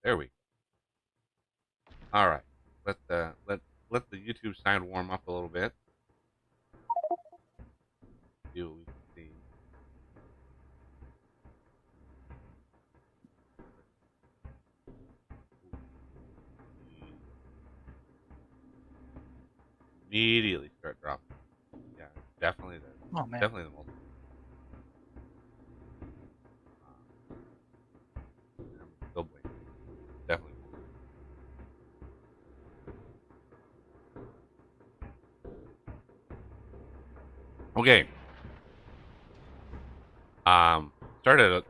There we go. All right. Let the YouTube sound warm up a little bit. See what we can see. Immediately start dropping. Yeah, definitely Oh man. definitely the multiple. Still blink. Definitely. Okay. Started.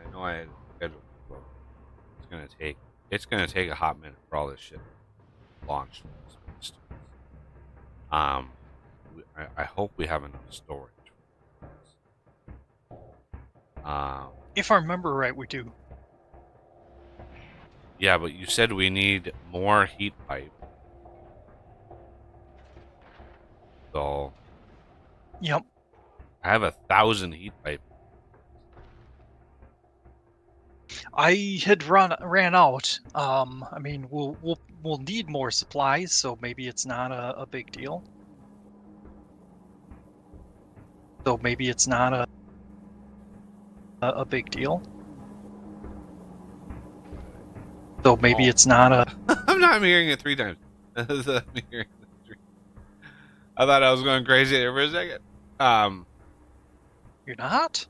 I know I had scheduled, but it's gonna take a hot minute for all this shit launched. Um, I hope we have enough storage. Um, If I remember right, we do. yeah, but you said we need more heat pipe, so Yep. I have 1,000 heat pipe. I had ran out. I mean, we'll need more supplies, so maybe it's not a big deal. So maybe it's not a big deal. So maybe it's not a. I'm hearing it 3 times. I'm hearing it three. I thought I was going crazy there for a second. You're not?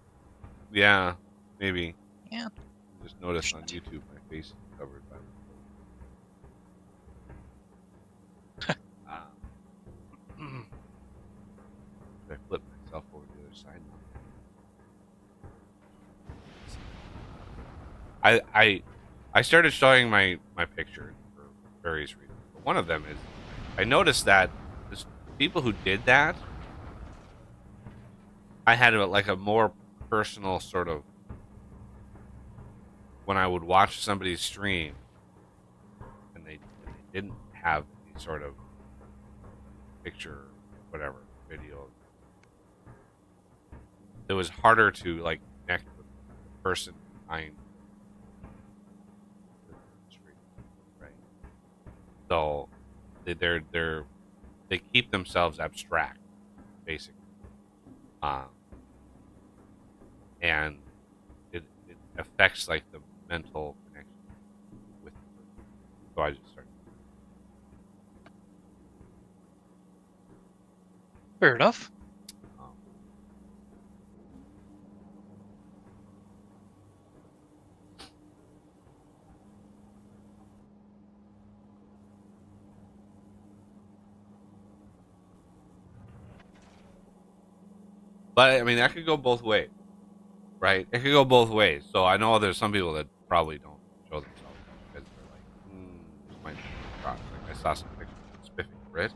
Yeah, maybe. Yeah. Just noticed on YouTube my face is covered by. I flip myself over to the other side now. I started showing my picture for various reasons. But one of them is I noticed that the people who did that, I had like a more personal sort of when I would watch somebody's stream and they didn't have any sort of picture, whatever video. It was harder to like connect with the person behind the screen, right? So they keep themselves abstract, basically, um, and it affects like the mental connection with the person. So I just started. Fair enough. Um, but I mean, that could go both ways, right? It could go both ways. So I know there's some people that probably don't show themselves because they're like, this might be like I saw some pictures of Spiffy Brit.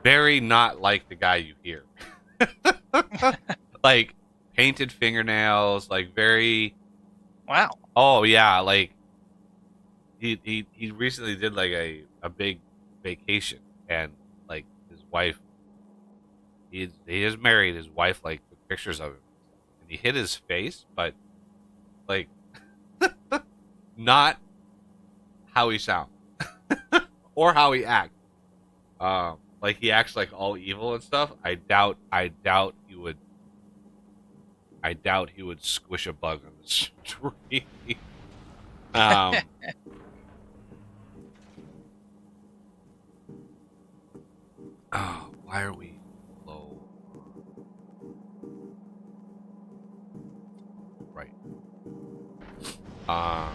Very not like the guy you hear. Like painted fingernails, like very. Wow. Oh yeah, like he recently did like a big vacation and like his wife. He is married. His wife like took pictures of him and he hid his face, but like not how he sounds or how he acts. Like he acts like all evil and stuff. I doubt he would. I doubt he would squish a bug on the street. um, oh, why are we low? Right. Um,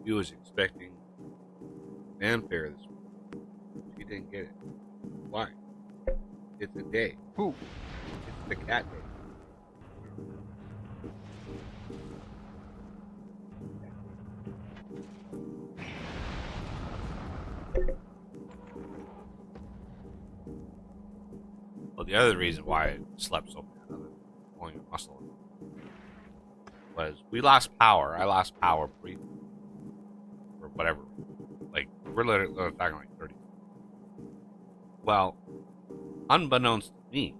he was expecting fanfare this week. He didn't get it. Why? It's a day. Ooh. It's the cat day. Well, the other reason why I slept so bad, other than pulling a muscle, was we lost power. I lost power briefly or whatever. Like we're literally talking like 30. Well, unbeknownst to me,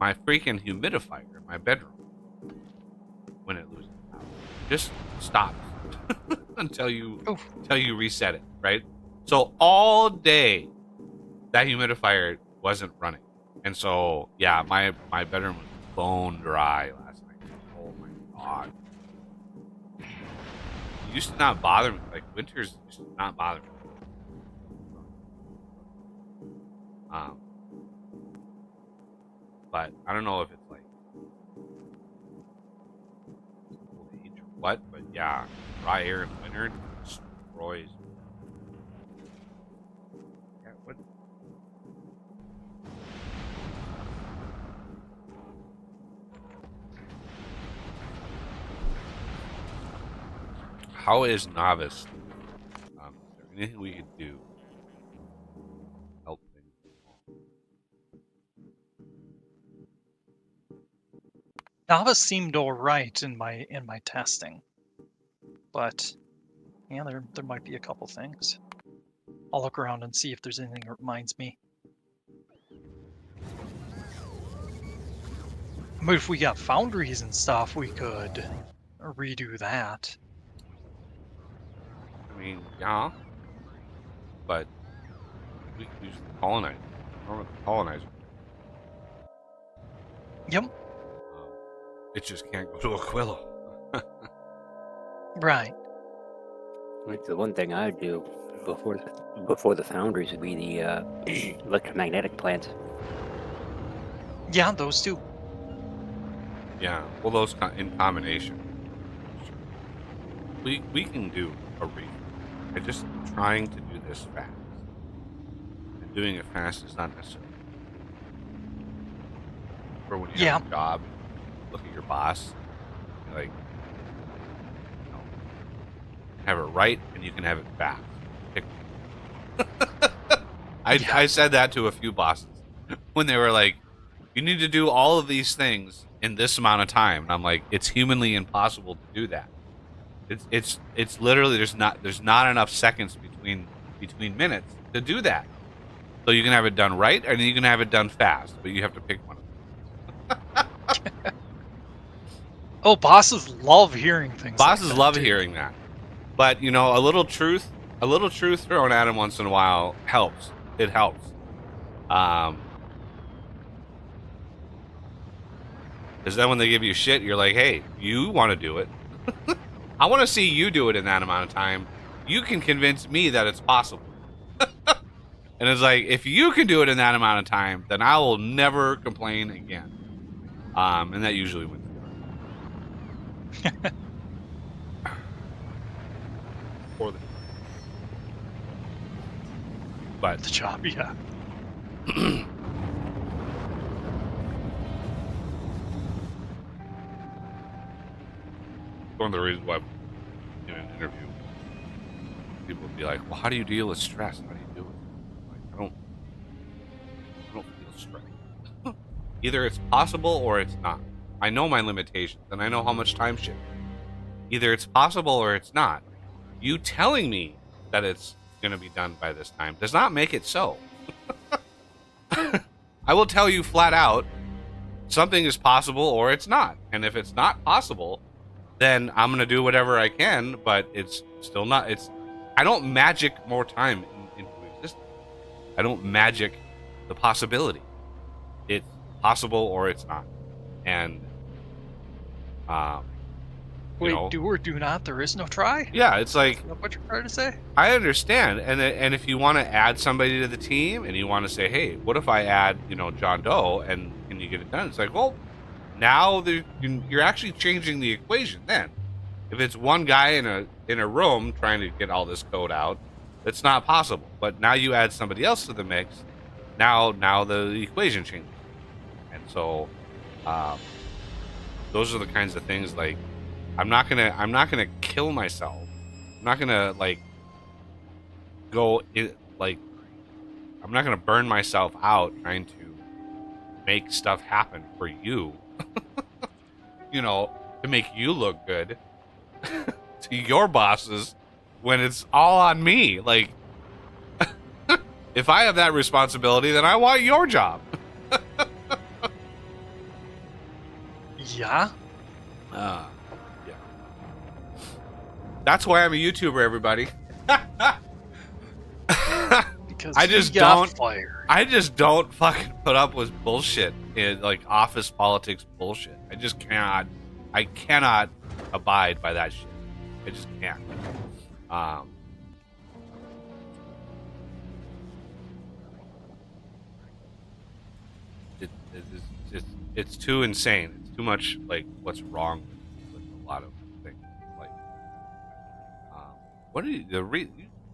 my freaking humidifier in my bedroom, when it loses power, just stops until you reset it, right? So all day that humidifier wasn't running, and so yeah, my bedroom was bone dry last night. Oh my god, it used to not bother me. Like winters used to not bother me. Um, but I don't know if it's like old age or what. But yeah, dry air in winter destroys. Yeah, what? How is novice? Is there anything we could do to help things along? Nava seemed alright in my testing, but yeah, there might be a couple things. I'll look around and see if there's anything that reminds me. But if we got foundries and stuff, we could redo that. I mean, yeah, but we could use the colonizer. Remember the colonizer? Yep. It just can't go to Aquila. Right. Like the one thing I'd do before the foundries would be the electromagnetic plants. Yeah, those two. Yeah, well, those in combination. We can do a read. I'm just trying to do this fast. And doing it fast is not necessary. For when you have a job, look at your boss, you're like, you know, have it right and you can have it fast. Pick I said that to a few bosses when they were like, you need to do all of these things in this amount of time. And I'm like, it's humanly impossible to do that. It's literally there's not enough seconds between minutes to do that. So you can have it done right and you can have it done fast, but you have to pick one of them. Oh, bosses love hearing things. Bosses like love too. hearing that. But you know, a little truth thrown at them once in a while helps. It helps. Because then when they give you shit, you're like, hey, you want to do it. I want to see you do it in that amount of time. You can convince me that it's possible. And it's like, if you can do it in that amount of time, then I will never complain again. And that usually wins. Or but The job, yeah. one of the reasons why in an interview people would be like, well, how do you deal with stress? How do you do it? Like, I don't feel stress. Either it's possible or it's not. I know my limitations and I know how much time shit. Either it's possible or it's not. You telling me that it's going to be done by this time does not make it so. I will tell you flat out, something is possible or it's not. And if it's not possible, then I'm going to do whatever I can, but it's still not. I don't magic more time into existence. I don't magic the possibility. It's possible or it's not. And, Wait, know, do or do not? There is no try? yeah, it's like, Is that what you're trying to say? I understand. And if you want to add somebody to the team and you want to say, hey, what if I add, John Doe and can you get it done? It's like, well, now you're actually changing the equation then. If it's one guy in a room trying to get all this code out, it's not possible. But now you add somebody else to the mix, now the equation changes. And so those are the kinds of things like I'm not gonna kill myself. I'm not gonna I'm not gonna burn myself out trying to make stuff happen for you. you know, to make you look good to your bosses when it's all on me. Like, if I have that responsibility, then I want your job. Yeah. Yeah. That's why I'm a YouTuber, everybody. Because I just he got don't. fired. I just don't fucking put up with bullshit, like office politics bullshit. I just cannot. I cannot abide by that shit. I just can't. It's too insane. It's too much like what's wrong with a lot of things. Like, what do you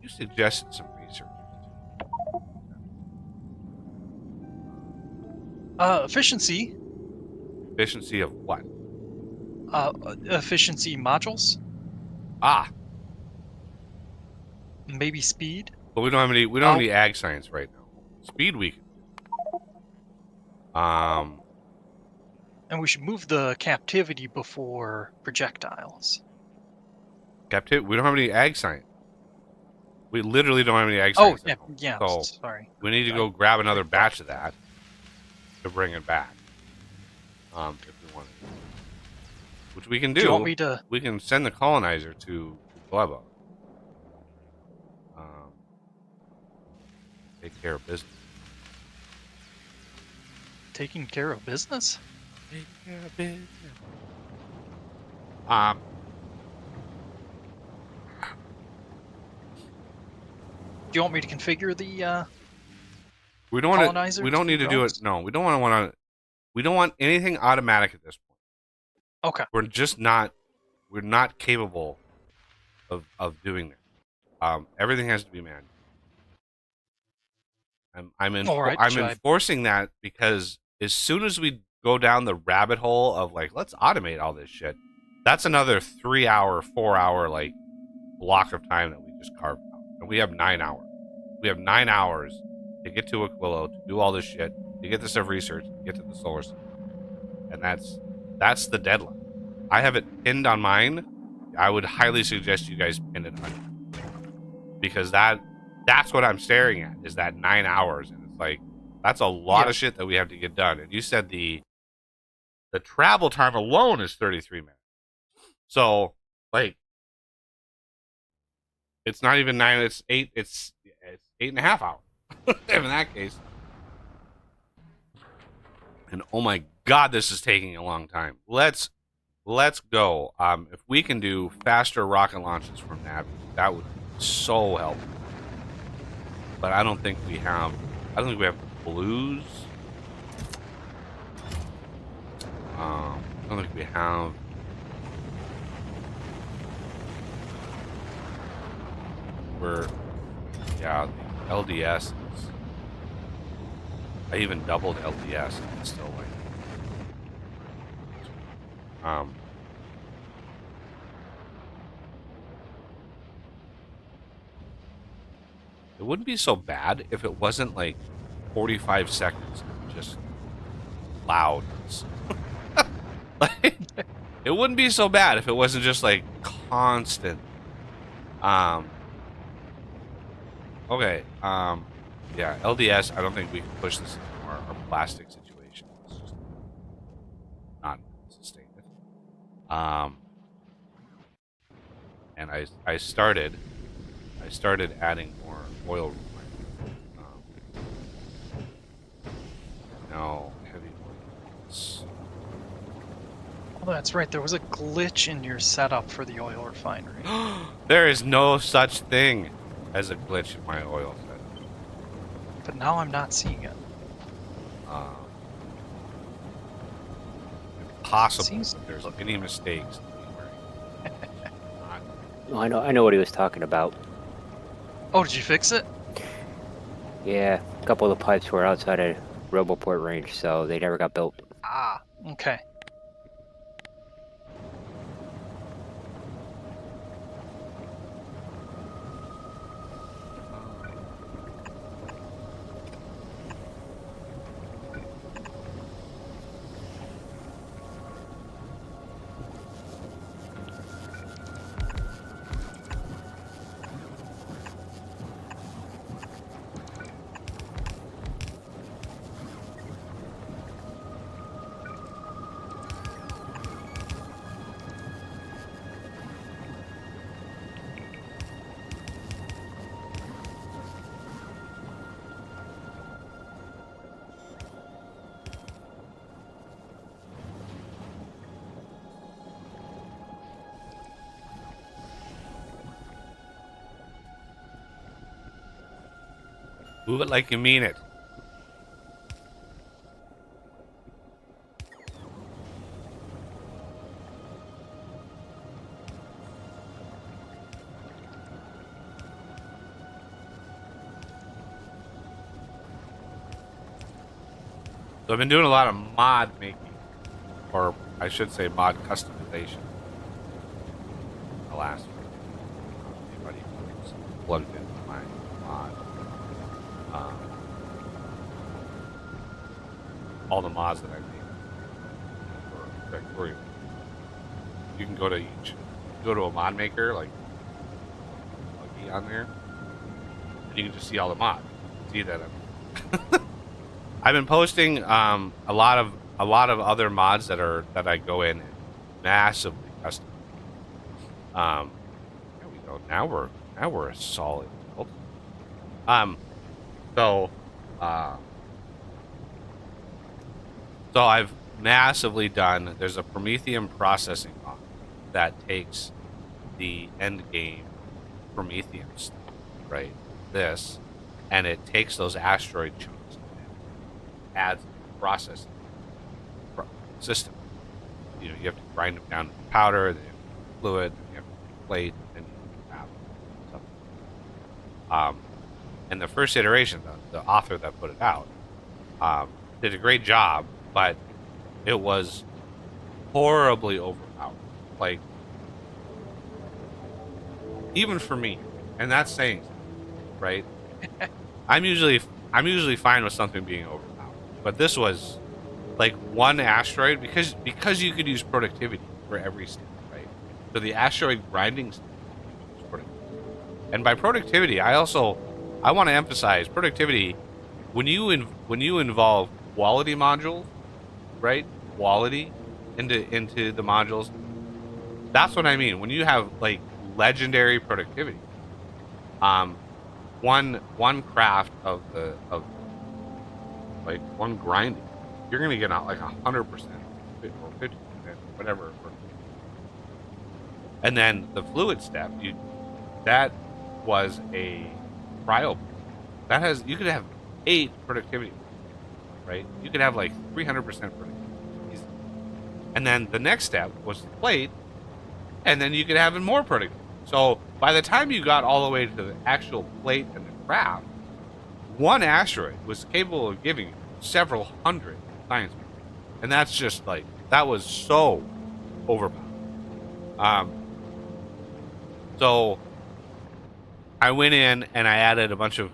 suggested some research? Efficiency. Efficiency of what? Efficiency modules. Ah, Maybe speed. but we don't have any. We don't have any ag science right now. Speed we can. And we should move the captivity before projectiles. We don't have any ag science. We literally don't have any ag Oh, science. yeah. So Sorry. we need to go grab another batch of that to bring it back. If we want to, which we can do. Do you want me to? We can send the colonizer to Gleba. Take care of business. Taking care of business? Take care of business. Do you want me to configure the We don't want colonizer? to. We don't need to do it. No, we don't want to. We don't want anything automatic at this point. Okay. We're just not. We're not capable of doing that. Everything has to be manual. I'm enforcing that because as soon as we go down the rabbit hole of like, let's automate all this shit, that's another 3 hour, 4 hour like block of time that we just carved out. And we have 9 hours. We have 9 hours to get to Aquilo, to do all this shit, to get this stuff researched, to get to the solar system. And that's the deadline. I have it pinned on mine. I would highly suggest you guys pin it on it. Because that's what I'm staring at, is that 9 hours. And it's like, that's a lot of shit that we have to get done. And you said the travel time alone is 33 minutes. So, like, it's not even 9, it's 8, it's 8.5 hours. In that case. And oh my god, this is taking a long time. Let's go. If we can do faster rocket launches from Navi, that would be so helpful. But I don't think we have the blues. I don't think we have. The LDS is. I even doubled LDS and it's still like. It wouldn't be so bad if it wasn't like 45 seconds of just loud. Like, it wouldn't be so bad if it wasn't just like constant. Okay. Yeah, LDS. I don't think we can push this anymore. Our plastic situation is just not sustained. And I started adding more oil refinery. Now heavy oils. Oh, that's right. There was a glitch in your setup for the oil refinery. There is no such thing as a glitch in my oil setup. But now I'm not seeing it. Impossible if there's any mistakes. Oh, I know what he was talking about. Oh, did you fix it? Yeah, a couple of the pipes were outside of Roboport range, so they never got built. Ah, okay. Move it like you mean it. So I've been doing a lot of mod making, or I should say mod customization. The last anybody who's plugged into my mod, all the mods that I made for Factorio. You can go to a mod maker like on there, and you can just see all the mods. See that I've been posting a lot of other mods that I go in and massively custom. There we go. Now we're a solid build. So I've massively done. There's a Prometheum processing mod that takes the end game Prometheum stuff, right? This, and it takes those asteroid chunks and adds processing system. You know, you have to grind them down to powder, then you have fluid, then you have plate, then you have stuff. And the first iteration, the author that put it out, did a great job, but it was horribly overpowered. Like, even for me, and that's saying something, right? I'm usually fine with something being overpowered, but this was like one asteroid because you could use productivity for every step, right? So the asteroid grinding step is productivity. And by productivity, I want to emphasize productivity when you involve quality modules, right? Quality into the modules. That's what I mean. When you have like legendary productivity, one craft of like one grinding, you're gonna get out like 100% or 50%, whatever. And then the fluid step, that was a cryo. You could have 8 productivity, right? You could have like 300% productivity. And then the next step was the plate, and then you could have even more productivity. So by the time you got all the way to the actual plate and the craft, one asteroid was capable of giving you several hundred science points. And that's just like, that was so overpowered. So I went in and I added a bunch of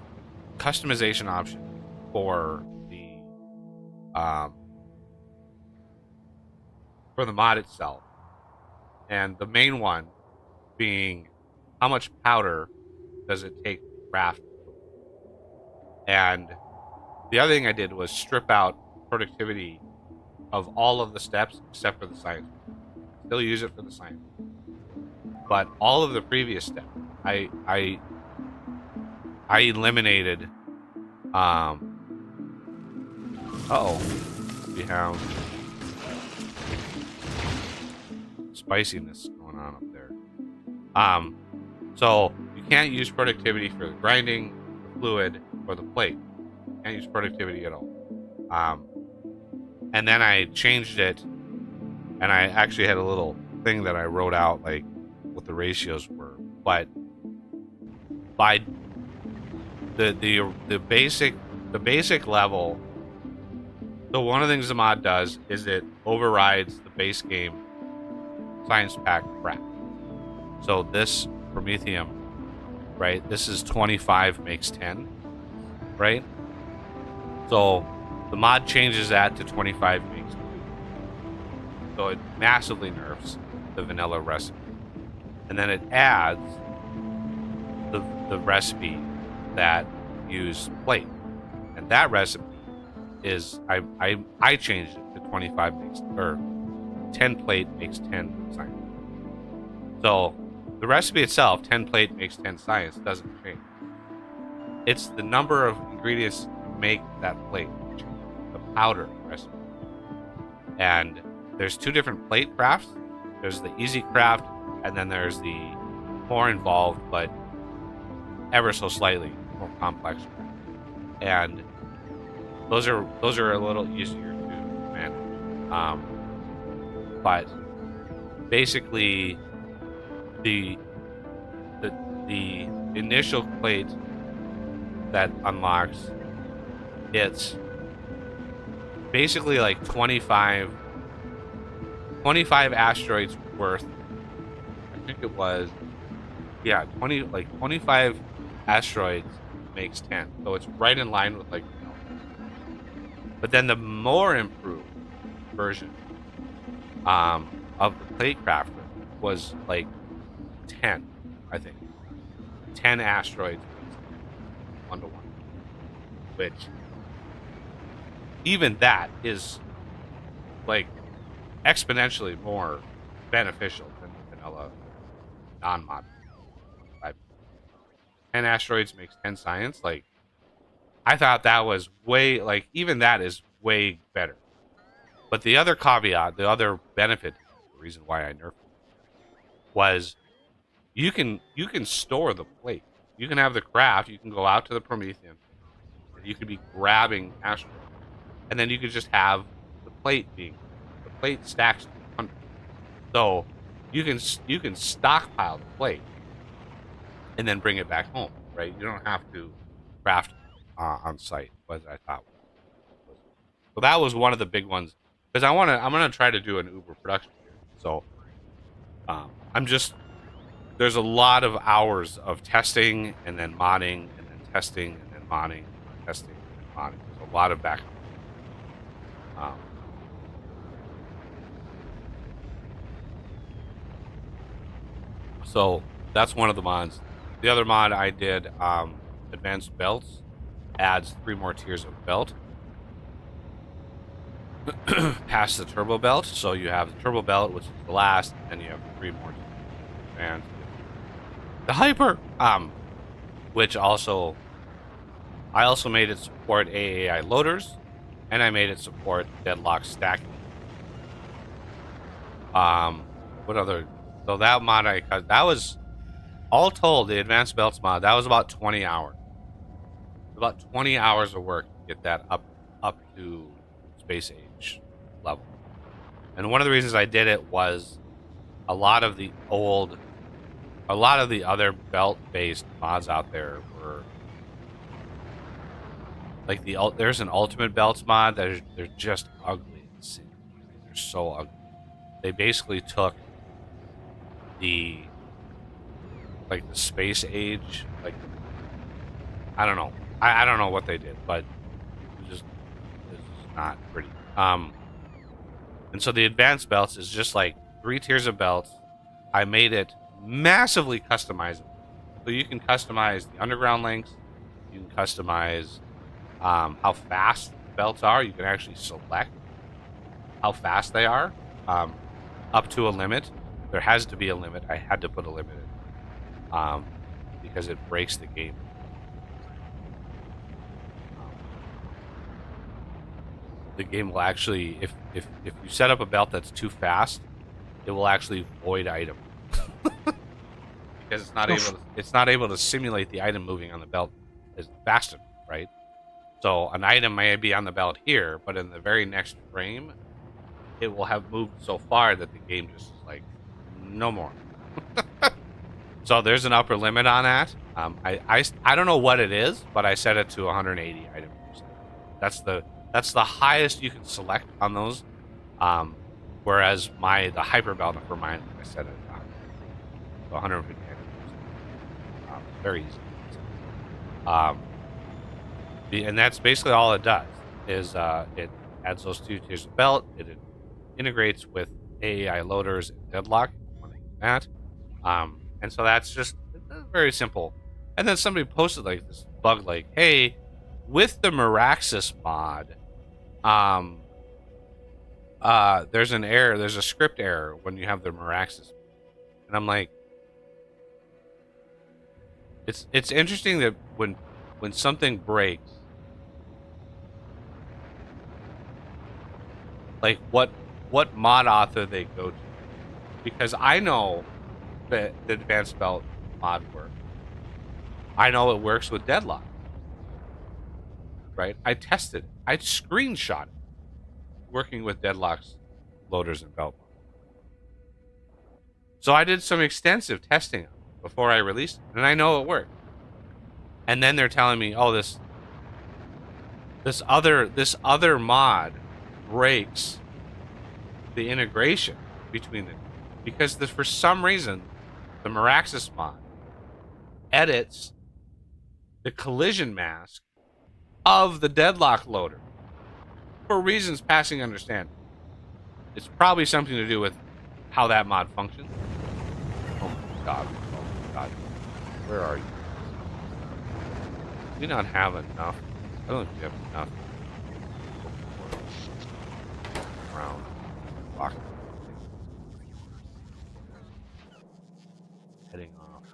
customization options for the mod itself. And the main one being how much powder does it take to craft. And the other thing I did was strip out productivity of all of the steps except for the science. Still use it for the science, but all of the previous steps I eliminated. We have spiciness going on up there. So you can't use productivity for the grinding, the fluid, or the plate. You can't use productivity at all. And then I changed it, and I actually had a little thing that I wrote out, like what the ratios were. But by the basic level, so one of the things the mod does is it overrides the base game science pack crap. So this Prometheum, right? This is 25 makes 10, right? So the mod changes that to 25 makes 2. So it massively nerfs the vanilla recipe. And then it adds the recipe that used plate. And that recipe is I changed it to 25 makes, or 10 plate makes 10 science. So the recipe itself, 10 plate makes 10 science, doesn't change. It's the number of ingredients to make that plate, the powder recipe. And there's 2 different plate crafts. There's the easy craft, and then there's the more involved but ever so slightly more complex craft. and those are a little easier to manage. But basically, the the initial plate that unlocks, it's basically like 25 asteroids worth. I think it was, yeah, 25 asteroids makes 10. So it's right in line with like, but then the more improved version of the plate crafter was like 10, I think. 10 asteroids 1 to 1. Which even that is like exponentially more beneficial than the vanilla non-mod. 10 asteroids makes 10 science. Like, I thought that was way, like, even that is way better. But the other caveat, the other benefit, the reason why I nerfed it, was you can store the plate. You can have the craft, you can go out to the Promethean, and you could be grabbing asteroids. And then you could just have the plate stacks to 100. So you can stockpile the plate and then bring it back home, right? You don't have to craft on site, what I thought was. So that was one of the big ones, because I'm gonna try to do an Uber production here. So there's a lot of hours of testing and then modding and then testing and then modding and testing and then modding. There's a lot of back. So that's one of the mods. The other mod I did, advanced belts, adds 3 more tiers of belt past the turbo belt. So you have the turbo belt, which is the last, and then you have 3 more tiers. And the hyper, which also, I also made it support AAI loaders, and I made it support deadlock stacking. What other? So that mod that was, all told, the advanced belts mod, that was about 20 hours. About 20 hours of work to get that up to space age level. And one of the reasons I did it was a lot of the other belt-based mods out there were like there's an ultimate belts mod that they're just ugly and sin. They're so ugly. They basically took the space age, like, I don't know. I don't know what they did, but it's just not pretty. And so the advanced belts is just like 3 tiers of belts. I made it massively customizable. So you can customize the underground links. You can customize how fast the belts are. You can actually select how fast they are, up to a limit. There has to be a limit. I had to put a limit in, because it breaks the game. The game will actually, if you set up a belt that's too fast, it will actually void item. Because it's not able to simulate the item moving on the belt as fast enough, right? So an item may be on the belt here, but in the very next frame, it will have moved so far that the game just is like, no more. So there's an upper limit on that. I don't know what it is, but I set it to 180 items. That's the highest you can select on those. Whereas the hyper belt for mine, I set it on 150 items. Very easy. And that's basically all it does. Is it adds those 2 tiers of belt. It integrates with AAI loaders and deadlock. That. And so that's just very simple. And then somebody posted like this bug, like, hey, with the Miraxis mod, there's an error, there's a script error when you have the Miraxis. And I'm like, it's interesting that when something breaks, like what mod author they go to. Because I know that the advanced belt mod works. I know it works with deadlock. right? I tested it. I screenshot it working with deadlocks, loaders, and belt. So I did some extensive testing of it before I released it, and I know it worked. And then they're telling me, oh, this other mod breaks the integration between them because for some reason the Meraxis mod edits the collision mask of the deadlock loader for reasons passing understanding. It's probably something to do with how that mod functions. Oh my god. Oh my god. Where are you? Do we not have enough? I don't think we have enough. Around. Rock. Heading off.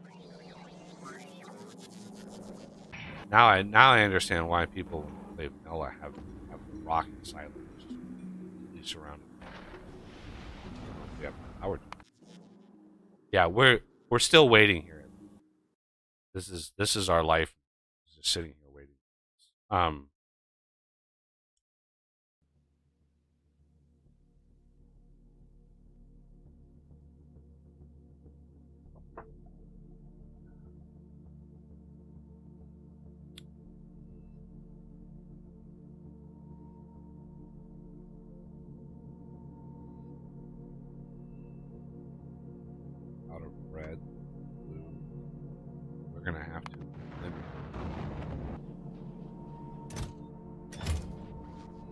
Now I understand why people when they play vanilla have the rocket silence just surrounded. Yeah, Howard. Yeah, we're still waiting here. This is our life. Just sitting here waiting. Out of red, blue. We're gonna have to limit.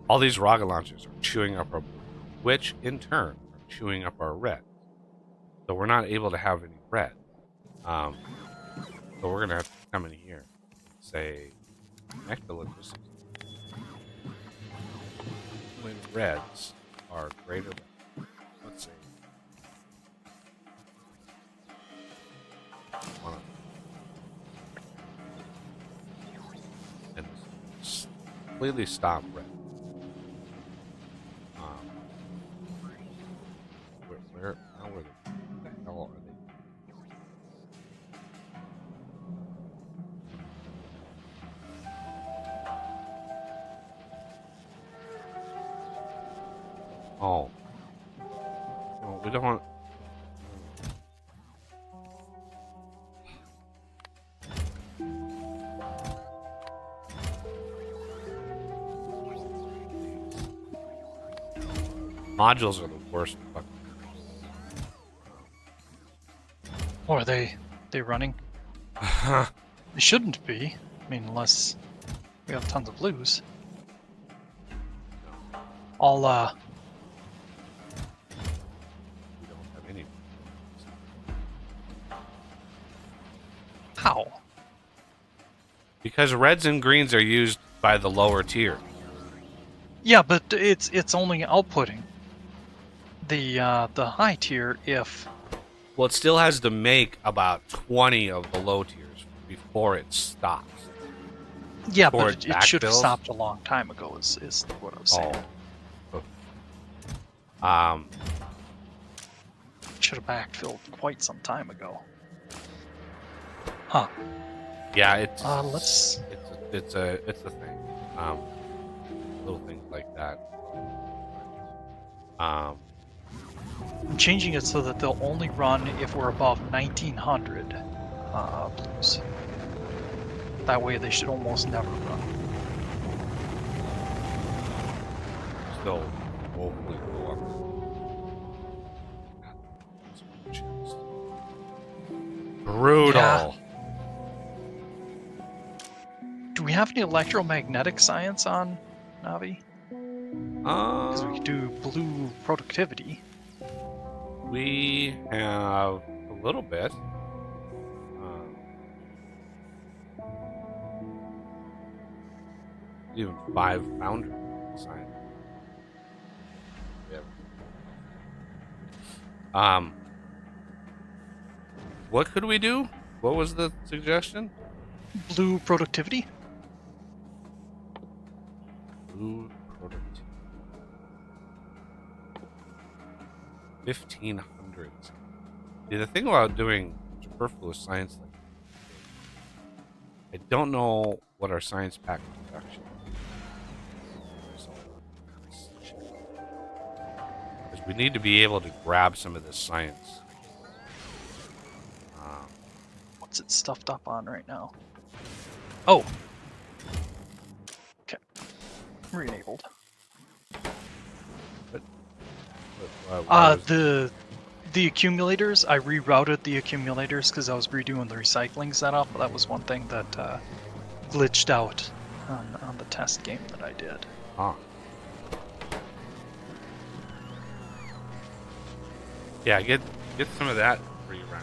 All these rocket launchers are chewing up our blue, which in turn are chewing up our red. So we're not able to have any red. So we're gonna have to come in here and say connect the logistics. When reds are greater than, let's say, and completely stop red. Where the hell are they? Oh. Well, we don't want. Modules are the worst. Oh, are they running? They shouldn't be. I mean, unless we have tons of blues. I'll We don't have any. How? Because reds and greens are used by the lower tier. Yeah, but it's only outputting the high tier if. Well, it still has to make about 20 of the low tiers before it stops. Yeah, Before but it should have backfills? stopped a long time ago. Is what I was saying. Oh. It should have backfilled quite some time ago. Huh. Yeah, it's Let's. it's a thing. Little things like that. I'm changing it so that they'll only run if we're above 1900 blues. That way they should almost never run. Still woefully go up. Brutal. Yeah. Do we have any electromagnetic science on Navi? Because we could do blue productivity. We have a little bit. Even 5 founders science. Yeah. What could we do? What was the suggestion? Blue productivity? Blue productivity. 1500. See, the thing about doing superfluous science, like I don't know what our science pack production is. We need to be able to grab some of this science. What's it stuffed up on right now? Oh. Okay. Re-enabled. Why was- The accumulators, I rerouted the accumulators because I was redoing the recycling setup. That was one thing that glitched out on the test game that I did. Huh. Yeah, get some of that rerun.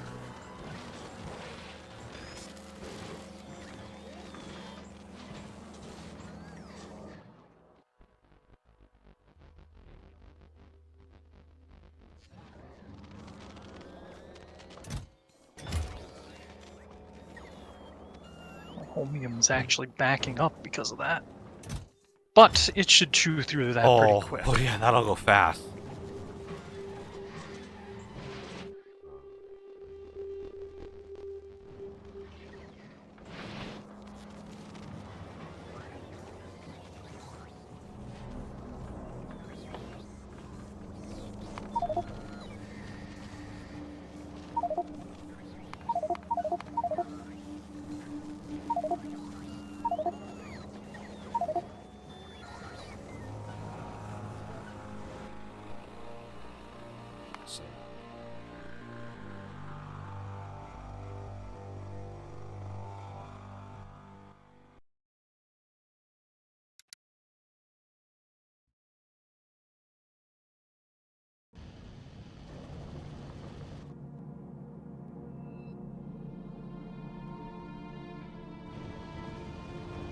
Homium's actually backing up because of that. But it should chew through that pretty quick. Oh yeah, that'll go fast.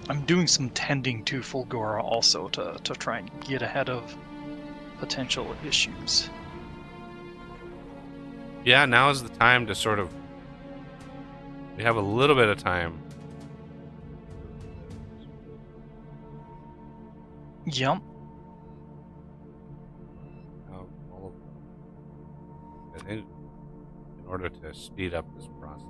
I'm doing some tending to Fulgora also to try and get ahead of potential issues. Yeah, now is the time to sort of. We have a little bit of time. Yep. I think in order to speed up this process.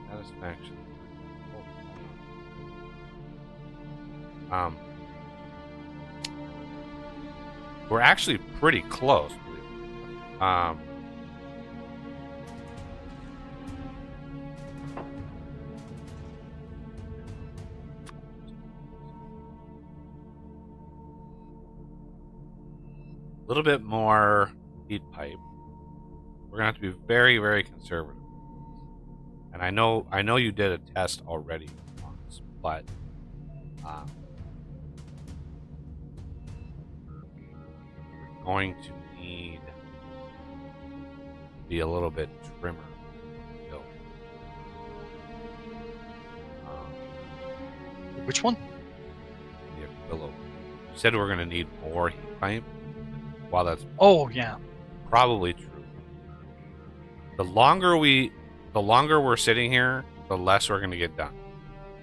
Satisfaction. We're actually pretty close, believe it. A little bit more heat pipe. We're gonna have to be very, very conservative. And I know you did a test already once, but we're going to need to be a little bit trimmer. So, Which one? the Aquilo. You said we're going to need more heat pipe. While that's Oh, yeah. probably true. The longer we're sitting here, the less we're going to get done.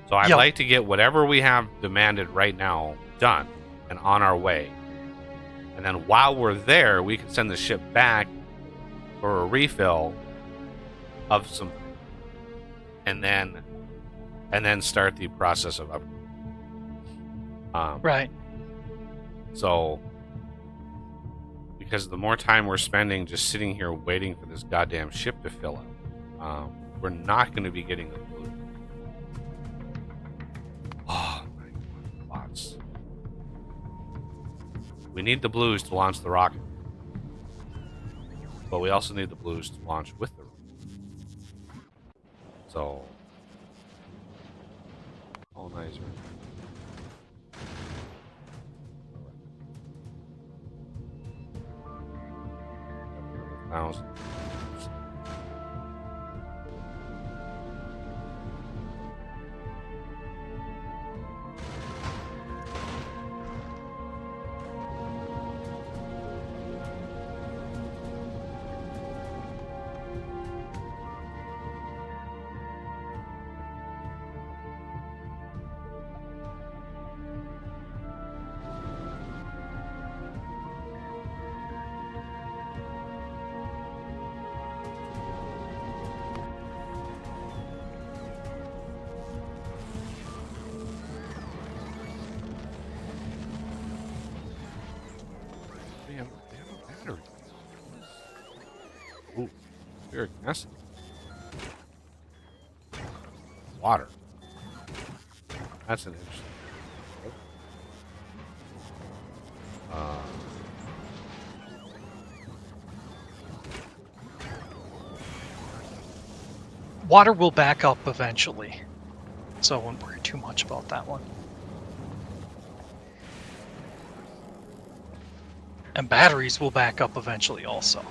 So I'd Yep. like to get whatever we have demanded right now done and on our way. And then while we're there, we can send the ship back for a refill of some, and then start the process of upgrade. Right. So, because the more time we're spending just sitting here waiting for this goddamn ship to fill up, we're not going to be getting the blue. Oh my bots. We need the blues to launch the rocket. But we also need the blues to launch with the rocket. So, colonizer. Thousand. sulfuric acid. Water. That's an interesting. Water will back up eventually, so I wouldn't worry too much about that one. And batteries will back up eventually also.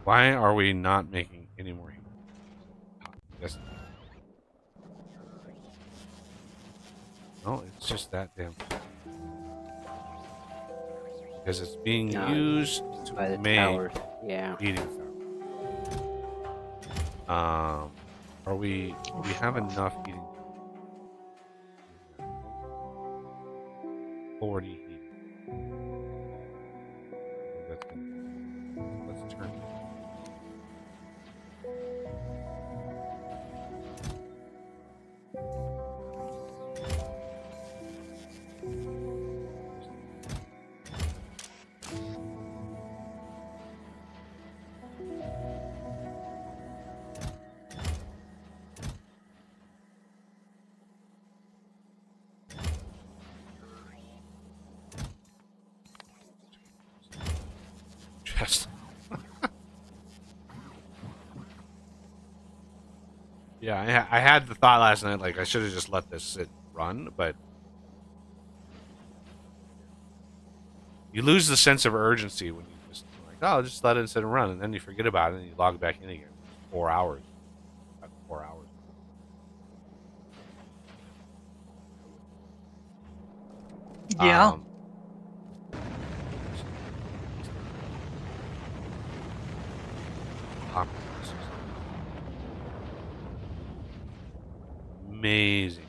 Why are we not making any more heat? Yes. No, it's just that damn. Because it's being used by to the make towers. Yeah. heating power. Are we? Do we have enough heating? 40 heat. That's good. Let's turn. Just. Yeah, I had the thought last night, like I should have just let this sit and run, but you lose the sense of urgency when you just like, oh, just let it sit and run, and then you forget about it and you log back in again. 4 hours. 4 hours. Yeah. Amazing.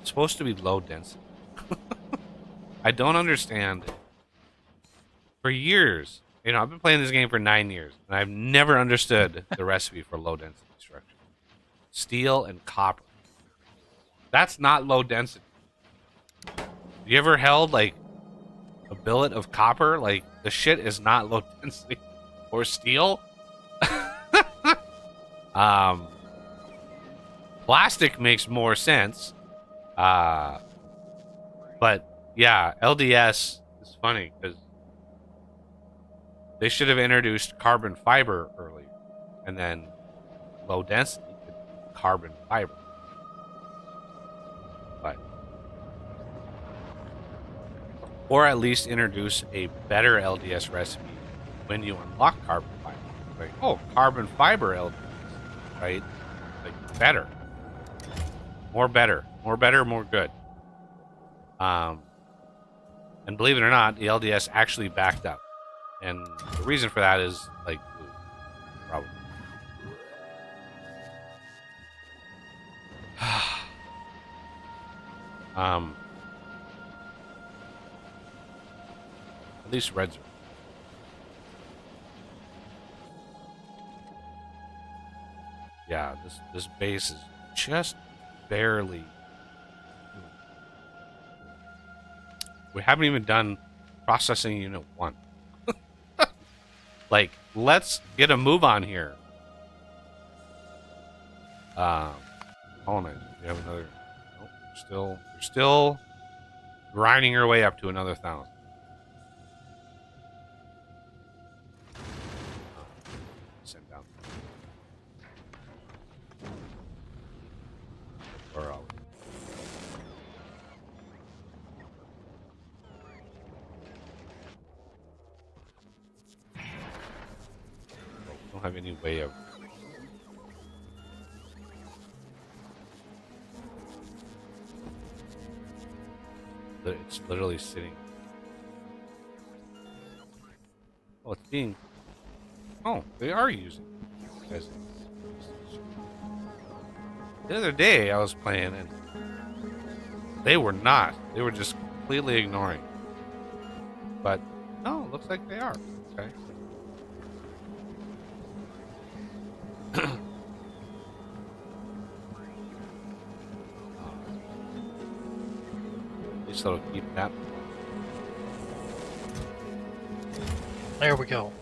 It's supposed to be low density. I don't understand it. For years, I've been playing this game for 9 years, and I've never understood the recipe for low density structure. Steel and copper. That's not low density. You ever held like a billet of copper? Like the shit is not low density. Or steel. Plastic makes more sense. But yeah, LDS is funny because they should have introduced carbon fiber earlier, and then low density carbon fiber. But or at least introduce a better LDS recipe when you unlock carbon fiber. Like, oh, carbon fiber LDS, right? Like better. More better. More better, more good. And believe it or not, the LDS actually backed up. And the reason for that is, like, probably. At least reds are. Yeah, this base is just barely. We haven't even done processing unit 1. Like, let's get a move on here. Colonize. We have another. Nope, we're still grinding our way up to another 1,000. Send down. Where are we? have any way of. It's literally sitting. Oh, it's being. Oh, they are using. As the other day, I was playing and they were not. They were just completely ignoring. But no, it looks like they are. Okay. At least it'll keep that. There we go.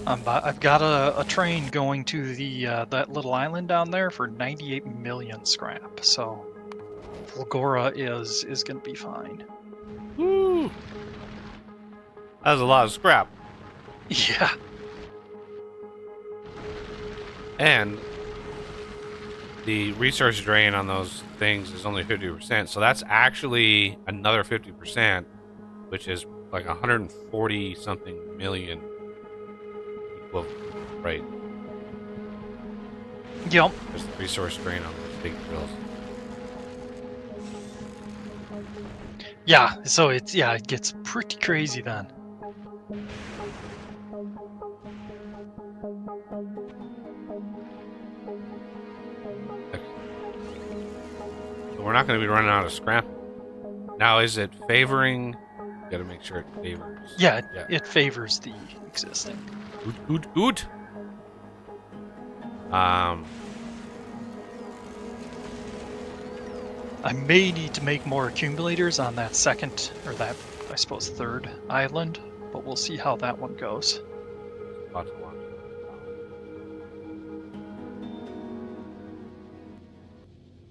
I've got a train going to the that little island down there for 98 million scrap. So Fulgora is going to be fine. Woo! That was a lot of scrap. Yeah. And the resource drain on those things is only 50%. So that's actually another 50%, which is like 140 something million equivalent, right? Yep. Just the resource drain on those big drills. Yeah. So it gets pretty crazy then. So we're not going to be running out of scrap. Now, is it favoring? Got to make sure it favors. Yeah, it favors the existing. Good. I may need to make more accumulators on that second, or that, I suppose, third island, but we'll see how that one goes. Lots of ones.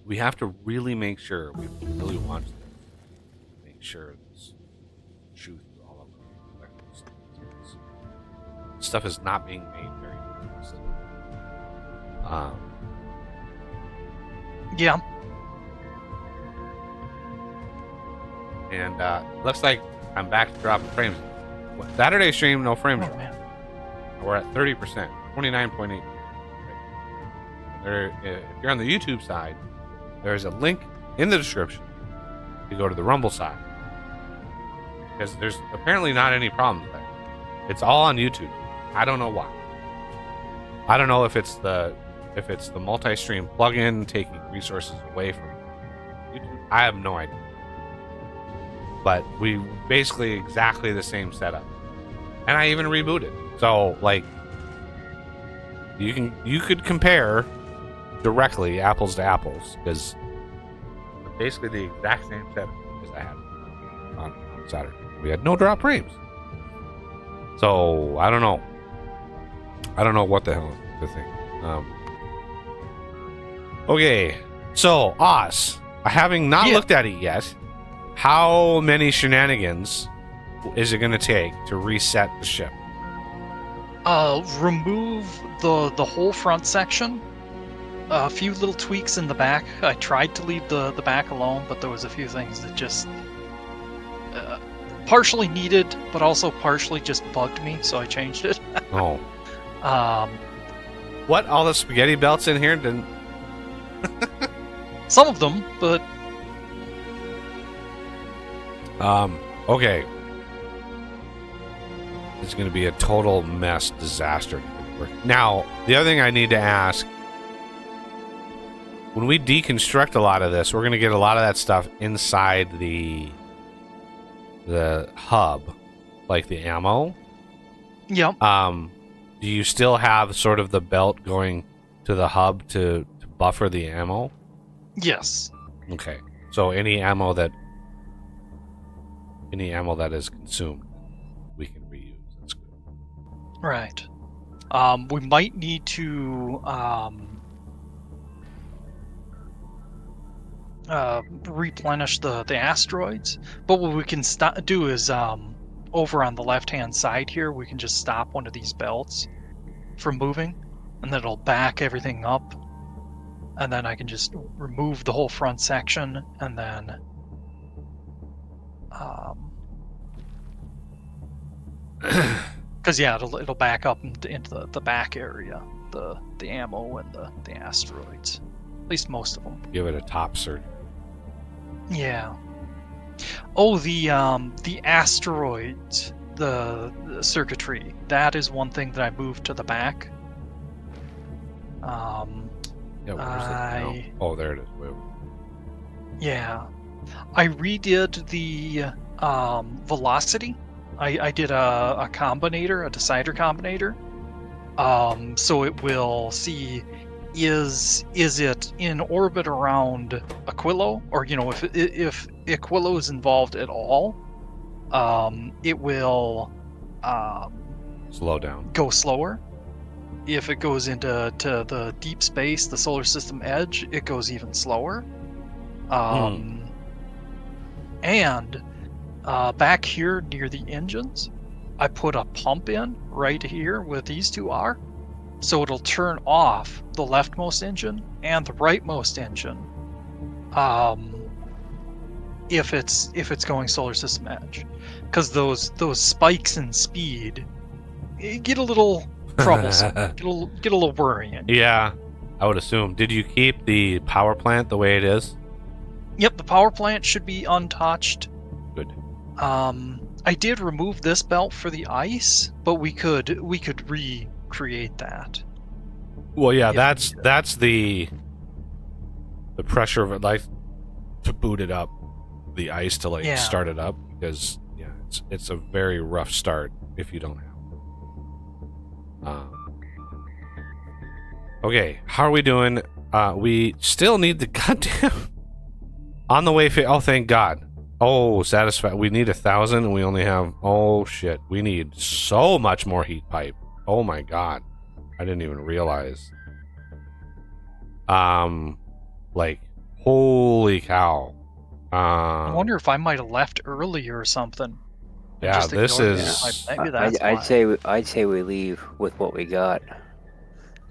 We have to really make sure, we really want to make sure this truth all of them. Stuff is not being made very fast. Yeah. And looks like I'm back to dropping frames. Saturday stream, no frame Oh drop. man. We're at 30%, 29.8. There, if you're on the YouTube side, there's a link in the description to go to the Rumble side, because there's apparently not any problems there. It's all on YouTube. I don't know why. I don't know if it's the multi-stream plugin taking resources away from YouTube. I have no idea. But we basically exactly the same setup, and I even rebooted. So like, you could compare directly apples to apples, because basically the exact same setup as I had on Saturday. We had no drop frames. So I don't know what the hell to think. Okay, so Oz, having not looked at it yet, how many shenanigans is it going to take to reset the ship? Remove the whole front section. A few little tweaks in the back. I tried to leave the back alone, but there was a few things that just partially needed, but also partially just bugged me, so I changed it. Oh. What? All the spaghetti belts in here didn't... Some of them, but... Okay. It's going to be a total mess, disaster. Now, the other thing I need to ask, when we deconstruct a lot of this, we're going to get a lot of that stuff inside the hub, like the ammo. Yep. Do you still have sort of the belt going to the hub to buffer the ammo? Yes. Okay. So any ammo that is consumed, we can reuse. That's good. Right. We might need to replenish the asteroids, but what we can do is over on the left-hand side here, we can just stop one of these belts from moving, and then it'll back everything up, and then I can just remove the whole front section, and then Because yeah, it'll back up into the back area, the ammo and the asteroids. At least most of them. Give it a top search. Yeah. Oh, the asteroids, the circuitry. That is one thing that I moved to the back. Yeah, where's it now? Oh, there it is. Wait. Yeah, I redid the velocity. I did a combinator, a decider combinator. So it will see is it in orbit around Aquilo, or if Aquilo is involved at all, it will Slow down. go slower. If it goes into the deep space, the solar system edge, it goes even slower. And back here near the engines, I put a pump in right here where these two are, so it'll turn off the leftmost engine and the rightmost engine if it's going solar system edge, because those spikes in speed get a little troublesome, get a little worrying. Yeah, I would assume. Did you keep the power plant the way it is? Yep, the power plant should be untouched. Good. I did remove this belt for the ice, but we could recreate that. Well, yeah, If that's the pressure of it, like to boot it up, the ice to Yeah. start it up, because yeah, it's a very rough start if you don't have it. Okay, how are we doing? We still need the goddamn on the way. Oh, thank God. Oh, satisfied. We need 1,000, and we only have. Oh shit, we need so much more heat pipe. Oh my God, I didn't even realize. Like, holy cow. I wonder if I might have left earlier or something. and Yeah, just this ignored is. it. Maybe that's I'd why. say we leave with what we got,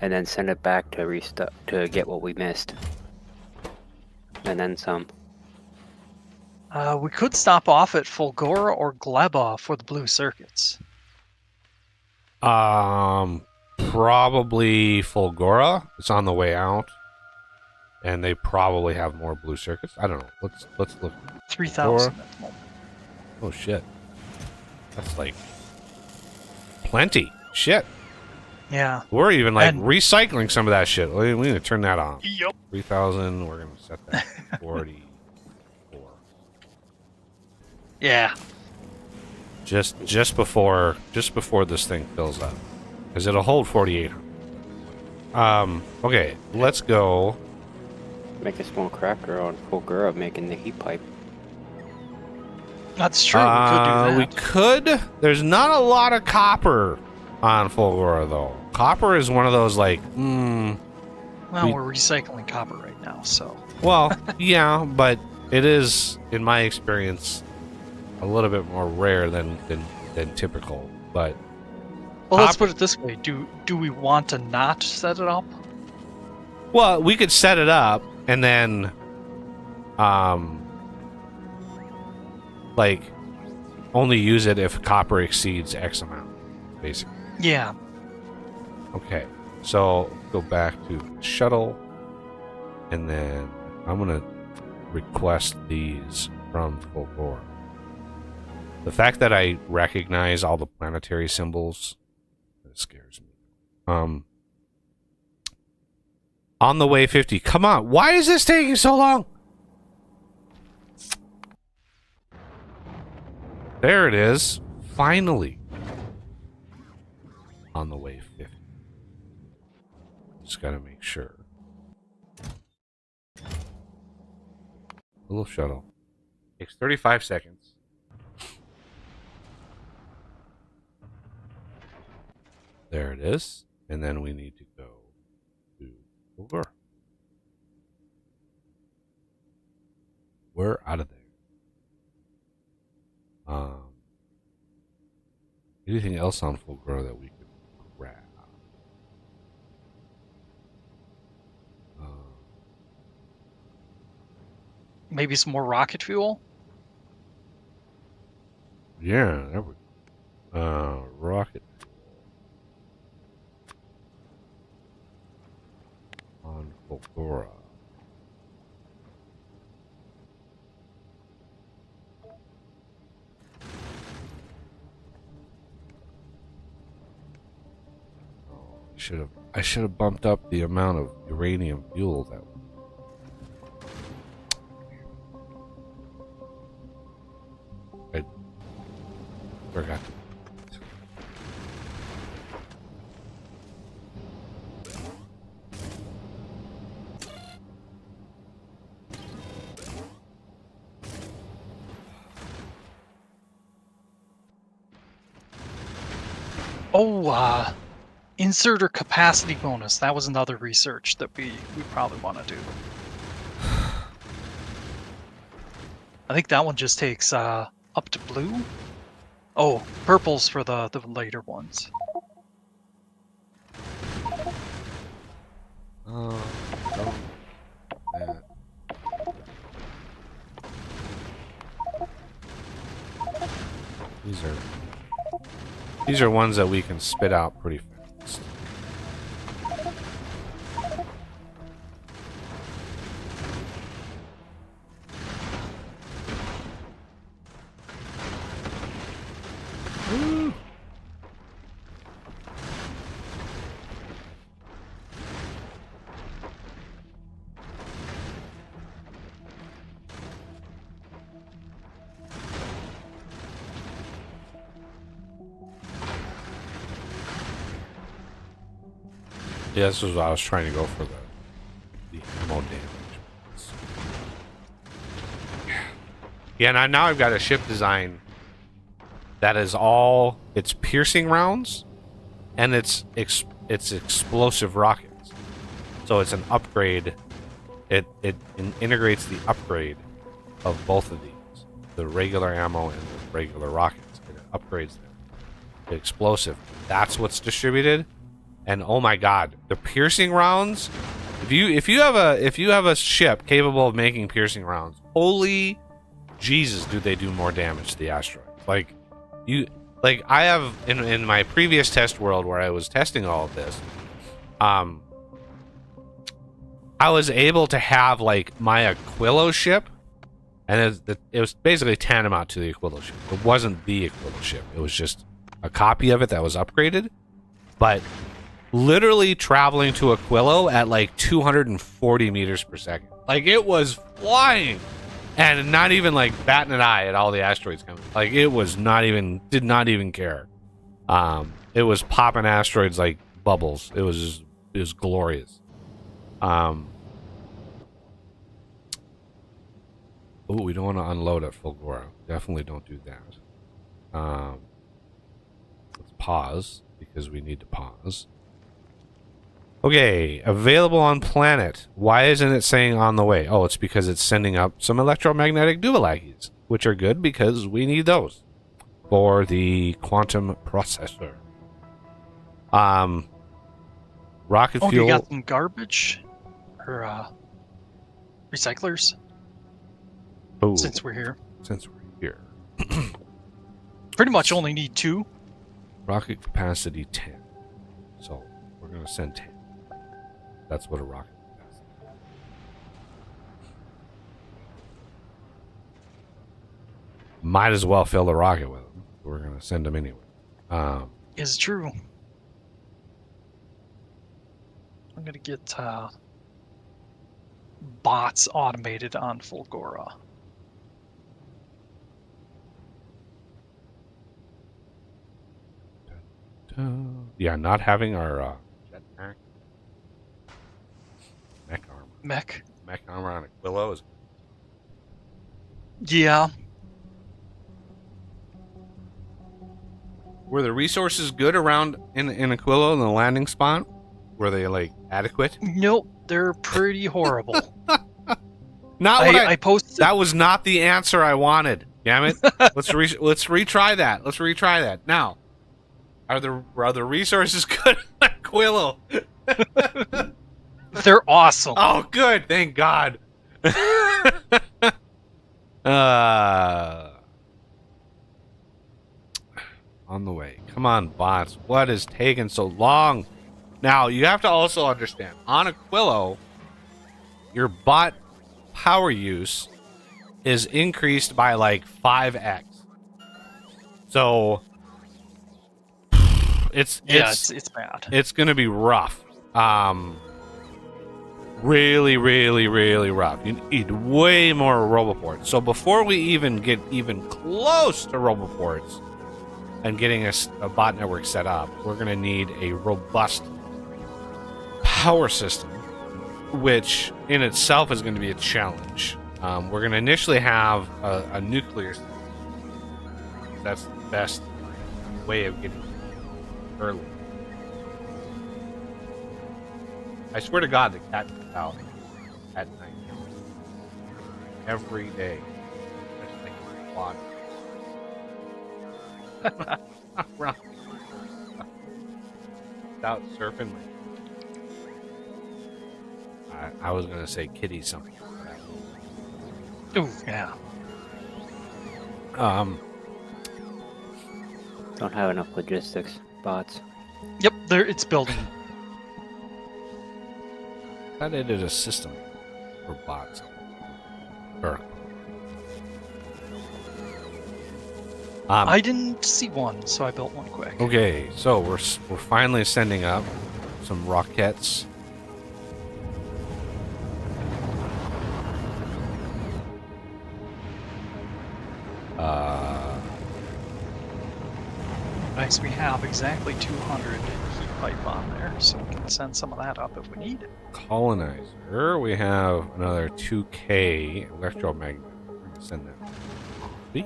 and then send it back to get what we missed, and then some. We could stop off at Fulgora or Gleba for the blue circuits. Probably Fulgora. It's on the way out, and they probably have more blue circuits. I don't know. Let's look. 3,000 at the moment. Oh shit, that's like plenty. Shit, Yeah. we're even like And- recycling some of that shit. We need to turn that on. Yep. 3,000. We're gonna set that to 44. Yeah. Just before this thing fills up, because it'll hold 4,800. Okay, let's go. Make a small cracker on Fulgura making the heat pipe. That's true. We could do that. We could. There's not a lot of copper on Fulgora, though. Copper is one of those, like, Well, we- we're recycling copper right now, so. well, yeah, but it is, in my experience, a little bit more rare than typical. But Well, let's Copper- put it this way. Do we want to not set it up? well, we could set it up and then, like, only use it if copper exceeds X amount, basically. Yeah. Okay, so go back to shuttle, and then I'm gonna request these from Fulgora. The fact that I recognize all the planetary symbols, it scares me. On the way 50. Come on, why is this taking so long? There it is. Finally. On the way 50. Just gotta make sure. A little shuttle. Takes 35 seconds. There it is. And then we need to go to over. We're out of there. Anything else on Fulgura that we could grab? Maybe some more rocket fuel? Yeah, there we go. Rocket. Fulgora. I should have bumped up the amount of uranium fuel that I forgot. Oh, inserter capacity bonus. That was another research that we probably want to do. I think that one just takes up to blue. Oh, purple's for the later ones. Oh, that. These are ones that we can spit out pretty fast. Woo. Yeah, this is what I was trying to go for, the ammo damage. Yeah, now I've got a ship design that is all, it's piercing rounds and it's explosive rockets. So it's an upgrade. It integrates the upgrade of both of these, the regular ammo and the regular rockets. It upgrades them. The explosive. That's what's distributed. And oh my god, the piercing rounds. If you have a ship capable of making piercing rounds, holy Jesus, do they do more damage to the asteroid? Like I have in my previous test world where I was testing all of this, I was able to have like my Aquilo ship, and it was basically tantamount to the Aquilo ship. It wasn't the Aquilo ship. It was just a copy of it that was upgraded, but literally traveling to Aquilo at like 240 meters per second. Like, it was flying and not even like batting an eye at all the asteroids coming. Like, it was did not even care. It was popping asteroids like bubbles. It was glorious. Oh, we don't want to unload at Fulgora. Definitely don't do that. Let's pause because we need to pause. Okay, available on planet. Why isn't it saying on the way? Oh, it's because it's sending up some electromagnetic Duvalakis, which are good because we need those for the quantum processor. Rocket fuel. Oh, you got some garbage or recyclers? Oh, Since we're here, pretty much only need 2. Rocket capacity 10. So we're gonna send 10. That's what a rocket capacity is. Might as well fill the rocket with them. We're gonna send them anyway. Is true. I'm gonna get bots automated on Fulgora. Yeah, not having our jetpack, mech armor on Aquilo is. Yeah. Were the resources good around in Aquilo in the landing spot? Were they like adequate? Nope, they're pretty horrible. Not what I posted. That was not the answer I wanted. Damn it! Let's retry that. Let's retry that now. Are the resources good on Aquilo? They're awesome. Oh, good. Thank God. On the way. Come on, bots. What is taking so long? Now, you have to also understand, on Aquilo, your bot power use is increased by like 5x. So it's bad. It's gonna be rough. Really, really, really rough. You need way more roboports. So before we even get even close to roboports and getting a bot network set up, we're gonna need a robust power system, which in itself is going to be a challenge. We're going to initially have a nuclear system. That's the best way of getting early. I swear to God, the cat comes out at night every day. I just think it's fun. Without surfing. I was gonna say kitty something. Ooh, yeah. Don't have enough logistics bots. Yep, it's building. I thought they did a system for bots. I didn't see one, so I built one quick. Okay, so we're finally sending up some rockets. Nice, we have exactly 200 heat pipe on there, so we can send some of that up if we need it. Colonizer. We have another 2K electromagnet. We're going to send that. See?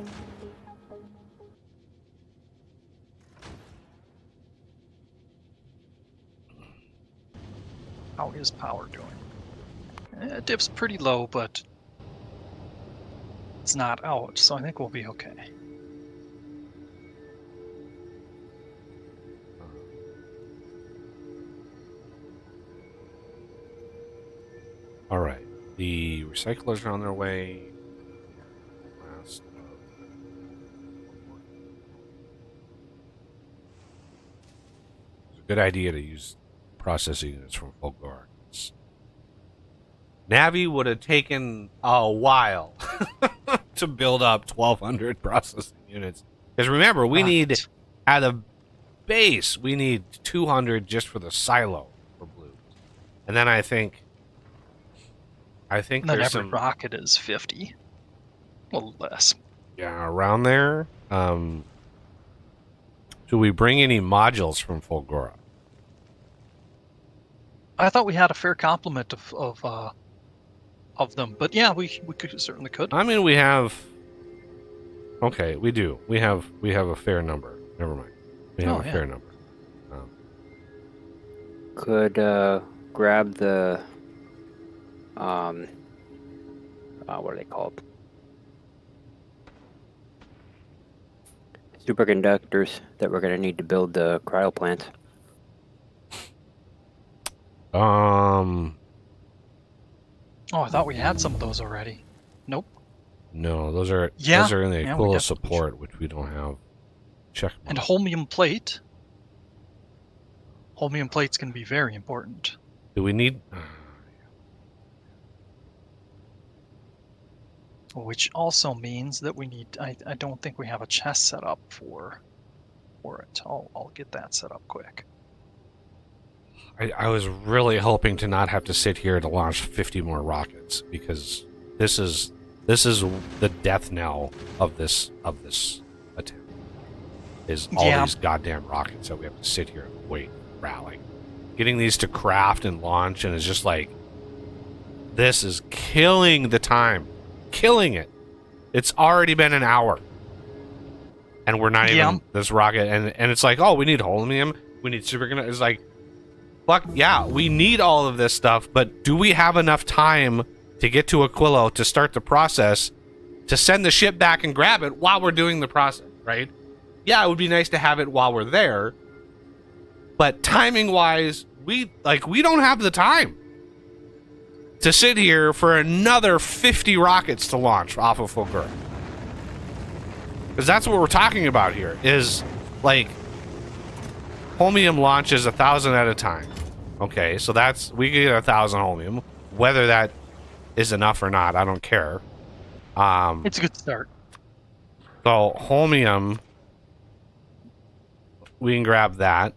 How is power doing? It dips pretty low, but it's not out, so I think we'll be okay. All right. The recyclers are on their way. Last. It's a good idea to use processing units from Fulgor. Navi would have taken a while to build up 1,200 processing units. Because remember, we need, at a base, we need 200 just for the silo for blues. And then I think And then there's every some rocket is 50. A little less. yeah around there. Do we bring any modules from Fulgora? I thought we had a fair complement of them, but yeah, we certainly could. I mean, we have. Okay, we do. We have a fair number. Never mind. We have a fair number. Could grab the what are they called? Superconductors that we're gonna need to build the cryo plants. Oh, I thought we had some of those already. Nope. No, those are in the we Aquila got- support, which we don't have. Check. And holmium plate. Holmium plate's going to be very important. Do we need? Which also means that we need. I don't think we have a chest set up for it. I'll get that set up quick. I was really hoping to not have to sit here to launch 50 more rockets, because this is the death knell of this attempt. Is all these goddamn rockets that we have to sit here and wait, rally, getting these to craft and launch, and it's just like, this is killing the time, killing it. It's already been an hour, and we're not even this rocket, and it's like, oh, we need holmium, we need superconductor. It's like, fuck yeah, we need all of this stuff, but do we have enough time to get to Aquilo to start the process, to send the ship back and grab it while we're doing the process, right? Yeah, it would be nice to have it while we're there, but timing-wise, we don't have the time to sit here for another 50 rockets to launch off of Fulgur. Because that's what we're talking about here, is, like, holmium launches 1,000 at a time. Okay, so we get 1,000 holmium. Whether that is enough or not. I don't care. It's a good start. So holmium, we can grab that.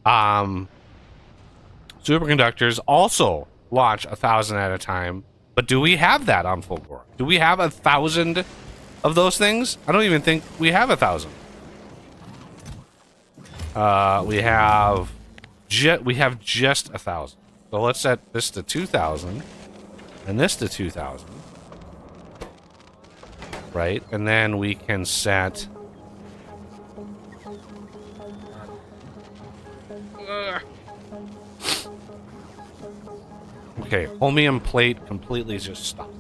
Superconductors also launch 1,000 at a time, but do we have that on full bore? Do we have 1,000 of those things? I don't even think we have 1,000. We have just 1,000. So let's set this to 2,000 and this to 2,000. Right? And then we can set okay, holmium plate completely just stopped.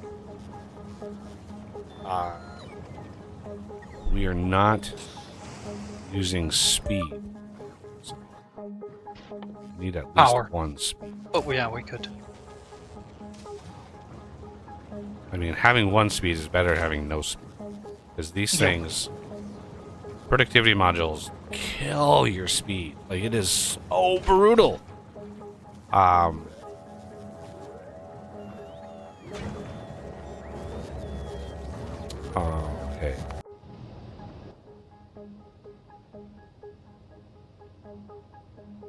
We are not using speed. So we need at least Power. 1 speed. But yeah, we could. I mean, having 1 speed is better than having no speed. Because these things, productivity modules, kill your speed. Like, it is so brutal. Okay.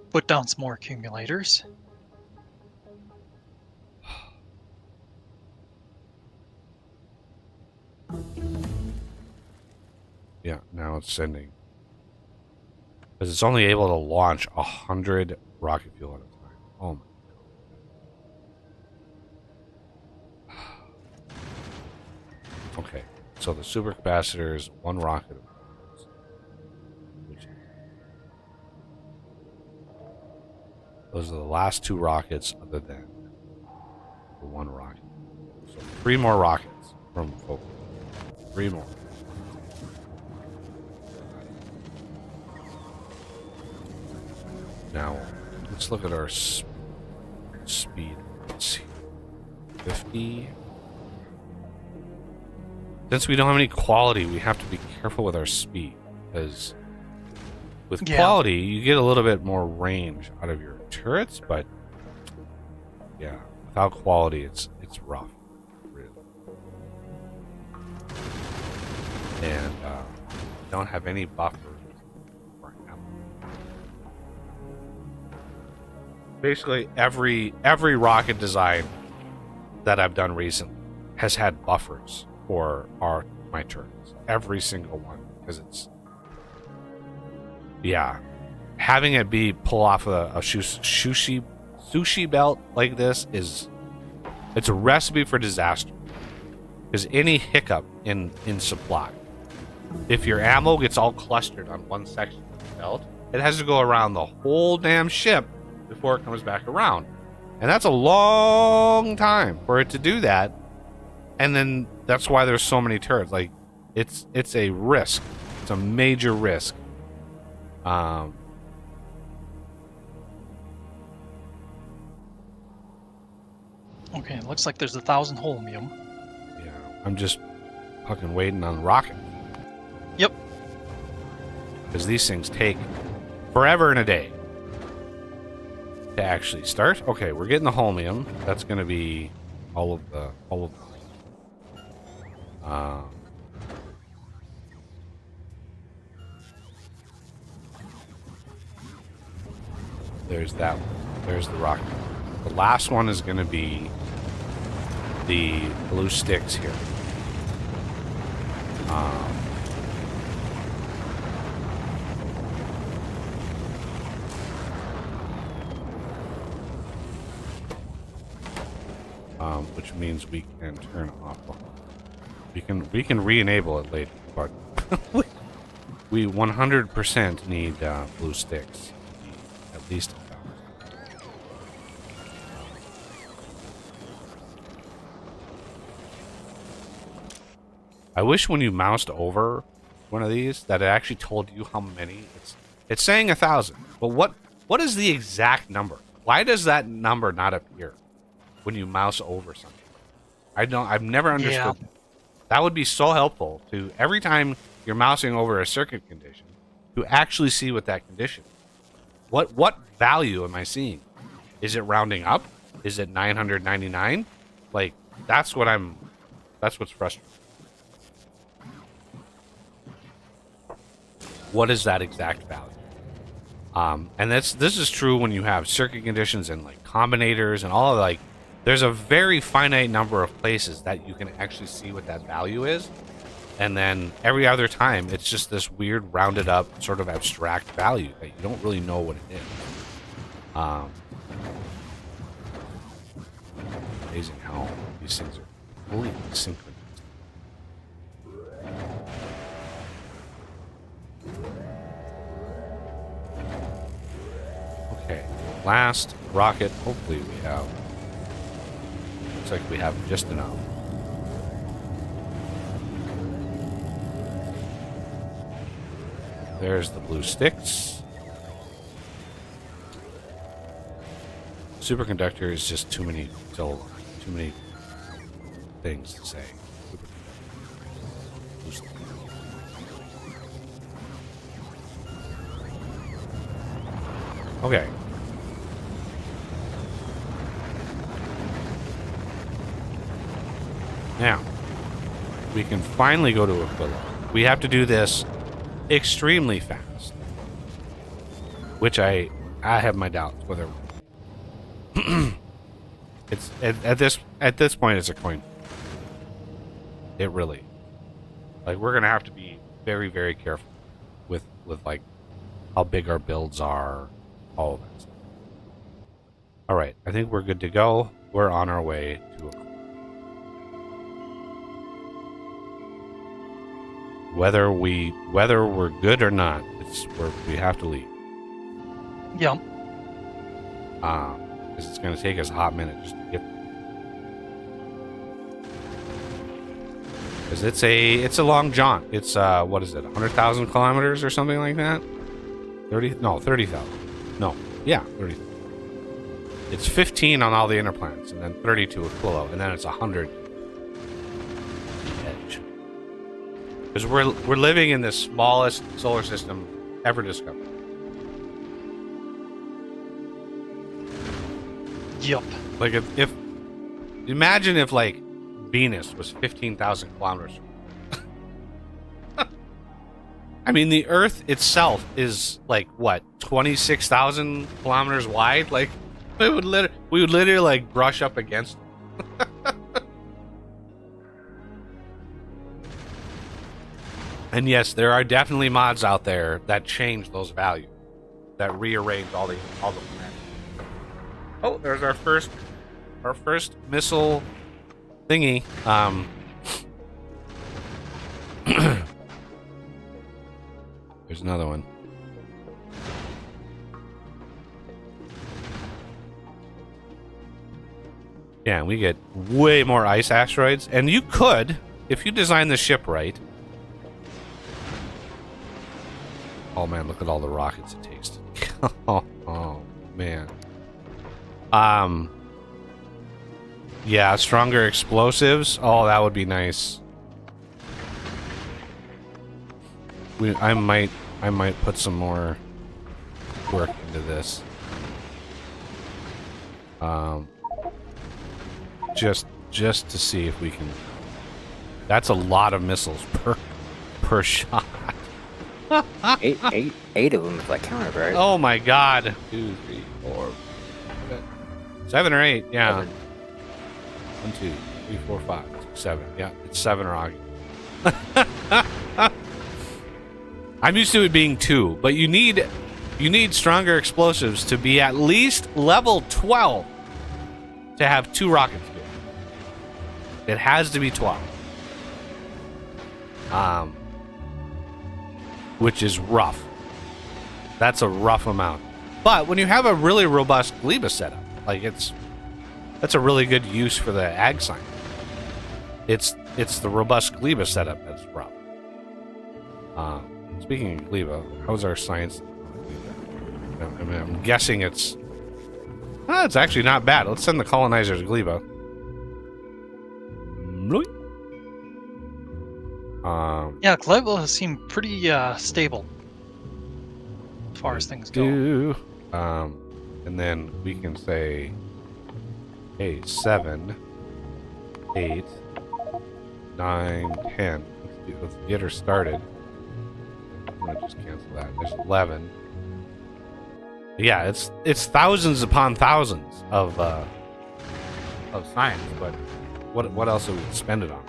Put down some more accumulators. Yeah, now it's sending. Because it's only able to launch 100 rocket fuel at a time. Oh my god. Okay, so the supercapacitor is 1 rocket. Those are the last 2 rockets other than the 1 rocket. So 3 more rockets from Focus. 3 more. Now, let's look at our speed. Let's see. 50. Since we don't have any quality, we have to be careful with our speed. Because with quality, you get a little bit more range out of your turrets, but yeah, without quality, it's rough. Really. And don't have any buffer. Basically, every rocket design that I've done recently has had buffers for my turrets. Every single one, because it's having it pull off a sushi belt like this it's a recipe for disaster. Because any hiccup in supply, if your ammo gets all clustered on one section of the belt, it has to go around the whole damn ship before it comes back around. And that's a long time for it to do that. And then that's why there's so many turrets. Like, it's a risk. It's a major risk. Okay, it looks like there's 1,000 holmium. Yeah, I'm just fucking waiting on rocket. Yep. Because these things take forever and a day to actually start. Okay, we're getting the holmium. That's going to be all of the there's that one. There's the rocket. The last one is going to be the blue sticks here. Which means we can turn off. We can re-enable it later, but we 100% need blue sticks. At least 1,000. I wish when you moused over one of these that it actually told you how many. It's saying 1,000, but what is the exact number? Why does that number not appear when you mouse over something? I've never understood that. That would be so helpful to every time you're mousing over a circuit condition to actually see what that condition is. What value am I seeing? Is it rounding up? Is it 999? Like, That's what's frustrating. What is that exact value? And this is true when you have circuit conditions and like combinators and all of like. There's a very finite number of places that you can actually see what that value is, and then every other time it's just this weird rounded up sort of abstract value that you don't really know what it is. Amazing how these things are fully synchronized. Okay, last rocket. Hopefully we have. Looks like we have just enough. There's the blue sticks. Superconductor is just too many things to say. Okay. Now, we can finally go to Aquila. We have to do this extremely fast, which I have my doubts whether it's at this point it's a coin. It really, like, we're gonna have to be very, very careful with like how big our builds are, all of that stuff. All right, I think we're good to go. We're on our way to Aquila. Whether we're good or not, we have to leave. Yeah. Because it's going to take us a hot minute just to get there. Because it's a long jaunt. It's what is it, 100,000 kilometers or something like that? 30,000. No, yeah, 30,000. It's 15 on all the inner planets, and then 30 to Aquila, and then it's 100 edge. Because we're living in the smallest solar system ever discovered. Yup. Like if imagine if like Venus was 15,000 kilometers. I mean, the Earth itself is like what, 26,000 kilometers wide. Like we would literally like brush up against it. And yes, there are definitely mods out there that change those values, that rearrange all the planets. Oh, there's our first missile thingy. There's another one. Yeah, and we get way more ice asteroids, and you could, if you design the ship right. Oh man, look at all the rockets it takes. Oh man. Yeah, stronger explosives. Oh, that would be nice. I might put some more work into this. Just to see if we can. That's a lot of missiles per shot. eight of them if I counted right. Oh my god. 2, 3, 4, 7 or 8, yeah. 1, 2, 3, 4, 5, 6, 7. Yeah, it's 7 rockets. I'm used to it being 2, but you need stronger explosives to be at least level 12 to have 2 rockets. It has to be 12. Which is rough. That's a rough amount. But when you have a really robust Gleba setup, like that's a really good use for the ag sign. It's the robust Gleba setup that's rough. Speaking of Gleba, how's our science? I'm guessing it's actually not bad. Let's send the colonizers to Gleba. Yeah, Gleba seem pretty stable as far as things go. And then we can say, hey, 7. 8, 9, 10. Let's get her started. I'm gonna just cancel that. There's 11. Yeah, it's thousands upon thousands of science, but what else do we spend it on?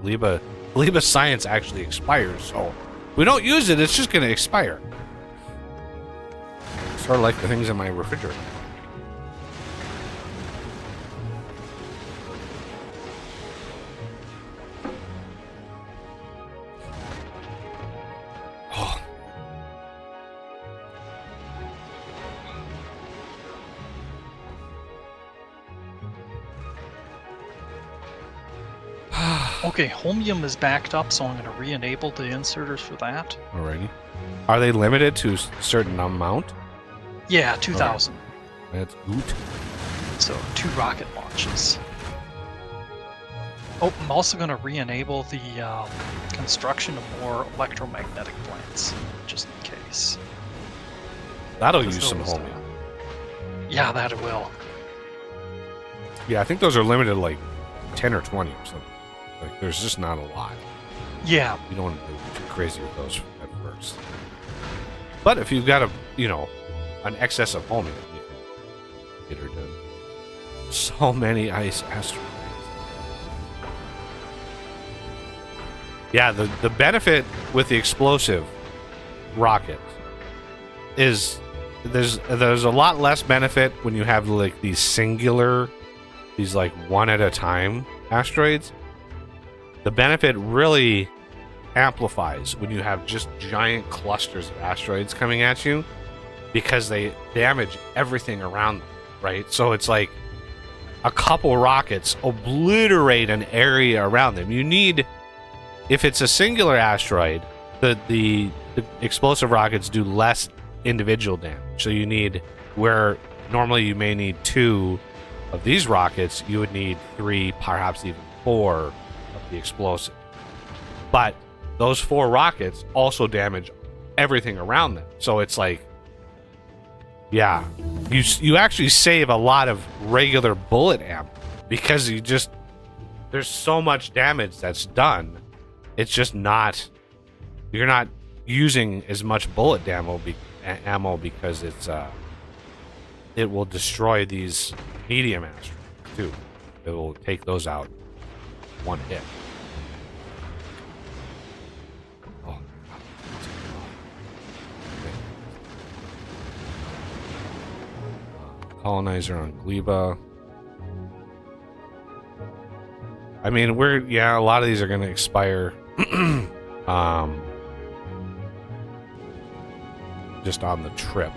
Liba science actually expires, so if we don't use it, it's just gonna expire. Sort of like the things in my refrigerator. Okay, Homium is backed up, so I'm going to re-enable the inserters for that. Alrighty. Are they limited to a certain amount? Yeah, 2,000. That's good. So 2 rocket launches. Oh, I'm also going to re-enable the construction of more electromagnetic plants, just in case. That'll use some homing. Yeah, that it will. Yeah, I think those are limited to like 10 or 20 or something. Like, there's just not a lot. Yeah. You don't want to go too crazy with those at first. But if you've got an excess of homing, you can get her done. So many ice asteroids. Yeah, the benefit with the explosive rocket is there's a lot less benefit when you have like these like one at a time asteroids. The benefit really amplifies when you have just giant clusters of asteroids coming at you because they damage everything around them, right? So it's like a couple rockets obliterate an area around them. You need, if it's a singular asteroid, the explosive rockets do less individual damage. So you need, where normally you may need 2 of these rockets, you would need 3, perhaps even 4 of the explosive. But those 4 rockets also damage everything around them. So it's like, yeah, you actually save a lot of regular bullet ammo because there's so much damage that's done. It's just not, you're not using as much bullet ammo because it will destroy these medium asteroids too. It will take those out one hit. Oh, colonizer on Gleba. I mean, a lot of these are going to expire. Just on the trip.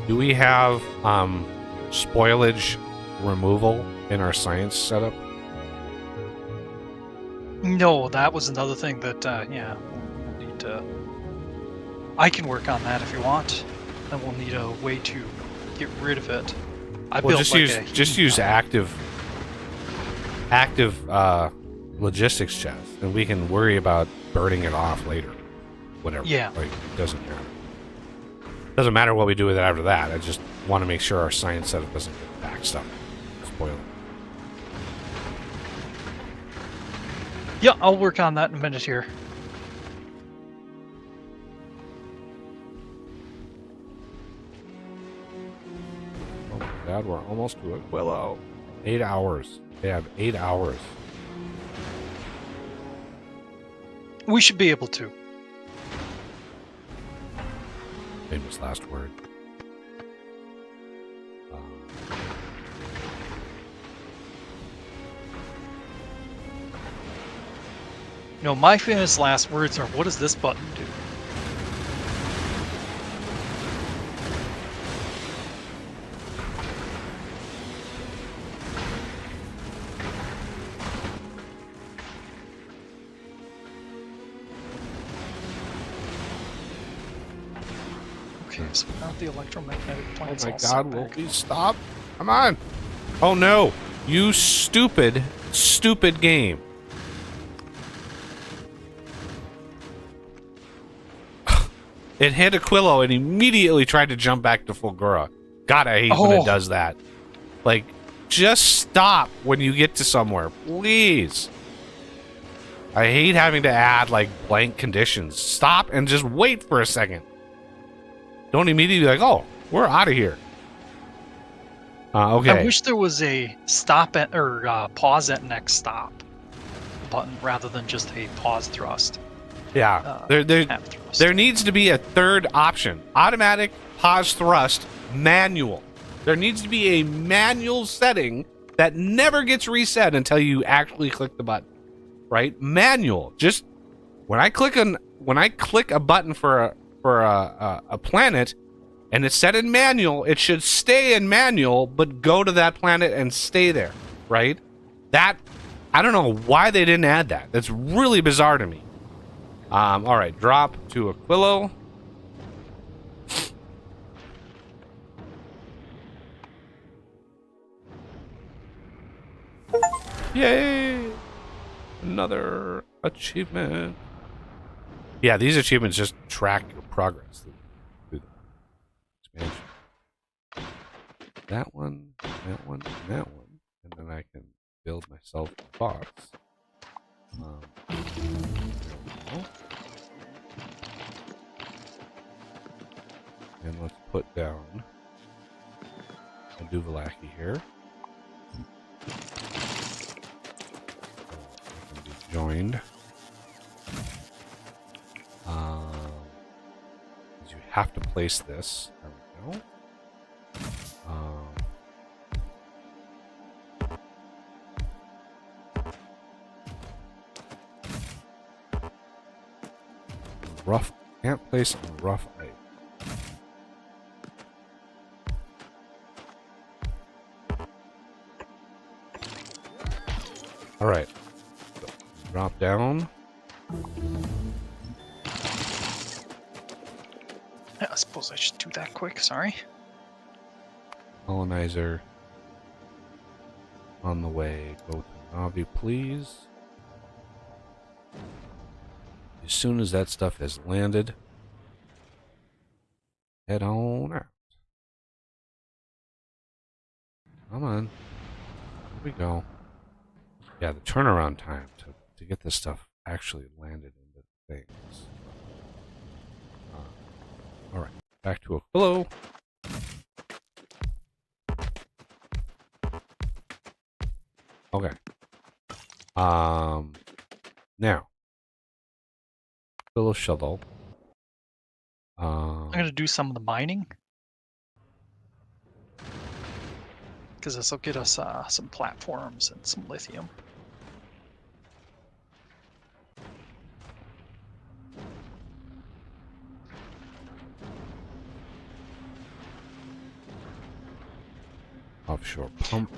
Do we have spoilage removal in our science setup? No, that was another thing that, yeah, we'll need to... I can work on that if you want. Then we'll need a way to get rid of it. Just use active logistics chests, and we can worry about burning it off later. Whatever. Yeah. Like, it doesn't matter. Doesn't matter what we do with it after that. I just want to make sure our science setup doesn't get back stuff. Spoil it. Yeah, I'll work on that in a minute here. Oh my god, we're almost to it. Willow. 8 hours. They have 8 hours. We should be able to. Famous last word. No, my famous last words are, what does this button do? Okay, so now the electromagnetic plants Oh my all god, set will back. we stop? Come on! Oh no! You stupid, stupid game. It hit Aquilo and immediately tried to jump back to Fulgura. God, I hate when it does that. Like, just stop when you get to somewhere, please. I hate having to add, like, blank conditions. Stop and just wait for a second. Don't immediately be like, oh, we're out of here. Okay. I wish there was a stop at or pause at next stop button rather than just a pause thrust. Yeah. Thrust. There needs to be a third option. Automatic, pause thrust, manual. There needs to be a manual setting that never gets reset until you actually click the button. Right? Manual. Just when I click a button for a planet and it's set in manual, it should stay in manual, but go to that planet and stay there, right? That, I don't know why they didn't add that. That's really bizarre to me. All right, drop to Aquilo. Yay! Another achievement. Yeah, these achievements just track your progress through the expansion. That one, that one, and that one. And then I can build myself a box. There we go. And let's put down a Duvalaki here. Joined. You have to place this. There we go. Rough. Can't place on rough ice. All right. Drop down. Yeah, I suppose I should do that quick, sorry. Colonizer on the way. Go to Navi, please. As soon as that stuff has landed, head on out. Come on. Here we go. Yeah, the turnaround time to get this stuff actually landed into things. All right, back to Aquilo. Okay. Now, Aquilo shuttle. I'm gonna do some of the mining because this will get us some platforms and some lithium. Offshore pump.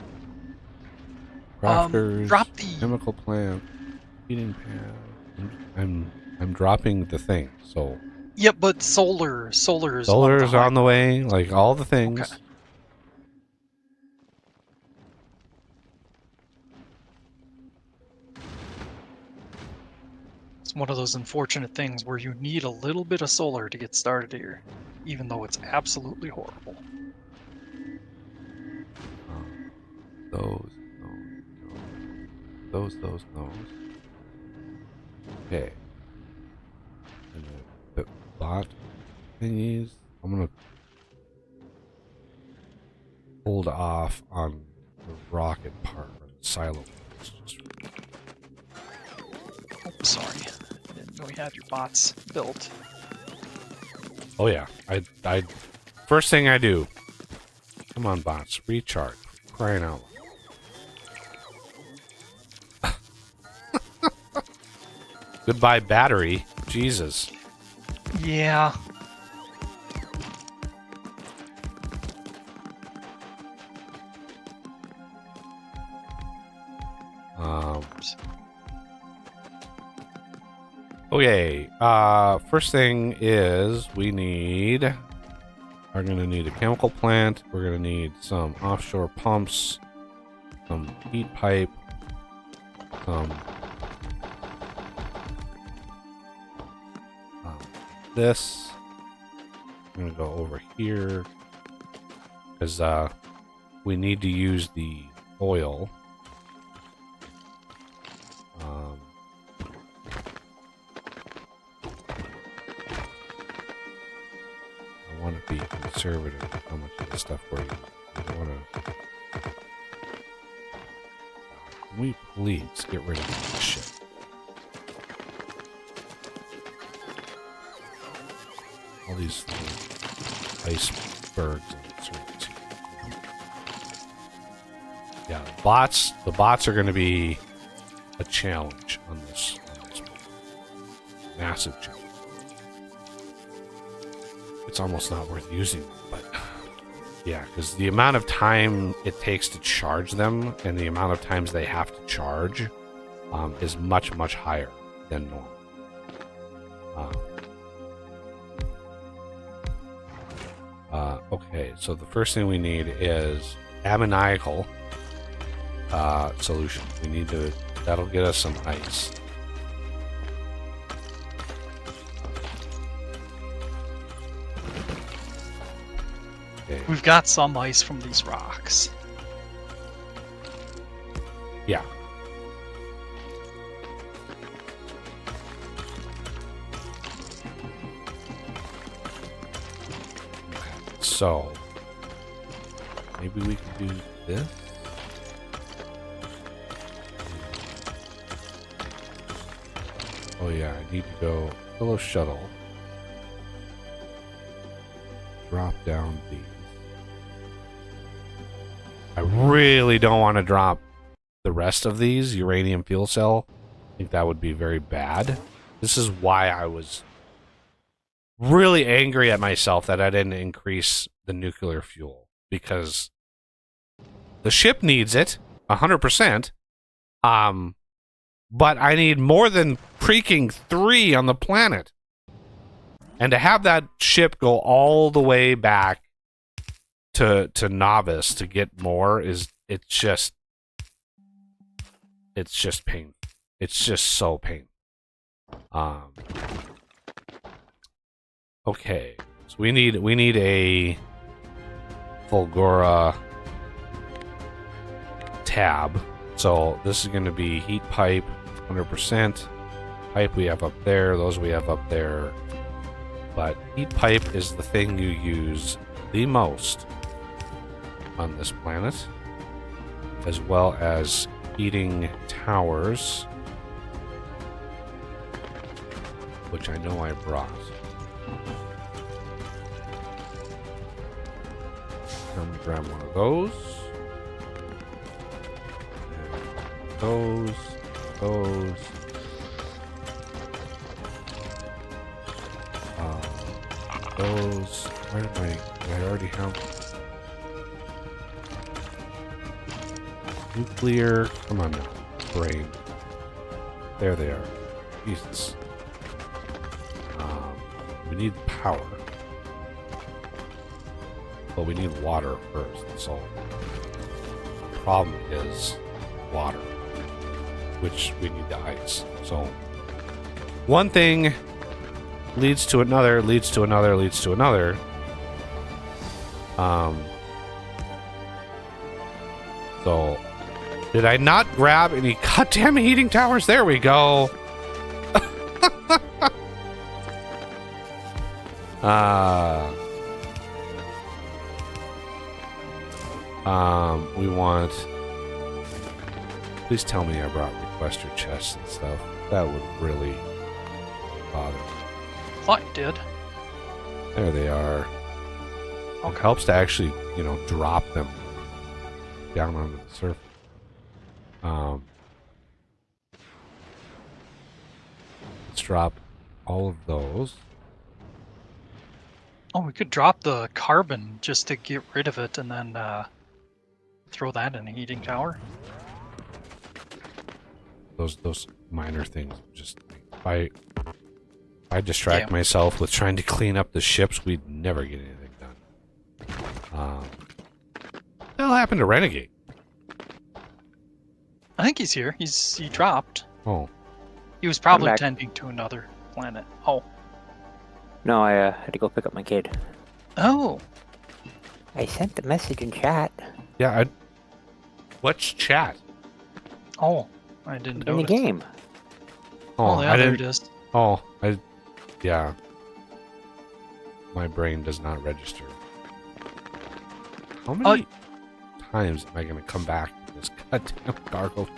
Crafters. Drop the chemical plant. Heating pad. I'm dropping the thing. So. Yep, but solar's on the way. Like all the things. Okay. It's one of those unfortunate things where you need a little bit of solar to get started here, even though it's absolutely horrible. Those. Okay. And the bot thingies. I'm gonna hold off on the rocket part or the silo. Oh, sorry. I didn't know you had your bots built. Oh yeah. I first thing I do. Come on, bots, recharge. Crying out loud. Goodbye, battery. Jesus. Yeah. Okay. First thing is we are gonna need a chemical plant. We're gonna need some offshore pumps, some heat pipe, some this, I'm gonna go over here because we need to use the oil. I want to be conservative with how much of this stuff we're using. I want to. Can we please get rid of this shit? All these little icebergs and sorts. Yeah, the bots are going to be a challenge on this massive challenge. It's almost not worth using, but yeah, because the amount of time it takes to charge them and the amount of times they have to charge is much, much higher than normal. Okay, so the first thing we need is ammoniacal solution. We need to, that'll get us some ice. Okay. We've got some ice from these rocks. Yeah. So, maybe we can do this. Oh yeah, I need to go fill a shuttle. Drop down these. I really don't want to drop the rest of these uranium fuel cell. I think that would be very bad. This is why I was really angry at myself that I didn't increase the nuclear fuel, because the ship needs it 100%. But I need more than freaking 3 on the planet. And to have that ship go all the way back to Novice to get more it's just pain. It's just so pain. Okay, so we need a Fulgora tab. So this is going to be heat pipe, 100%. Pipe we have up there, those we have up there. But heat pipe is the thing you use the most on this planet, as well as heating towers, which I know I brought. I'm gonna grab one of those. Those. Those. Where am I? I already have nuclear. Come on now, brain. There they are. Jesus. We need power, but we need water first. So the problem is water, which we need the ice. So one thing leads to another, leads to another, leads to another. So did I not grab any goddamn heating towers? There we go. We want. Please tell me I brought requester chests and stuff. That would really bother me. Thought you did. There they are. It helps to actually, drop them down onto the surface. Let's drop all of those. Oh, we could drop the carbon just to get rid of it and then throw that in a heating tower. Those minor things. Just if I distract myself with trying to clean up the ships, we'd never get anything done. What the hell happened to Renegade? I think he's here. He dropped. Oh. He was probably back. tending to another planet. Oh. No, I had to go pick up my kid. Oh, I sent the message in chat Yeah, what's chat? oh, I didn't in the notice. game. Oh, yeah, I there didn't. it is. Oh, yeah. My brain does not register. How many times am I going to come back to this goddamn gargle?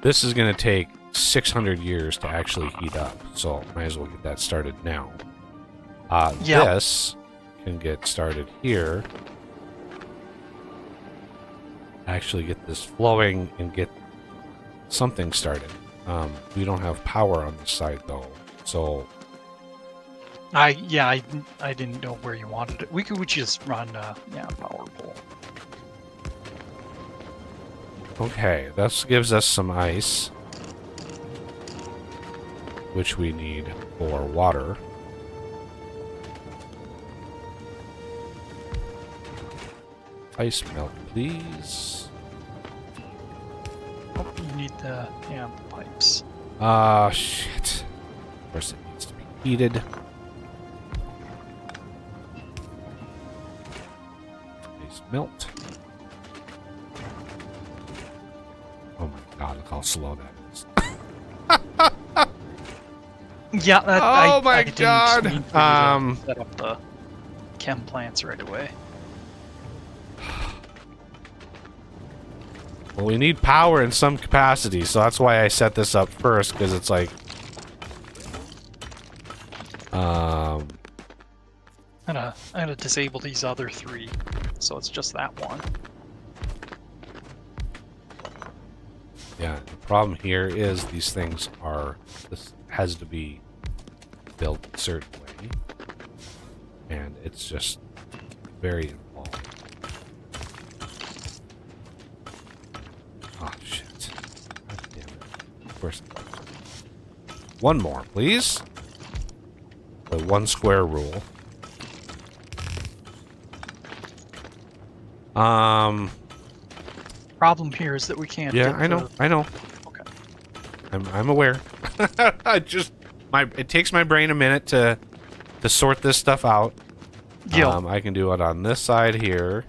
This is going to take 600 years to actually heat up, so might as well get that started now. Yep. This can get started here. Actually get this flowing and get something started. We don't have power on this side though, so I didn't know where you wanted it. We could just run power pole. okay, this gives us some ice, which we need for water. Ice melt, please. Oh, you need the pipes. Shit. Of course it needs to be heated. Ice melt. Oh my god, look how slow that is. Yeah, that, Oh my I didn't God. mean for you to set up the chem plants right away. Well, we need power in some capacity, so that's why I set this up first, because it's like... I'm gonna disable these other three, so it's just that one. Yeah, the problem here is these things are... This has to be built a certain way. And it's just very involved. Oh, shit. God damn it. Of course. One more, please. The one square rule. Problem here is that we can't. Yeah, get I know, I know. Okay. I'm aware. It takes my brain a minute to sort this stuff out. Yeah. I can do it on this side here.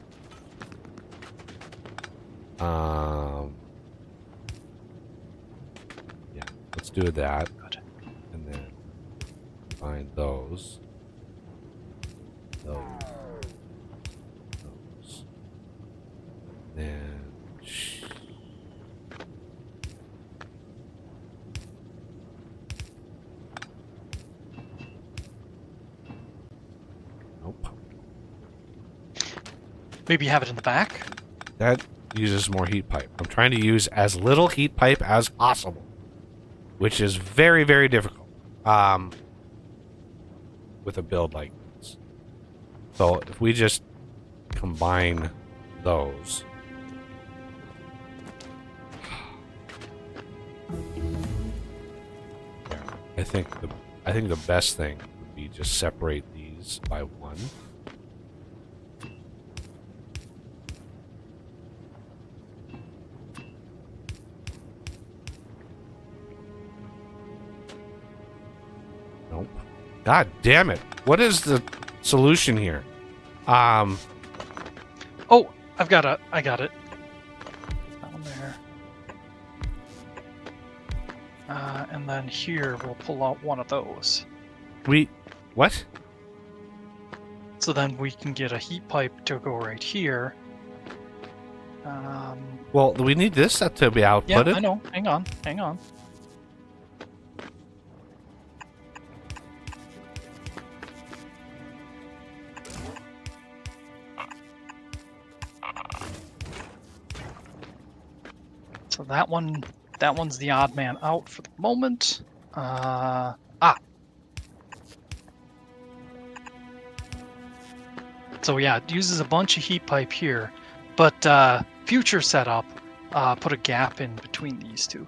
Yeah, let's do that. Good. And then find those. Those. Then nope. Maybe have it in the back. That uses more heat pipe. I'm trying to use as little heat pipe as possible, which is very, very difficult with a build like this. So if we just combine those. I think the best thing would be just separate these by one. Nope. God damn it. What is the solution here? Oh, I got it. That one there. And then here we'll pull out one of those. What? So then we can get a heat pipe to go right here. Well, we need this to be outputted. Yeah, I know. Hang on. So that one's the odd man out for the moment. So yeah, it uses a bunch of heat pipe here, but future setup, put a gap in between these two.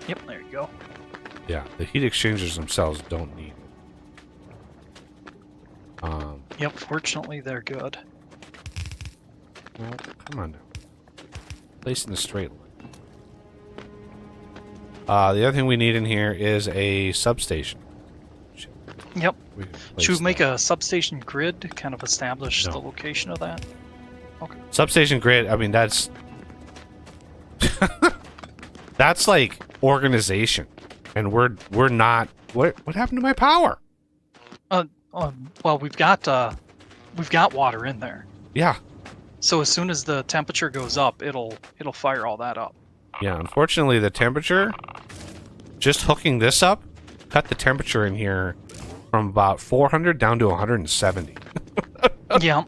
Yep, you go. Yeah, the heat exchangers themselves don't need it. Yep, fortunately they're good. Well, come on now. Place in the straight line. The other thing we need in here is a substation. Shit. Yep. We can Should place we make that. a substation grid to kind of establish No. the location of that? Substation grid? I mean, that's... that's like organization. And we're not... What happened to my power? Well, we've got water in there. Yeah. So as soon as the temperature goes up, it'll fire all that up. Yeah, unfortunately, the temperature, just hooking this up, cut the temperature in here from about 400 down to 170. Yeah.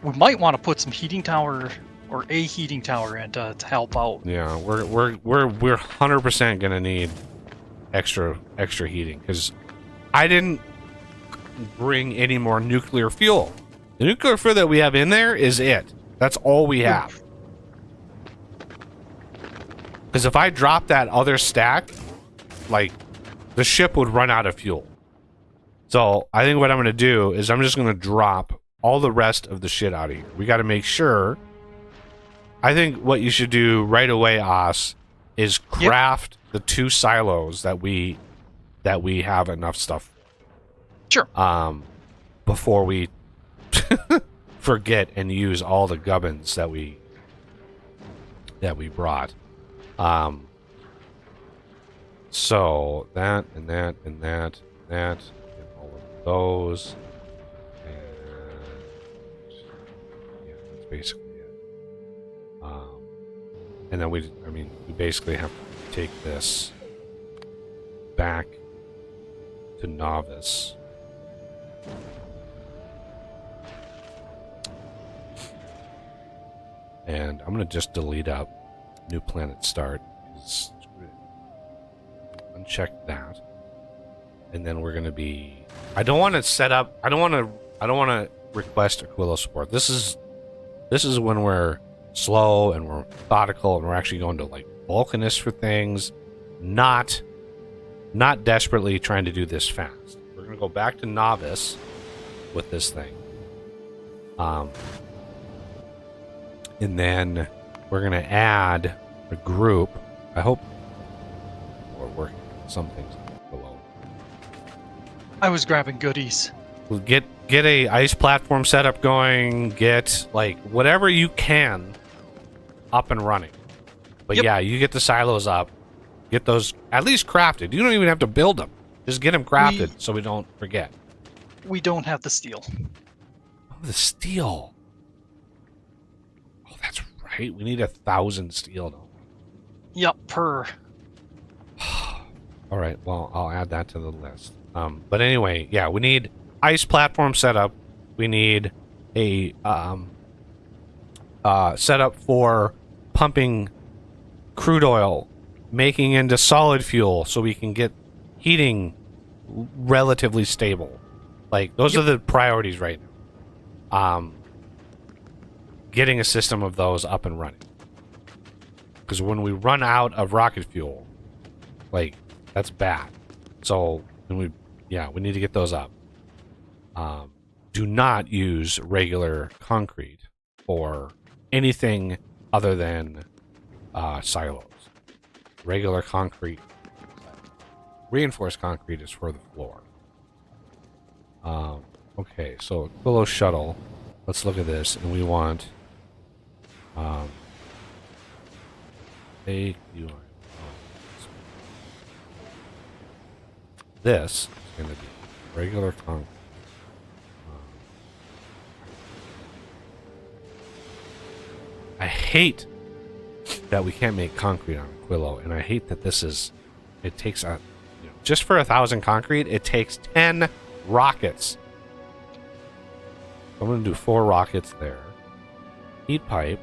We might want to put some heating tower or a heating tower in to help out. Yeah, we're 100% gonna need extra heating because I didn't bring any more nuclear fuel. The nuclear fuel that we have in there is it. That's all we have. Because if I drop that other stack, like, the ship would run out of fuel. So I think what I'm going to do is I'm just going to drop all the rest of the shit out of here. We got to make sure. I think what you should do right away, Os, is craft the 2 silos that we have enough stuff for. Sure. Before we forget and use all the gubbins that we brought. So that and that and that and that and all of those, and yeah, that's basically it. And then we basically have to take this back to Novice. And I'm gonna just delete out new planet start. Uncheck that, and then we're gonna be. I don't want to set up. I don't want to request Aquilo support. This is when we're slow and we're methodical and we're actually going to like Vulcanist for things, not desperately trying to do this fast. We're gonna go back to Novice with this thing. And then we're going to add a group. I hope we're working on some things below. I was grabbing goodies. We'll get a ice platform setup going. Get, like, whatever you can up and running. But yeah, you get the silos up. Get those at least crafted. You don't even have to build them. Just get them crafted so we don't forget. We don't have the steel. Oh, the steel. That's right. We need 1,000 steel, don't we? Yep, per. All right. Well, I'll add that to the list. But anyway, yeah, we need ice platform setup. We need a setup for pumping crude oil, making into solid fuel, so we can get heating relatively stable. Like those are the priorities right now. Getting a system of those up and running. Because when we run out of rocket fuel, like, that's bad. So, we need to get those up. Do not use regular concrete or anything other than silos. Regular concrete. Reinforced concrete is for the floor. Okay, so Aquilo shuttle. Let's look at this, and we want this is going to be regular concrete. I hate that we can't make concrete on Aquilo, and I hate that it takes just for 1,000 concrete, it takes 10 rockets. I'm going to do 4 rockets there. Heat pipe.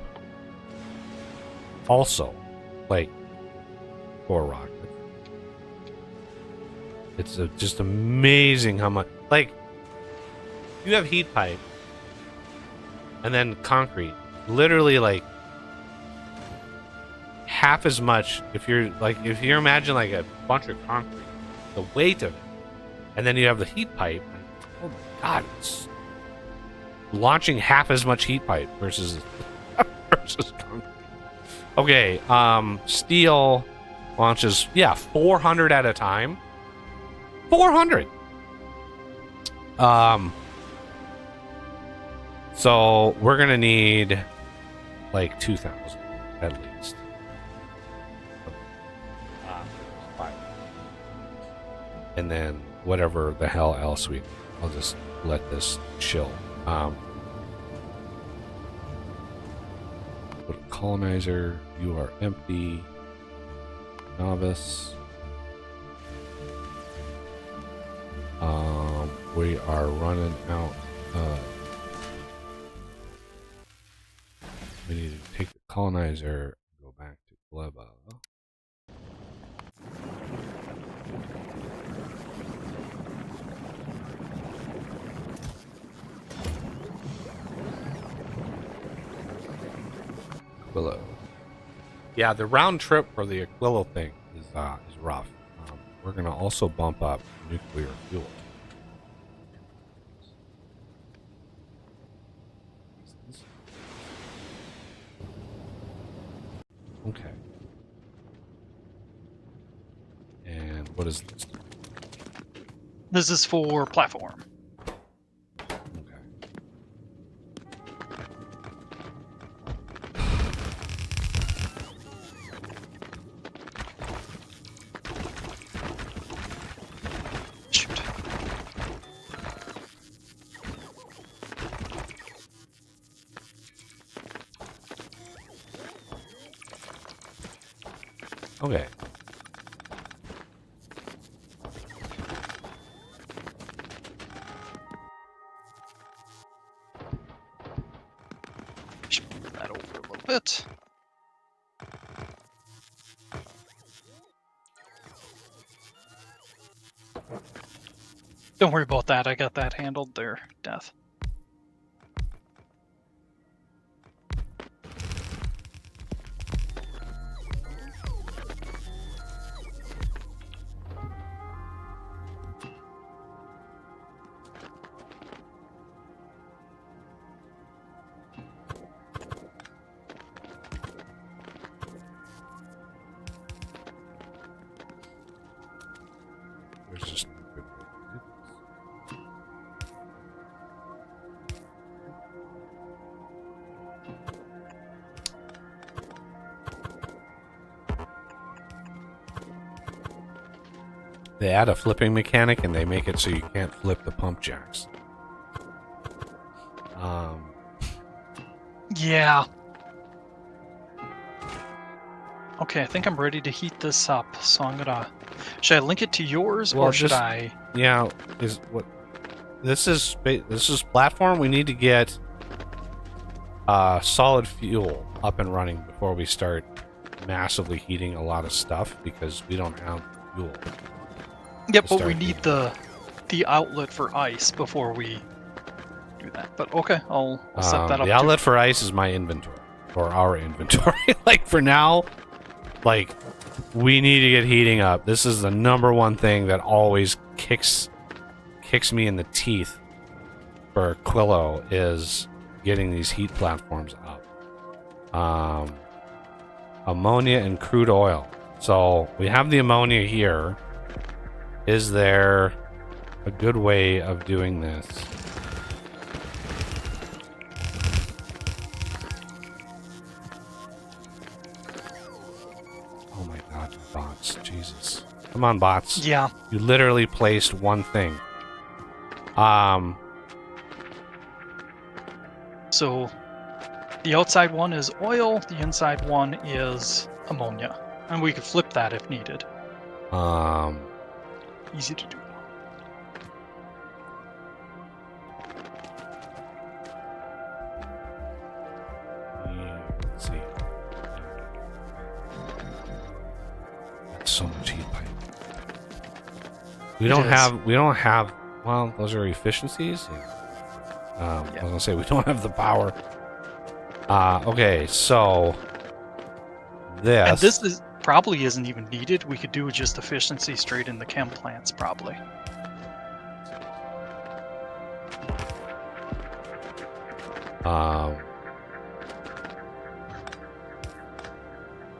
Also, like, 4 rockets. It's just amazing how much... Like, you have heat pipe, and then concrete. Literally, like, half as much. If you imagine like a bunch of concrete, the weight of it, and then you have the heat pipe. Oh my god, it's launching half as much heat pipe versus concrete. Okay, steel launches 400 at a time. 400. So we're gonna need like 2,000 at least. And then whatever the hell else I'll just let this chill. Put a colonizer. You are empty. Novice. We are running out. We need to take the colonizer. Go back to Gleba. Aquilo. Yeah, the round trip for the Aquilo thing is rough. We're gonna also bump up nuclear fuel. Okay. And what is this? This is for platform. Okay. Shoot. Okay. Should move that over a little bit. Don't worry about that. I got that handled there, Death. There's just no good way to do this. They add a flipping mechanic and they make it so you can't flip the pump jacks. Yeah. Okay, I think I'm ready to heat this up, so I'm gonna... Should I link it to yours, Well, or should just- I... Yeah, is what this is platform. We need to get solid fuel up and running before we start massively heating a lot of stuff because we don't have fuel. Yep, to but we start need the outlet for ice before we do that. But okay, I'll set that up. The outlet for ice is my inventory, or our inventory. Like for now, like we need to get heating up. This is the number one thing that always kicks me in the teeth for Aquilo is getting these heat platforms up. Ammonia and crude oil. So we have the ammonia here. Is there a good way of doing this? Oh my god, bots. Jesus. Come on, bots. Yeah, You literally placed one thing. so the outside one is oil, the inside one is ammonia. And we could flip that if needed. Easy to do. Let's see. That's so much heat pipe. We It don't is. have, well, those are efficiencies. I was gonna say we don't have the power. Okay, so this. And this is probably isn't even needed. We could do just efficiency straight in the chem plants, probably.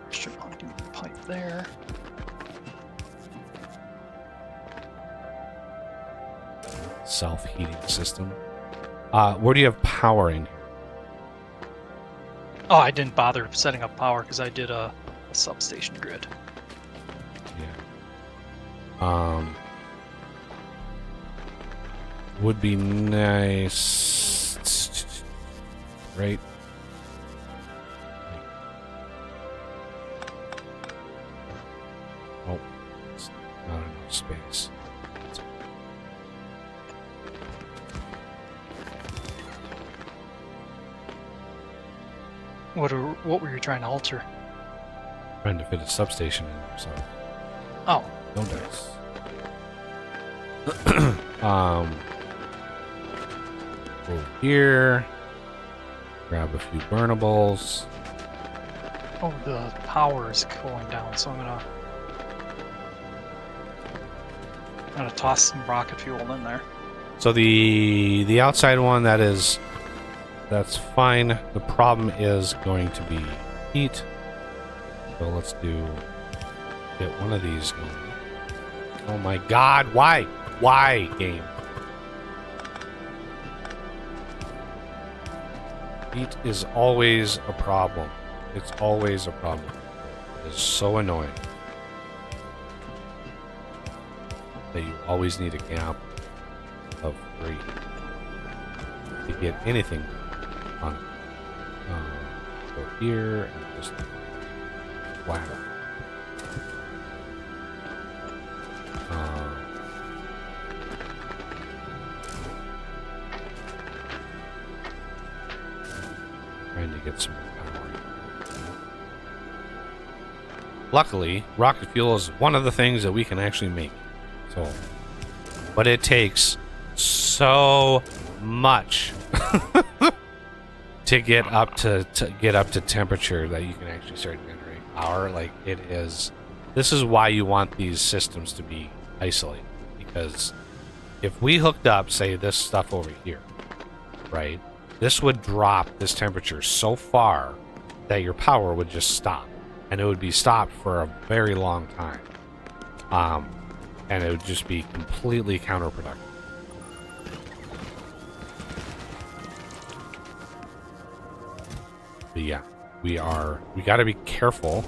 Should not do the pipe there. Self-heating system. Where do you have power in here? Oh, I didn't bother setting up power because I did a substation grid. Yeah. Would be nice, right? Oh, it's not enough space. What were you trying to alter? Trying to fit a substation in there, so Oh, no dice. Go here. Grab a few burnables. oh, the power is going down, so I'm gonna toss some rocket fuel in there. So the outside one, that's fine. The problem is going to be heat. So let's get one of these going. Oh my god, why? Why, game? Heat is always a problem. It's always a problem. It is so annoying that you always need a gap of 3 to get anything on it. Go here and just whack. Trying to get some power. Luckily, rocket fuel is one of the things that we can actually make. So, but it takes so much to get up to temperature that you can actually start generating power. Like it is. This is why you want these systems to be isolated, because if we hooked up, say, this stuff over here, right? This would drop this temperature so far that your power would just stop, and it would be stopped for a very long time. And it would just be completely counterproductive. But yeah, we got to be careful.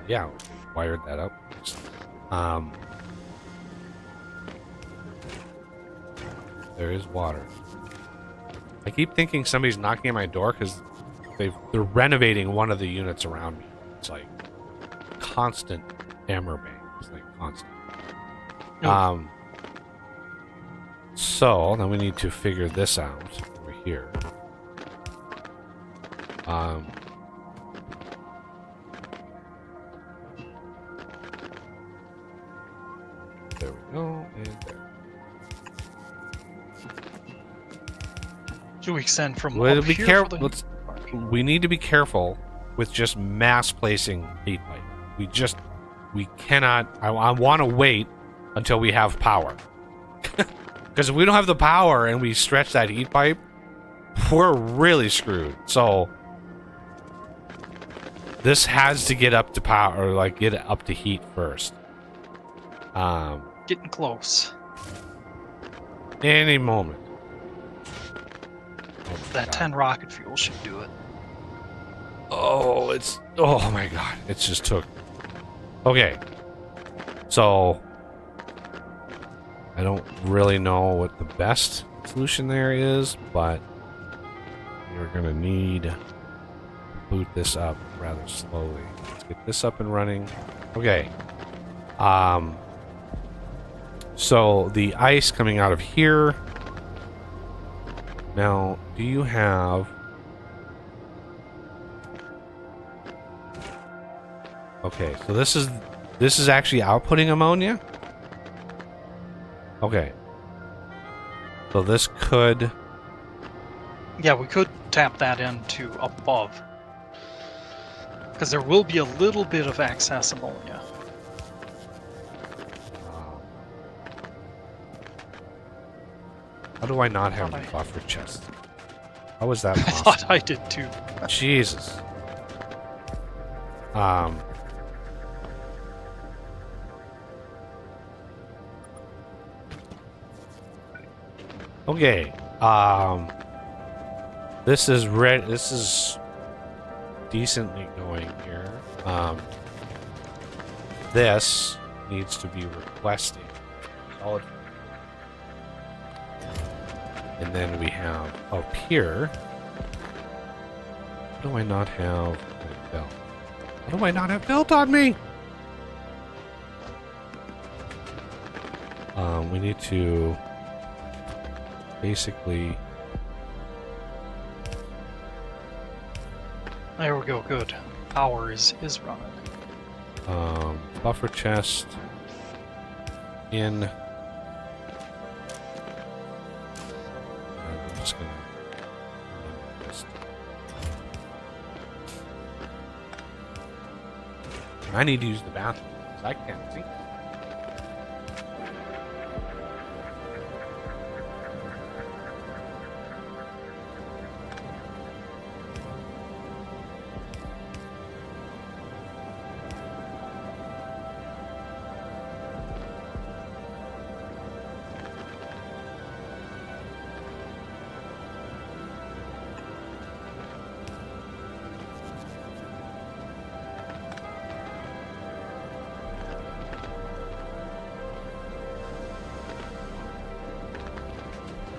Yeah, wired that up. There is water. I keep thinking somebody's knocking at my door because they're renovating one of the units around me. It's like constant hammer bang. It's like constant. So then we need to figure this out over here. There we go, and there. Should we extend from Well, up be here careful. for the- We need to be careful with just mass placing heat pipe. We cannot. I want to wait until we have power, because if we don't have the power and we stretch that heat pipe, we're really screwed. So this has to get up to power, or like get up to heat first. Getting close. Any moment. That 10 rocket fuel should do it. Oh my god, it just took. Okay, so I don't really know what the best solution there is, but we're gonna need to boot this up rather slowly. Let's get this up and running. Okay. So the ice coming out of here. Now, do you have? Okay, so this is actually outputting ammonia? Okay. So this could... Yeah, we could tap that into above. Because there will be a little bit of excess ammonia. How do I not have Thought a buffer chest? How is that I possible? thought I did too. Jesus. Okay. This is This is decently going here. This needs to be requesting. Solid. And then we have up here. How do I not have a belt? How do I not have belt on me? We need to basically. There we go, good. Power is running. Buffer chest in. I'm just gonna. I need to use the bathroom because I can't see.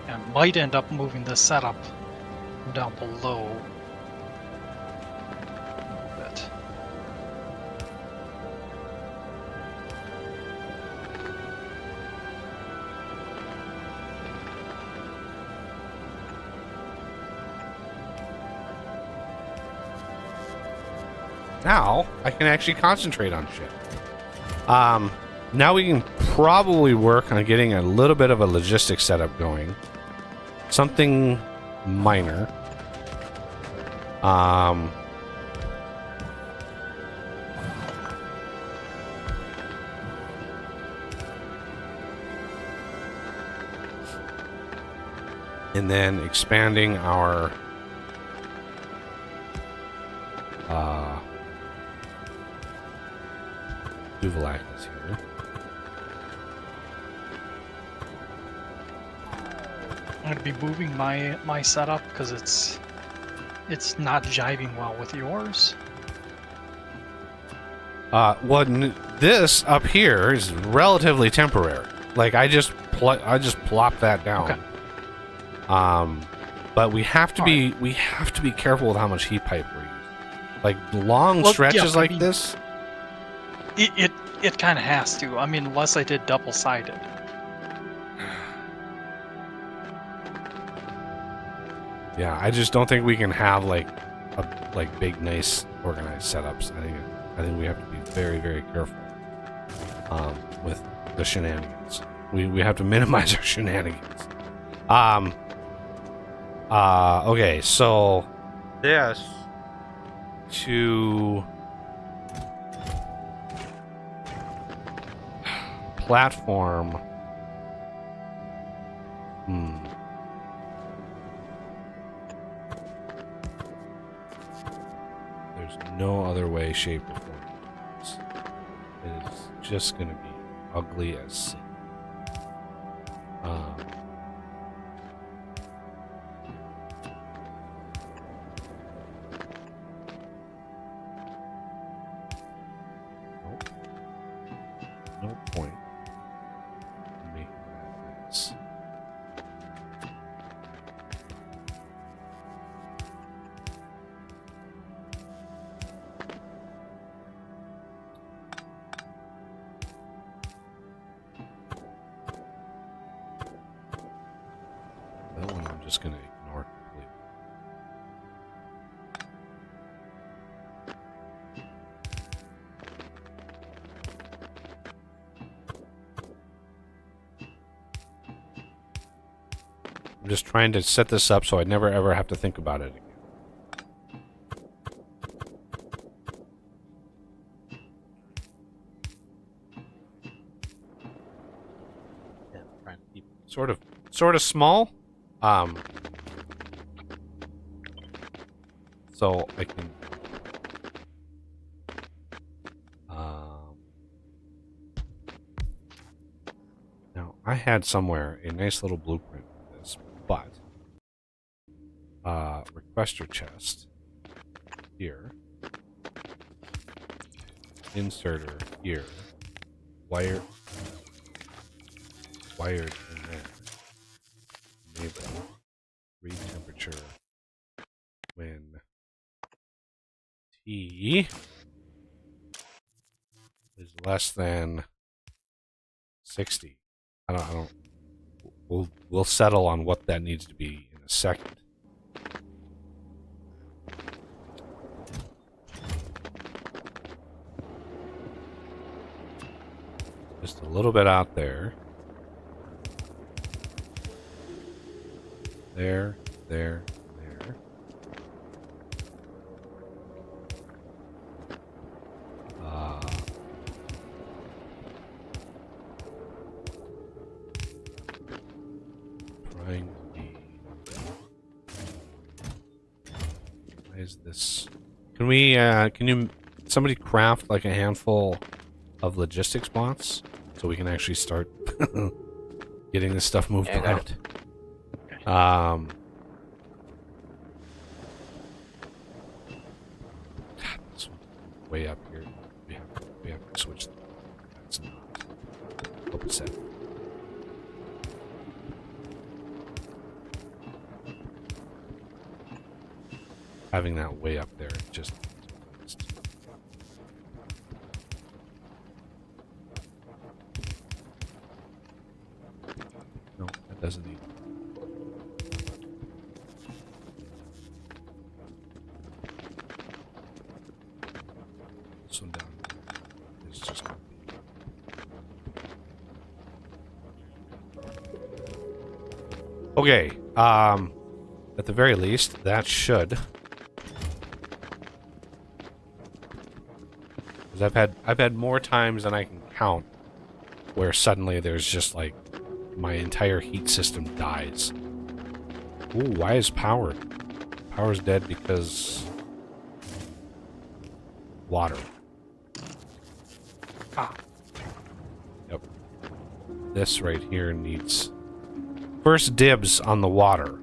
And might end up moving the setup down below. A bit. Now I can actually concentrate on shit. Now we can probably work on getting a little bit of a logistics setup going. Something minor. And then expanding our Duvalak is here. I'm gonna be moving my setup because it's not jiving well with yours. This up here is relatively temporary. Like I just plop that down. Okay. But we have to be careful with how much heat pipe we're using. Like long stretches like this. It kind of has to. I mean, unless I did double-sided. Yeah, I just don't think we can have like big, nice, organized setups. I think we have to be very, very careful with the shenanigans. We have to minimize our shenanigans. Okay, so this to platform. There's no other way, shape, or form. It is just going to be ugly as sin. Nope. No point in making that mess. That one I'm just going to ignore completely. I'm just trying to set this up so I never ever have to think about it again. sort of small. So I can now I had somewhere a nice little blueprint for this, but requester chest here, inserter here, wired in there, enable read temperature when T is less than 60. I don't. We'll settle on what that needs to be in a second. Just a little bit out there. There. Trying to be. Why is this? Can we? Can somebody craft like a handful of logistics bots so we can actually start getting this stuff moved around? God, this one's way up here. We have to switch. That's not. Open set. Having that way up there just. No, that doesn't need. This one down is just gonna be. Okay, at the very least, that should. Because I've had more times than I can count where suddenly there's just like my entire heat system dies. Ooh, why is power? Power's dead because water. Yep. This right here needs first dibs on the water.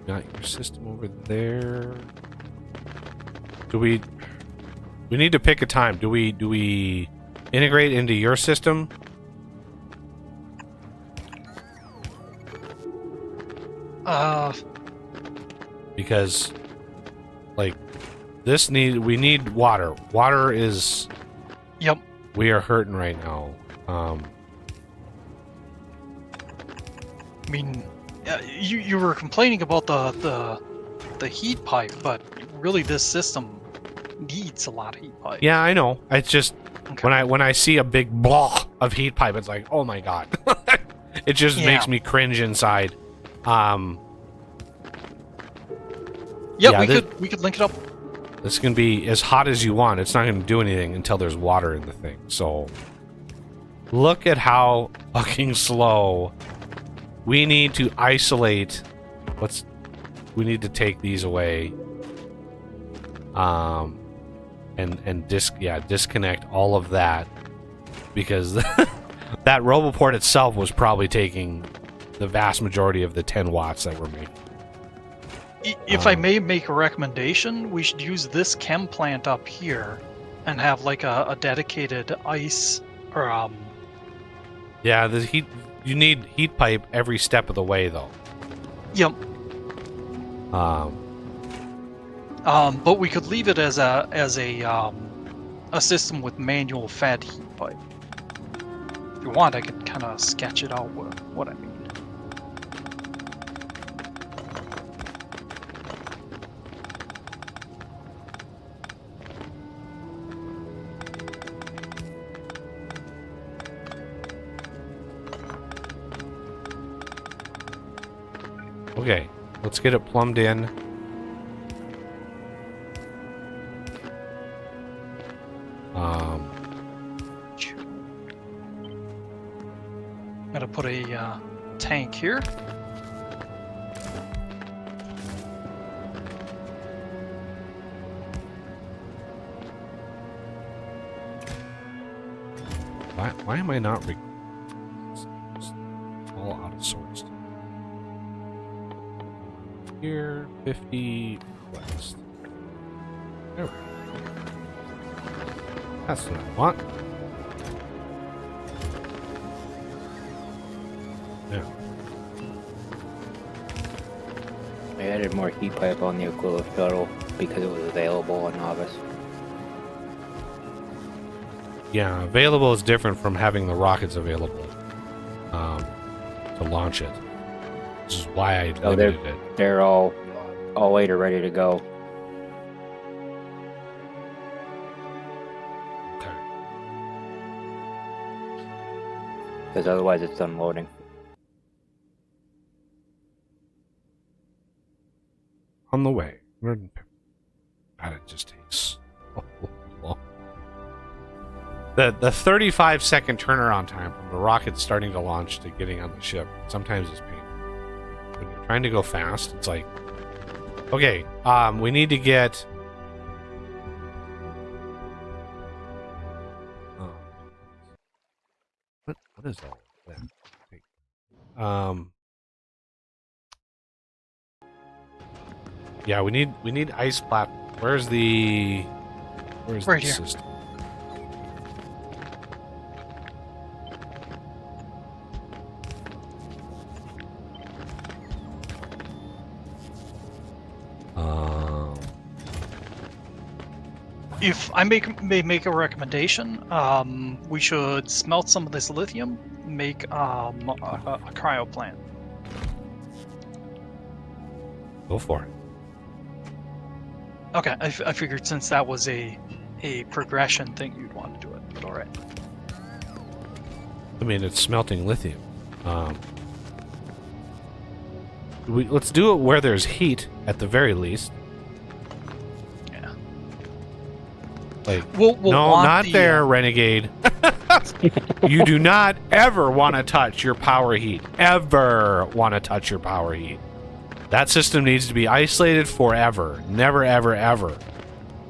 Got your system over there. Do we need to pick a time? Do we integrate into your system? Because like we need water. Water is. Yep. We are hurting right now. I mean, you were complaining about the heat pipe, but really this system needs a lot of heat pipe. Yeah, I know. It's just when I see a big blah of heat pipe, it's like, oh my god, it just makes me cringe inside. We could link it up. This can be as hot as you want. It's not going to do anything until there's water in the thing. So look at how fucking slow. We need to isolate. We need to take these away. And disconnect all of that, because that Roboport itself was probably taking the vast majority of the 10 watts that we're making. If I may make a recommendation, we should use this chem plant up here and have like a dedicated ice or Yeah, the heat. You need heat pipe every step of the way, though. Yep. But we could leave it as a system with manual fed heat pipe. If you want, I could kind of sketch it out what I mean. Okay, let's get it plumbed in. Gotta put a tank here. Why am I not it's all out of sorts. Here, 50 west. There we go. That's what I want. Yeah. I added more heat pipe on the Aquila shuttle because it was available on Novice. Yeah, available is different from having the rockets available to launch it. This is why I limited it. They're all 8 are ready to go. Okay. Because otherwise it's unloading. On the way. God, it just takes so long. The 35-second turnaround time from the rocket starting to launch to getting on the ship sometimes is painful. When you're trying to go fast, it's like, okay, we need to get. Oh, what is all that? Wait. Yeah, we need ice platform. Where's the Right here. system? If I may make a recommendation, we should smelt some of this lithium, make a cryo plant. Go for it. Okay, I figured since that was a progression thing, you'd want to do it. But all right. I mean, it's smelting lithium. Let's do it where there's heat at the very least. Yeah. Like, We'll no, want not the, there, Renegade. You do not ever want to touch your power heat. Ever want to touch your power heat. That system needs to be isolated forever. Never, ever, ever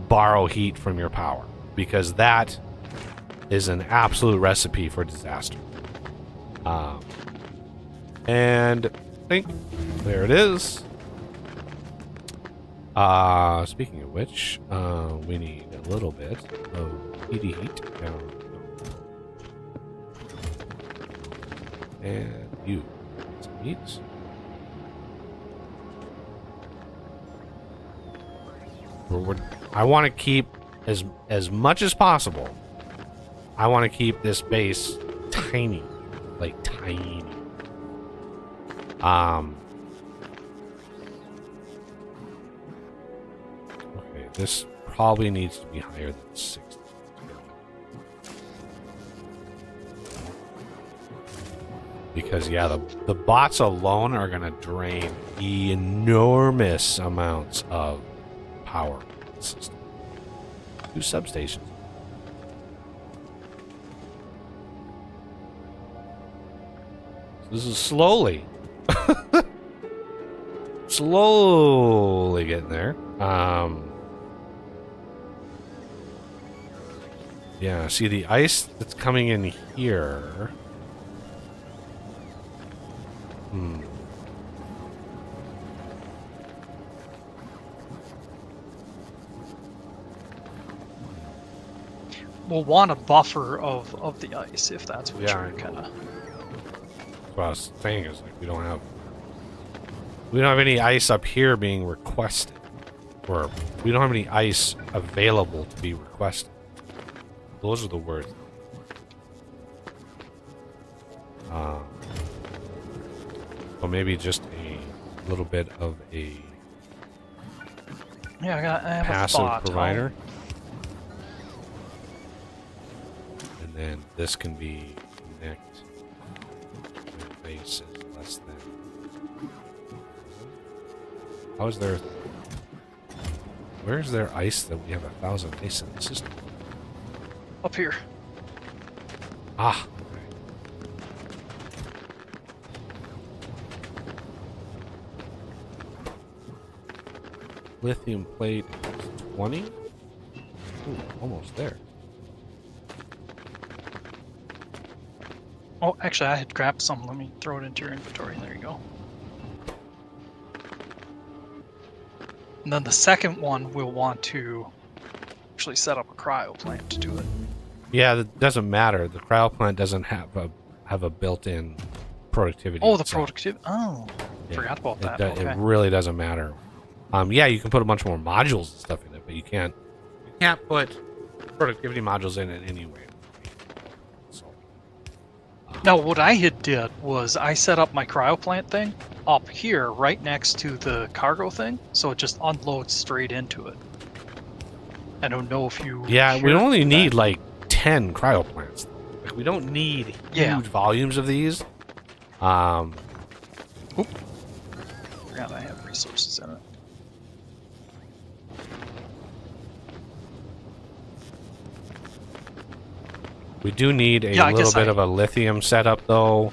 borrow heat from your power. Because that is an absolute recipe for disaster. And I think there it is. Speaking of which, we need a little bit of heaty heat. And you some heat. I want to keep as much as possible. I want to keep this base tiny, like tiny. Okay, this probably needs to be higher than 60. Because yeah, the bots alone are gonna drain enormous amounts of power in the system. 2 substations. This is slowly getting there. Yeah, see the ice that's coming in here. We'll want a buffer of the ice if that's what Yeah, you're kind of. What I was saying is like we don't have any ice up here being requested, or we don't have any ice available to be requested. Those are the words. Well, maybe just a little bit of a Yeah, I have a passive thought. provider, and then this can be connect. Base is less than How is there... Where's there ice that we have 1,000 ice in the system? Up here. Ah, okay. Lithium plate is 20? Ooh, almost there. Oh, actually, I had grabbed some. Let me throw it into your inventory. There you go. And then the second one, we'll want to actually set up a cryo plant to do it. Yeah, that doesn't matter. The cryo plant doesn't have a built-in productivity. Oh, the itself. productivity. Oh, Yeah, forgot about that. It Okay. really doesn't matter. Yeah, you can put a bunch more modules and stuff in it, but you can't put productivity modules in it anyway. So, Now, what I had did was I set up my cryo plant thing up here, right next to the cargo thing, so it just unloads straight into it. I don't know if you. yeah, we care only for need that. like 10 cryo plants. Like, we don't need huge Yeah. volumes of these. Forgot I have resources in it. We do need a Yeah, I little guess bit I- of a lithium setup, though.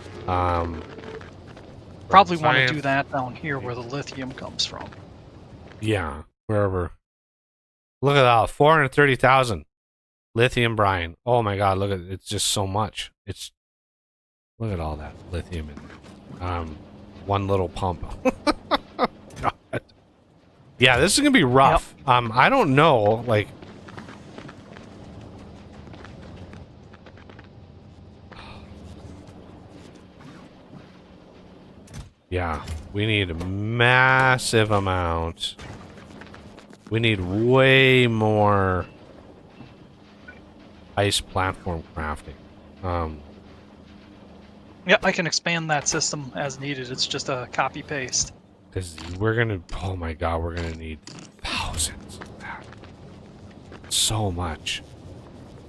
Probably want to Science. do that down here where the lithium comes from. Yeah, wherever. Look at that, 430,000 lithium brine. Oh my god, look at it. It's just so much. Look at all that lithium in one little pump. God. Yeah, this is gonna be rough. I don't know, like. Yeah, we need a massive amount. We need way more ice platform crafting. Yeah, I can expand that system as needed. It's just a copy paste. Because we're gonna, oh my god, we're gonna need thousands of that. So much.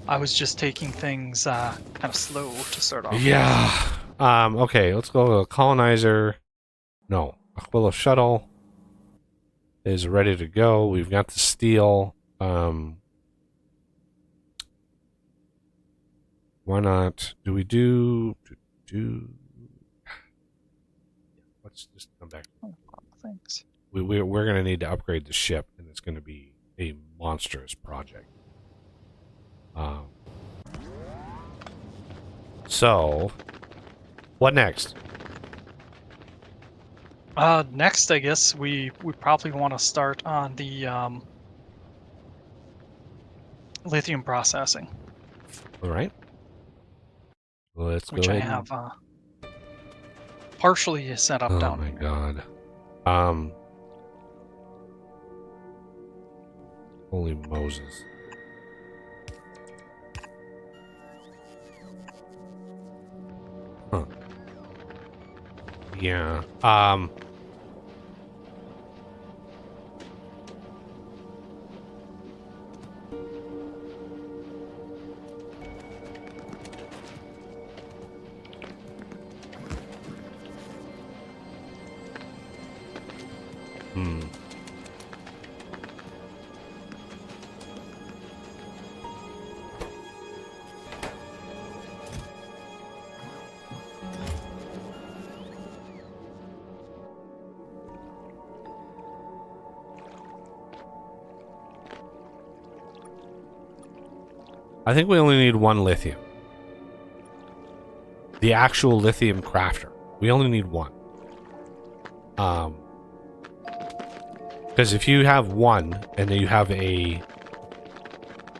I was just taking things kind of slow to start off. Yeah. Okay, let's go to the colonizer. No, Aquila shuttle is ready to go. We've got the steel. Why not? Do we do? Let's just come back. Thanks. We're going to need to upgrade the ship, and it's going to be a monstrous project. So, what next? Next, I guess we probably want to start on the lithium processing, All right. Let's which go I ahead. have partially set up Oh down my here. god. Holy Moses. Huh. Yeah. Hmm. I think we only need one lithium. The actual lithium crafter. We only need one. Because if you have one and then you have a,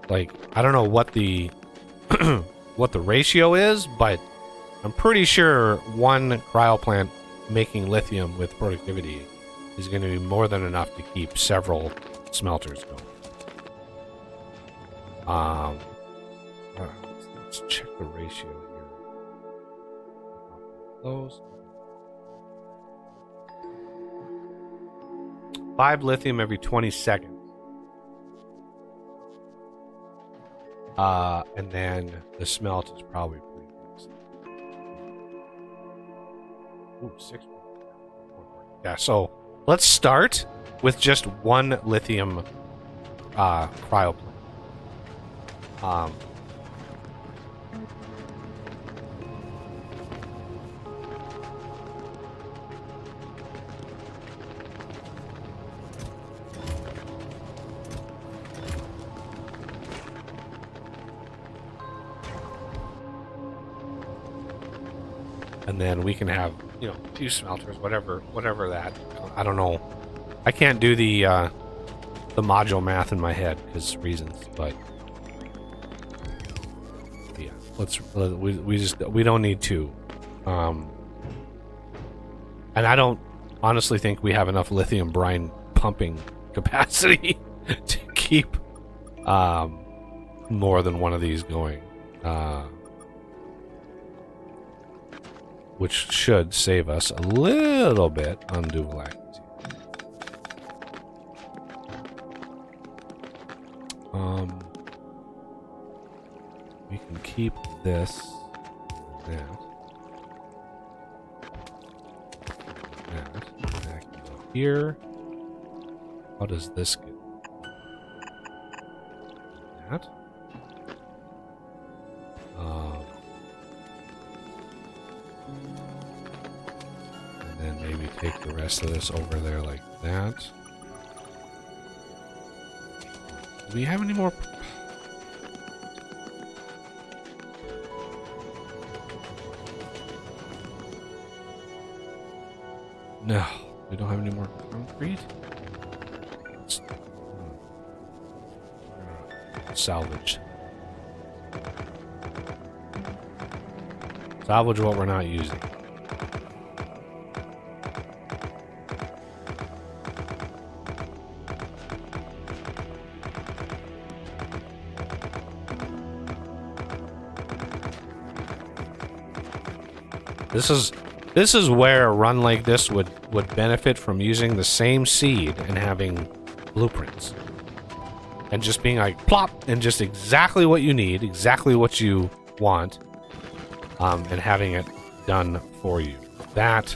like, I don't know what the what the ratio is, but I'm pretty sure one cryo plant making lithium with productivity is going to be more than enough to keep several smelters going. Let's check the ratio here. Those 5 lithium every 20 seconds. And then the smelt is probably pretty decent. Ooh, 6. Yeah, so let's start with just one lithium cryo plant. And then we can have, you know, 2 smelters, whatever that. I don't know. I can't do the module math in my head because reasons, but yeah, we don't need 2. And I don't honestly think we have enough lithium brine pumping capacity to keep more than one of these going. Which should save us a little bit on dual actions. We can keep this, that can go here. How does this get? That. And then maybe take the rest of this over there like that. Do we have any more? No, we don't have any more concrete. Salvage. Salvage what we're not using. This is where a run like this would benefit from using the same seed and having blueprints. And just being like plop and just exactly what you need, exactly what you want, and having it done for you. That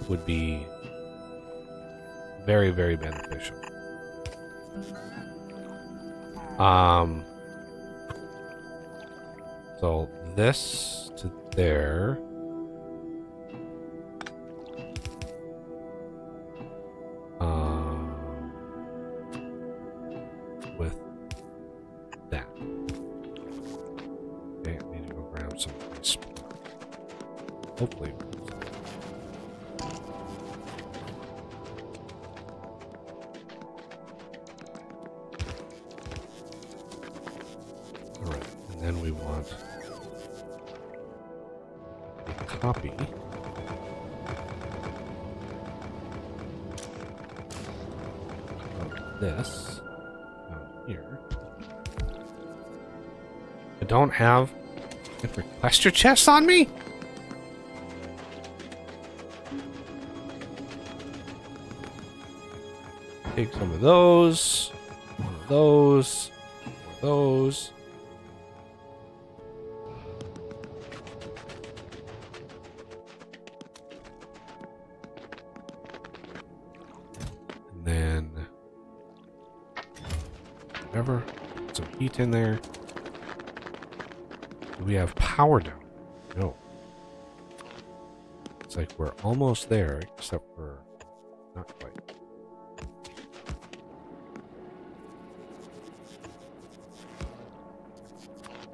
would be very, very beneficial. So this to there. With that. Okay, I need to go grab some ice. Hopefully. Alright, and then we want a copy of this down here. I don't have a requester chest on me? Take some of those, one of those, one of those. And then whatever, put some heat in there. Do we have power down? No. It's like we're almost there, except for not quite.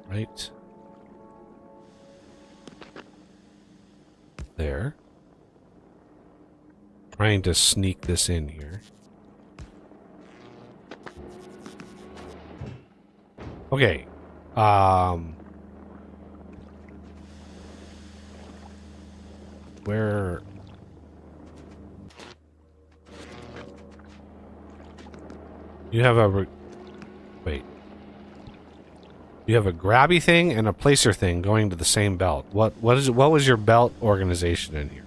Right there. Trying to sneak this in here. Okay. Where you have a wait. You have a grabby thing and a placer thing going to the same belt. What was your belt organization in here?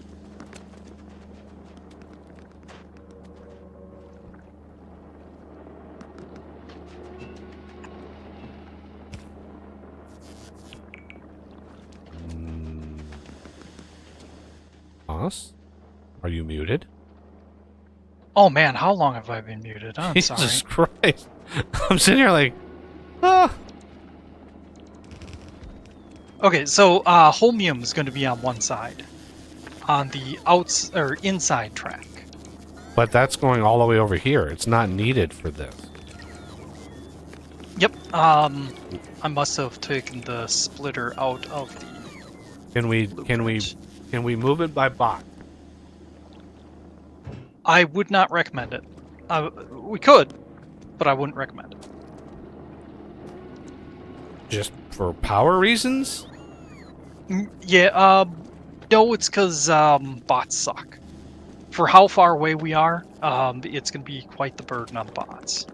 Boss? Are you muted? Oh man, how long have I been muted? I'm Jesus sorry. Christ. I'm sitting here like, ah. Okay, so Holmium is going to be on one side, on the inside track. But that's going all the way over here. It's not needed for this. Yep. I must have taken the splitter out of the. Can we move it by bot? I would not recommend it. We could, but I wouldn't recommend it. Just for power reasons? Yeah. No, it's because bots suck. For how far away we are, it's going to be quite the burden on the bots.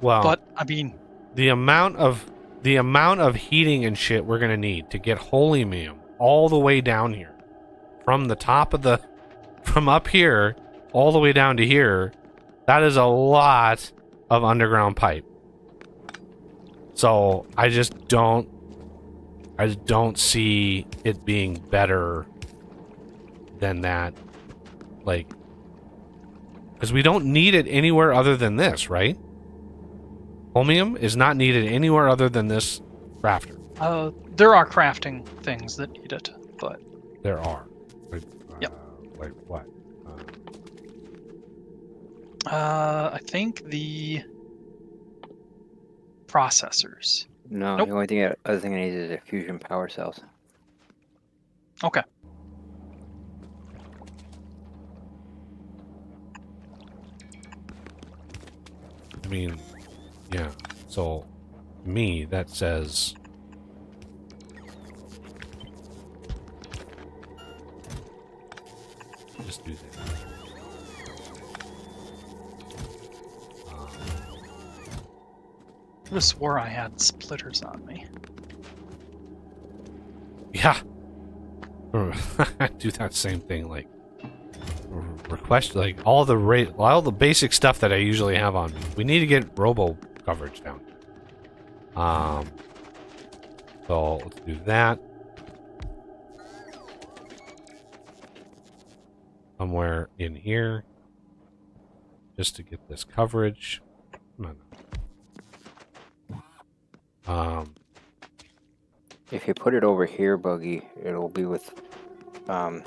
Well, But I mean, the amount of heating and shit we're gonna need to get holmium all the way down here, from the top of from up here all the way down to here, that is a lot of underground pipe. So I just don't see it being better than that. Like, because we don't need it anywhere other than this, right? Holmium is not needed anywhere other than this rafter. there are crafting things that need it, but There are. Like, Yep. Like what? I think the processors. No, Nope. the only other thing I need is a fusion power cells. Okay. I mean, yeah. So, me, that says... Just do that. I just swore I had splitters on me. Yeah. Do that same thing, like request, like all the basic stuff that I usually have on me. We need to get robo coverage down. So let's do that. Somewhere in here, just to get this coverage. Come on. If you put it over here, Buggy, it'll be with, can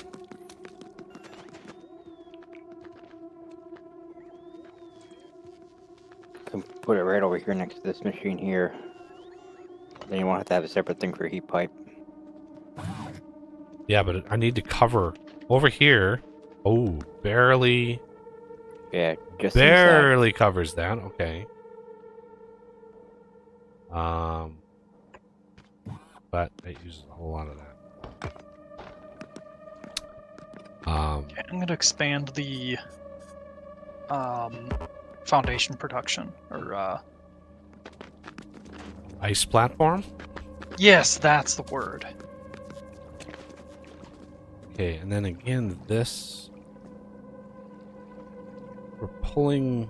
put it right over here next to this machine here. Then you won't have to have a separate thing for heat pipe. Yeah, but I need to cover over here. Oh, barely Yeah, just barely covers that. Okay. But it uses a whole lot of that. Okay, I'm gonna expand the foundation production, or Ice platform. yes, that's the word. Okay, and then again, this we're pulling.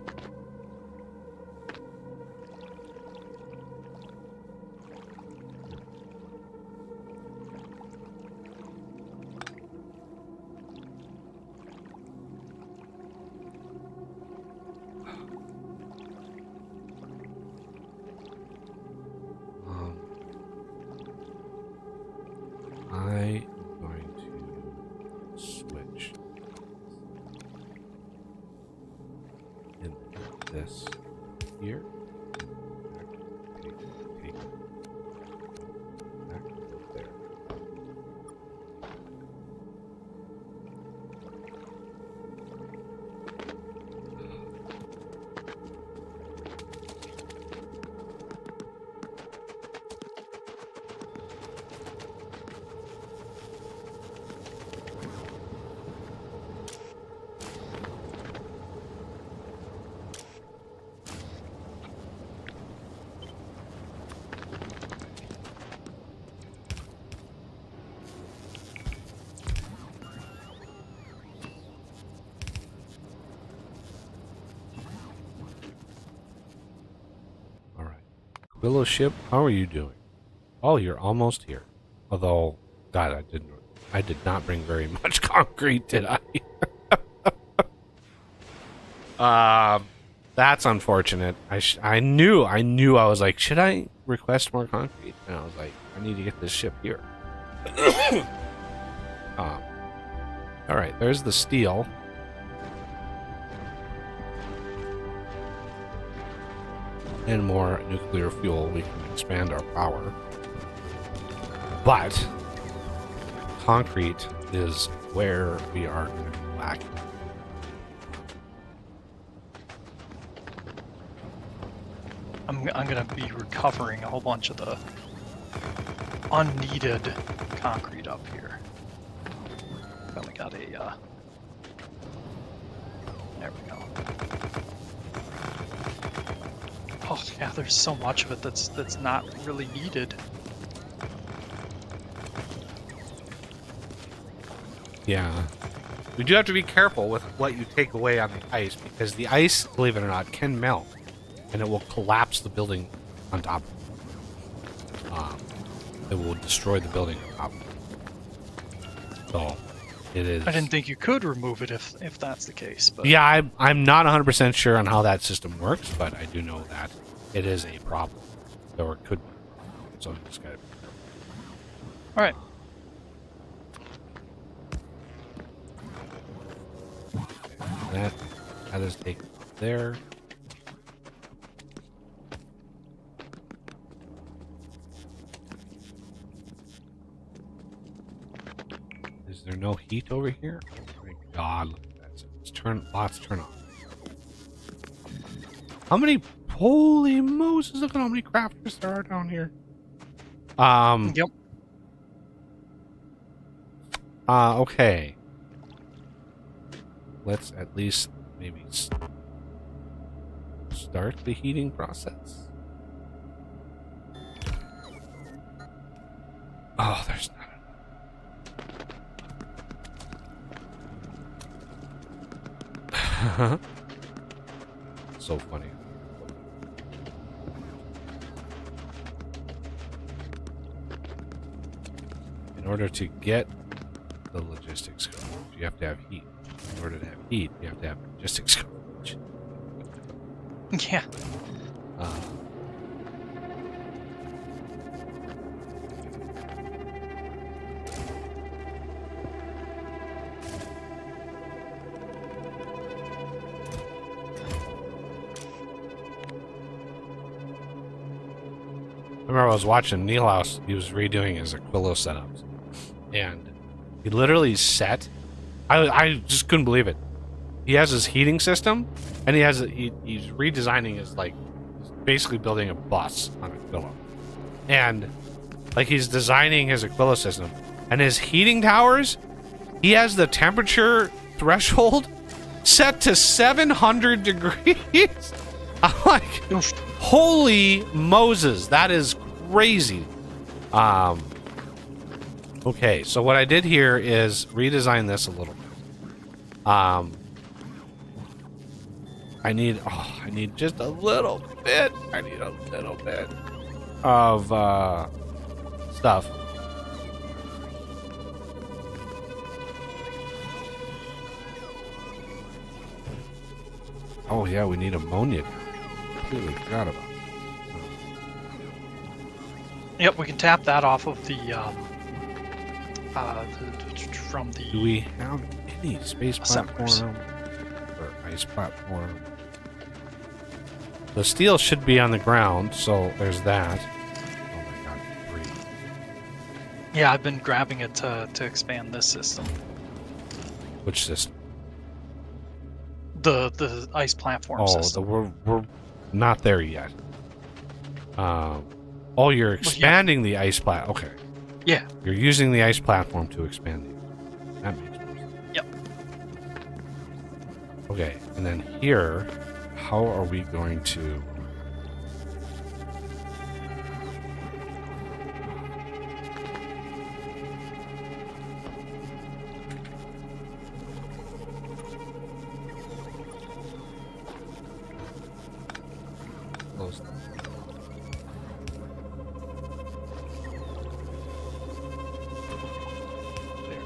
I am going to switch in this here. Take back there. All right, Willow ship, how are you doing? Oh, you're almost here. Although, God, I did not bring very much concrete, did I? That's unfortunate. I knew I was like, should I request more concrete? And I was like, I need to get this ship here. All right, there's the steel. And more nuclear fuel. We can expand our power. But concrete is where we are going to be lacking. I'm gonna be recovering a whole bunch of the unneeded concrete up here. Finally got a there we go. Oh yeah, there's so much of it that's not really needed. Yeah. We do have to be careful with what you take away on the ice, because the ice, believe it or not, can melt, and it will collapse the building on top of it. It will destroy the building on top of it. So, it is... I didn't think you could remove it if that's the case, but... Yeah, I'm not 100% sure on how that system works, but I do know that it is a problem. Or it could be. So, you just gotta... Alright. That is taken there. Is there no heat over here? Oh my god, look at that. Let's turn off. How many, holy Moses, look at how many crafters there are down here. Yep. Okay. Let's at least maybe start the heating process. Oh, there's not enough. So funny. In order to get the logistics coverage, you have to have heat. In order to have heat, you have to have logistics coverage. Yeah. I remember I was watching Neil House. He was redoing his Aquilo setups, and he literally set. I just couldn't believe it. He has his heating system, and he's redesigning his, like, basically building a bus on Aquilo, and like he's designing his Aquilo system, and his heating towers, he has the temperature threshold set to 700 degrees. I'm like, Oof. holy Moses, that is crazy. Okay, so what I did here is redesign this a little bit. I need just a little bit. I need a little bit of stuff. Oh yeah, we need ammonia. Completely forgot about it. Yep, we can tap that off of the from the... Do we have any space Assemblers. platform or ice platform? The steel should be on the ground, so there's that. Oh my god, 3. Yeah, I've been grabbing it to expand this system. Which system? The ice platform system. We're not there yet. Oh, you're expanding the ice plat. Okay. Yeah. You're using the ice platform to expand it. That makes more sense. Yep. Okay, and then here, how are we going to... close that? There.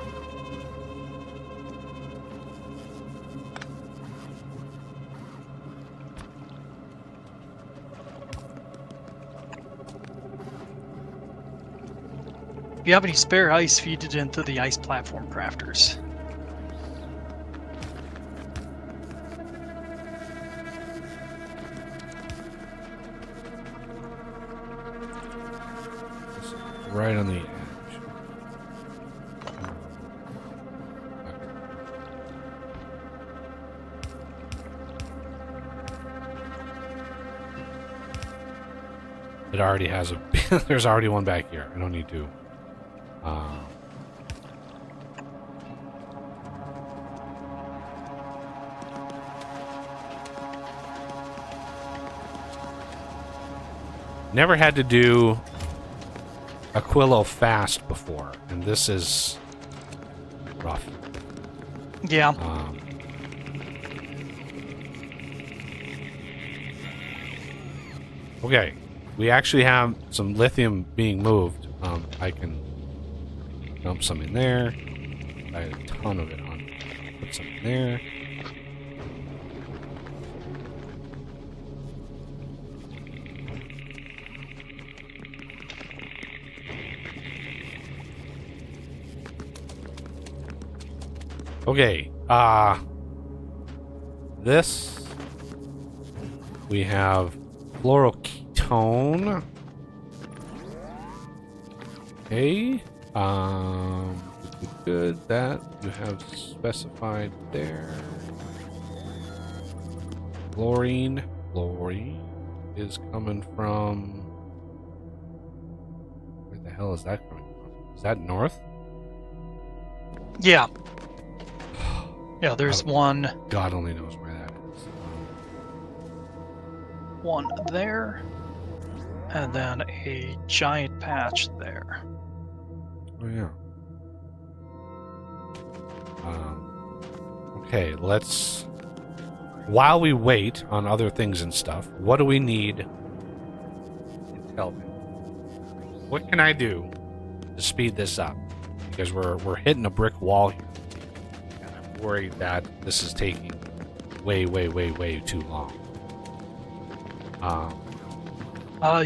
If you have any spare ice, feed it into the ice platform crafters. Right on the edge. It already has a. There's already one back here. I don't need to. Never had to do Aquilo fast before, and this is rough. Yeah. Okay, we actually have some lithium being moved. I can dump some in there. I had a ton of it on. Put some in there. Okay, this we have fluoroketone. Okay, good. That you have specified there. Fluorine is coming from. Where the hell is that coming from? Is that north? Yeah. Yeah, there's one God only knows where that is. one there, and then a giant patch there. Oh yeah. Okay, let's. While we wait on other things and stuff, what do we need? Tell me. What can I do to speed this up? Because we're hitting a brick wall here, and I'm worried that this is taking way too long.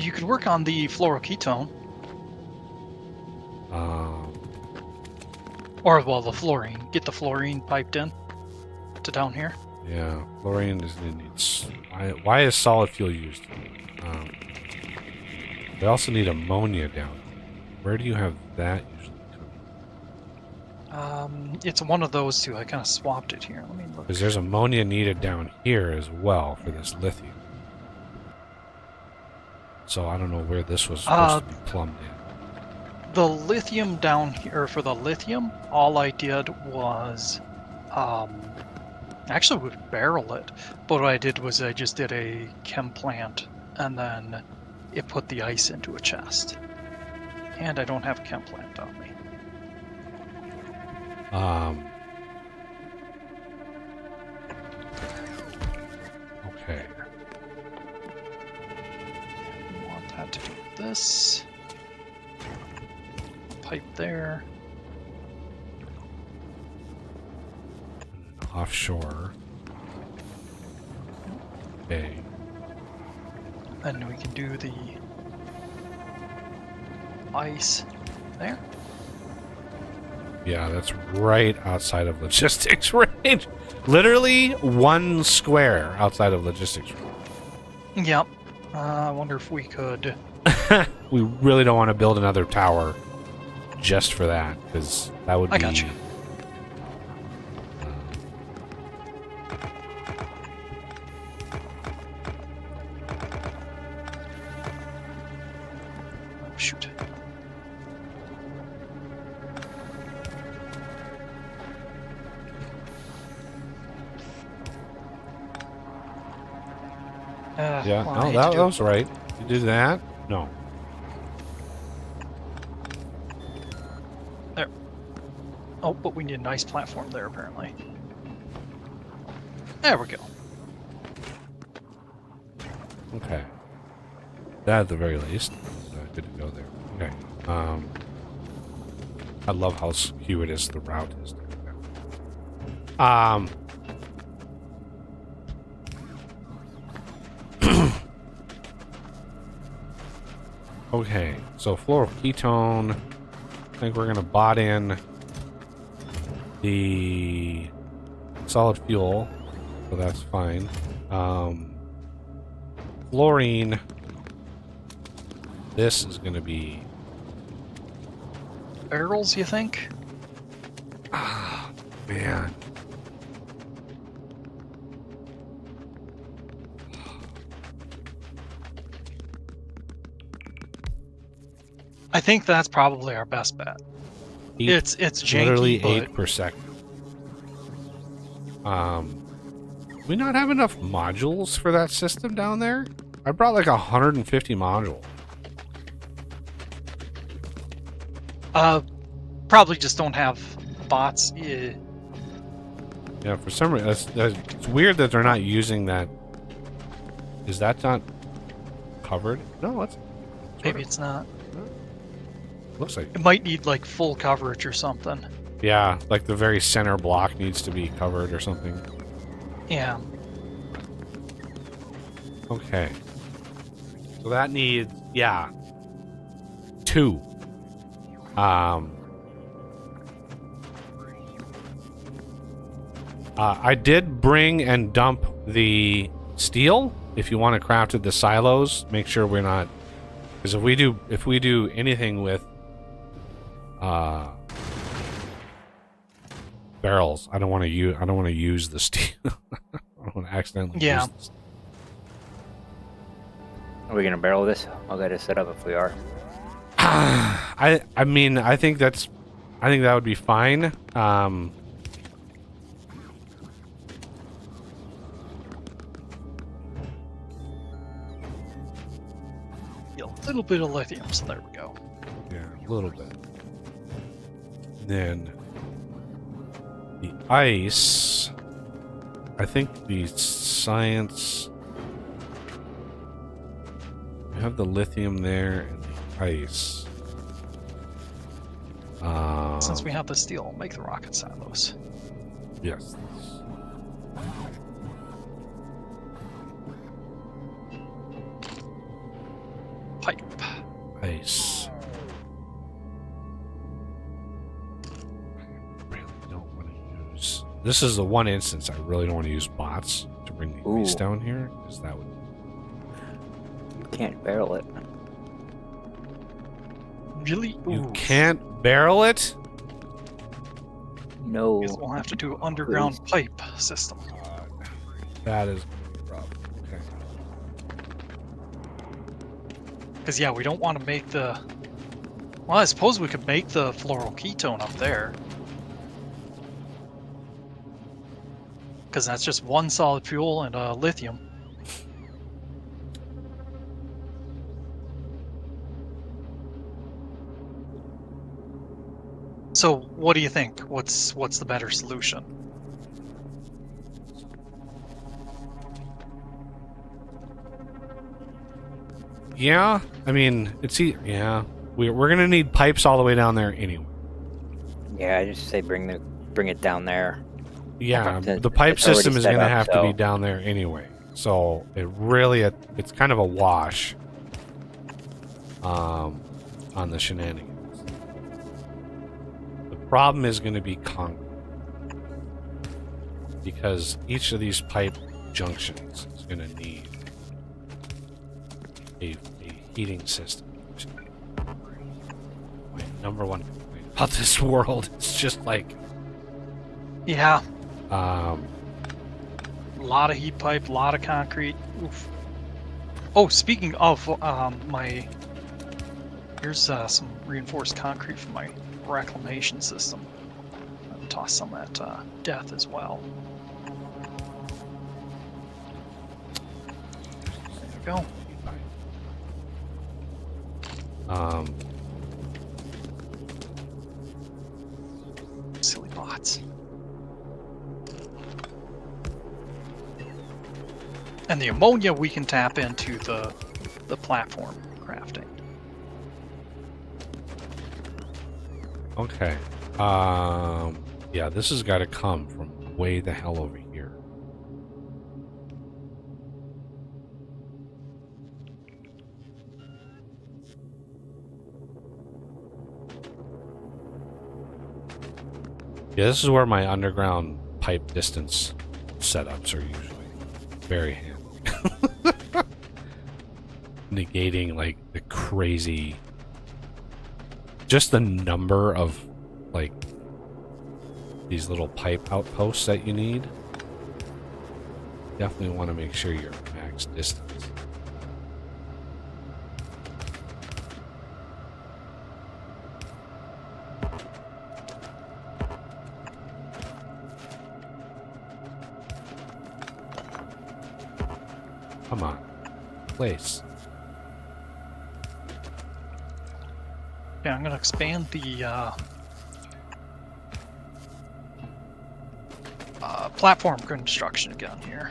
You could work on the fluoroketone, or well, the fluorine. Get the fluorine piped in to down here. Yeah, fluorine is needs. Why is solid fuel used? We also need ammonia down here. Where do you have that usually coming? It's one of those two. I kind of swapped it here. Let me look. Because there's ammonia needed down here as well for this lithium. So I don't know where this was supposed to be plumbed in. The lithium down here, for the lithium, all I did was, actually would barrel it, but what I did was I just did a chem plant, and then it put the ice into a chest. And I don't have a chem plant on me. Okay. I want that to do this. Pipe there. Offshore. Okay. And we can do the ice there. Yeah, that's right outside of logistics range. Literally one square outside of logistics range. Yep. I wonder if we could. We really don't want to build another tower just for that, because that would be. I got you. Oh, shoot. Yeah, well, I no, hate to that do it. was right. You did that? No. There. Oh, but we need a nice platform there, apparently. There we go. Okay. That at the very least. Good to go there. Okay. I love how circuitous the route is. Okay, so fluoroketone. I think we're gonna bot in the solid fuel, so that's fine. Fluorine. This is gonna be. Barrels, you think? Ah, man. I think that's probably our best bet. Eight, It's literally janky, but 8 per second. Do we not have enough modules for that system down there? I brought like 150 modules. probably just don't have bots. Yeah, for some reason, it's weird that they're not using that. Is that not covered? No, it's Maybe it's not. looks like. It might need like full coverage or something. Yeah, like the very center block needs to be covered or something. Yeah. Okay. So that needs, yeah, 2. I did bring and dump the steel. If you want to craft it, the silos, make sure we're not, because if we do anything with barrels, I don't want to use the steel. I don't want to accidentally use this. Are we gonna barrel this? I'll get it set up if we are. I mean, I think that would be fine. A little bit of lithium, so there we go. Yeah, a little bit. Then the ice. I think the science. We have the lithium there and the ice. Since we have the steel, we'll make the rocket silos. Yes. Pipe. Ice. I really don't want to use. This is the one instance I really don't want to use bots to bring the ice down here, because that would. Can't barrel it. Really? You can't barrel it? No. Because we'll have to do underground pipe system. That is rough. Okay. Because yeah, we don't want to make the. Well, I suppose we could make the fluoroketone up there. Because that's just one solid fuel and lithium. So, what do you think? What's the better solution? Yeah, I mean, yeah. We're gonna need pipes all the way down there anyway. Yeah, I just say bring it down there. Yeah, Okay. the pipe It's already system is set gonna up, have to so- be down there anyway. So it's kind of a wash. On the shenanigans. The problem is going to be concrete, because each of these pipe junctions is going to need a heating system. My number one complaint about this world, it's just like Yeah, um a lot of heat pipe, a lot of concrete. Oof. Oh, speaking of here's some reinforced concrete from my reclamation system. I'll toss some at death as well. There you go. Silly bots. And the ammonia we can tap into the platform crafting. Okay. Yeah, this has got to come from way the hell over here. Yeah, this is where my underground pipe distance setups are usually very handy. Negating like the crazy, just the number of like these little pipe outposts that you need. Definitely want to make sure you're max distance. Come on, place. Yeah, I'm gonna expand the platform construction again here.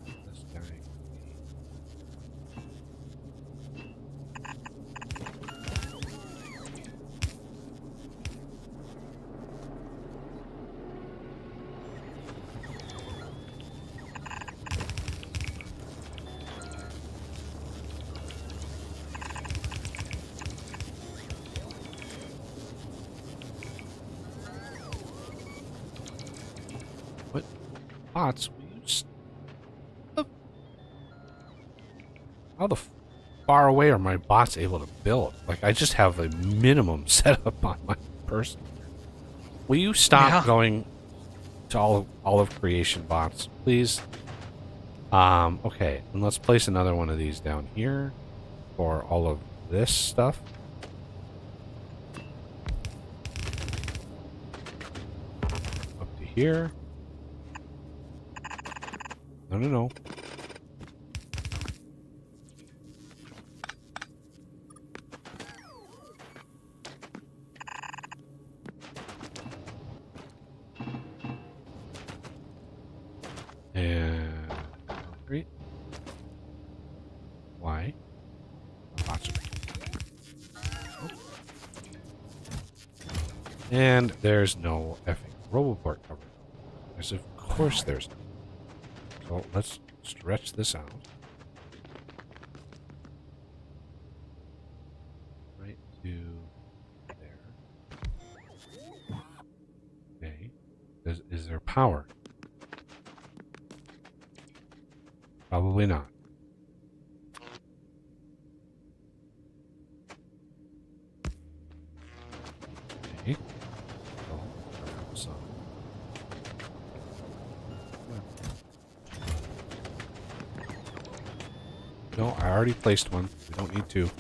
This guy. What? Bots? Will you how the far away are my bots able to build? Like, I just have a minimum setup on my person. Will you stop going to all of creation bots, please? Okay, and let's place another one of these down here for all of this stuff. Up to here. No. And concrete. Why? Lots of and there's no effing Roboport cover. Because of course there's no. So let's stretch this out. Right to there. Okay. Is there power? Probably not. Okay. So. No, I already placed one. We don't need two.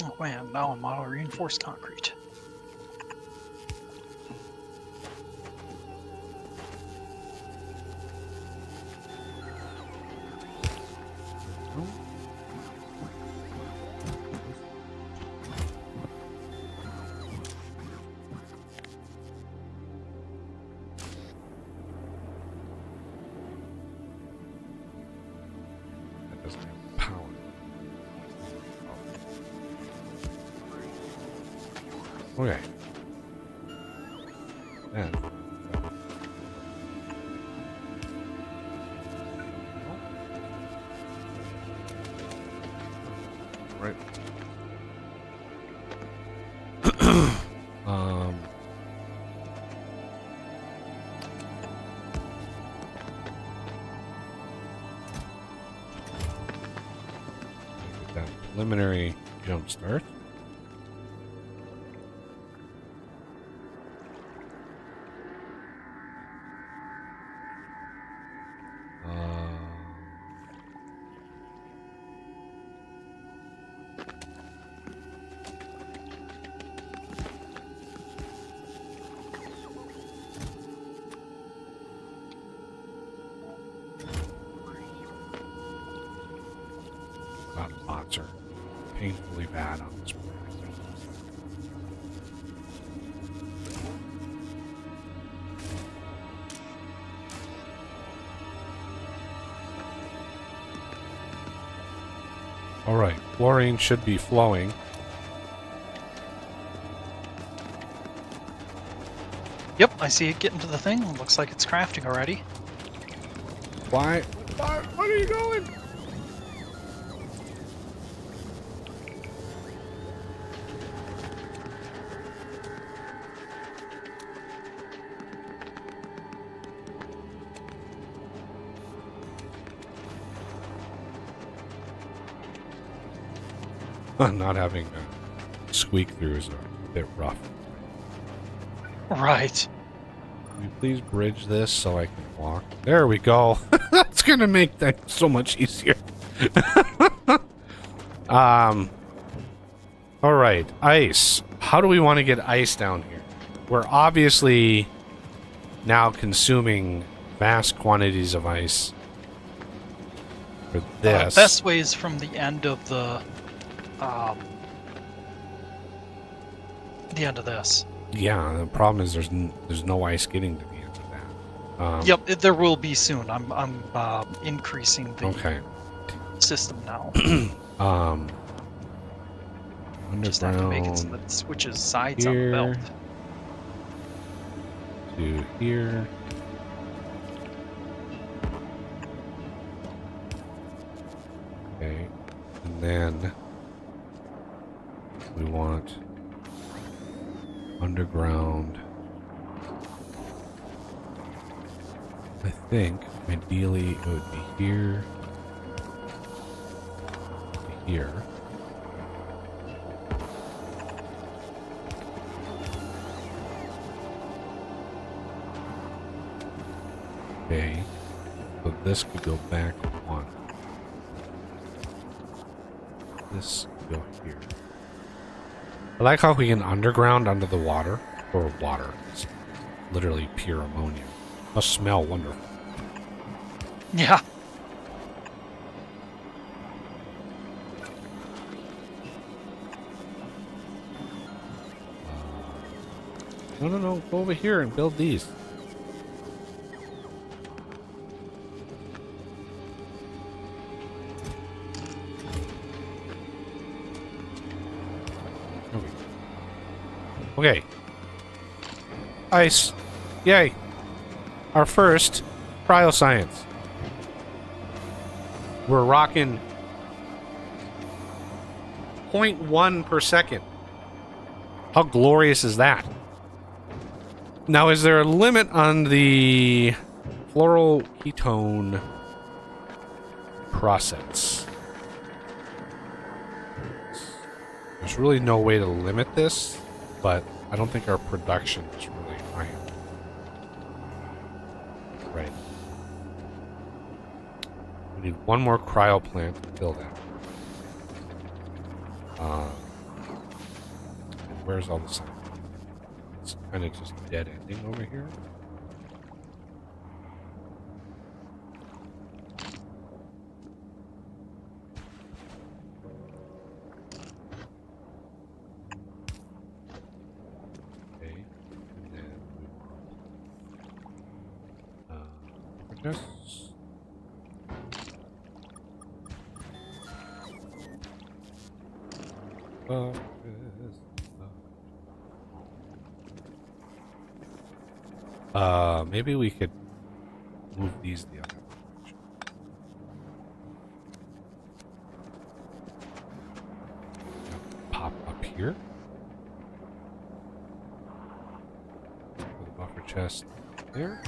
Oh man, now I'm out of reinforced concrete. That doesn't have power. Okay. And preliminary jump start. God, bots are painfully bad on this one. Alright, chlorine should be flowing. Yep, I see it getting to the thing. Looks like it's crafting already. Why? What are you going? Not having a squeak through is a bit rough. Right. Can you please bridge this so I can walk? There we go. That's gonna make that so much easier. All right, ice. How do we want to get ice down here? We're obviously now consuming vast quantities of ice for this. Best way is from the end of the end of this. Yeah, the problem is there's no ice getting to the end of that. Yep, there will be soon. I'm increasing the Okay. system now. Just have to make it so that it switches sides on the belt. To here. Okay. And then we want underground. I think ideally it would be here to here. Okay, so this could go back one. This could go here. I like how we can underground under the water. Or water. It's literally pure ammonia. Must smell wonderful. Yeah. No. Go over here and build these. Okay. Ice. Yay. Our first cryoscience. We're rocking 0.1 per second. How glorious is that? Now, is there a limit on the fluoroketone process? There's really no way to limit this, but I don't think our production is really high. Right. We need one more cryo plant to build out. And where's all the sun? It's kind of just dead ending over here. Yes. Maybe we could move these the other direction. Pop up here. Put the buffer chest there.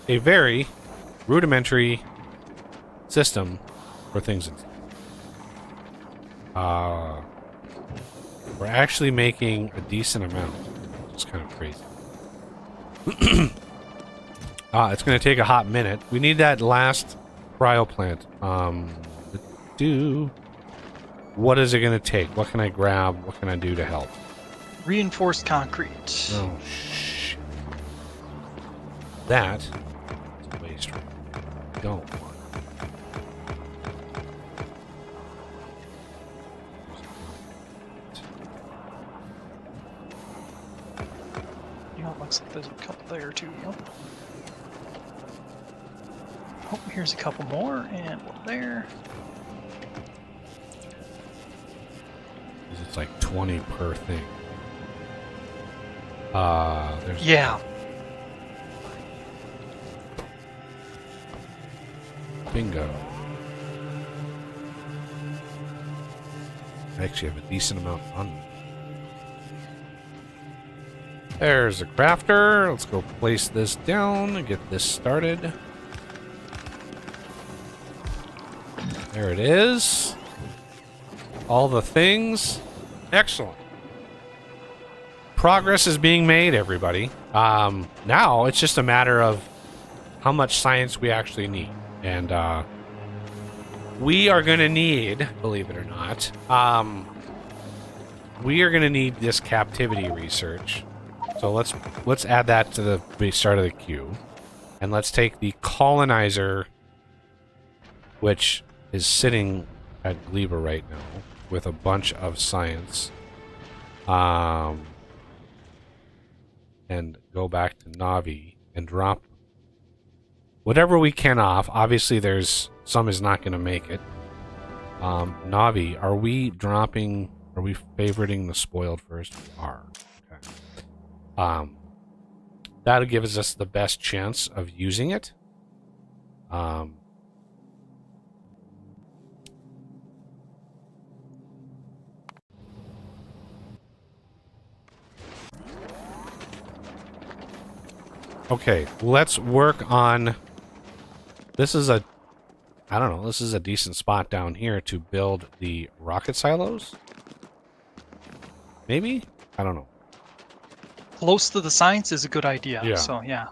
a very rudimentary system for things. We're actually making a decent amount, which is kind of crazy. It's going to take a hot minute. We need that last cryo plant. What is it going to take? What can I grab? What can I do to help? Reinforced concrete. Oh, shit. That is a waste. Don't want. Yeah, it looks like there's a couple there too. Yep. Oh, here's a couple more, and one there. It's like 20 per thing. There's Yeah. bingo. I actually have a decent amount on me. There's a crafter. Let's go place this down and get this started. There it is. All the things. Excellent. Progress is being made, everybody. Now it's just a matter of how much science we actually need. And we are going to need, believe it or not, we are going to need this captivity research. So let's add that to the start of the queue. And let's take the colonizer, which is sitting at Gleba right now with a bunch of science. And go back to Navi and drop whatever we can off. Obviously, there's some is not going to make it. Navi, are we dropping? Are we favoriting the spoiled first? We are. Okay. That'll give us the best chance of using it. Okay, let's work on... This is a... I don't know, this is a decent spot down here to build the rocket silos? Maybe? I don't know. Close to the science is a good idea. Yeah. So, yeah.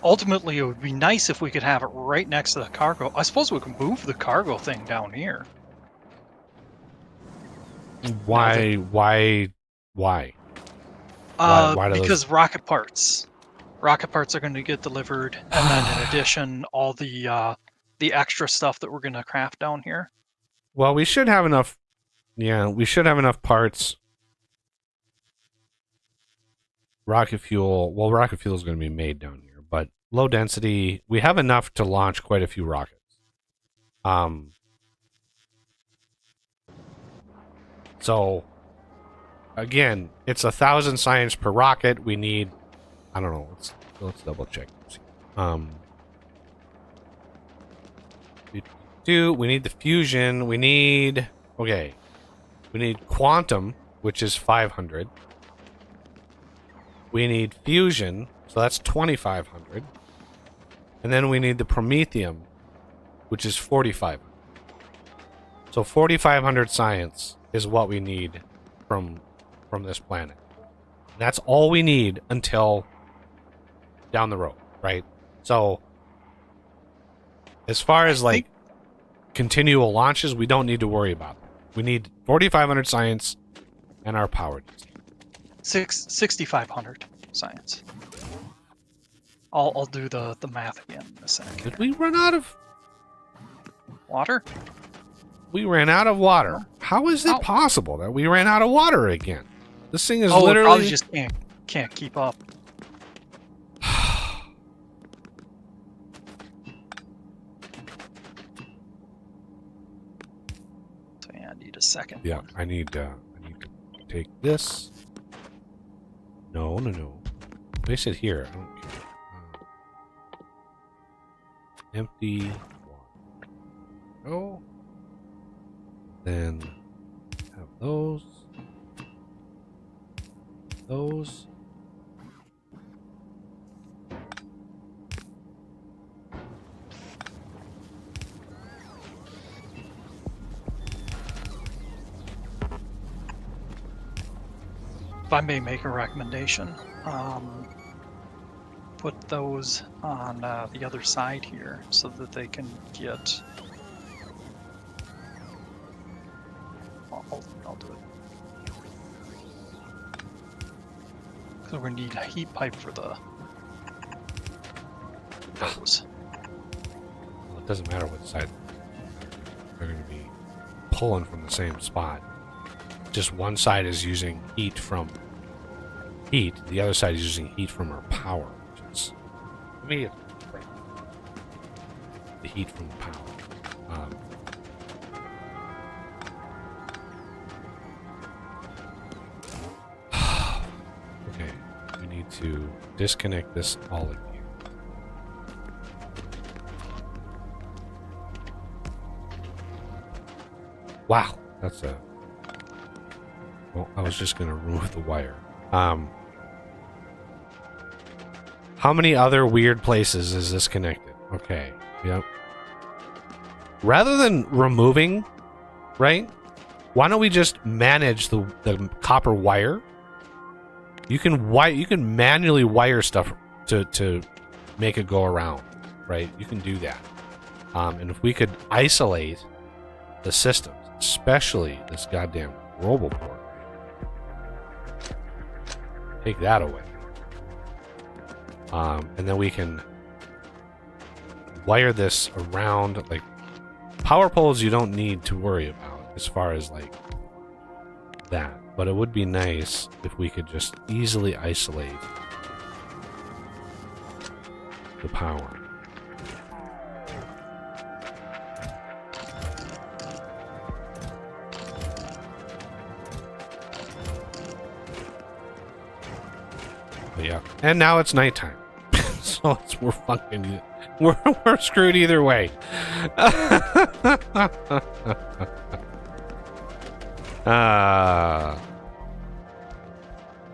Ultimately, it would be nice if we could have it right next to the cargo. I suppose we could move the cargo thing down here. Why? Why do Because rocket parts. Rocket parts are going to get delivered, and then in addition, all the extra stuff that we're going to craft down here. Well, we should have enough... Yeah, we should have enough parts. Rocket fuel... Well, rocket fuel is going to be made down here, but low density... We have enough to launch quite a few rockets. So... Again, it's 1,000 science per rocket. We need... I don't know. Let's double check. We need the fusion. We need... Okay. We need quantum, which is 500. We need fusion, so that's 2,500. And then we need the promethium, which is 4,500. So 4,500 science is what we need from this planet. And that's all we need until down the road, right? So as far as like continual launches, we don't need to worry about that. We need 4,500 science and our power. 6,500 science. I'll do the math again in a second. Did we run out of Water? We ran out of water. How is it possible that we ran out of water again? This thing is literally... it probably just can't keep up. So yeah, I need a second. Yeah, I need to take this. No. Place it here. I don't care. Empty water. Oh. Then have those. If I may make a recommendation, put those on the other side here so that they can get. I'll do it. So we need a heat pipe for those. Well, it doesn't matter what side. They're going to be pulling from the same spot. Just one side is using heat from heat. The other side is using heat from our power. Which is, to me, it's the heat from the power. Okay, we need to disconnect this all again. Wow, that's a... Well, I was just going to remove the wire. How many other weird places is this connected? Okay, yep. Rather than removing, right? Why don't we just manage the copper wire? You can manually wire stuff to make it go around, right? You can do that. And if we could isolate the systems, especially this goddamn Roboport, take that away. And then we can wire this around, like, power poles you don't need to worry about as far as, like, that. But it would be nice if we could just easily isolate the power. But yeah, and now it's nighttime, so we're fucking we're screwed either way.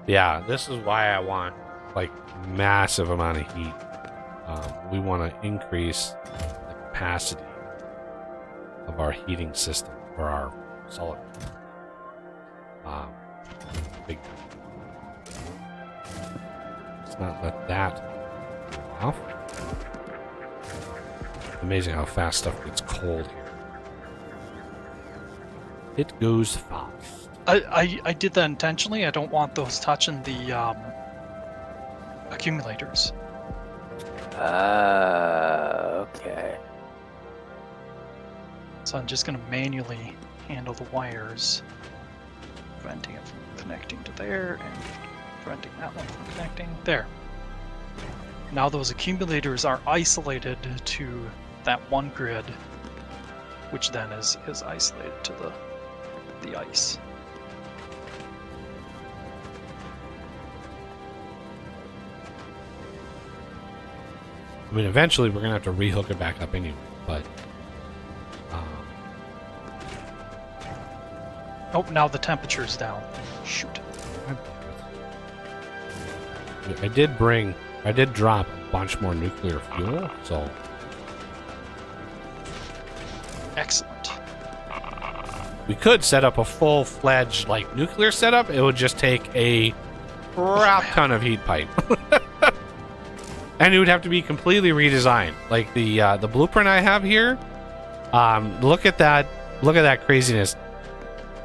Yeah, this is why I want like massive amount of heat. We want to increase the capacity of our heating system for our solid. Big time. Let's not let that go off. Amazing how fast stuff gets cold here. It goes fast. I did that intentionally. I don't want those touching the accumulators. Okay. So I'm just going to manually handle the wires, preventing it from connecting to there and preventing that one from connecting there. Now those accumulators are isolated to that one grid, which then is isolated to the ice. I mean, eventually we're gonna have to rehook it back up anyway, but oh, now the temperature's down. Shoot. I did drop a bunch more nuclear fuel, so Excellent. we could set up a full-fledged like nuclear setup. It would just take a crap ton of heat pipe. And it would have to be completely redesigned. Like the blueprint I have here, look at that craziness.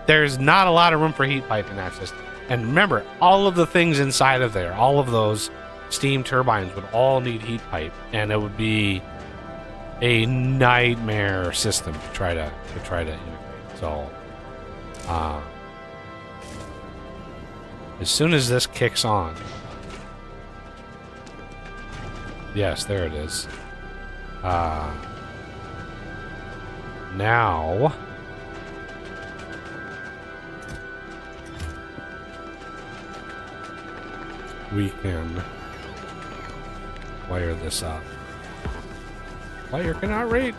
There's not a lot of room for heat pipe in that system. And remember, all of the things inside of there, all of those steam turbines would all need heat pipe, and it would be a nightmare system to try to integrate. So, as soon as this kicks on, yes, there it is. Now we can wire this up. Wire cannot reach.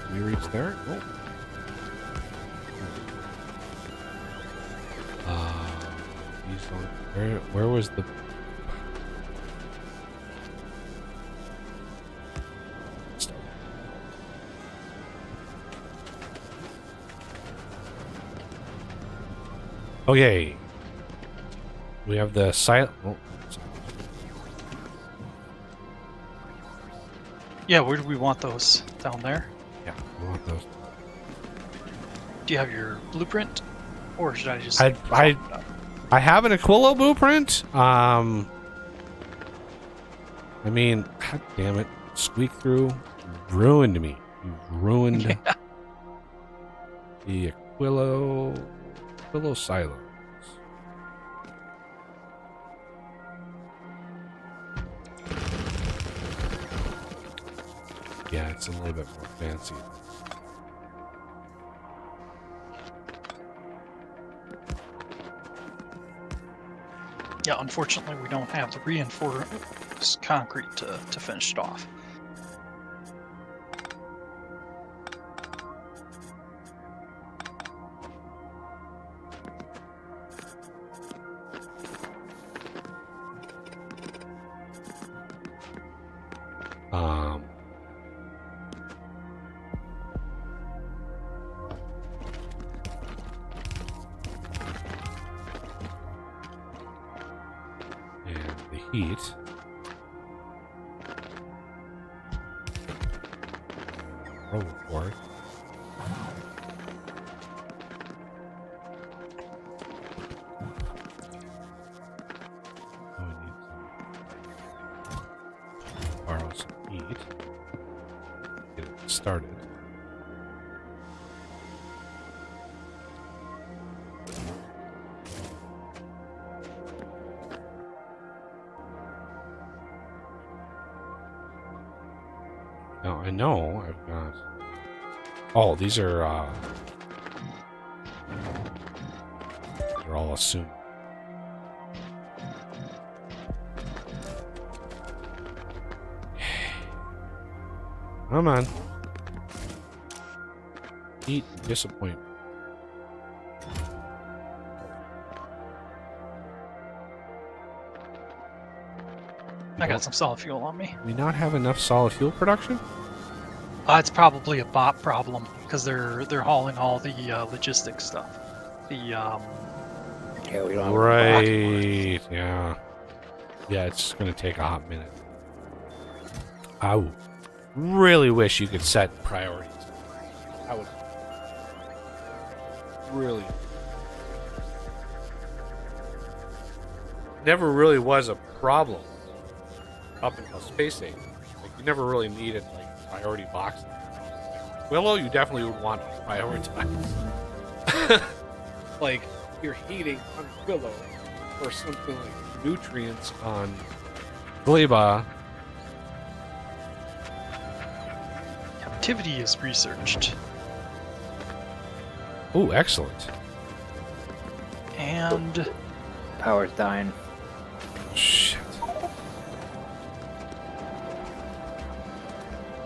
Can you reach there? Oh. Where was the... Okay. We have the silent. Oh, Yeah, where do we want those? Down there? yeah, we want those. Do you have your blueprint? Or should I just... I have an Aquilo blueprint. I mean, god damn it. Squeak through. You ruined me. You ruined the Aquilo silos. Yeah, it's a little bit more fancy. Yeah, unfortunately we don't have the reinforced concrete to finish it off. And the heat. Roll for it. Oh, we need some. Borrow some heat. Get it started. Now I know I've got. Oh, these are. They're all assumed. Come on. Eat disappointment. I got some solid fuel on me. Do we not have enough solid fuel production? It's probably a bot problem because they're hauling all the logistics stuff. The Yeah, we don't have Right. Yeah. Yeah, it's gonna take a hot minute. I really wish you could set priorities. I would really. Never really was a problem up until Space Age. Like, you never really needed like priority boxes. Willow, you definitely would want to prioritize. Like you're heating on Willow or something like nutrients on Gleba. captivity is researched, Oh, excellent. and Power's dying. Shit.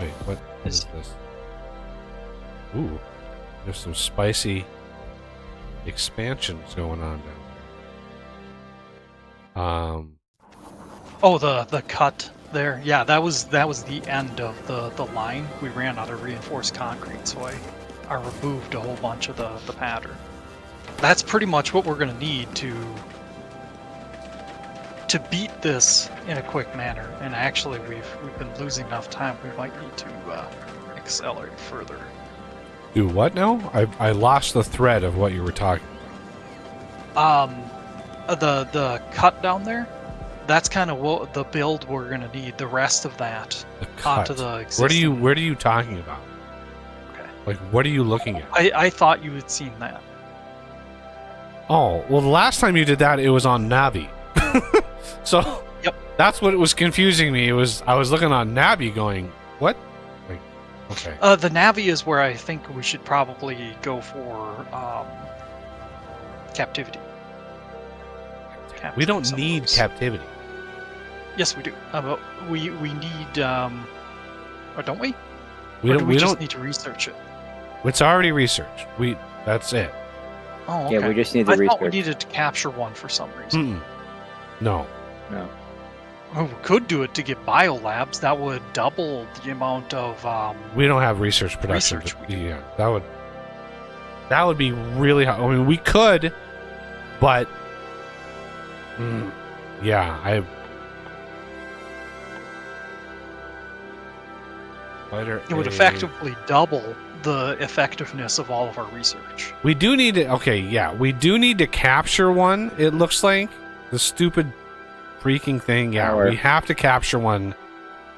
Wait, what is this? Ooh, there's some spicy expansions going on down there. oh, the cut there. Yeah, that was the end of the line. We ran out of reinforced concrete, so I removed a whole bunch of the pattern. That's pretty much what we're gonna need to beat this in a quick manner. And actually, we've been losing enough time. We might need to accelerate further. Do what now? I lost the thread of what you were talking The cut down there. That's kind of what the build we're gonna need. The rest of that about. The cut. onto the existing. What are you talking about? Okay. Like, what are you looking at? I thought you had seen that. Oh, well, the last time you did that, it was on Navi. So, Yep. That's what was confusing me. I was looking on Navi going, what? Like, okay. The Navi is where I think we should probably go for captivity. We don't Some of need those. captivity. Yes, we do. But we need or don't we? We Or don't. do we We just don't. need to research it? It's already researched. That's it. Oh, okay. Yeah, we just need the I thought we research. needed to capture one for some reason. No. No. Oh, we could do it to get biolabs. That would double the amount of. We don't have research production. Research but yeah, that would be really hard. I mean, we could, but Yeah, It would effectively double the effectiveness of all of our research. We do need to. Okay, yeah, we do need to capture one. It looks like the stupid freaking thing. Yeah, Power. we have to capture one.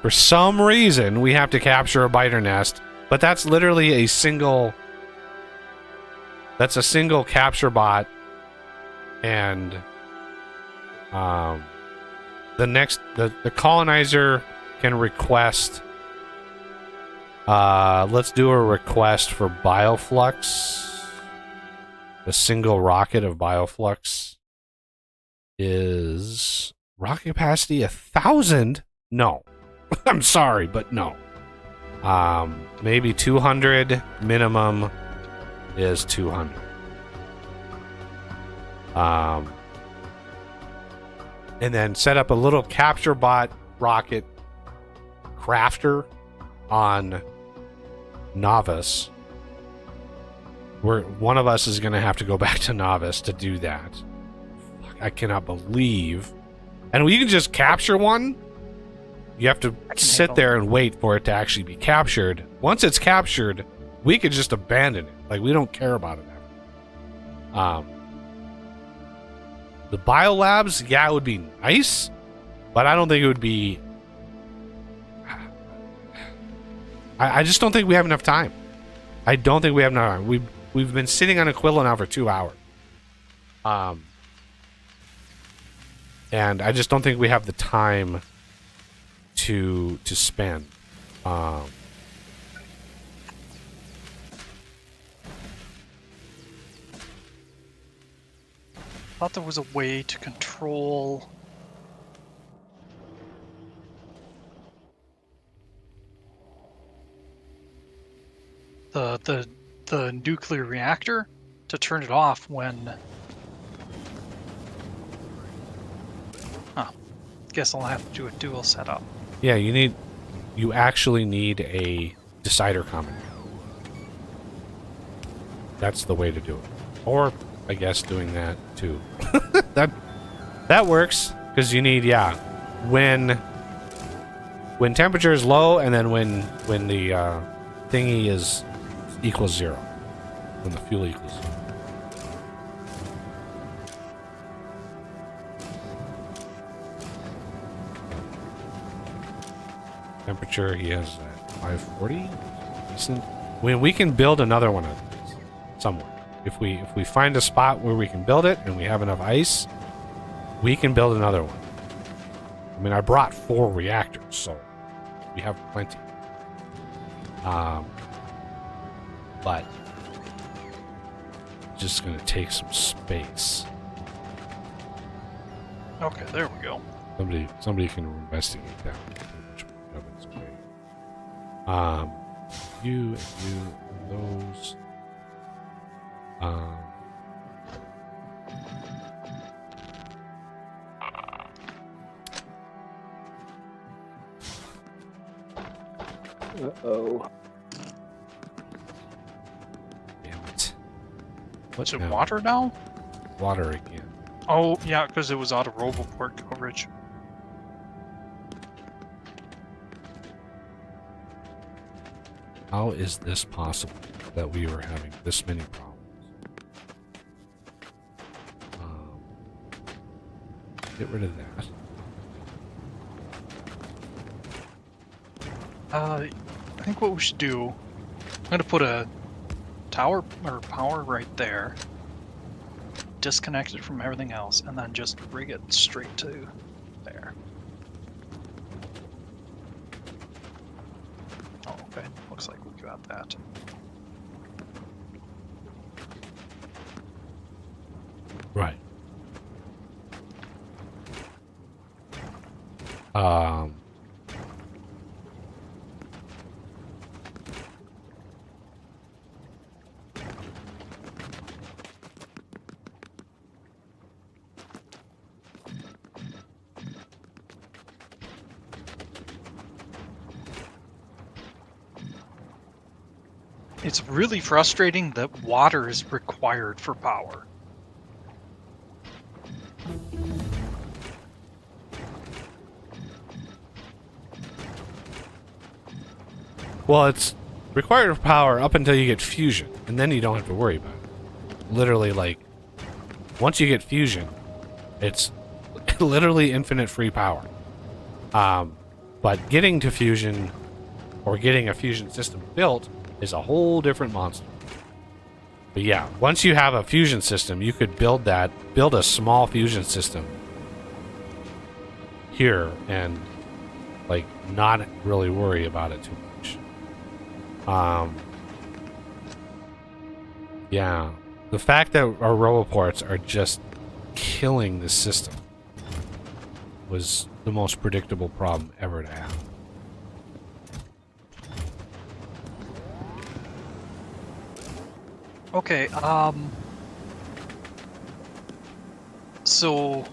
For some reason, we have to capture a biter nest, but that's literally a single. That's a single capture bot, and the colonizer can request. Let's do a request for Bioflux. The single rocket of Bioflux is rocket capacity 1,000? No. I'm sorry, but no. Maybe 200 minimum is 200. And then set up a little capture bot rocket crafter on Novice, where one of us is going to have to go back to Novice to do that. Fuck, I cannot believe. And we can just capture one. You have to sit there and wait for it to actually be captured. Once it's captured, we could just abandon it. Like, we don't care about it ever. The biolabs, yeah, it would be nice, but I don't think it would be. I just don't think we have enough time. I don't think we have enough time. We've been sitting on Aquila now for 2 hours. And I just don't think we have the time to spend. Thought there was a way to control the nuclear reactor to turn it off when. Huh. Guess I'll have to do a dual setup. Yeah, you actually need a decider combinator. That's the way to do it. Or I guess doing that too. that works, because you need, yeah, when temperature is low, and then when the thingy is equals 0, when the fuel equals 0. Temperature he has at 540. Decent. We can build another one of these somewhere. If we find a spot where we can build it and we have enough ice, we can build another one. I mean, I brought 4 reactors, so we have plenty. But it's just gonna take some space. Okay, there we go. Somebody can investigate that. Which ovens away. You and those. Uh-oh. Damn it. What's it, now? water now? Water again. Oh, yeah, because it was out of Roboport coverage. How is this possible that we were having this many problems? Get rid of that. I think what we should do, I'm going to put a tower or power right there, disconnect it from everything else, and then just rig it straight to there. Oh, okay. Looks like we got that. Right. It's really frustrating that water is required for power. Well, it's required for power up until you get fusion, and then you don't have to worry about it. Literally, like, once you get fusion, it's literally infinite free power. But getting to fusion, or getting a fusion system built, is a whole different monster. But yeah, once you have a fusion system, you could build a small fusion system here and like not really worry about it too much. Yeah, the fact that our roboports are just killing the system was the most predictable problem ever to have. Okay, so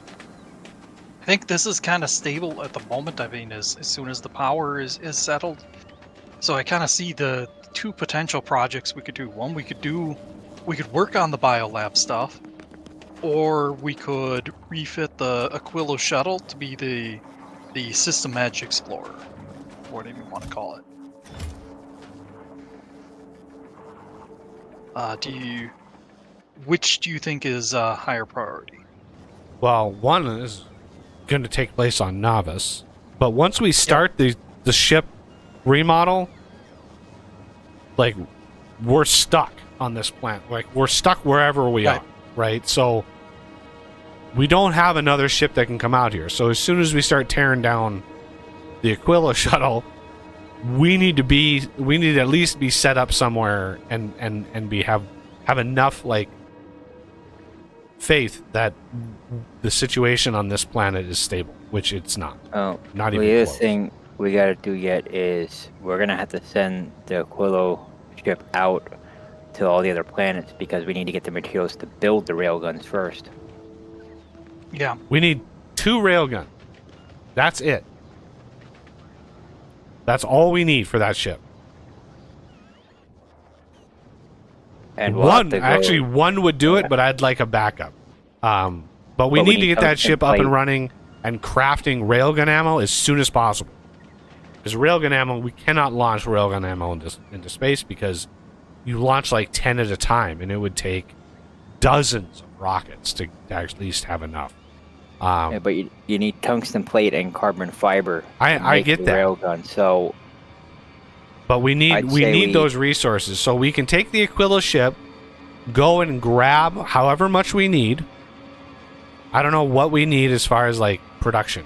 I think this is kind of stable at the moment. I mean, as soon as the power is settled. So I kind of see the two potential projects we could do. One, we could work on the biolab stuff, or we could refit the Aquilo shuttle to be the System Edge Explorer, whatever you want to call it. Which do you think is a higher priority? Well, one is going to take place on Navis, but once we start the ship remodel, like, we're stuck on this planet. Like, we're stuck wherever we are, right? So we don't have another ship that can come out here. So as soon as we start tearing down the Aquila shuttle, we need to at least be set up somewhere and have enough, like, faith that the situation on this planet is stable, which it's not. Oh, not the even other close. thing we gotta do yet is we're gonna have to send the Aquilo ship out to all the other planets because we need to get the materials to build the railguns first. Yeah. We need 2 railguns. That's it. That's all we need for that ship. And we'll have to go- Actually, one would do it, but I'd like a backup. But we need to get that ship up and running and crafting railgun ammo as soon as possible. Because railgun ammo, we cannot launch railgun ammo into space because you launch like 10 at a time, and it would take dozens of rockets to at least have enough. Yeah, but you need tungsten plate and carbon fiber. I get that. Railgun, so. But we need those resources, so we can take the Aquila ship, go and grab however much we need. I don't know what we need as far as, like, production.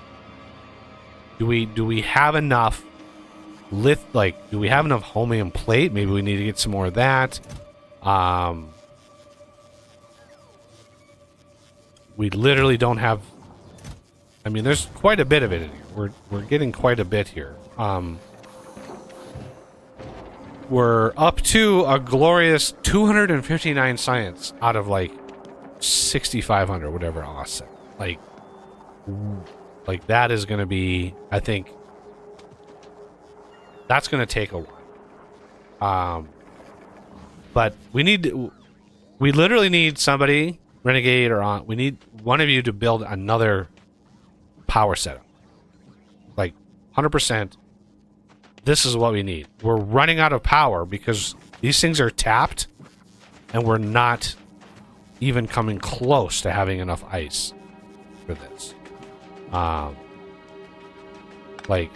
Do we have enough do we have enough holmium plate? Maybe we need to get some more of that. We literally don't have. I mean, there's quite a bit of it in here. We're getting quite a bit here. We're up to a glorious 259 science out of, like, 6,500, whatever I'll say. Like that is going to be, I think, that's going to take a while. But we literally need somebody, Renegade or on, we need one of you to build another power setup. Like, 100%. This is what we need. We're running out of power because these things are tapped, and we're not even coming close to having enough ice for this. Like,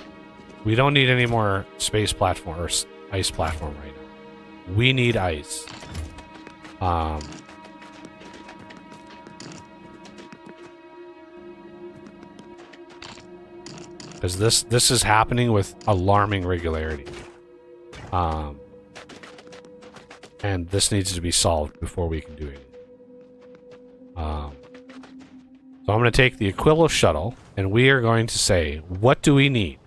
we don't need any more space platform or ice platform right now. We need ice. Because this is happening with alarming regularity. And this needs to be solved before we can do it. So I'm going to take the Aquila shuttle, and we are going to say, what do we need?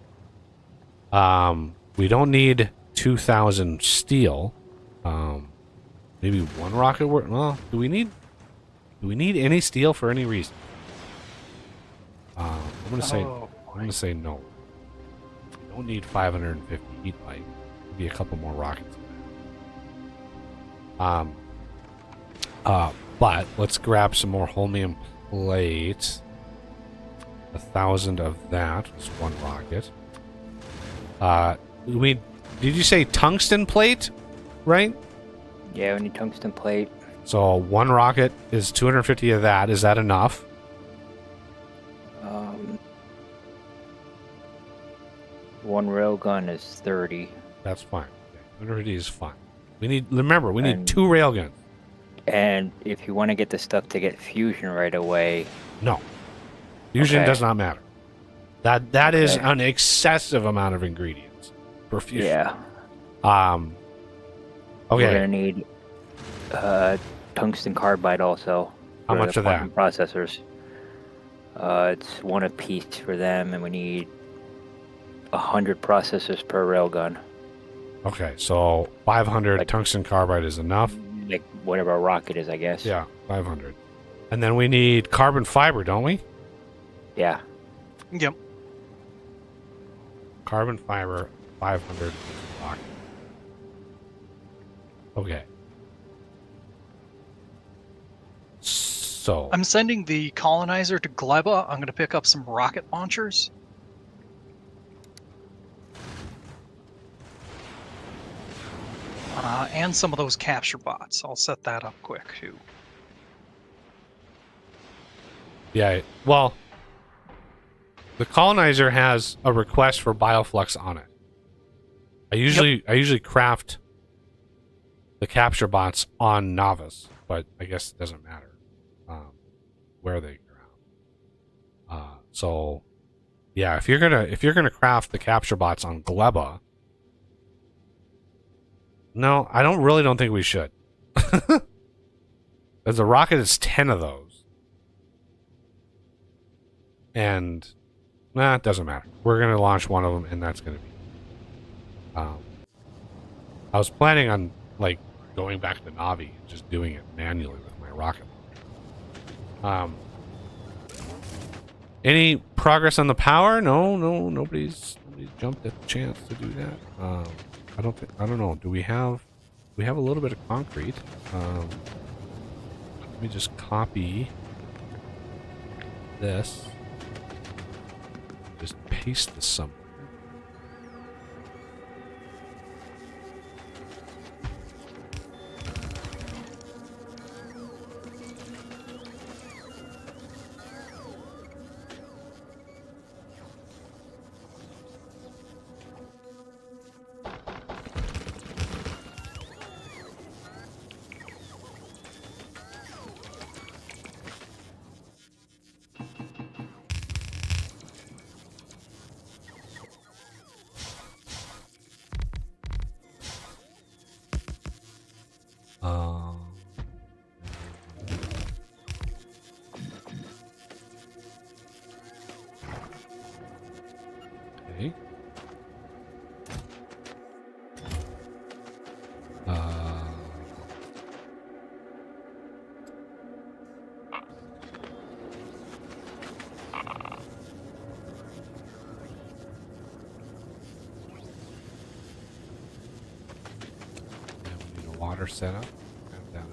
We don't need 2,000 steel. Maybe one rocket work. Well, do we need any steel for any reason? I'm going to say no. We don't need 550 heat pipe. Maybe a couple more rockets. But let's grab some more holmium plate. 1,000 of that was one rocket. We need did you say tungsten plate? Right? Yeah, we need tungsten plate. So 1 rocket is 250 of that. Is that enough? One railgun is 30. That's fine. Okay. 250 is fine. Remember, we need And- 2 railguns. And if you want to get the stuff to get fusion right away, No. Fusion Okay. does not matter. That is Okay. an excessive amount of ingredients for fusion. yeah, Um. we're Okay. gonna need tungsten carbide also. How for much the of that? quantum processors. It's 1 apiece for them, and we need 100 processors per railgun. Okay. So 500 Like- tungsten carbide is enough. Like whatever a rocket is, I guess. Yeah, 500. And then we need carbon fiber, don't we? Yeah. Yep. Carbon fiber, 500 rocket. Okay. So I'm sending the colonizer to Gleba. I'm going to pick up some rocket launchers. And some of those capture bots. I'll set that up quick, too. yeah, well, the colonizer has a request for bioflux on it. I usually craft the capture bots on Novice, but I guess it doesn't matter where they ground. So yeah, if you're gonna craft the capture bots on Gleba, no, I don't think we should. As a rocket, it's 10 of those, and it doesn't matter. We're gonna launch one of them, and that's gonna be. I was planning on like going back to Navi and just doing it manually with my rocket launcher. Any progress on the power? No, nobody's jumped at the chance to do that. I don't know. Do we have a little bit of concrete? Let me just copy this. Just paste this somewhere. Okay. We need a water setup. Have that.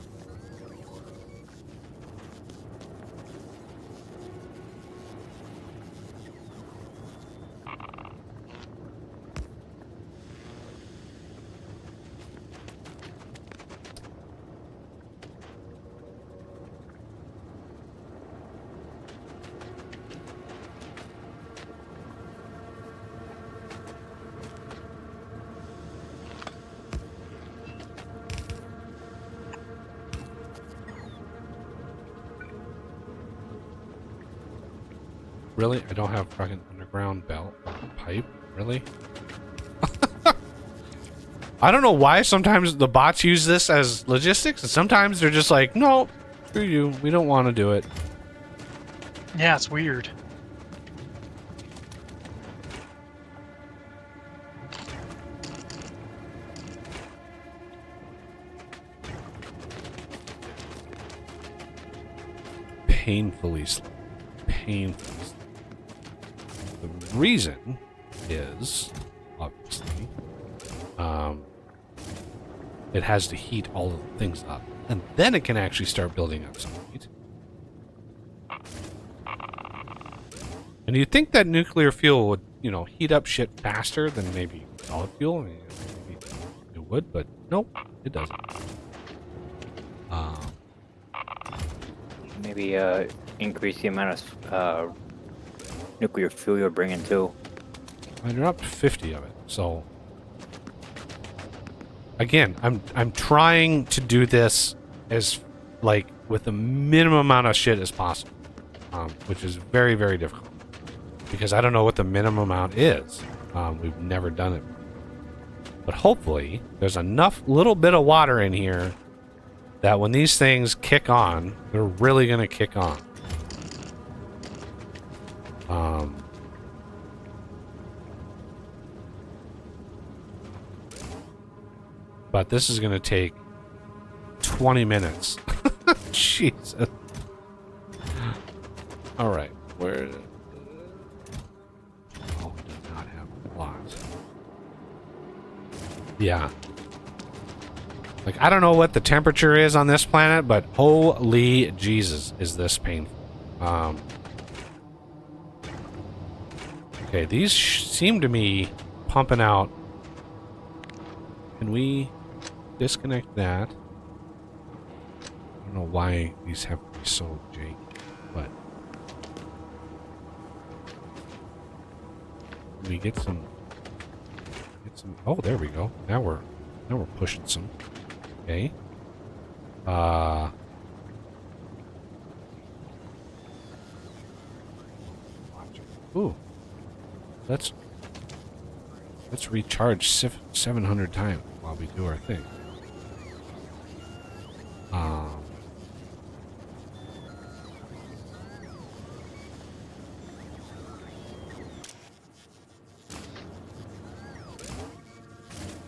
Really? I don't have fucking underground belt pipe? Really? I don't know why sometimes the bots use this as logistics, and sometimes they're just like, no, screw you, we don't want to do it. Yeah, it's weird. Painfully slow. Painfully slow. The reason is, obviously, it has to heat all of the things up, and then it can actually start building up some heat. And you'd think that nuclear fuel would, heat up shit faster than maybe solid fuel. I mean, would, but nope, it doesn't. Maybe increase the amount of nuclear fuel you're bringing too. I dropped 50 of it, so again, I'm trying to do this as like with the minimum amount of shit as possible, which is very, very difficult because I don't know what the minimum amount is. We've never done it, but hopefully there's enough little bit of water in here that when these things kick on, they're really gonna kick on. But this is gonna take 20 minutes. Jesus. Alright, where... Oh, it does not have lots. Yeah. Like, I don't know what the temperature is on this planet, but holy Jesus, is this painful. Okay, these seem to be pumping out. Can we disconnect that? I don't know why these have to be so janky, but can we get some? Oh, there we go. Now we're pushing some. Okay. Ooh. Let's recharge 700 times while we do our thing.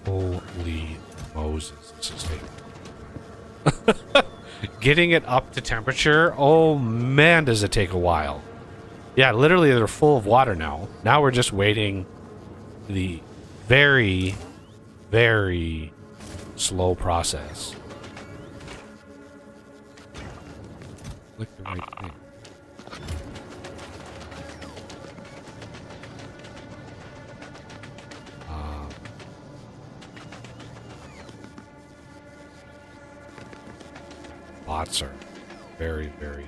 Holy Moses, this is taking. Getting it up to temperature, oh man, does it take a while. Yeah, literally they're full of water now. Now we're just waiting the very, very slow process. Click the right thing. Bots are very, very...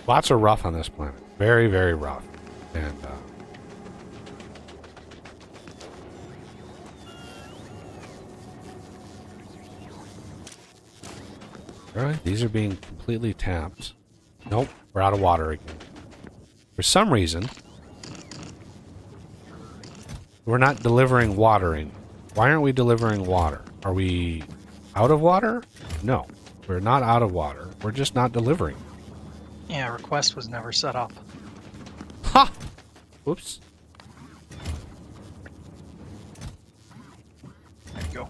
Bots are rough on this planet. Very, very rough. And, alright, these are being completely tapped. Nope, we're out of water again. For some reason, we're not delivering water in. Why aren't we delivering water? Are we out of water? No, we're not out of water. We're just not delivering. Yeah, request was never set up. Ha! Oops. There you go.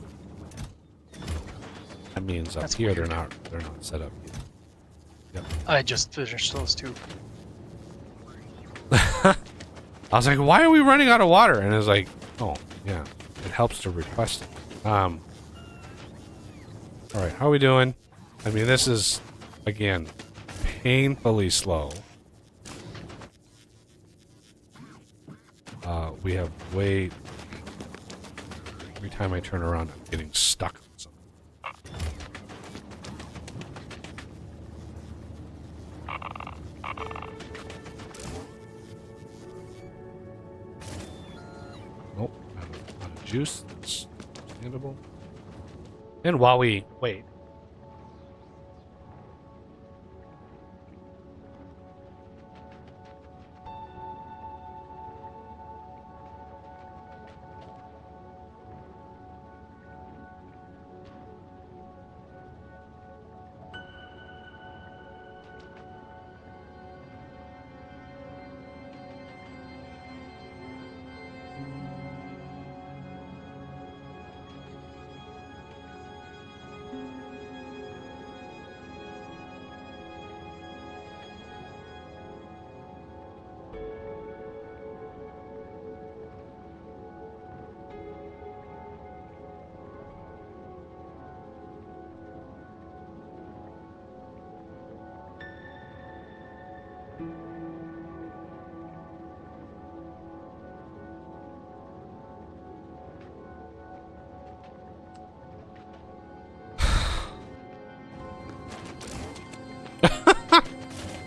That means up That's here weird. they're not set up yet. Yep. I just finished those two. I was like, why are we running out of water? And it was like, oh, yeah, it helps to request it. All right, how are we doing? I mean, this is, again, painfully slow. We have way... Every time I turn around, I'm getting stuck on something. Nope, out of juice. That's understandable. And while we wait...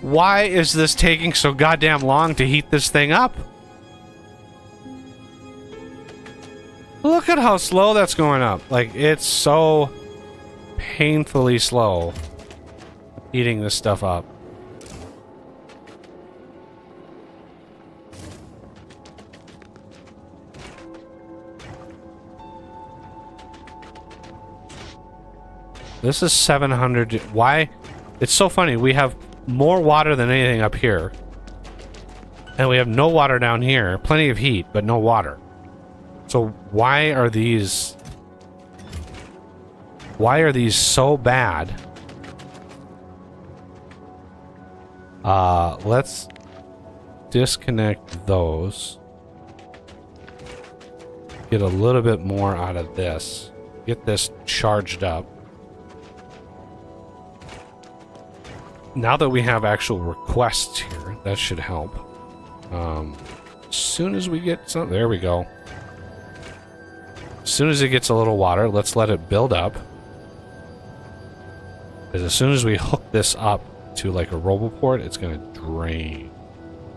Why is this taking so goddamn long to heat this thing up? Look at how slow that's going up. Like, it's so painfully slow heating this stuff up. This is 700. Why? It's so funny. We have more water than anything up here. And we have no water down here. Plenty of heat, but no water. So why are these... Why are these so bad? Let's disconnect those. Get a little bit more out of this. Get this charged up. Now that we have actual requests here, that should help. As soon as we get some... There we go. As soon as it gets a little water, let's let it build up. Because as soon as we hook this up to like a roboport, it's going to drain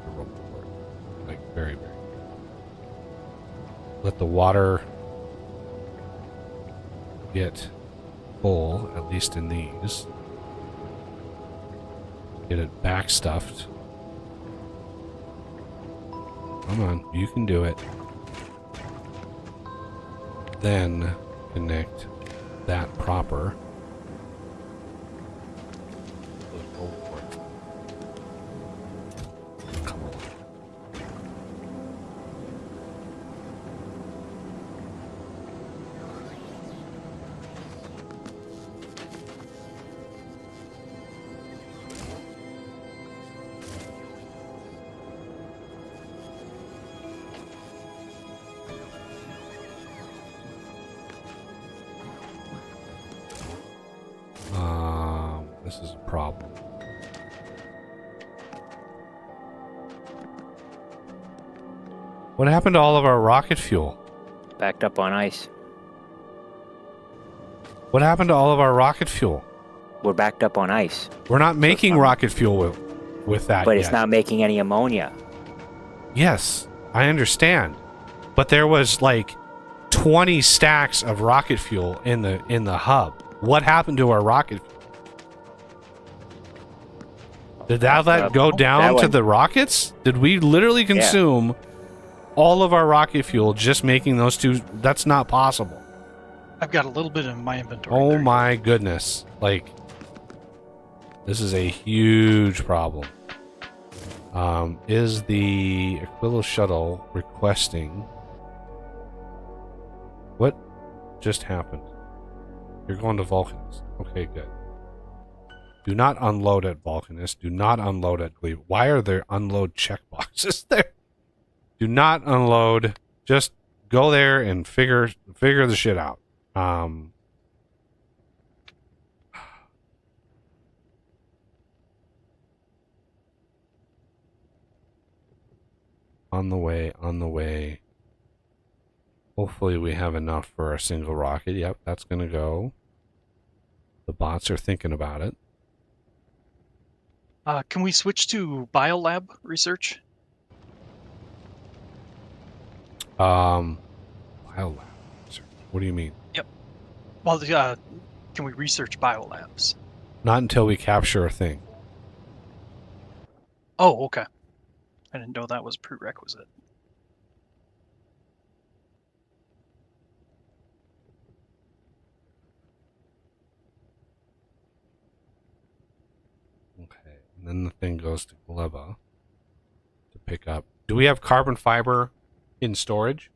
the roboport. Like very, very. Let the water get full, at least in these. Get it back stuffed. Come on, you can do it. Then connect that proper. Come on. This is a problem. What happened to all of our rocket fuel? Backed up on ice. What happened to all of our rocket fuel? We're backed up on ice. We're not making rocket fuel with that But yet. it's not making any ammonia. Yes, I understand. But there was like 20 stacks of rocket fuel in the hub. What happened to our rocket fuel? Did that go down to the rockets? Did we literally consume all of our rocket fuel just making those two? That's not possible. I've got a little bit in my inventory. Oh there. my goodness. Like, this is a huge problem. Is the Aquila shuttle requesting... What just happened? You're going to Vulcanus. Okay, good. Do not unload at Vulcanus. Do not unload at Glebe. Why are there unload checkboxes there? Do not unload. Just go there and figure the shit out. On the way. Hopefully we have enough for a single rocket. Yep, that's going to go. The bots are thinking about it. Can we switch to biolab research? Biolab. What do you mean? Well, can we research biolabs? Not until we capture a thing. Oh, okay. I didn't know that was a prerequisite. Okay. And then the thing goes to Gleba to pick up. Do we have carbon fiber in storage?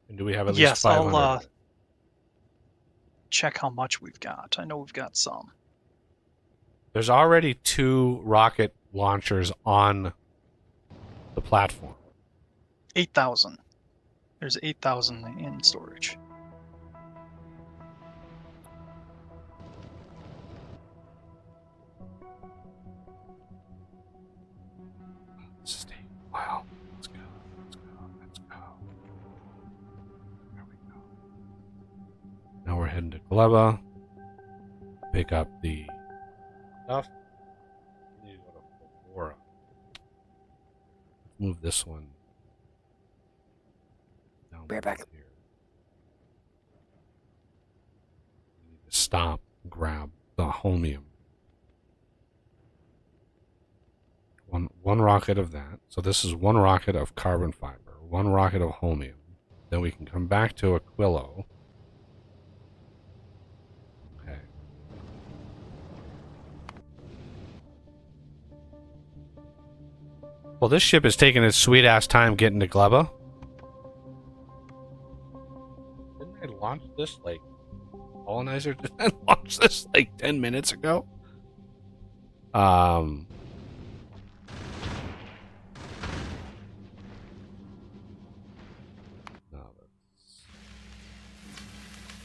And do we have at least Yes, 500? I'll check how much we've got. I know we've got some. There's already 2 rocket launchers on the platform. 8,000. There's 8,000 in storage. This is taking a while. Let's go. Let's go. There we go. Now we're heading to Gleba. Pick up the stuff. move this one down Bear back. here. We need to stop, grab the holmium. One rocket of that. So this is one rocket of carbon fiber, one rocket of holmium. Then we can come back to Aquilo. Okay. Well, this ship is taking its sweet ass time getting to Gleba. Didn't I launch this like colonizer? Did I launch this like 10 minutes ago?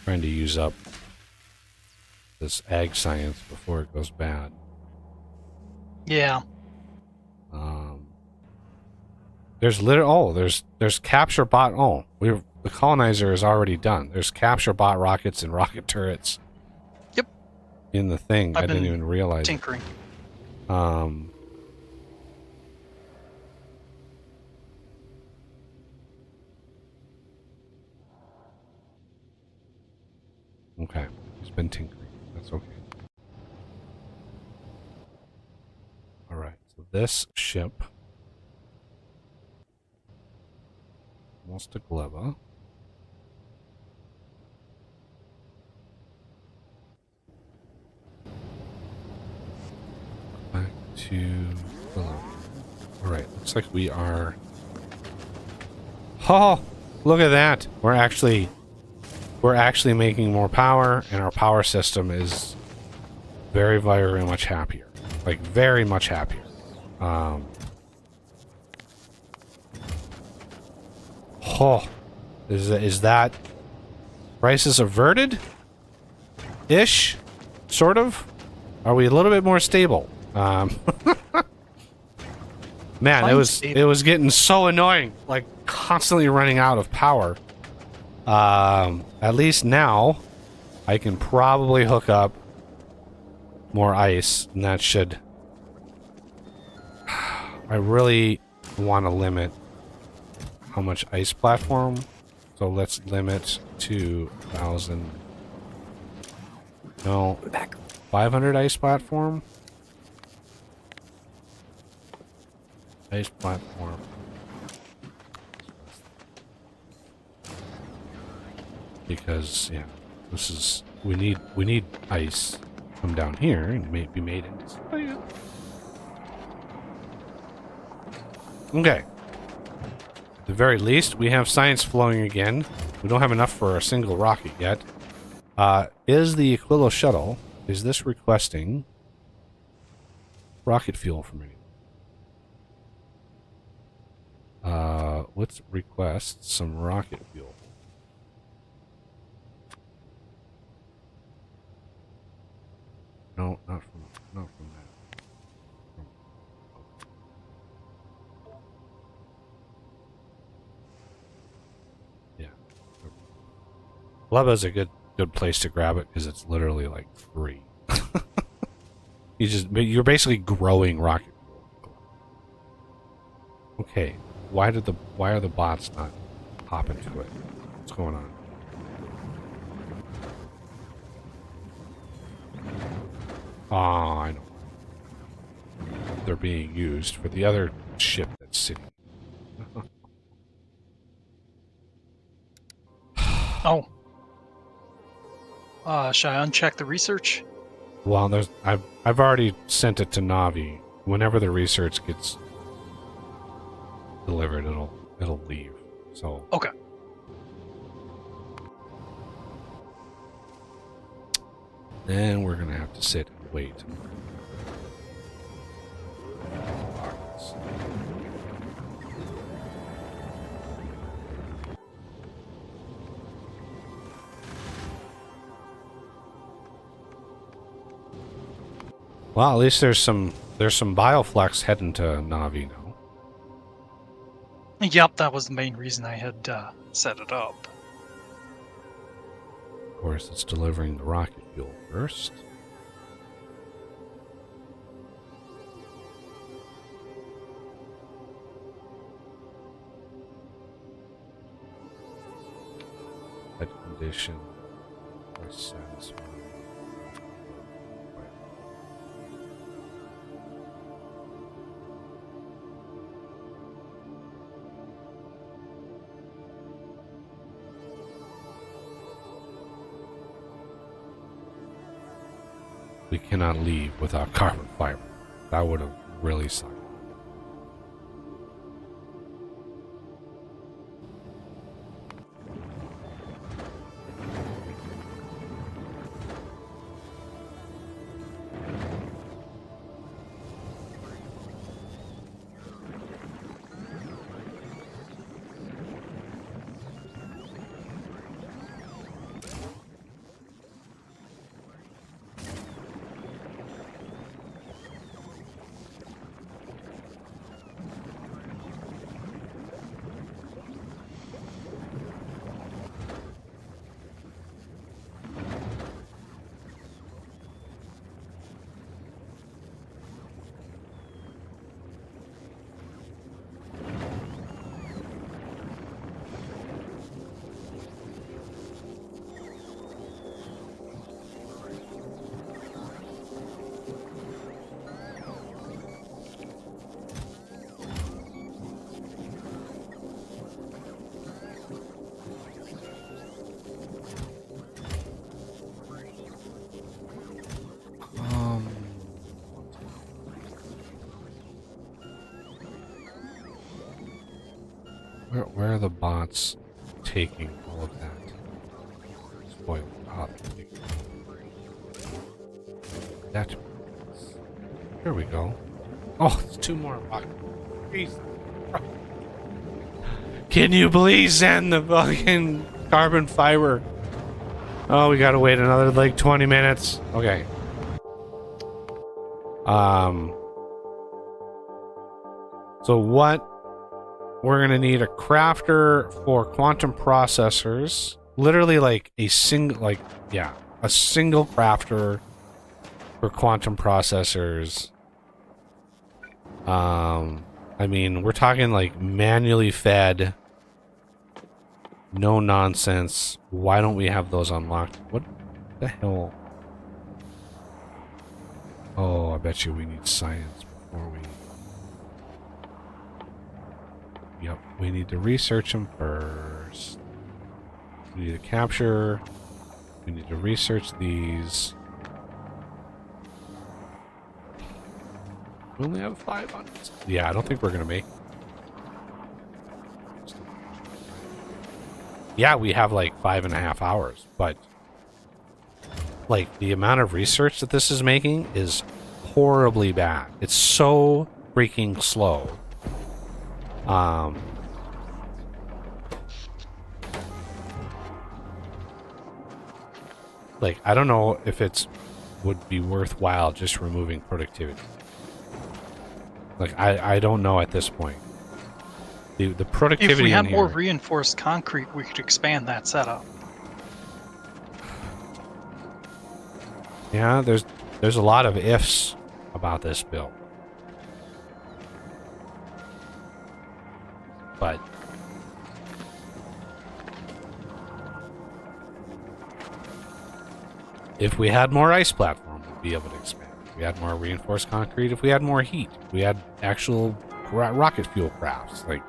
Trying to use up this ag science before it goes bad. Yeah. There's there's capture bot. Oh, the colonizer is already done. There's capture bot rockets and rocket turrets. Yep. In the thing, I didn't even realize. Tinkering. Okay, he's been tinkering. That's okay. All right, so this ship almost to Gleba. Back to Gleba. All right, looks like we are. Oh, look at that! We're actually making more power, and our power system is very, very much happier. Like, very much happier. Is that crisis averted? Ish? Sort of? Are we a little bit more stable? Man, it was getting so annoying. Like, constantly running out of power. At least now, I can probably hook up more ice, and that should... I really want to limit how much ice platform, so let's limit to 1,000... No, 500 ice platform? Ice platform. Because yeah, this is we need ice come down here and be made into something. Okay. At the very least, we have science flowing again. We don't have enough for a single rocket yet. Is the Aquilo shuttle, is this requesting rocket fuel from anyone? Let's request some rocket fuel. No, not from that. Yeah. Leba's a good place to grab it because it's literally like free. You're basically growing rocket fuel. Okay. Why are the bots not hopping to it? What's going on? Oh, I know. They're being used for the other ship that's sitting. Oh. Should I uncheck the research? Well, I've already sent it to Navi. Whenever the research gets delivered, it'll leave. So okay. Then we're gonna have to sit and wait. Well, at least there's some bioflux heading to Navi now. Yep, that was the main reason I had set it up. Of course, it's delivering the rocket fuel first. That condition or satisfied. We cannot leave without carbon fiber. That would have really sucked. Where are the bots taking all of that? Spoil. That. There we go. Oh, it's 2 more rockets. Jeez. Can you please send the fucking carbon fiber? Oh, we gotta wait another like 20 minutes. Okay. So what? We're gonna need a crafter for quantum processors. Literally like a single, a single crafter for quantum processors. I mean, we're talking like manually fed, no nonsense. Why don't we have those unlocked? What the hell? Oh, I bet you we need science before we... Yep, we need to research them first. We need to capture. We need to research these. We only have 5 on it. Yeah, I don't think we're gonna make. Yeah, we have like 5.5 hours, but like the amount of research that this is making is horribly bad. It's so freaking slow. Like, I don't know if it's would be worthwhile just removing productivity. Like, I don't know at this point. The productivity If we had in more here, reinforced concrete, we could expand that setup. yeah, there's a lot of ifs about this build. But if we had more ice platform, we'd be able to expand. If we had more reinforced concrete, if we had more heat, if we had actual rocket fuel crafts. Like,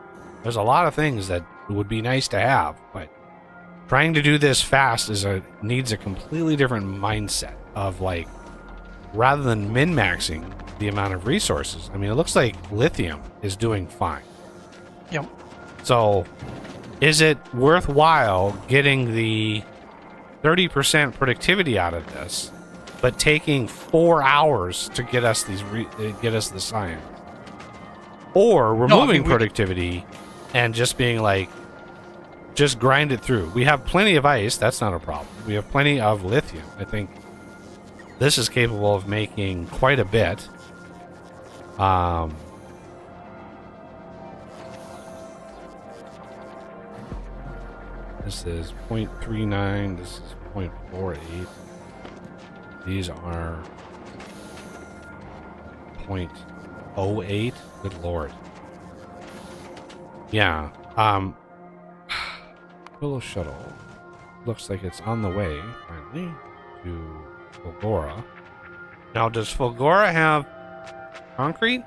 there's a lot of things that would be nice to have, but trying to do this fast needs a completely different mindset of, like, rather than min-maxing the amount of resources. I mean, it looks like lithium is doing fine. Yep. So, is it worthwhile getting the 30% productivity out of this, but taking 4 hours to get us the science, or removing productivity and just being like, just grind it through? We have plenty of ice. That's not a problem. We have plenty of lithium. I think this is capable of making quite a bit. This is 0.39. This is 0.48. These are 0.08. Good lord. Yeah. Willow shuttle. looks like it's on the way, finally, to Fulgora. Now, does Fulgora have concrete?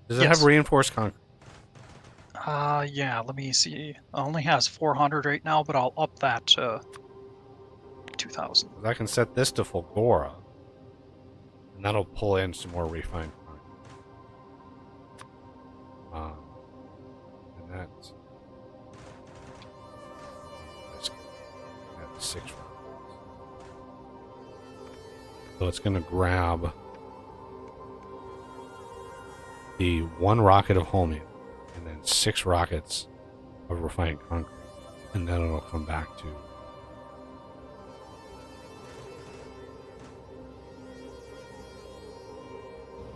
Does it Yes. have reinforced concrete? Yeah, let me see. It only has 400 right now, but I'll up that to 2,000. 'Cause I can set this to Fulgora, and that'll pull in some more refined concrete. And that's 6 rockets. So it's going to grab the 1 rocket of homing, and then 6 rockets of refined concrete, and then it'll come back to.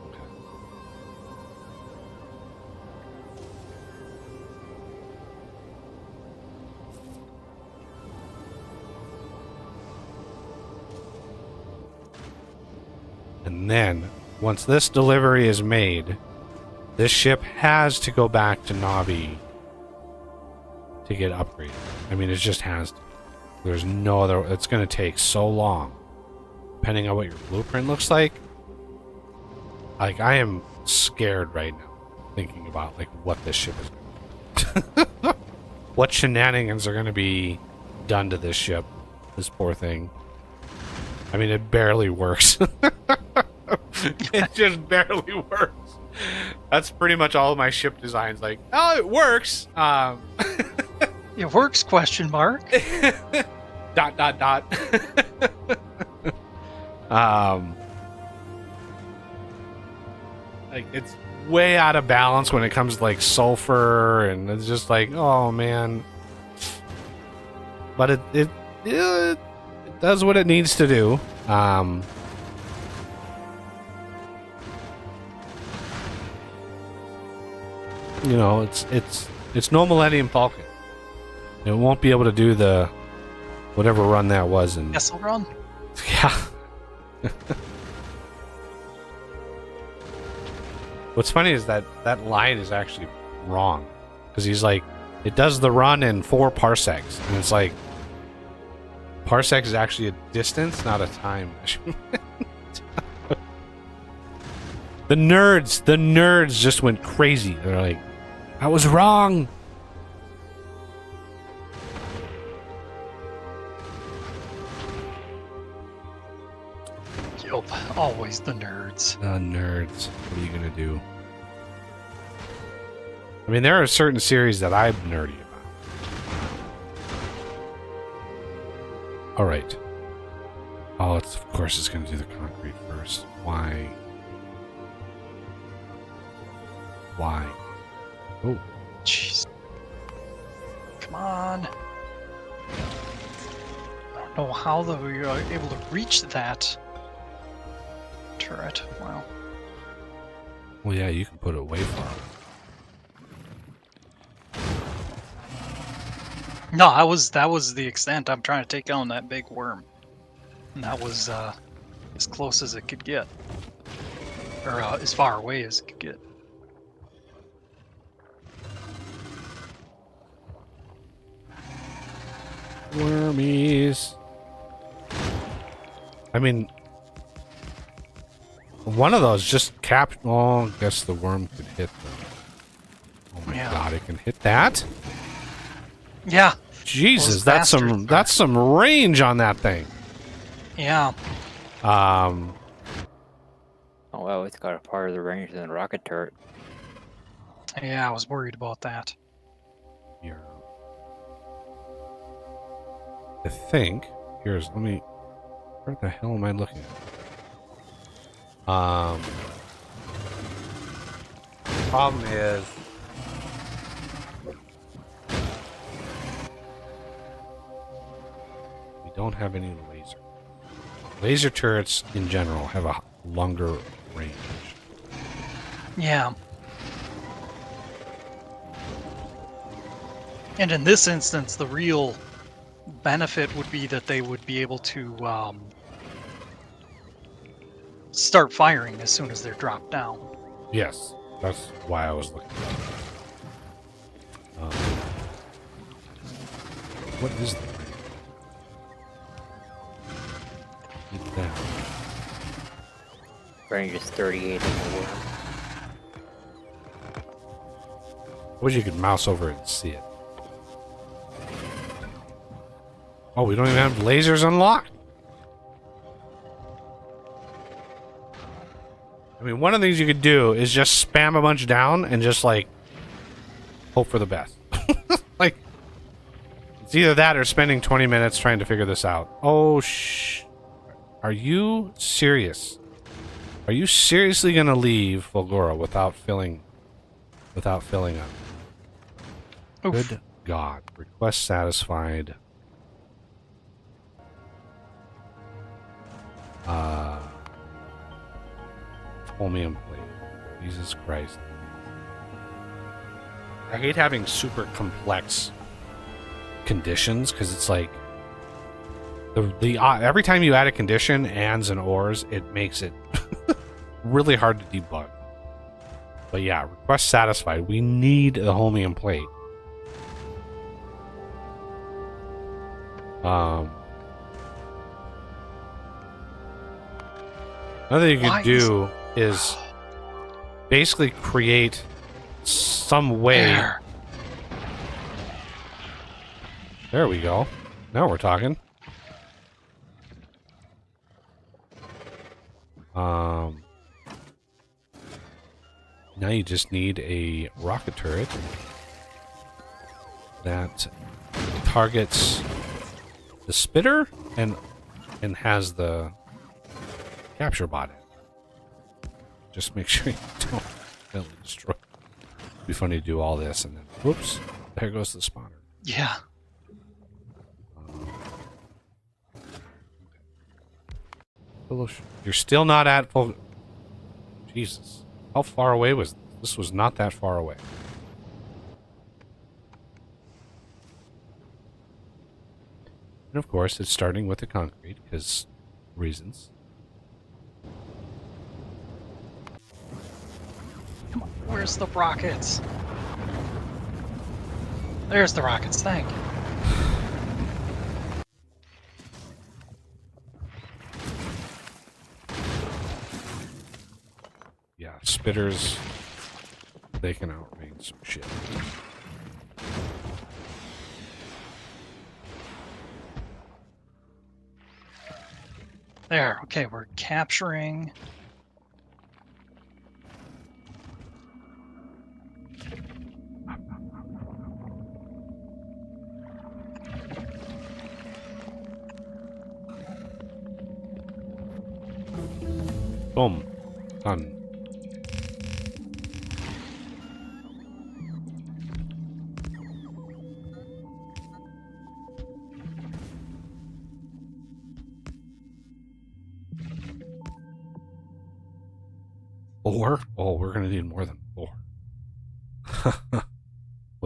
Okay. And then, once this delivery is made, this ship has to go back to Navi to get upgraded. I mean, it just has to. There's no other. It's going to take so long, depending on what your blueprint looks like. Like, I am scared right now, thinking about like what this ship is going to do. What shenanigans are going to be done to this ship, this poor thing. I mean, it barely works. It just barely works. That's pretty much all of my ship designs. Like, oh, it works. It works? Question mark. Dot dot dot. Like, it's way out of balance when it comes to like sulfur, and it's just like, oh man. But it does what it needs to do. You know, it's no Millennium Falcon. It won't be able to do the whatever run that was. And Vessel run. yeah. What's funny is that line is actually wrong, because he's like, it does the run in 4 parsecs, and it's like, parsec is actually a distance, not a time measurement. The nerds just went crazy. They're like, I was wrong. Yup, always the nerds. Nerds. What are you gonna do? I mean, there are certain series that I'm nerdy about. All right. Oh, it's, of course it's gonna do the concrete first. Why? Oh, Jeez. Come on. I don't know how we are able to reach that turret. Wow. well, yeah, you can put it way far. No, that was the extent. I'm trying to take down that big worm. And that was as close as it could get. Or as far away as it could get. Wormies. I mean, one of those just capped. Oh, I guess the worm could hit them. Oh my Yeah. god, it can hit that? Yeah. Jesus, Those that's bastards some are- that's some range on that thing. Yeah. Oh well, it's got a farther range than a rocket turret. Yeah, I was worried about that. Here. I think. Let me. Where the hell am I looking at? Problem is. We don't have any laser. Laser turrets in general have a longer range. Yeah. And in this instance, the real benefit would be that they would be able to start firing as soon as they're dropped down. Yes, that's why I was looking at it. What is that? Get that. Range is 38 in the world. I wish you could mouse over it and see it. Oh, we don't even have lasers unlocked. I mean, one of the things you could do is just spam a bunch down and just, like, hope for the best. Like, it's either that or spending 20 minutes trying to figure this out. Oh, are you serious? Are you seriously going to leave Fulgora without filling up? Oof. Good God. Request satisfied. Chromium plate. Jesus Christ. I hate having super complex conditions because it's like the every time you add a condition, ands and ors, it makes it really hard to debug. But yeah, request satisfied. We need the chromium plate. Another thing you could do is basically create some way. There we go. Now we're talking. Now you just need a rocket turret that targets the spitter and has the capture bot in. Just make sure you don't accidentally destroy. It'd be funny to do all this and then, whoops, there goes the spawner. Yeah. You're still not at full. Jesus. How far away was this? This was not that far away. And of course, it's starting with the concrete, because reasons. Come on, where's the rockets? There's the rockets, thank you. Yeah, spitters, they can outrange some shit. There, okay, we're capturing. Boom. Done. Ore? Oh, we're gonna need more than 4.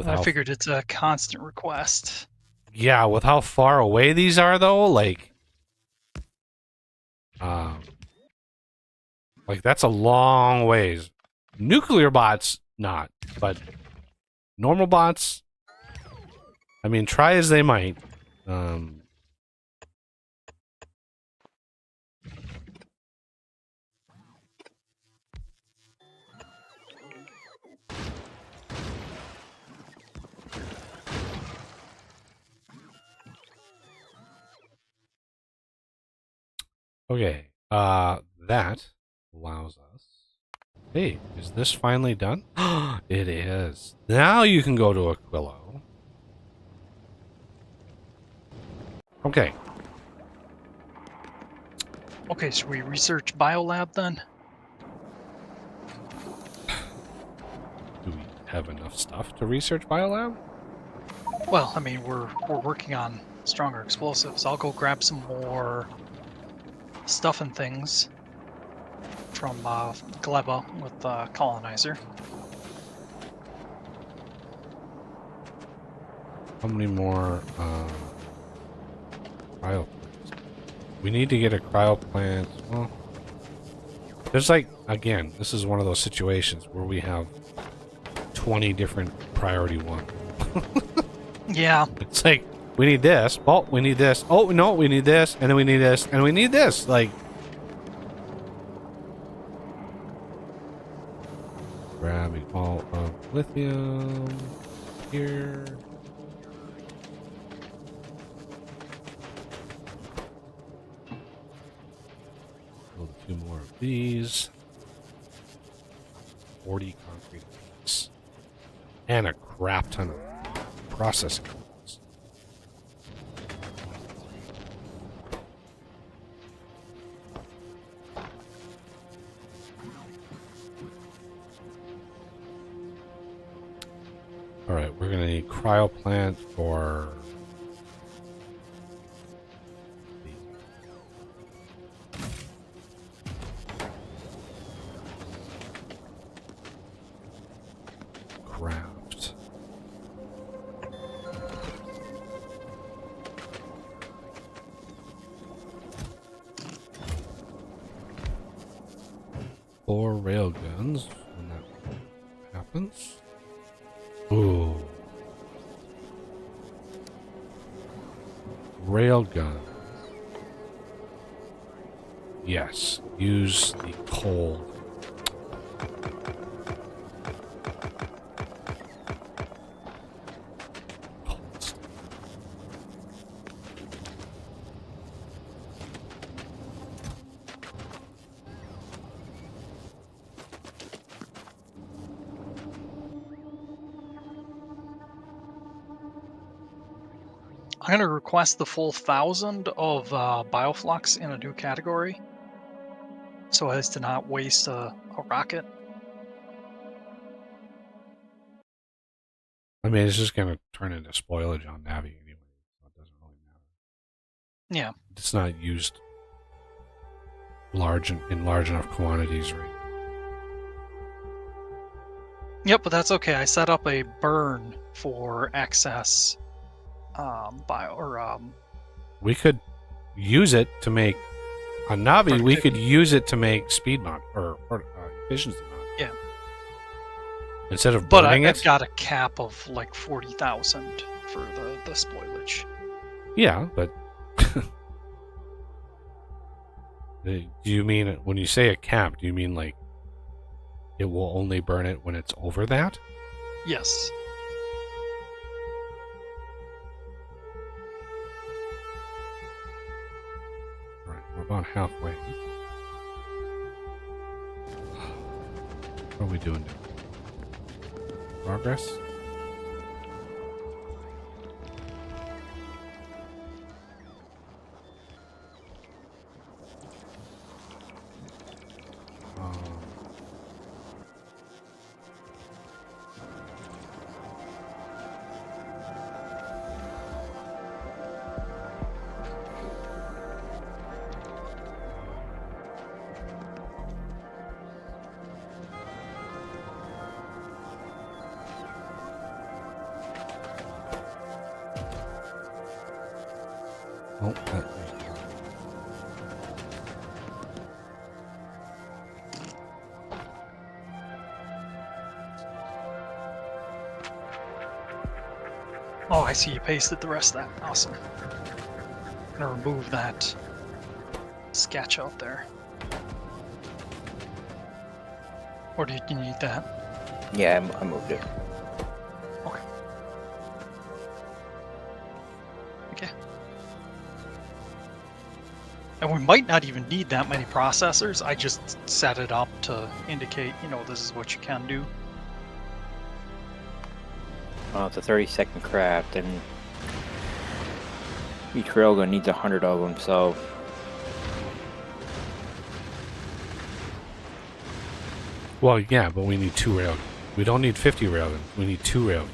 I figured it's a constant request. Yeah, with how far away these are, though, like that's a long ways. Nuclear bots, not, but normal bots, I mean, try as they might. Okay, that allows us. Hey, is this finally done? It is. Now you can go to Aquilo. Okay. Okay, should we research Biolab then? Do we have enough stuff to research Biolab? Well, I mean, we're working on stronger explosives. I'll go grab some more stuff and things from Gleba with the colonizer. How many more cryo plants? We need to get a cryo plant. Well, there's like, again, this is one of those situations where we have 20 different priority 1. Yeah. It's like, we need this. Oh, we need this. Oh, no, we need this. And then we need this. And we need this. Like, grabbing all of lithium here. Build a few more of these. 40 concrete blocks. And a crap ton of processing. Alright, we're gonna need cryo plant for craft. Four railguns when that happens. Ooh. Railgun. Yes. Use the coal. I'm going to request the full 1,000 of bioflux in a new category, so as to not waste a rocket. I mean, it's just gonna turn into spoilage on Navi anyway, so it doesn't really matter. Yeah. It's not used in large enough quantities right now. Yep, but that's okay. I set up a burn for excess We could use it to make on Navi. We could use it to make speed mod or efficiency mod. Yeah. Instead of But burning I've it. got a cap of like 40,000 for the spoilage. Yeah, but do you mean when you say a cap? Do you mean like it will only burn it when it's over that? Yes. All right, we're about halfway. What are we doing now? Progress? Oh, that. Oh, I see you pasted the rest of that. Awesome. I'm gonna remove that sketch out there. Or do you need that? Yeah, I moved it. Okay. Okay. And we might not even need that many processors. I just set it up to indicate, this is what you can do. Well, it's a 30-second craft, and each railgun needs 100 of them, so... Well, yeah, but we need 2 railguns. We don't need 50 railguns. We need 2 railguns.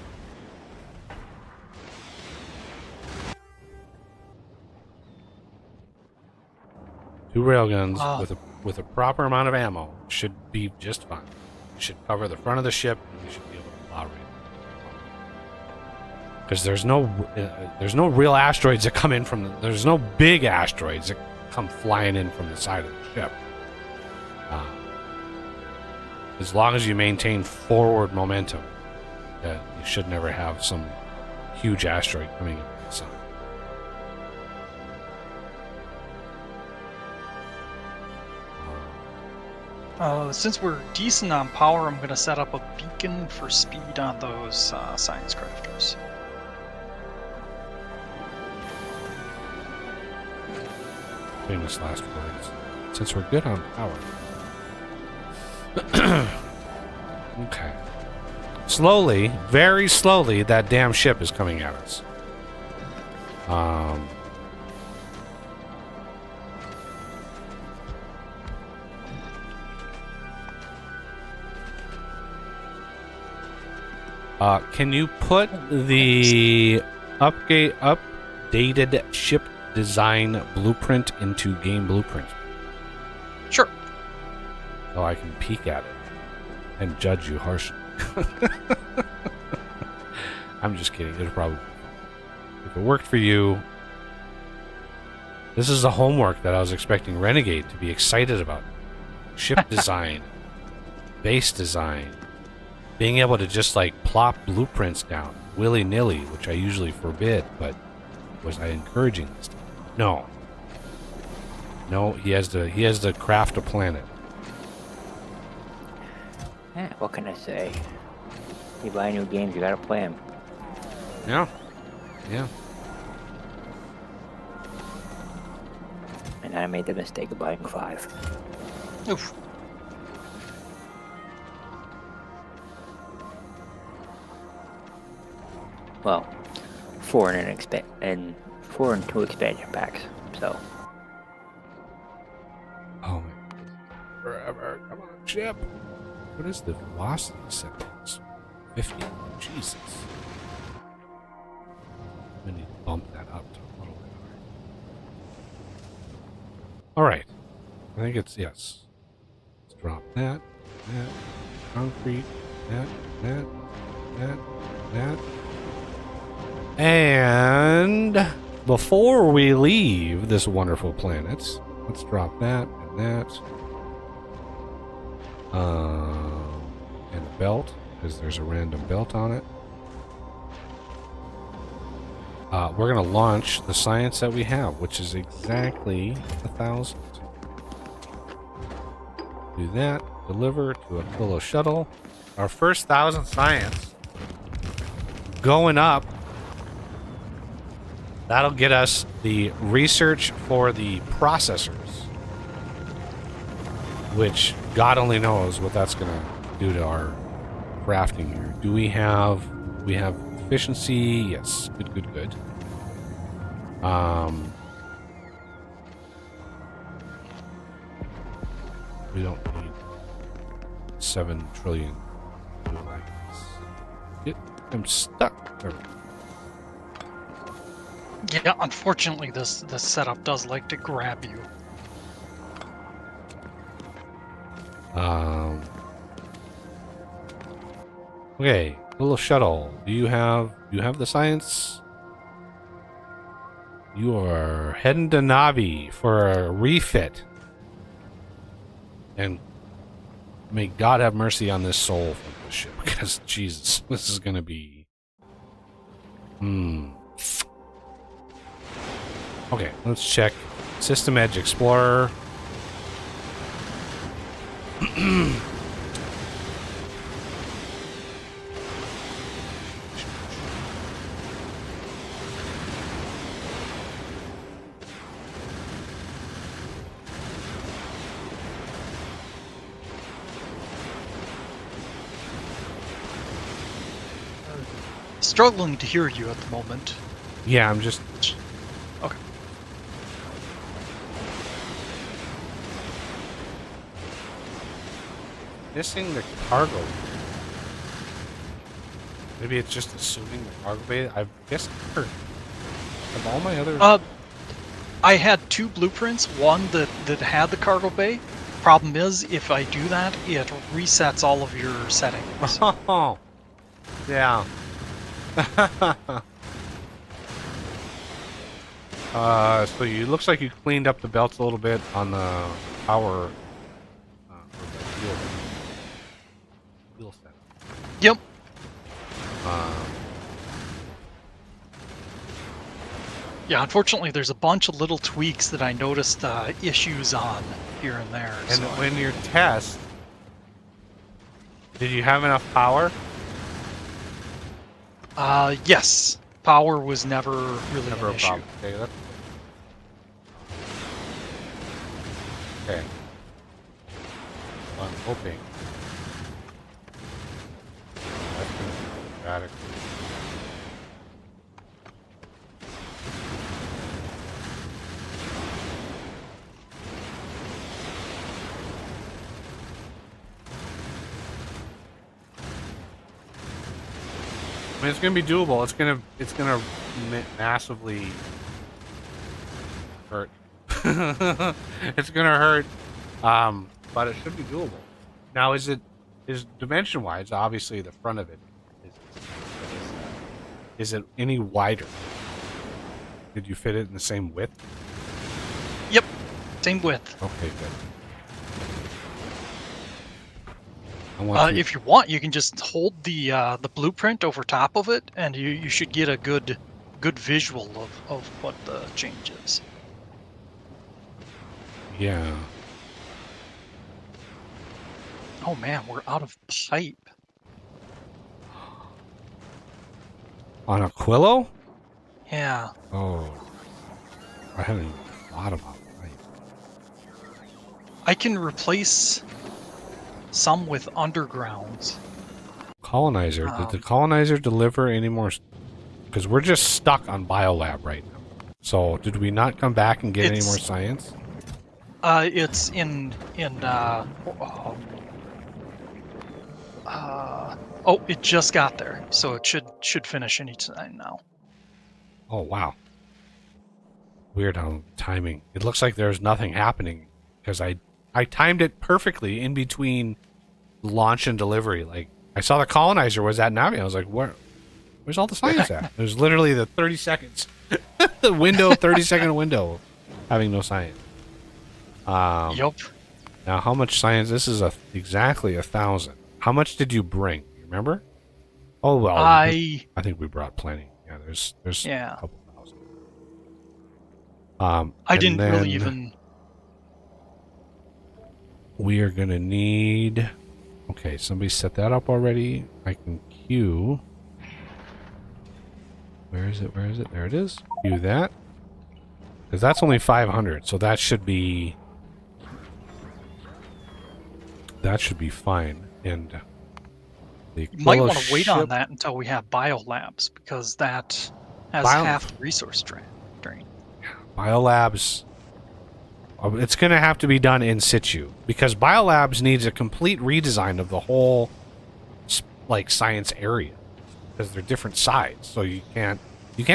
Two railguns with a proper amount of ammo should be just fine. We should cover the front of the ship, and we should be able to plow right. Because there's no real asteroids that come in from there's no big asteroids that come flying in from the side of the ship. As long as you maintain forward momentum, you should never have some huge asteroid coming in from the side. Since we're decent on power, I'm going to set up a beacon for speed on those science crafters. Famous last words. Since we're good on power. Okay. Slowly, very slowly, that damn ship is coming at us. Can you put the updated ship design blueprint into game blueprint? Sure. So I can peek at it and judge you harshly. I'm just kidding. It'll probably, if it worked for you, this is the homework that I was expecting Renegade to be excited about. Ship design, base design, being able to just like plop blueprints down willy-nilly, which I usually forbid, but was I encouraging this time? No. No, he has to craft a planet. What can I say? You buy new games, you gotta play them. Yeah. Yeah. And I made the mistake of buying 5. Oof. Well, 4 and 4 and 2 expansion packs. So Oh my goodness. Forever. Come on, ship. What is the velocity settings? 50? Jesus. I need to bump that up to a little bit higher. Alright. I think it's yes. Let's drop that. Concrete. That. And before we leave this wonderful planet, let's drop that and that. And a belt, because there's a random belt on it. We're going to launch the science that we have, which is exactly 1,000. Do that. Deliver to a Aquilo shuttle. Our first 1,000 science going up. That'll get us the research for the processors, which God only knows what that's going to do to our crafting here. Do we have efficiency? Yes. Good. We don't need 7 trillion. I'm stuck. There we go. Yeah, unfortunately, this setup does like to grab you. Okay, little shuttle. Do you have the science? You are heading to Navi for a refit. And may God have mercy on this soul from this ship, because Jesus, this is gonna be Okay, let's check. System Edge Explorer. Struggling to hear you at the moment. Yeah, I'm just... Okay. missing the cargo. Maybe it's just assuming the cargo bay. I guess of all my other... I had 2 blueprints. One that had the cargo bay. Problem is, if I do that, it resets all of your settings. Oh, yeah. So it looks like you cleaned up the belts a little bit on the power fuel setup. Yep. Yeah, unfortunately, there's a bunch of little tweaks that I noticed issues on here and there. And when your test, Did you have enough power? Yes. Power was never really Never an a issue. problem. Okay, that's okay. Well, I'm hoping. That's gonna be radical. I mean, it's gonna be doable. It's gonna massively hurt. It's gonna hurt, but it should be doable. Now, is dimension-wise? Obviously, the front of it is it any wider? Did you fit it in the same width? Yep. Same width. Okay, good. I want to, If you want, you can just hold the blueprint over top of it, and you should get a good visual of what the change is. yeah. Oh man, we're out of pipe. On Aquilo? Yeah. Oh, I hadn't even thought about it. I can replace some with undergrounds. Colonizer. Did the colonizer deliver any more? Because we're just stuck on Biolab right now. So, did we not come back and get any more science? It's in oh, it just got there, so it should finish any time now. Oh, wow. Weird on timing. It looks like there's nothing happening because I timed it perfectly in between launch and delivery. Like, I saw the colonizer was at Navi. I was like, where's all the science at? It was literally the 30 seconds. The window, 30-second window, having no science. Yup. Now, how much science? This is exactly 1,000. How much did you bring? You remember? Oh, well. I think we brought plenty. Yeah, there's Yeah. a couple thousand. I didn't really even. We are gonna need. Okay, somebody set that up already. I can queue. Where is it? Where is it? There it is. Queue that. Because that's only 500, so that should be. That should be fine. And the You might want to ship, wait on that until we have biolabs, because that has half the resource drain. Biolabs. It's going to have to be done in situ because Biolabs needs a complete redesign of the whole science area because they're different sides. So you can't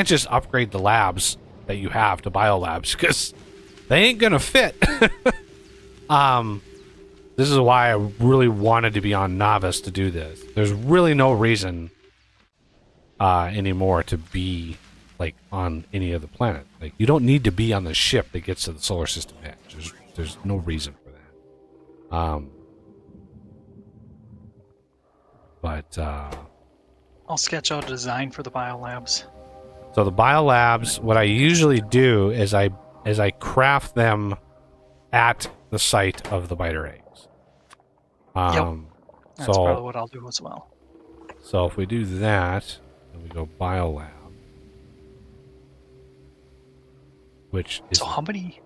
just upgrade the labs that you have to Biolabs because they ain't going to fit. This is why I really wanted to be on Novice to do this. There's really no reason anymore to be on any of the planet. You don't need to be on the ship that gets to the solar system edge. There's no reason for that. But I'll sketch out a design for the biolabs. so the biolabs, what I usually do is I craft them at the site of the biter eggs. Yep. That's probably what I'll do as well. So if we do that, then we go biolab. Which is So how many?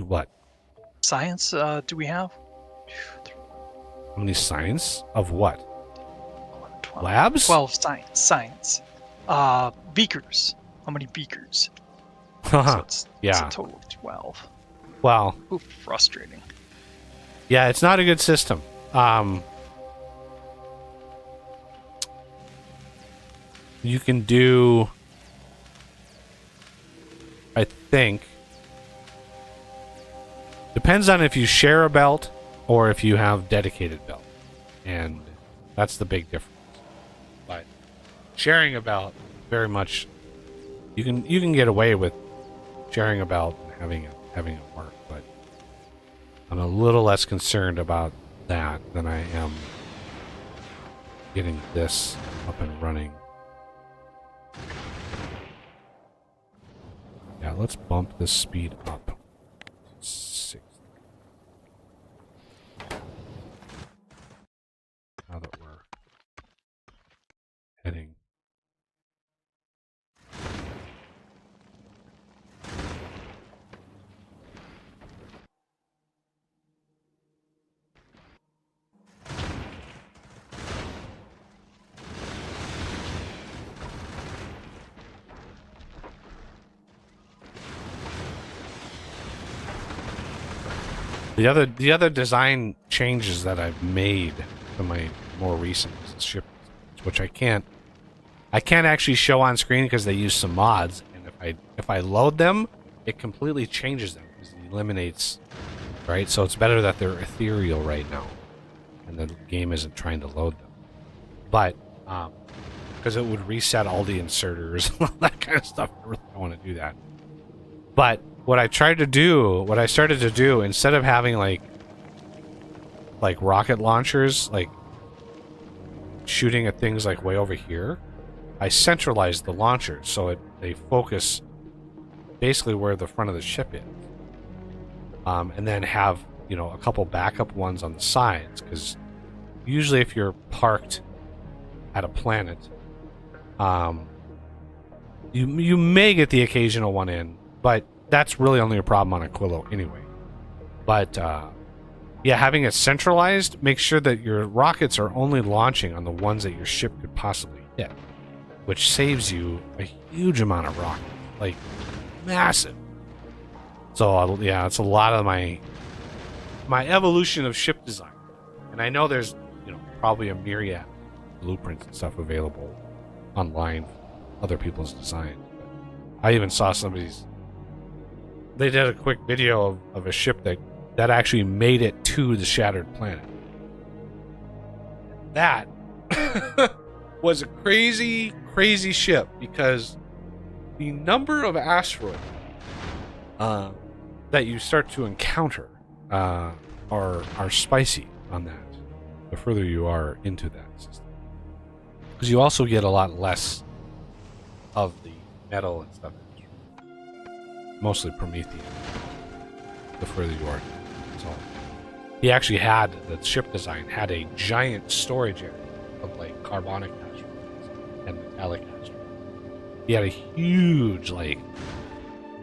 what? Science do we have? How many science of what? 12. Labs? 12 science. Beakers. How many beakers? Haha. It's Yeah. a total of 12. Well, Ooh, frustrating. yeah, it's not a good system. You can do, I think, depends on if you share a belt or if you have dedicated belt, and that's the big difference. But sharing a belt, very much, you can get away with sharing a belt and having it work, but I'm a little less concerned about that than I am getting this up and running. Yeah, let's bump this speed up. 60. The other design changes that I've made to my more recent ship, which I can't actually show on screen because they use some mods, and if I load them, it completely changes them because it eliminates, right? So it's better that they're ethereal right now, and the game isn't trying to load them. But because it would reset all the inserters, all that kind of stuff. I really don't want to do that. But what I started to do, instead of having like rocket launchers, like shooting at things like way over here, I centralized the launchers so they focus basically where the front of the ship is, and then have a couple backup ones on the sides, because usually if you're parked at a planet, you may get the occasional one in, but that's really only a problem on Aquilo anyway. But yeah, having it centralized makes sure that your rockets are only launching on the ones that your ship could possibly hit, which saves you a huge amount of rockets, like massive. So yeah, it's a lot of my evolution of ship design, and I know there's probably a myriad of blueprints and stuff available online, other people's designs. I even saw they did a quick video of a ship that actually made it to the shattered planet. That was a crazy ship, because the number of asteroids that you start to encounter are spicy on that the further you are into that system, because you also get a lot less of the metal and stuff, mostly Promethean, the further you are. So he actually had, the ship design had a giant storage area of like carbonic asteroids and metallic asteroids. He had a huge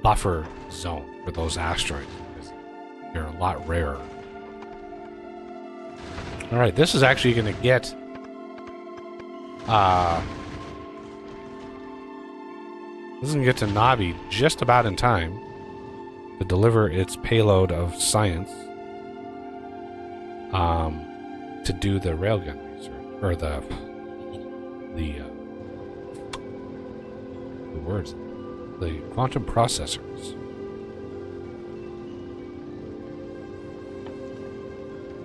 buffer zone for those asteroids because they're a lot rarer. All right, this is actually going to get this is going to get to Navi just about in time to deliver its payload of science to do the railgun research, or the quantum processors,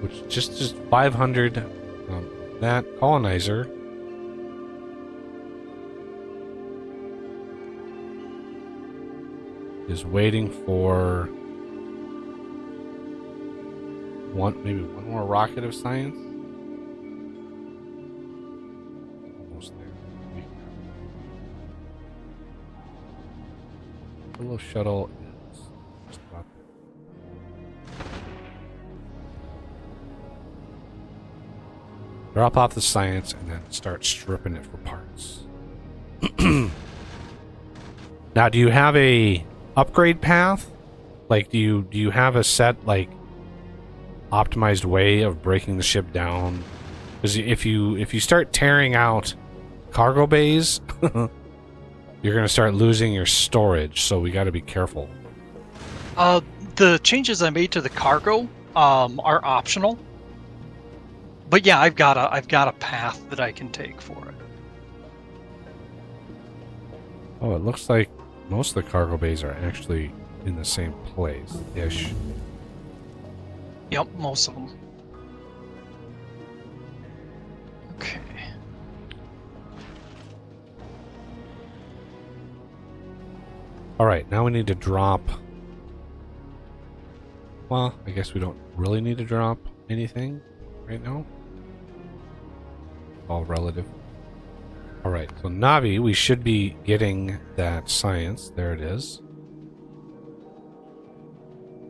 which just 500. That colonizer is waiting for maybe one more rocket of science. Almost there. The little shuttle is just about there. Drop off the science and then start stripping it for parts. Now, do you have a upgrade path? Like, do you have a set optimized way of breaking the ship down? Because if you start tearing out cargo bays, you're going to start losing your storage. So we got to be careful. The changes I made to the cargo are optional. But yeah, I've got a path that I can take for it. Oh, it looks like most of the cargo bays are actually in the same place-ish. Yep, most of them. Okay. All right, now we need to drop. Well, I guess we don't really need to drop anything right now. All relative. All right, so Navi, we should be getting that science. There it is.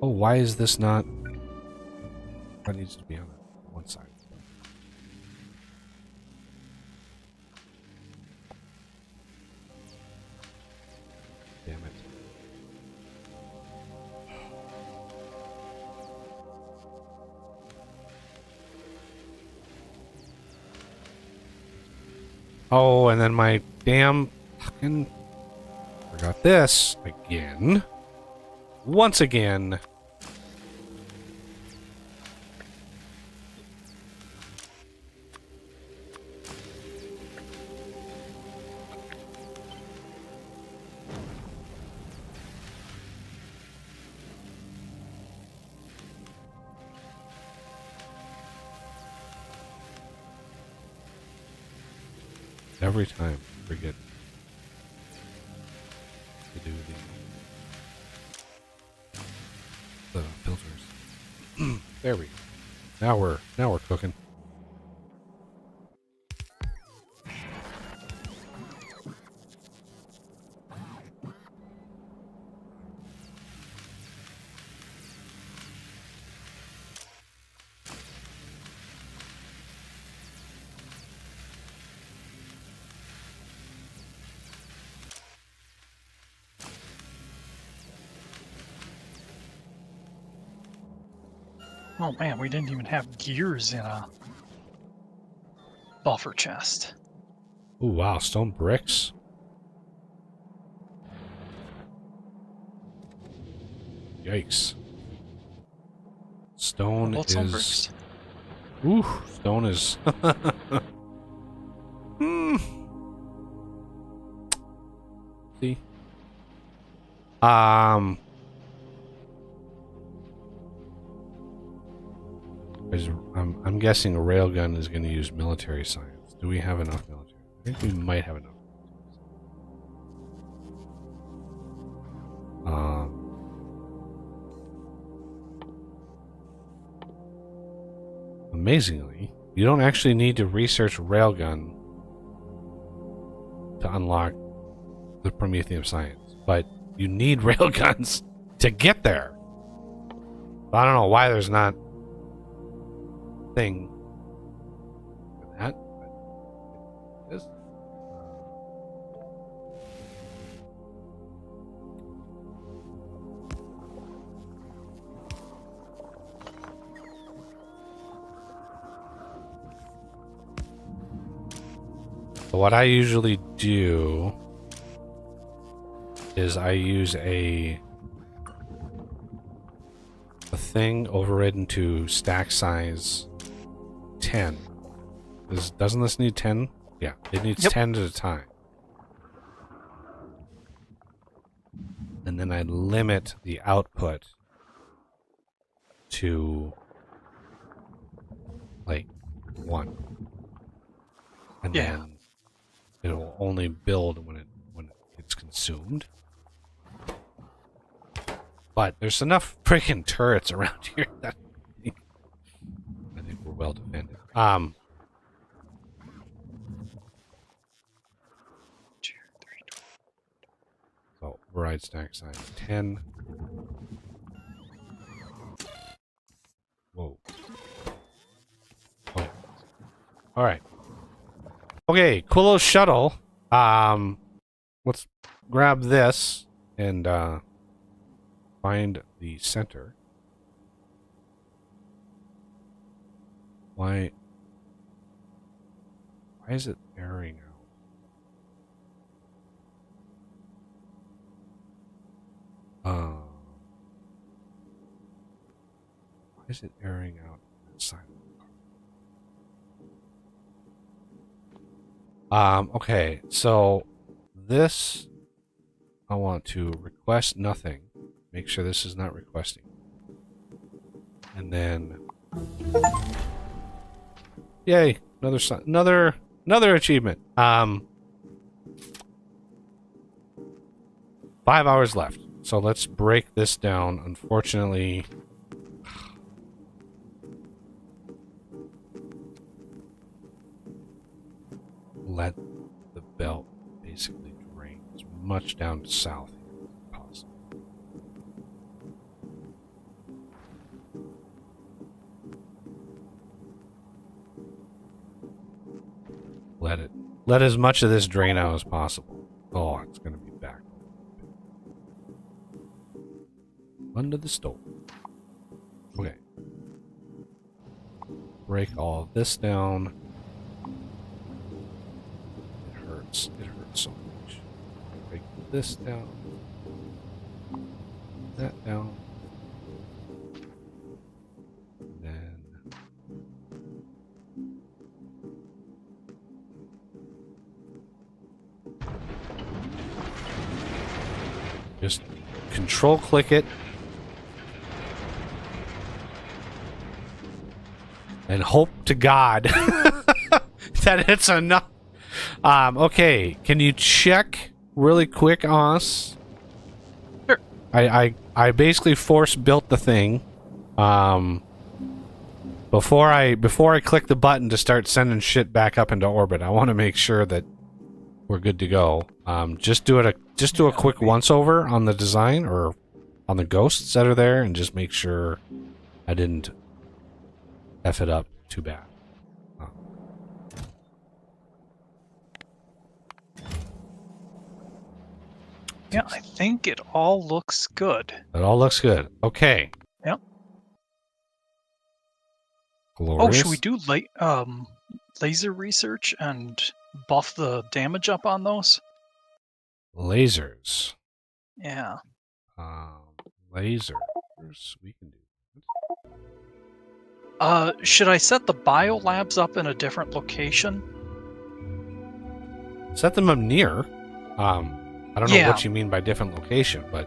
Oh, why is this not? That needs to be on one side. Damn it. Oh, and then my damn fucking forgot this again. Once again. Every time I forget to do the filters. There we go. Now we're cooking. Oh man, we didn't even have gears in a buffer chest. Ooh, wow, stone bricks. Yikes. Stone What's some is... bricks? Ooh, stone is... See? I'm guessing a railgun is going to use military science. Do we have enough military? I think we might have enough. Amazingly, you don't actually need to research railgun to unlock the Prometheum science, but you need railguns to get there. I don't know why there's not a thing for that, but it is. So what I usually do is I use a thing overridden to stack size 10. Doesn't this need 10? Yeah, it needs 10 at a time. And then I limit the output to like 1. And then it'll only build when it gets consumed. But there's enough freaking turrets around here that I think we're well defended. So override stack size 10. Whoa. Oh. All right. Okay, Kulo shuttle. Let's grab this and find the center. Why is it airing out? Why is it airing out inside of the car? Okay, so this I want to request nothing. Make sure this is not requesting. And then yay, another achievement. 5 hours left. So let's break this down. Unfortunately, let the belt basically drain as much down to south as possible. Let as much of this drain out as possible. Oh, it's gonna be back under the stove. Okay. Break all of this down. It hurts so much. Break this down. That down. And then just control click it and hope to God that it's enough Okay, can you check really quick, Os? Sure. I basically force built the thing. Before I click the button to start sending shit back up into orbit, I want to make sure that we're good to go. Just do a quick once over on the design or on the ghosts that are there, and just make sure I didn't F it up too bad. Yeah, I think it all looks good. It all looks good. Okay. Yep. Glorious. Oh, should we do laser research and buff the damage up on those? Lasers. Yeah. Lasers. We can do Should I set the biolabs up in a different location? that. Set them up near. I don't know Yeah. what you mean by different location, but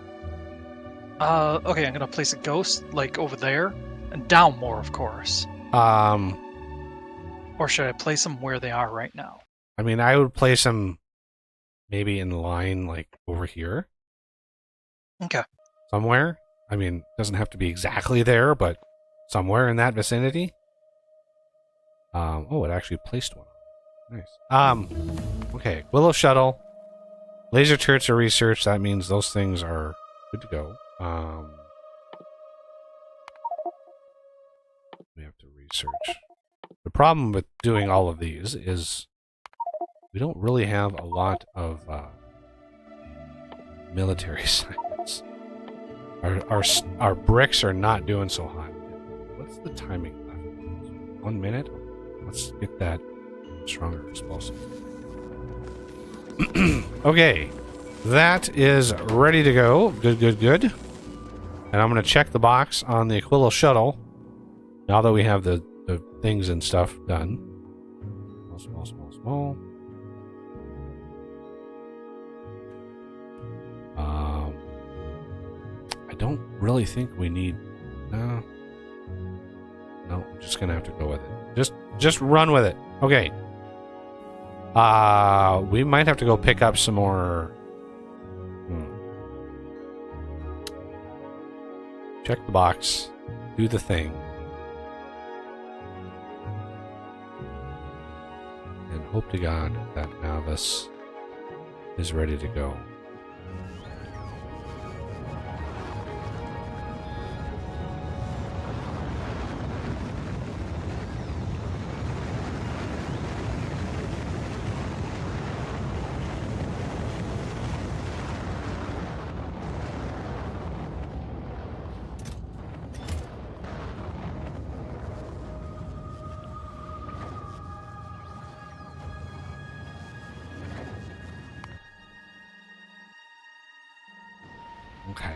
Okay, I'm gonna place a ghost, like, over there, and down more, of course. Or should I place them where they are right now? I mean, I would place them maybe in line, like, over here. Okay. Somewhere. I mean, doesn't have to be exactly there, but somewhere in that vicinity. Oh, it actually placed one. Nice. Okay, Willow Shuttle. Laser turrets are researched. That means those things are good to go. We have to research. The problem with doing all of these is we don't really have a lot of military science. Our bricks are not doing so hot. What's the timing left? 1 minute? Let's get that stronger explosive. Okay. That is ready to go. Good, good, good. And I'm going to check the box on the Aquila shuttle. Now that we have the things and stuff done. Small. I don't really think we need... No, I'm just going to have to go with it. Just run with it. Okay. We might have to go pick up some more... Check the box. Do the thing. And hope to God that Navis is ready to go. Okay.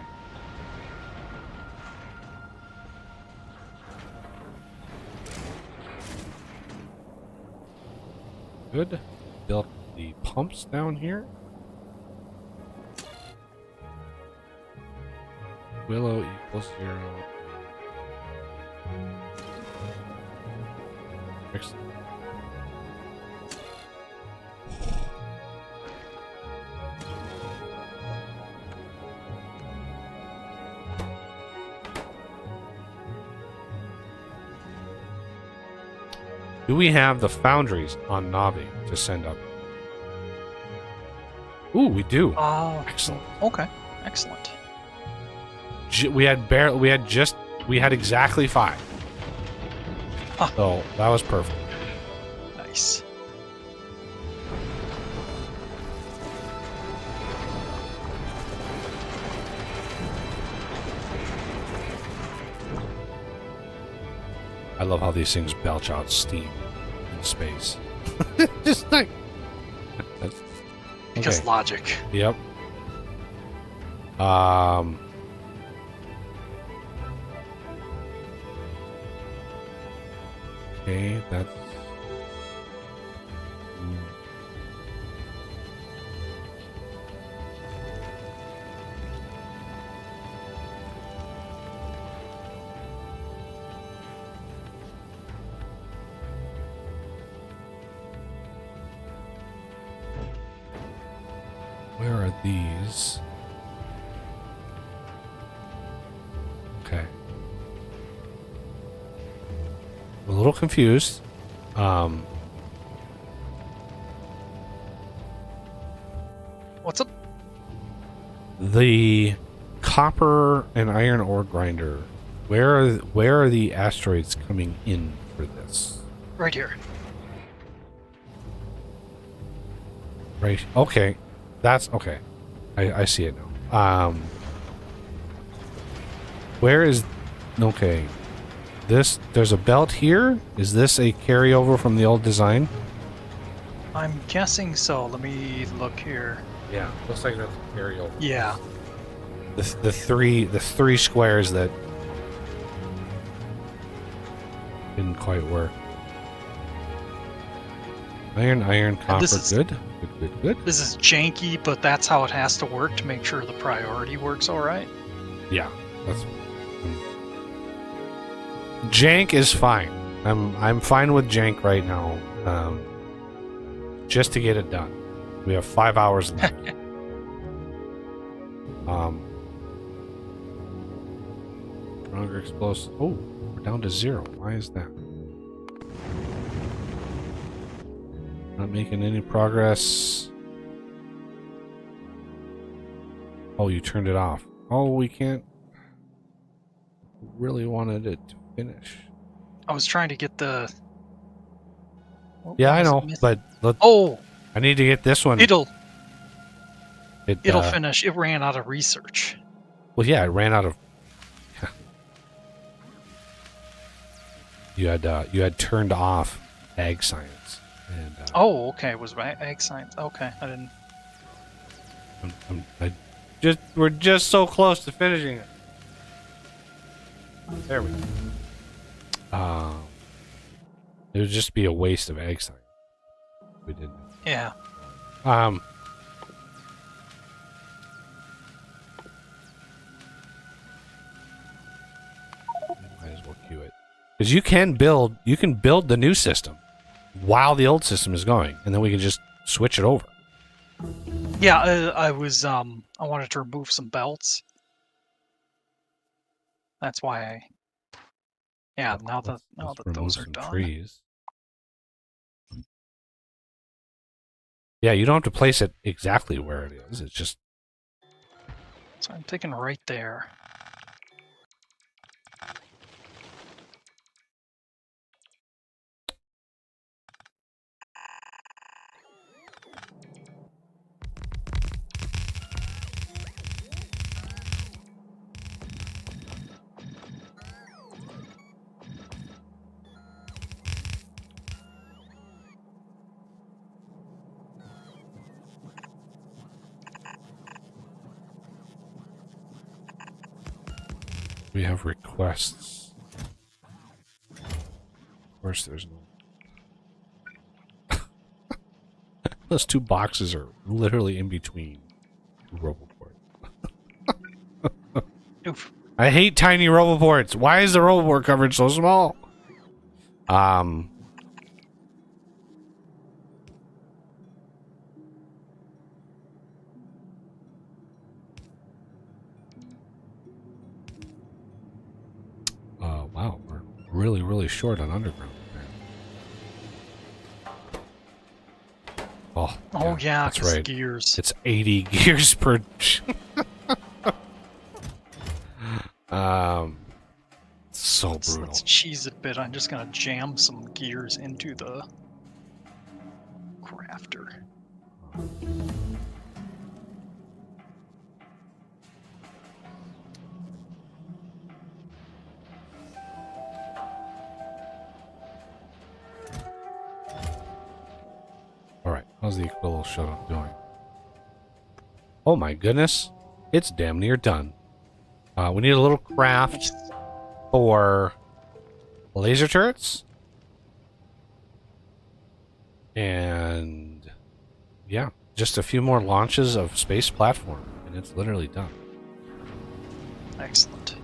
Good. Built the pumps down here. Willow equals 0. Excellent. Do we have the foundries on Navi to send up? Ooh, we do. Oh, Excellent. okay. Excellent. We had exactly 5. Ah. So that was perfect. Nice. I love how these things belch out steam in space. Just like... That's, Because okay. logic. Yep. Okay, that's... Where are these? Okay. I'm a little confused. What's up? The copper and iron ore grinder. Where are the asteroids coming in for this? Right here. Right. Okay. That's okay. I see it now. Where is? Okay. There's a belt here. Is this a carryover from the old design? I'm guessing so. Let me look here. Yeah. Looks like that's a carryover. Yeah. The three squares that didn't quite work. Iron, copper. Good. This is janky, but that's how it has to work to make sure the priority works all right. Yeah, that's. Jank is fine. I'm fine with jank right now. Just to get it done. We have 5 hours left. Stronger explosive. Oh, we're down to 0. Why is that? Not making any progress. Oh, you turned it off. Oh, we can't. Really wanted it to finish. I was trying to get the. Yeah, I know, but look, Oh, I need to get this one. it'll It, finish. It ran out of research. Well, yeah, it ran out of. You had turned off ag science, and Oh, okay. It was ag science. Okay, I didn't. we're just so close to finishing it. There we go. It would just be a waste of ag science. We didn't. Yeah. Might as well queue it. Because you can build the new system while the old system is going, and then we can just switch it over. Yeah, I wanted to remove some belts. That's why yeah, now that those are done. Trees. Yeah, you don't have to place it exactly where it is. It's just. So I'm thinking right there. We have requests. Of course, there's no. Those two boxes are literally in between Roboport. Oof. I hate tiny Roboports. Why is the Roboport coverage so small? Wow, we're really short on underground. Oh, Yeah, that's 'cause right. Gears. It's 80 gears per. So brutal. Let's cheese it a bit. I'm just gonna jam some gears into the crafter. Alright, how's the Aquilo shuttle doing? Oh my goodness, it's damn near done. We need a little craft for laser turrets. And yeah, just a few more launches of space platform, and it's literally done. Excellent.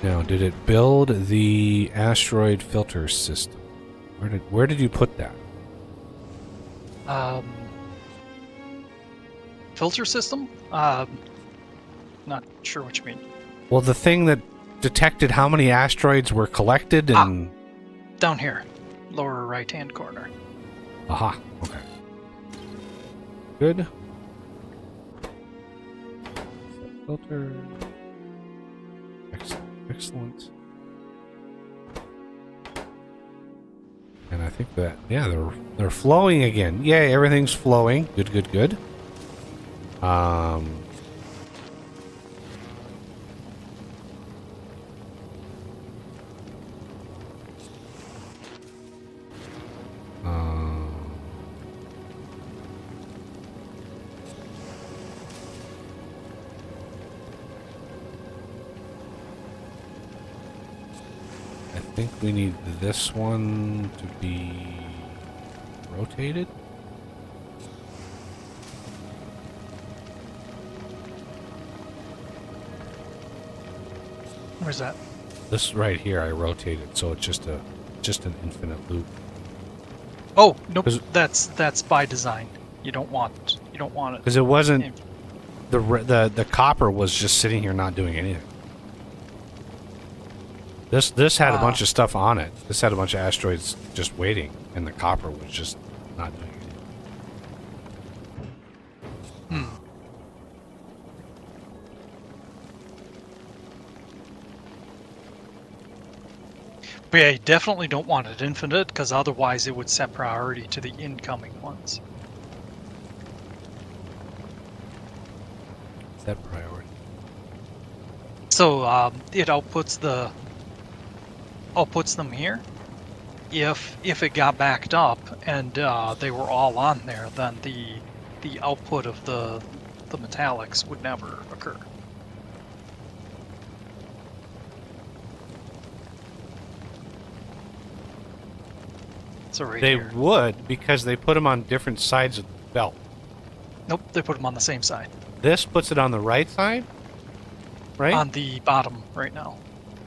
Now, did it build the asteroid filter system? Where did you put that? Filter system? Not sure what you mean. Well, the thing that detected how many asteroids were collected and... Down here. Lower right-hand corner. Aha, okay. Good. Filter. Excellent. Excellent. And I think that, yeah, they're flowing again. Yay, everything's flowing. Good, good, good. I think we need this one to be rotated. Where's that? This right here I rotated, so it's just an infinite loop. Oh, nope. 'Cause- That's by design. You don't want it. Because it wasn't the copper was just sitting here not doing anything. This had a bunch of stuff on it. This had a bunch of asteroids just waiting, and the copper was just not doing anything. But yeah, you definitely don't want it infinite, because otherwise it would set priority to the incoming ones. Set priority. So it outputs them here. If it got backed up and they were all on there, then the output of the metallics would never occur. So right They here. would, because they put them on different sides of the belt. Nope, they put them on the same side. This puts it on the right side, right? On the bottom right now.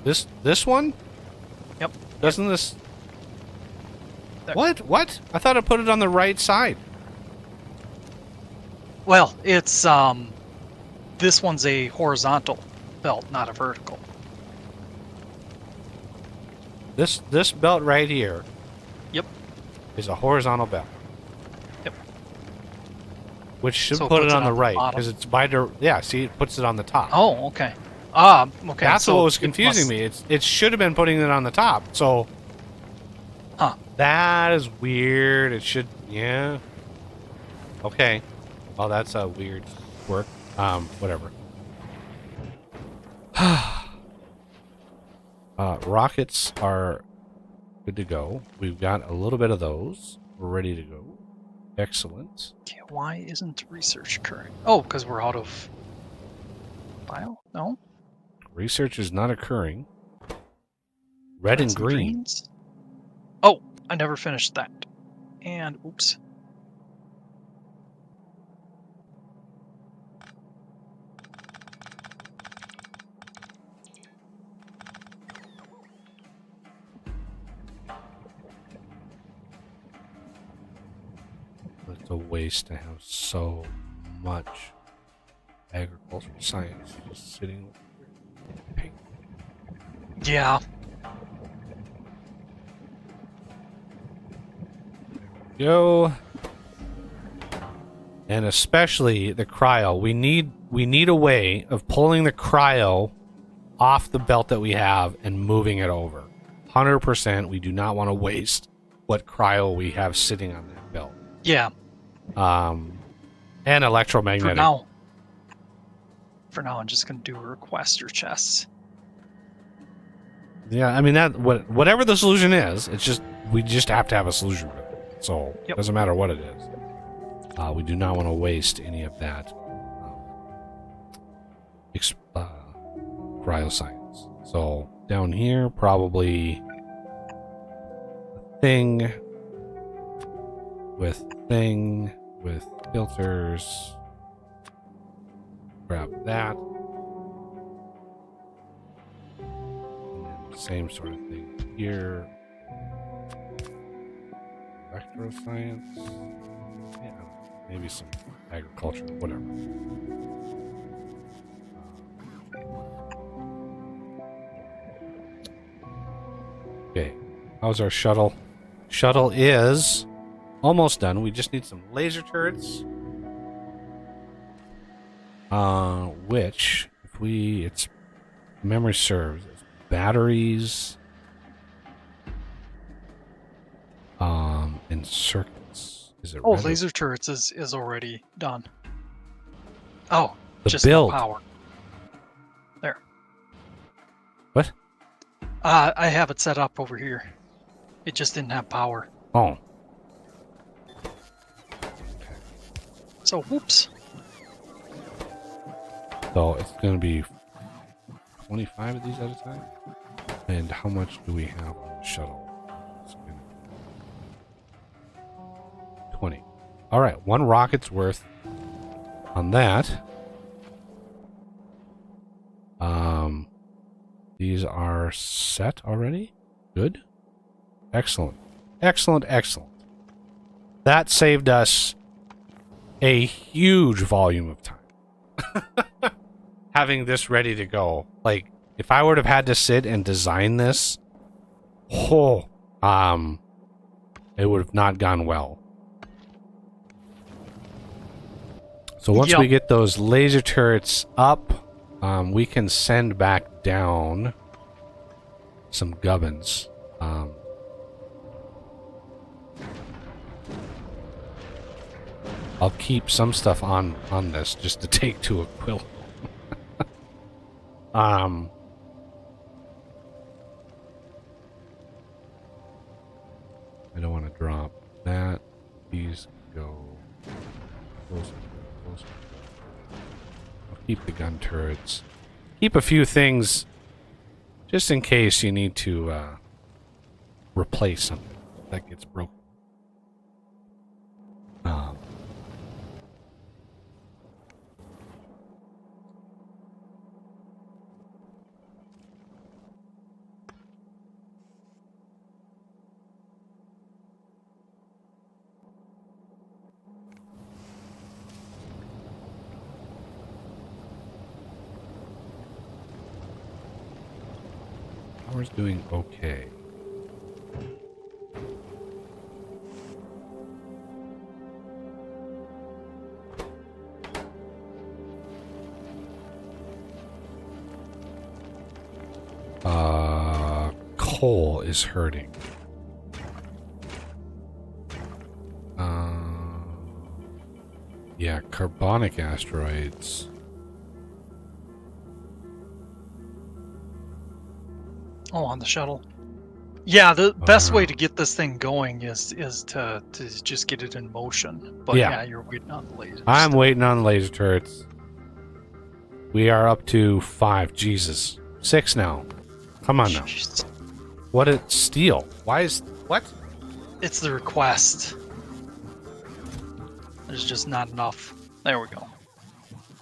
This one? Yep. Doesn't this... There. What? I thought I put it on the right side. Well, it's this one's a horizontal belt, not a vertical. This belt right here Yep. is a horizontal belt. Yep. Which should So it put it puts on it the on the right, bottom. because it's by the... Yeah, see, it puts it on the top. Oh, okay. Okay. That's so what was it confusing must- me. It should have been putting it on the top. So Huh. that is weird. It should, yeah. Okay. Well, that's a weird quirk. Whatever. Rockets are good to go. We've got a little bit of those. We're ready to go. Excellent. Okay, why isn't research occurring? Oh, because we're out of bio? No? Research is not occurring. Red and Reds green. greens? Oh, I never finished that. And oops. It's a waste to have so much agricultural science just sitting over here. Pain. Yeah. Go. And especially the cryo. We need a way of pulling the cryo off the belt that we have and moving it over. 100%. We do not want to waste what cryo we have sitting on that belt. Yeah. And electromagnetic. For now, I'm just gonna do requester chests. Yeah, I mean that whatever the solution is, it's just we just have to have a solution for it. So it doesn't matter what it is. We do not want to waste any of that cryoscience. So down here, probably thing with filters. Grab that. same sort of thing here. Vector science. Yeah, maybe some agriculture, whatever. Okay, how's our shuttle? Shuttle is almost done. We just need some laser turrets. Which, it's memory serves, it's batteries, and circuits. Is it? Oh, ready? laser turrets is already done. Oh, The just build. no power. There. What? I have it set up over here. It just didn't have power. Oh. So, whoops. So it's going to be 25 of these at a time. And how much do we have on the shuttle? It's gonna be 20. All right, 1 rocket's worth on that. These are set already. Good. Excellent. Excellent, excellent. That saved us a huge volume of time. Having this ready to go. Like, if I would have had to sit and design this, it would have not gone well. So once we get those laser turrets up, we can send back down some gubbins. I'll keep some stuff on this just to take to Aquila. I don't want to drop that. These go closer. I'll keep the gun turrets. Keep a few things just in case you need to replace something that gets broken. Power's doing okay. Coal is hurting. Yeah, carbonic asteroids. Oh, on the shuttle. Yeah, the best way to get this thing going is to just get it in motion. But yeah, you're waiting on the lasers. I'm waiting on the laser turrets. We are up to 5. Jesus. 6 now. Come on now. Jeez. What a steal. Why is... What? It's the request. There's just not enough. There we go.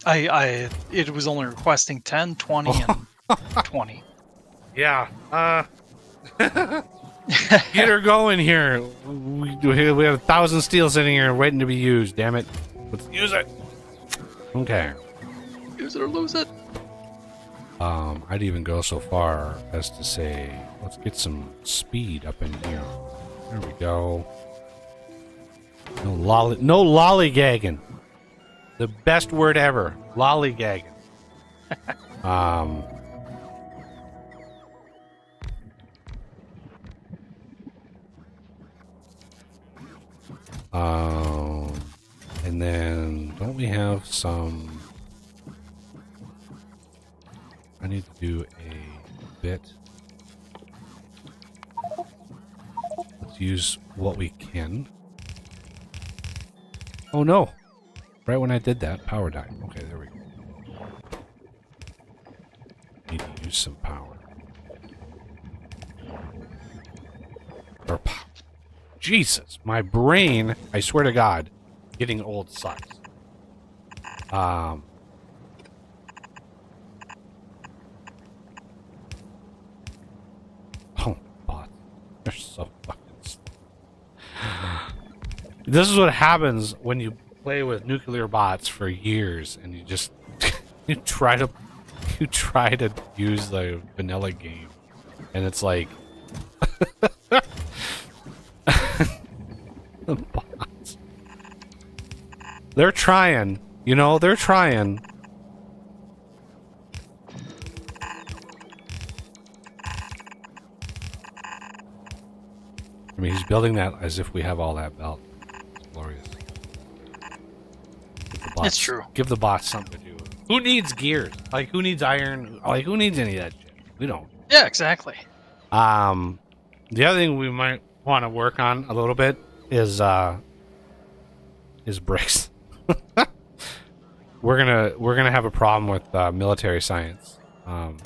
It was only requesting 10, 20, and 20. Yeah. Get her going here. We have 1,000 steel sitting here waiting to be used. Damn it. Let's use it. Okay. Use it or lose it. I'd even go so far as to say, let's get some speed up in here. There we go. No lollygagging. The best word ever. Lollygagging. And then don't we have some... I need to do a bit. Let's use what we can. Oh no! Right when I did that, power died. Okay, there we go. Need to use some power. Or Jesus, my brain, I swear to God, getting old sucks. This is what happens when you play with nuclear bots for years and you just you try to use the vanilla game and it's like the bots. They're trying, you know, they're trying. I mean, he's building that as if we have all that belt. It's glorious. It's true. Give the bots something to do. Who needs gears? Like, who needs iron? Like, who needs any of that shit? We don't. Yeah, exactly. The other thing we might want to work on a little bit is bricks. We're gonna have a problem with military science. Let's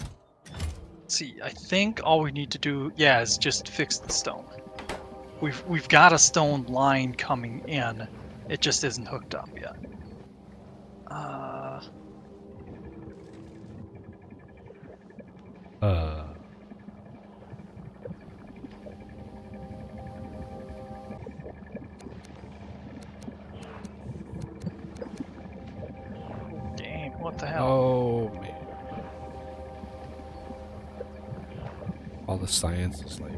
see, I think all we need to do, yeah, is just fix the stone. We've got a stone line coming in. It just isn't hooked up yet. Game, what the hell? Oh man. All the science is like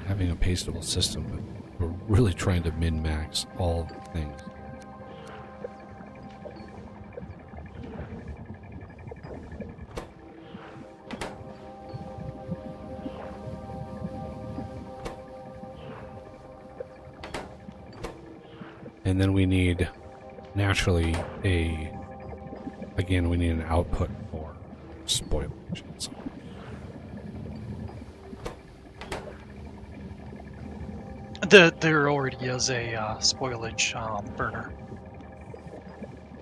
having a pasteable system, but we're really trying to min-max all things. And then we need, naturally, we need an output for spoilage. So There already is a spoilage burner.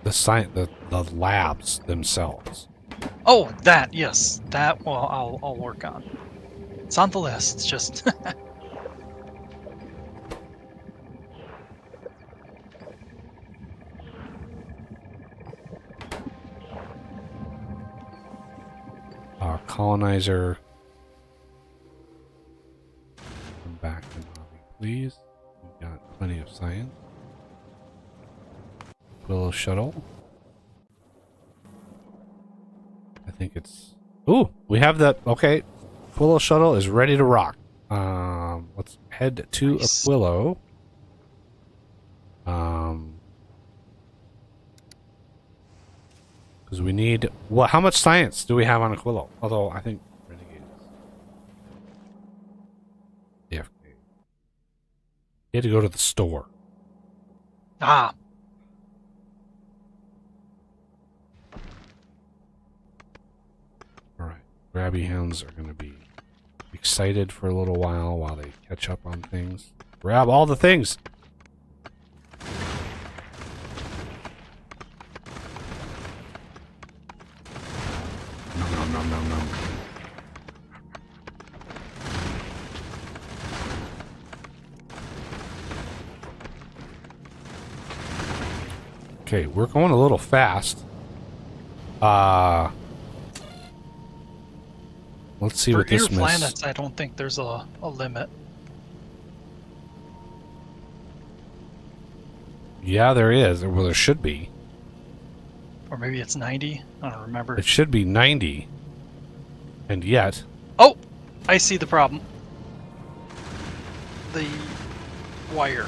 the labs themselves. Oh, that, yes. That, well, I'll work on. It's on the list, it's just... Colonizer. Come back to lobby, please. We've got plenty of science. Willow shuttle. I think it's... Ooh, we have that. Okay. Willow shuttle is ready to rock. Let's head to Nice. Aquilo. Because we need... Well, how much science do we have on Aquilo? Although, I think Renegade is... AFK. You had to go to the store. Ah, Alright. Grabby hands are going to be excited for a little while they catch up on things. Grab all the things! Nom, nom, nom, nom, nom. Okay, we're going a little fast. Let's see for what this inner miss. planets, I don't think there's a limit. Yeah, there is. Well, there should be. Or maybe it's 90? I don't remember. It should be 90. And yet... Oh! I see the problem. The wire.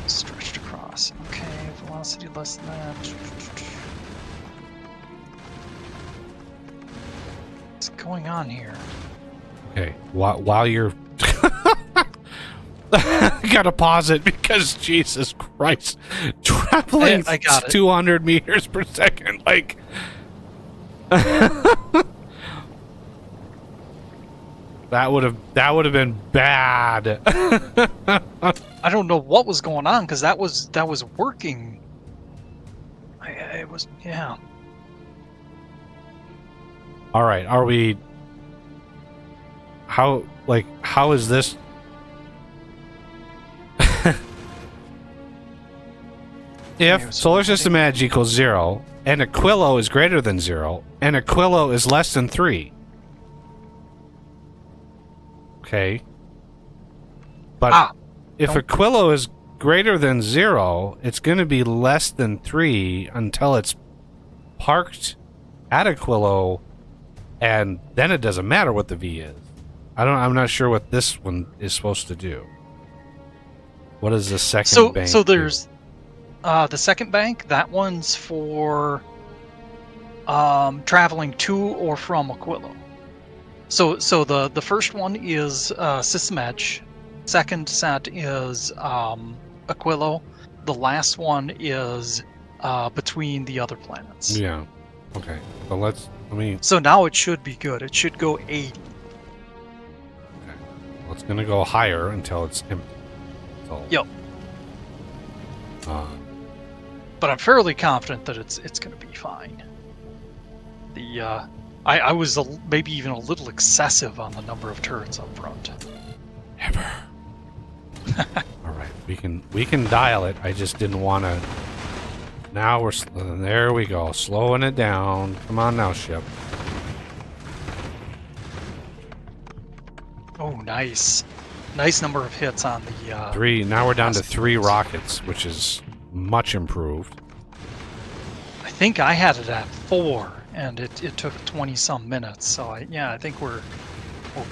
Stretched across. Okay, velocity less than that. What's going on here? Okay, while you're... Gotta pause it because Jesus Christ, traveling I got it. 200 meters per second, like that would have been bad. I don't know what was going on because that was working. It was, yeah. All right, are we? How is this? if Okay, so solar I system think- edge equals 0, and Aquilo is greater than 0, and Aquilo is less than 3. Okay. But if don't- Aquilo is greater than 0, it's going to be less than 3 until it's parked at Aquilo, and then it doesn't matter what the V is. I'm not sure what this one is supposed to do. What is the second bank? So there's the second bank. That one's for traveling to or from Aquilo. So the first one is System Edge. Second set is Aquilo. The last one is between the other planets. Yeah. Okay. So let me. So now it should be good. It should go 80. Okay. Well, it's gonna go higher until it's empty. So. Yep. Uh, But I'm fairly confident that it's going to be fine. I was maybe even a little excessive on the number of turrets up front. Never. All right, we can dial it. I just didn't want to. Now there we go, slowing it down. Come on now, ship. Oh, nice number of hits on the 3. Now we're down to last 3 turrets. rockets, which is much improved. I think I had it at 4, and it took 20 some minutes. So I think we're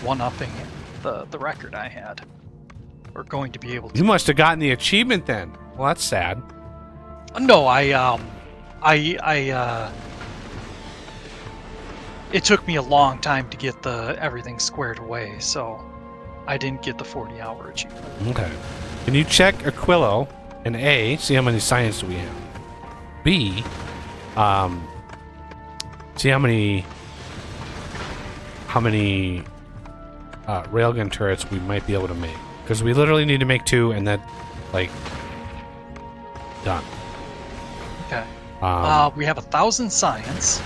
one-upping the record I had. We're going to be able to. You must have gotten the achievement then. Well, that's sad. No, it took me a long time to get everything squared away, so I didn't get the 40-hour achievement. Okay. Can you check Aquilo and A, see how many science do we have? B, see how many railgun turrets we might be able to make. Because we literally need to make 2 and then, like, done. Okay. Um, We have 1,000 science.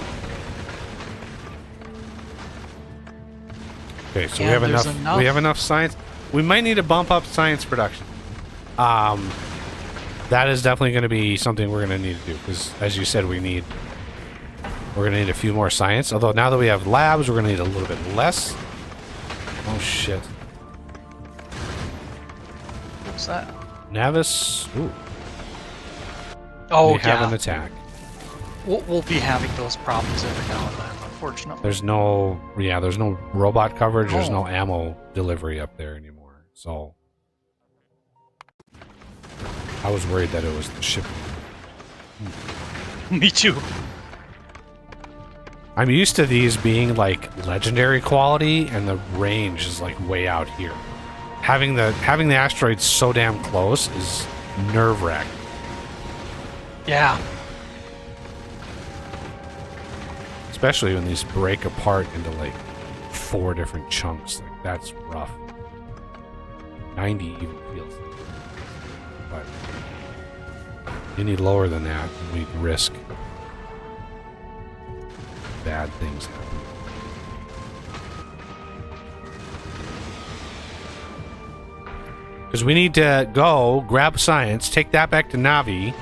okay, so and we have there's enough. We have enough science. We might need to bump up science production. That is definitely going to be something we're going to need to do because, as you said, we're going to need a few more science. Although now that we have labs, we're going to need a little bit less. Oh shit! What's that? Navis. Ooh. Oh, we have yeah. an attack. We'll be having those problems every now and then, unfortunately. There's no robot coverage. There's Oh. no ammo delivery up there anymore. So I was worried that it was the ship. Me too. I'm used to these being like legendary quality, and the range is like way out here. Having the asteroids so damn close is nerve-wracking. Yeah. Especially when these break apart into like 4 different chunks. Like that's rough. 90 even feels like. But any lower than that, we'd risk bad things happening. Because we need to go grab science, take that back to Navi,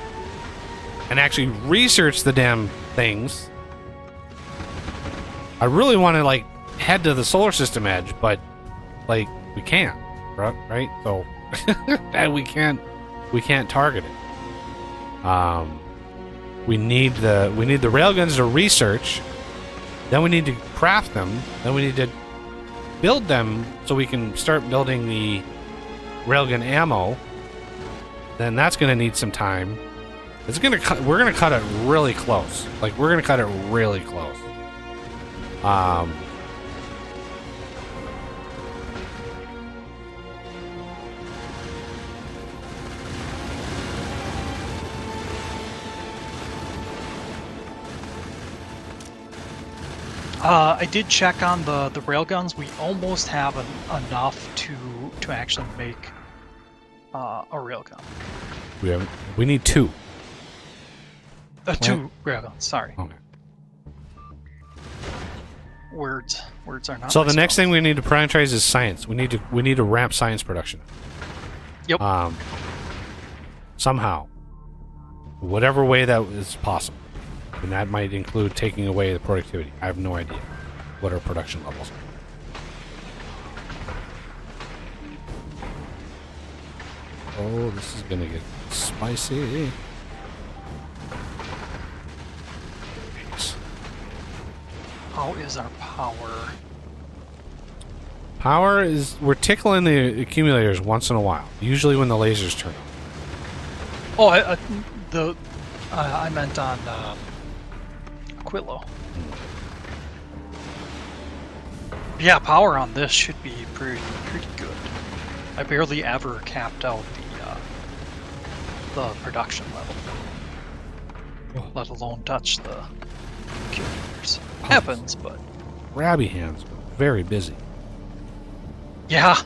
and actually research the damn things. I really want to like head to the solar system edge, but like we can't, right? So and we can't target it. We need the railguns to research. Then we need to craft them. Then we need to build them so we can start building the railgun ammo. Then that's going to need some time. We're gonna cut it really close. Like we're gonna cut it really close. I did check on the railguns. We almost have enough to actually make a railgun. We need 2. 2 railguns. Sorry. Okay. Words are not. So my the next strong thing we need to prioritize is science. We need to ramp science production. Yep. Somehow. whatever way that is possible. And that might include taking away the productivity. I have no idea what our production levels are. Oh, this is gonna get spicy. Jeez. How is our power? Power is... We're tickling the accumulators once in a while. Usually when the lasers turn on. Oh, I meant on Aquilo. Yeah, power on this should be pretty good. I barely ever capped out the production level, let alone touch the accumulators. Oh. Happens, but Grabby hands, but very busy. yeah.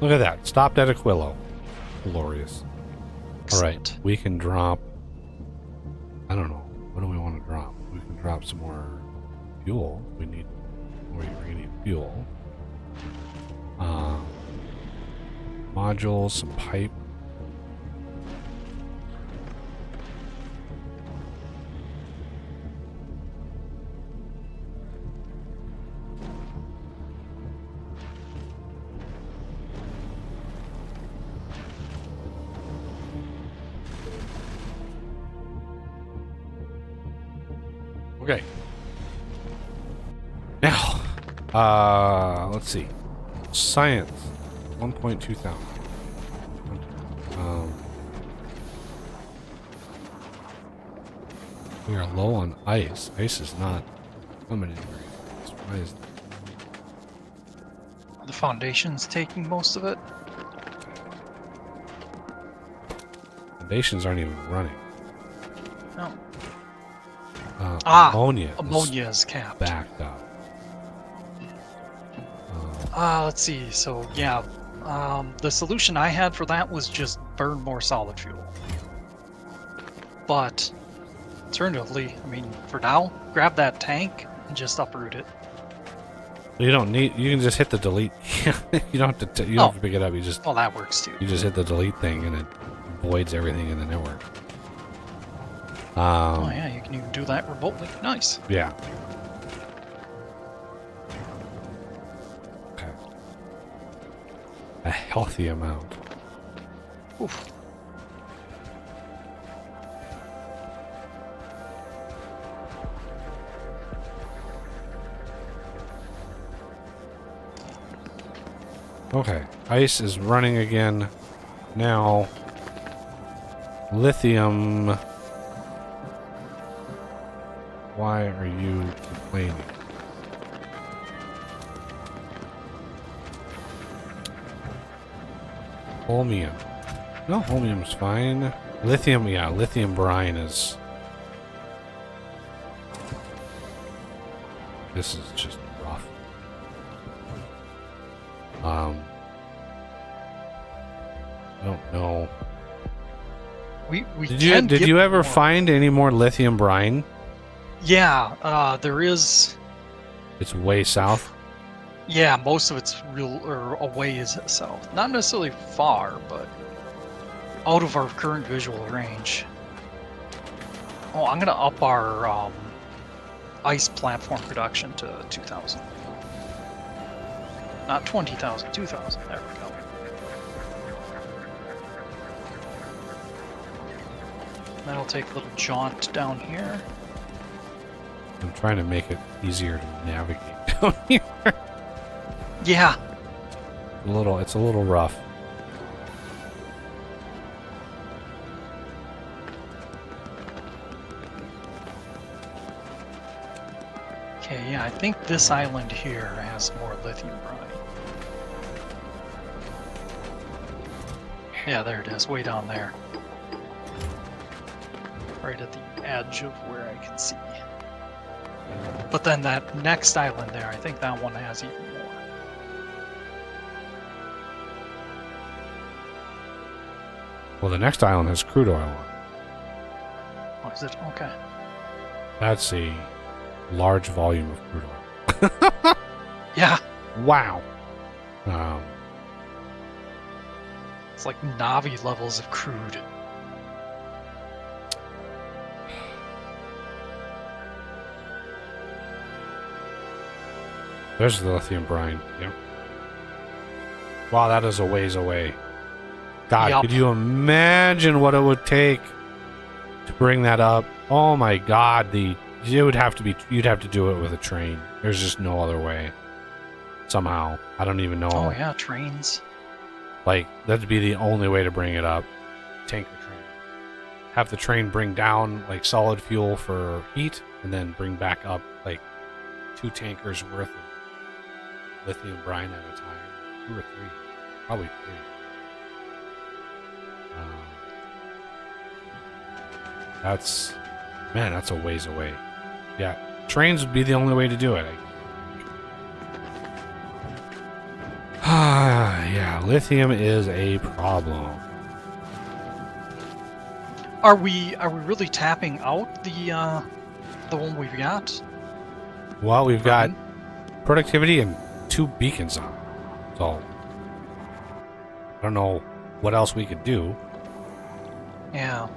Look at that. Stopped at Aquilo. Glorious. Alright, Excellent. we can drop... I don't know. What do we want to drop? We can drop some more fuel. We need... We're gonna need fuel. Modules, some pipe. Okay. Now, let's see. Science, 1.2 thousand. We are low on ice. Ice is not coming in very fast. Why is that? The foundation's taking most of it. Foundations aren't even running. No. Ammonia. Ammonia is capped. Backed up. Let's see. So yeah, the solution I had for that was just burn more solid fuel. But alternatively, I mean, for now, grab that tank and just uproot it. You don't need. You can just hit the delete. You don't have to. You don't have to pick it up. You just. Well, that works too. You just hit the delete thing, and it voids everything in the network. Oh yeah, you can even do that remotely. Nice. Yeah. Okay. A healthy amount. Oof. Okay. Ice is running again. Now. Lithium. Why are you complaining? Holmium. No, holmium's fine. Lithium, yeah, lithium brine is... This is just rough. I don't know. We Did can get you ever more. find any more lithium brine? Yeah, there is. It's way south. Yeah, most of it's real or a ways south. Not necessarily far, but out of our current visual range. Oh, I'm gonna up our ice platform production to 2,000. Not 20,000, 2,000. There we go. That'll take a little jaunt down here. I'm trying to make it easier to navigate down here. Yeah. It's a little rough. Okay, yeah, I think this island here has more lithium brine. Yeah, there it is, way down there. Right at the edge of where I can see. But then that next island there, I think that one has even more. Well, the next island has crude oil on it. Oh, is it? Okay. That's a large volume of crude oil. Yeah. Wow. It's like Navi levels of crude. There's the lithium brine. Yep. Wow, that is a ways away. God, Yup. could you imagine what it would take to bring that up? Oh my God, it would have to be. You'd have to do it with a train. There's just no other way. Somehow, I don't even know. Oh yeah, trains. Like that'd be the only way to bring it up. Tanker train. Have the train bring down like solid fuel for heat, and then bring back up like 2 tankers worth of lithium brine at a time. 2 or 3, probably 3. That's a ways away. Yeah, trains would be the only way to do it. Yeah, lithium is a problem. Are we really tapping out the one we've got? Well, we've got productivity and 2 beacons on it. So I don't know what else we could do. Yeah.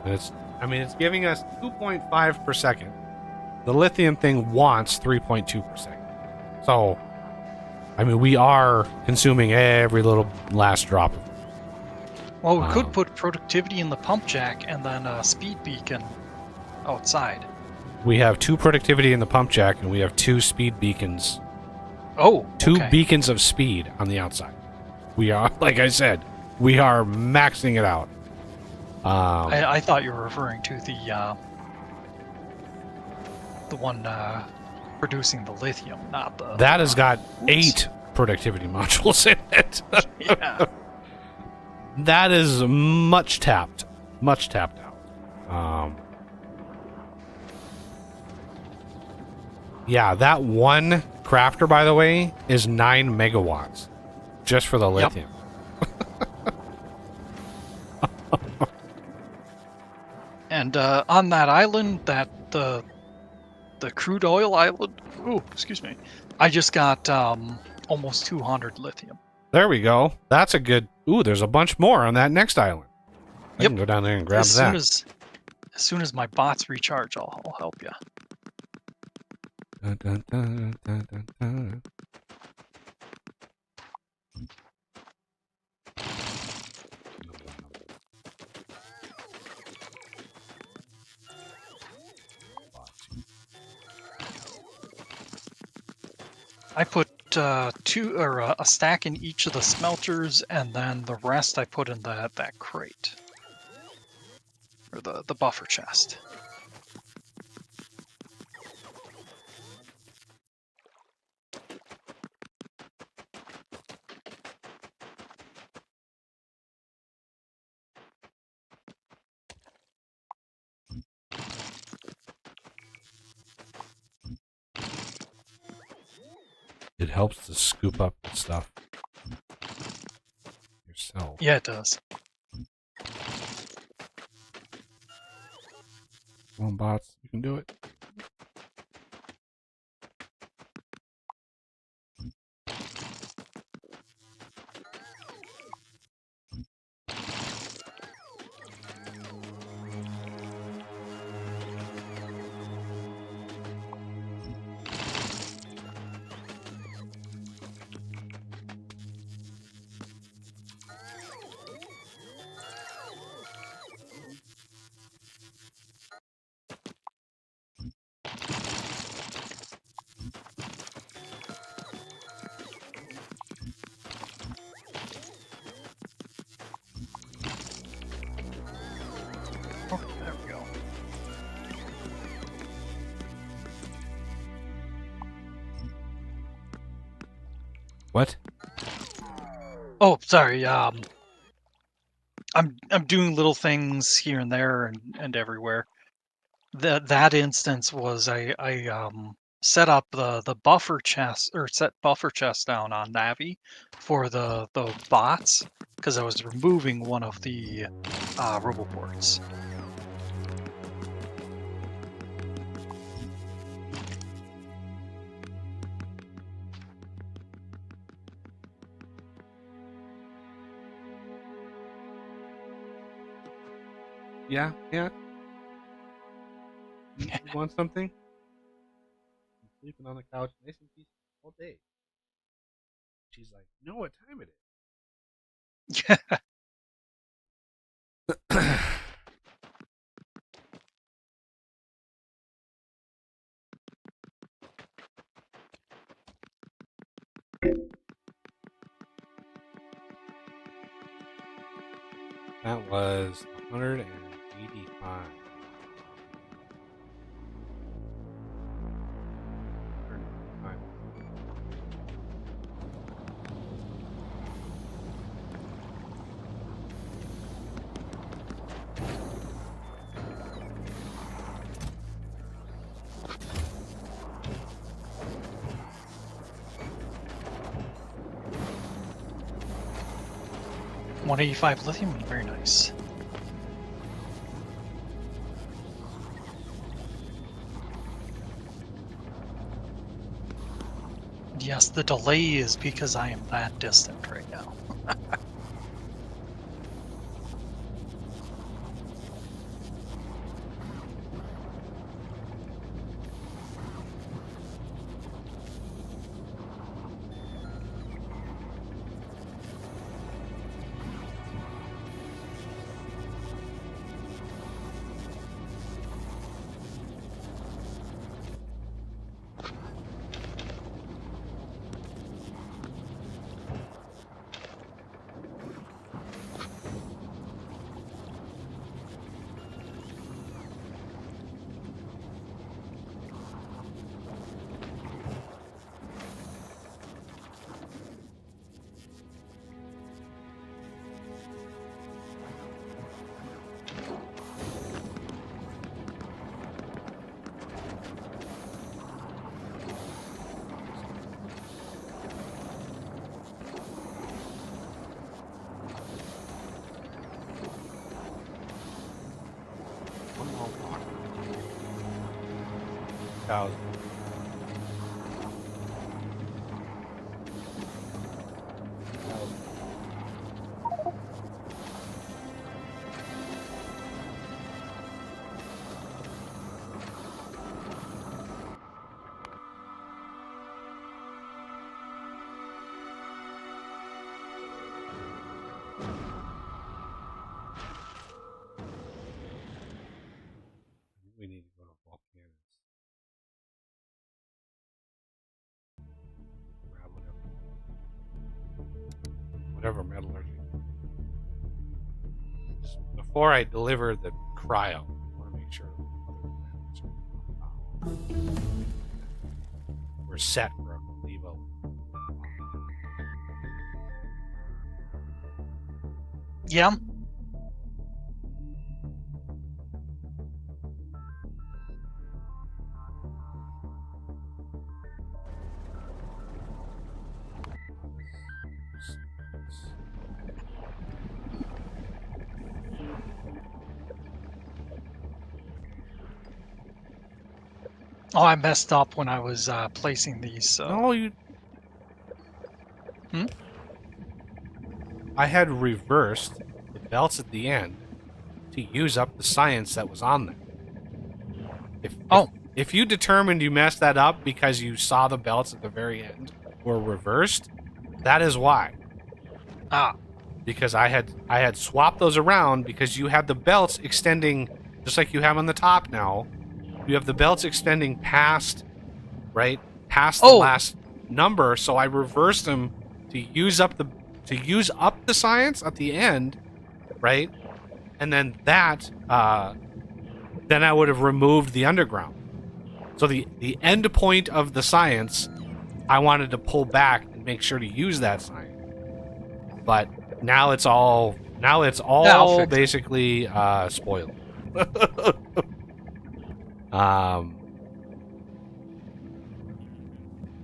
And it's giving us 2.5 per second. The lithium thing wants 3.2 per second. So, we are consuming every little last drop of it. Well, we could put productivity in the pump jack and then a speed beacon outside. We have 2 productivity in the pump jack, and we have 2 speed beacons. Oh, 2 okay. beacons of speed on the outside. We are, like I said, we are maxing it out. I thought you were referring to the one producing the lithium, not the. That has got 8 productivity modules in it. Yeah. That is much tapped out. Yeah, that one crafter, by the way, is 9 megawatts just for the lithium. And on that island, the crude oil island. Ooh, excuse me. I just got almost 200 lithium. There we go. That's a good. Ooh, there's a bunch more on that next island. I Yep. can go down there and grab as that. As soon as my bots recharge, I'll help you. Dun, dun, dun, dun, dun, dun. I put 2 or a stack in each of the smelters, and then the rest I put in that crate or the buffer chest. It helps to scoop up the stuff yourself. Yeah, it does. Come on, bots. You can do it. Oh, there we go. What? Oh, sorry. I'm doing little things here and there and everywhere. That instance was I set up the buffer chest or set buffer chest down on Navi for the bots because I was removing one of the roboports. Yeah, yeah. You want something? I'm sleeping on the couch, nice and peaceful all day. She's like, you know what time it is? That was 185. 185. $185 lithium, very nice. Yes, the delay is because I am that distant right now. One more block. 1,000. We need to go to volcanoes. Grab whatever metallurgy. Just before I deliver the cryo, I want to make sure we're set for a Levo. Yeah. Oh, I messed up when I was placing these. So. No, you. Hmm? I had reversed the belts at the end to use up the science that was on there. If you determined you messed that up because you saw the belts at the very end were reversed, that is why. Ah. Because I had swapped those around because you had the belts extending just like you have on the top now. You have the belts extending past the last number, so I reversed them to use up the science at the end, right? And then then I would have removed the underground. So the end point of the science, I wanted to pull back and make sure to use that science. But now it's all basically spoiled.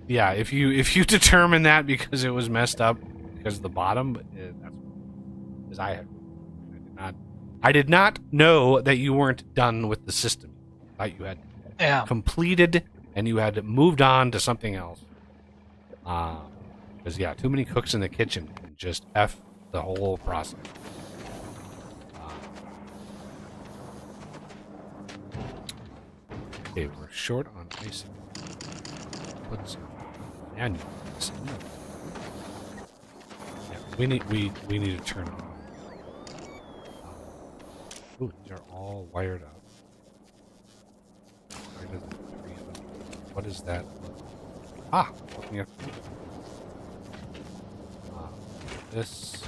Yeah, if you determine that because it was messed up because of the bottom, that's because I did not know that you weren't done with the system. I thought you had completed and you had moved on to something else. Because too many cooks in the kitchen and just F the whole process. Okay, we're short on ice. Put some manual ice in there. Yeah, we need to turn off. Ooh, these are all wired up. Greater than 300. What is that? Ah, looking at this.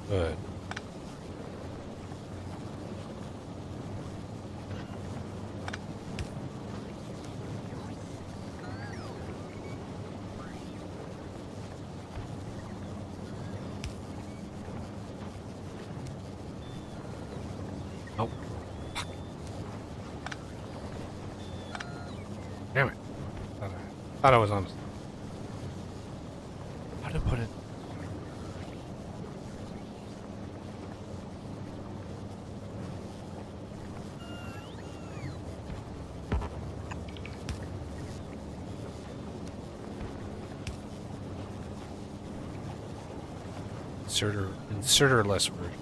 Good. Nope. Fuck. Damn it. Thought I was on. How to put it? Inserter-less version.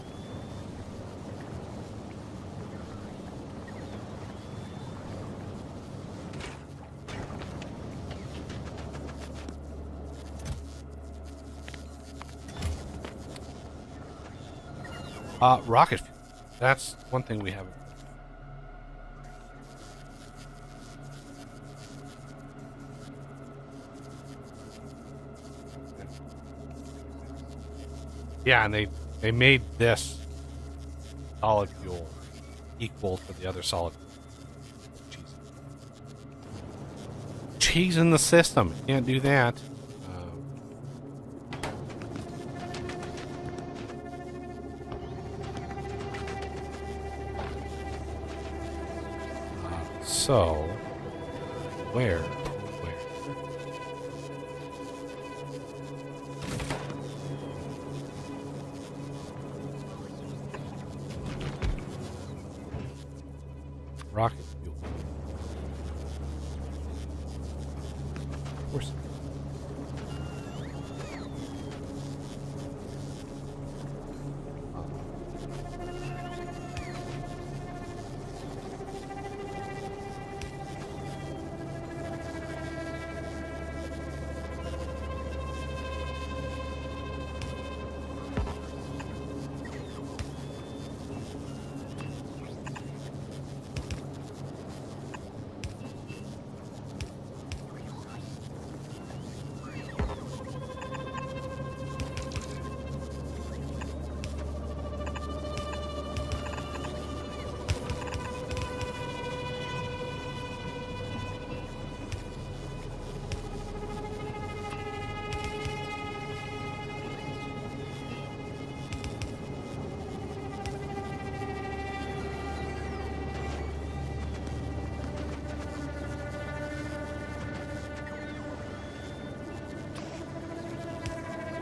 Rocket fuel. That's one thing we haven't. Yeah, and they made this solid fuel equal to the other solid fuel. Cheese in the system. Can't do that. So, where? Rocket fuel. Of course.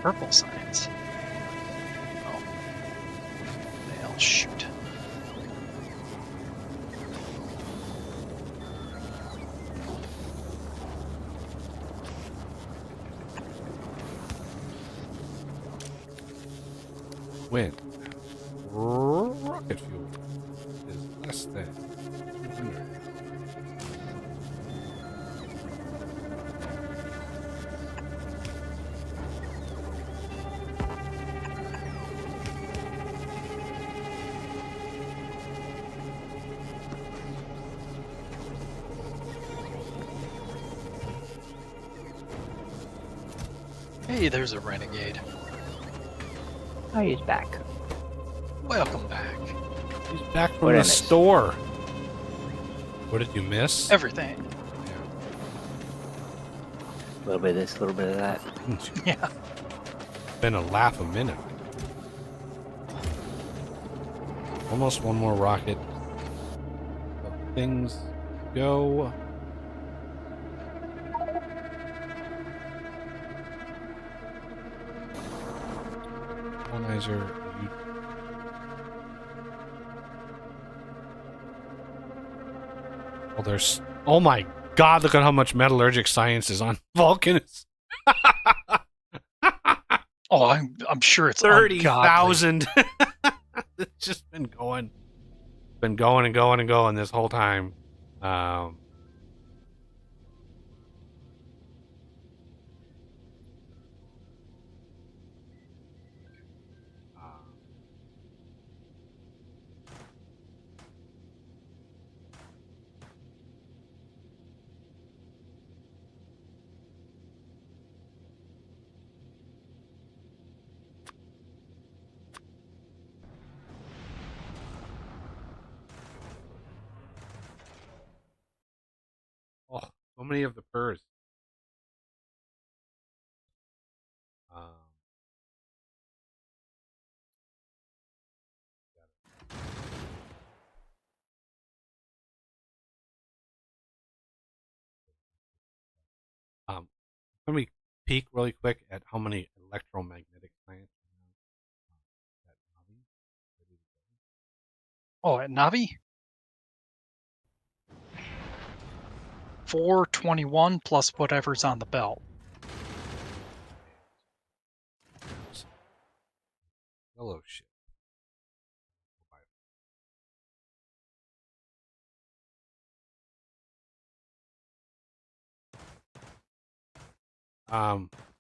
Purple signs. Oh. They'll shoot. When rocket fuel is less than 200. Hey, there's a renegade. Oh, he's back. Welcome back. He's back from What the in it? store. What did you miss? Everything. A little bit of this, a little bit of that. Yeah. Been a laugh a minute. Almost one more rocket. Things go. Colonizer. Oh, there's. Oh my God! Look at how much metallurgic science is on Vulcan. Oh, I'm sure it's 30,000. It's just been going and going this whole time. Oh, so many of the furs. Let me peek really quick at how many electromagnetic science. Oh, at Navi? 421 plus whatever's on the belt. Hello, shit.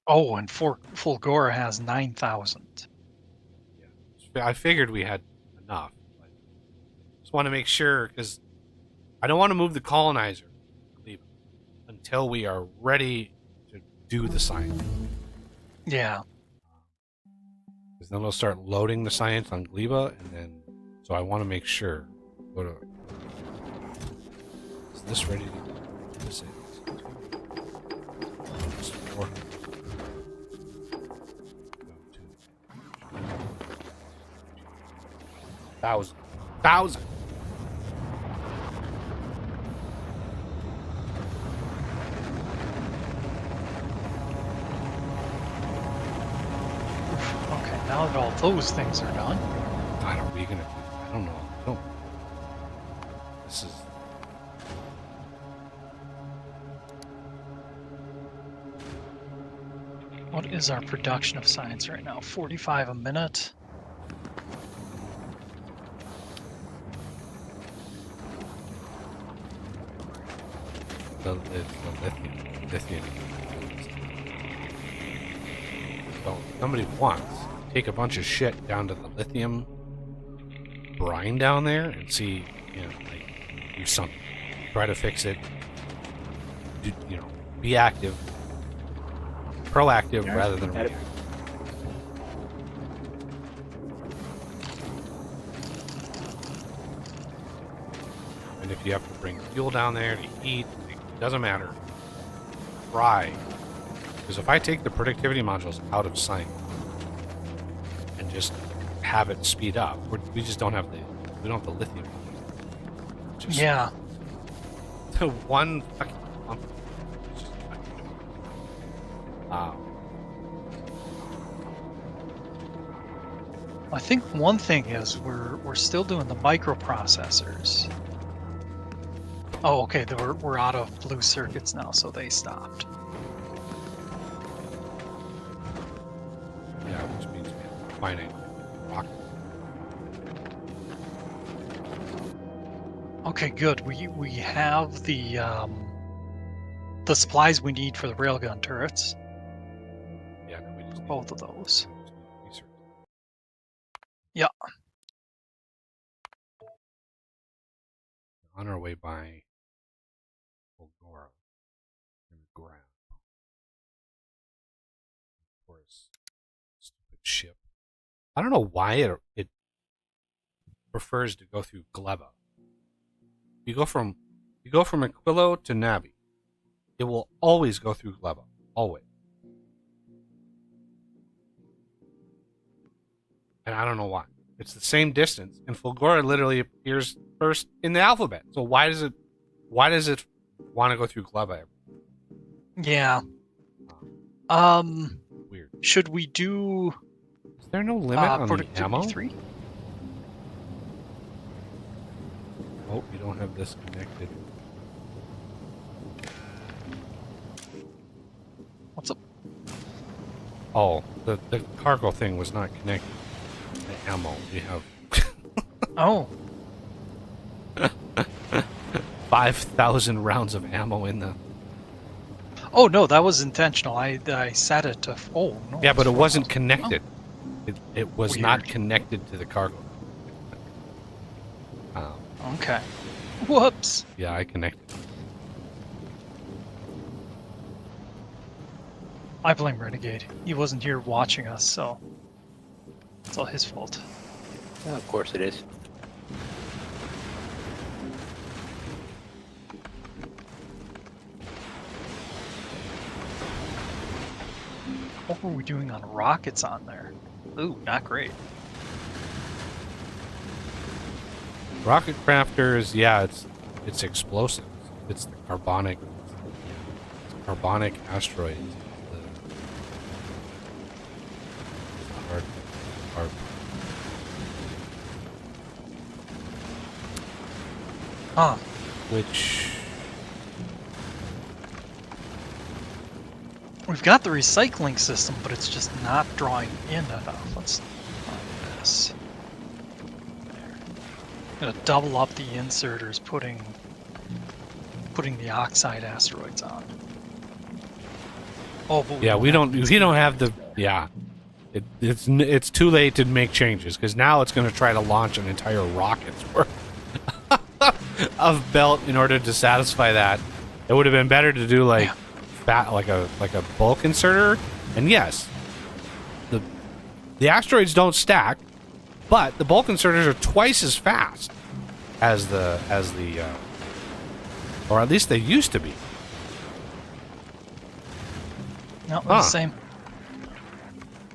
Oh, and Fulgora has 9,000. I figured we had enough. But just want to make sure because I don't want to move the colonizer until we are ready to do the science. Yeah. Because then we'll start loading the science on Gleba, and then so I want to make sure. Is this ready to go? This is. Four. Thousand. Okay, now that all those things are done. God, are we gonna? I don't know. This is. What is our production of science right now? 45 a minute. The lithium. So somebody wants to take a bunch of shit down to the lithium brine down there and see, like, do something, try to fix it. Be active, proactive rather than reactive. And if you have to bring fuel down there to eat, it doesn't matter. Try. Because if I take the productivity modules out of sight and just have it speed up, we just don't have the lithium. Yeah. The one fucking pump. I think one thing is we're still doing the microprocessors. Oh, okay. We're out of blue circuits now, so they stopped. Yeah, which means we have finite rocket. Okay, good. We have the supplies we need for the railgun turrets. Yeah, no, we just need Both of those. research. Yeah. On our way by Bulgora and ground. Of course, stupid ship. I don't know why it prefers to go through Gleba. You go from You go from Aquilo to Navi. It will always go through Gleba. Always. And I don't know why. It's the same distance, and Fulgora literally appears first in the alphabet. So why does it want to go through Gleba? Yeah. Weird. Should we do Is there no limit on the productivity ammo? 3? Oh, you don't have this connected. What's up? Oh, the cargo thing was not connected. The ammo we have Oh, 5,000 rounds of ammo in the. oh no, that was intentional. I set it to. Oh no. Yeah, but it's it wasn't 4,000. connected. It was not Weird. connected to the cargo. Oh, okay. Whoops. Yeah, I connected. I blame Renegade. He wasn't here watching us, so it's all his fault. Of course it is. What were we doing on rockets on there? Ooh, not great. Rocket crafters, yeah, it's explosives. It's the carbonic asteroids. The hard. Huh. Which We've got the recycling system, but it's just not drawing in enough. Let's find this. There. Gonna double up the inserters, putting the oxide asteroids on. Oh, but yeah, we don't have the it's too late to make changes because now it's going to try to launch an entire rocket's worth of belt in order to satisfy that. It would have been better to do like like a bulk inserter. And yes, the asteroids don't stack, but the bulk inserters are twice as fast as the or at least they used to be. No, the same.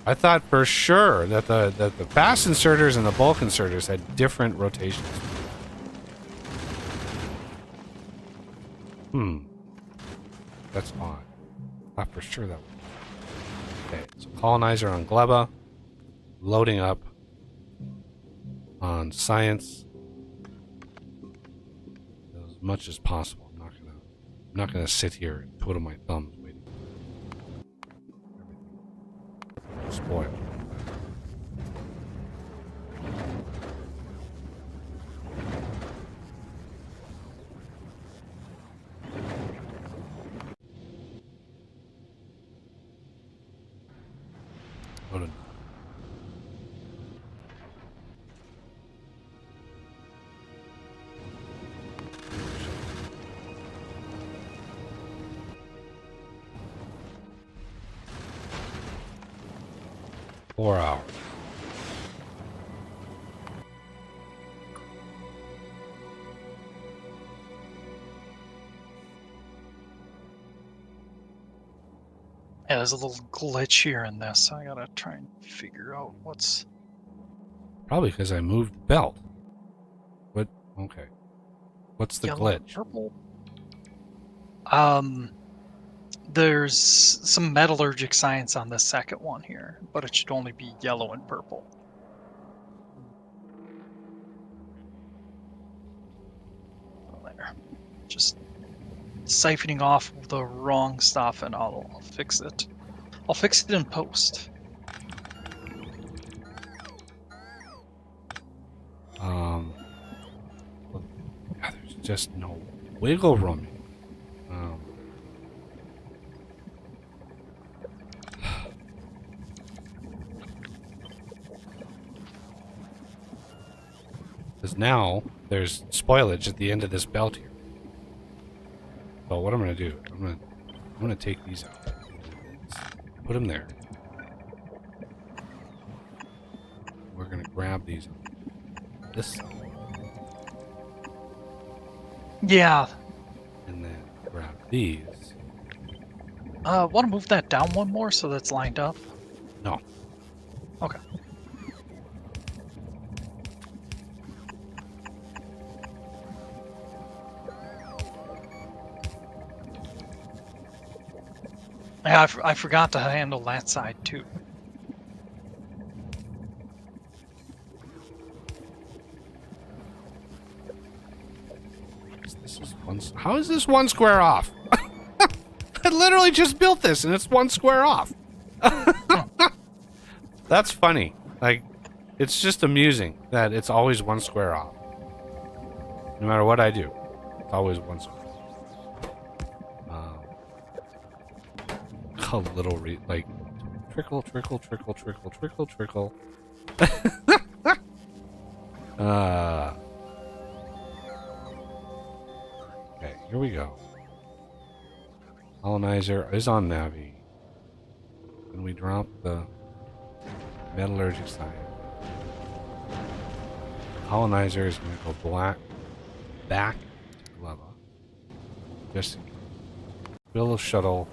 I thought for sure that the fast inserters and the bulk inserters had different rotations. That's odd. I thought for sure that was. Okay, so colonizer on Gleba, loading up on science as much as possible. I'm not gonna sit here and twiddle my thumbs waiting. Everything spoiled. Hold on. 4 hours. Yeah, there's a little glitch here in this. So I gotta try and figure out what's. Probably because I moved the belt. What? Okay. What's the Yellow, glitch? purple. There's some metallurgic science on the second one here, but it should only be yellow and purple. Oh, there. Just siphoning off the wrong stuff, and I'll fix it. I'll fix it in post. Yeah, there's just no wiggle room. Because now there's spoilage at the end of this belt here. So what I'm gonna do? I'm gonna take these out. Put them there. We're gonna grab these on this side. Yeah, these. Want to move that down one more so that's lined up? No. Okay. Yeah, I forgot to handle that side too. This is how is this 1 square off? I literally just built this and it's 1 square off. That's funny. Like, it's just amusing that it's always 1 square off. No matter what I do, it's always 1 square. A little like trickle, trickle, trickle, trickle, trickle, trickle. Okay, here we go. Colonizer is on Navi. And we drop the metallurgic side. Colonizer is going to go back to lava. Just build a shuttle.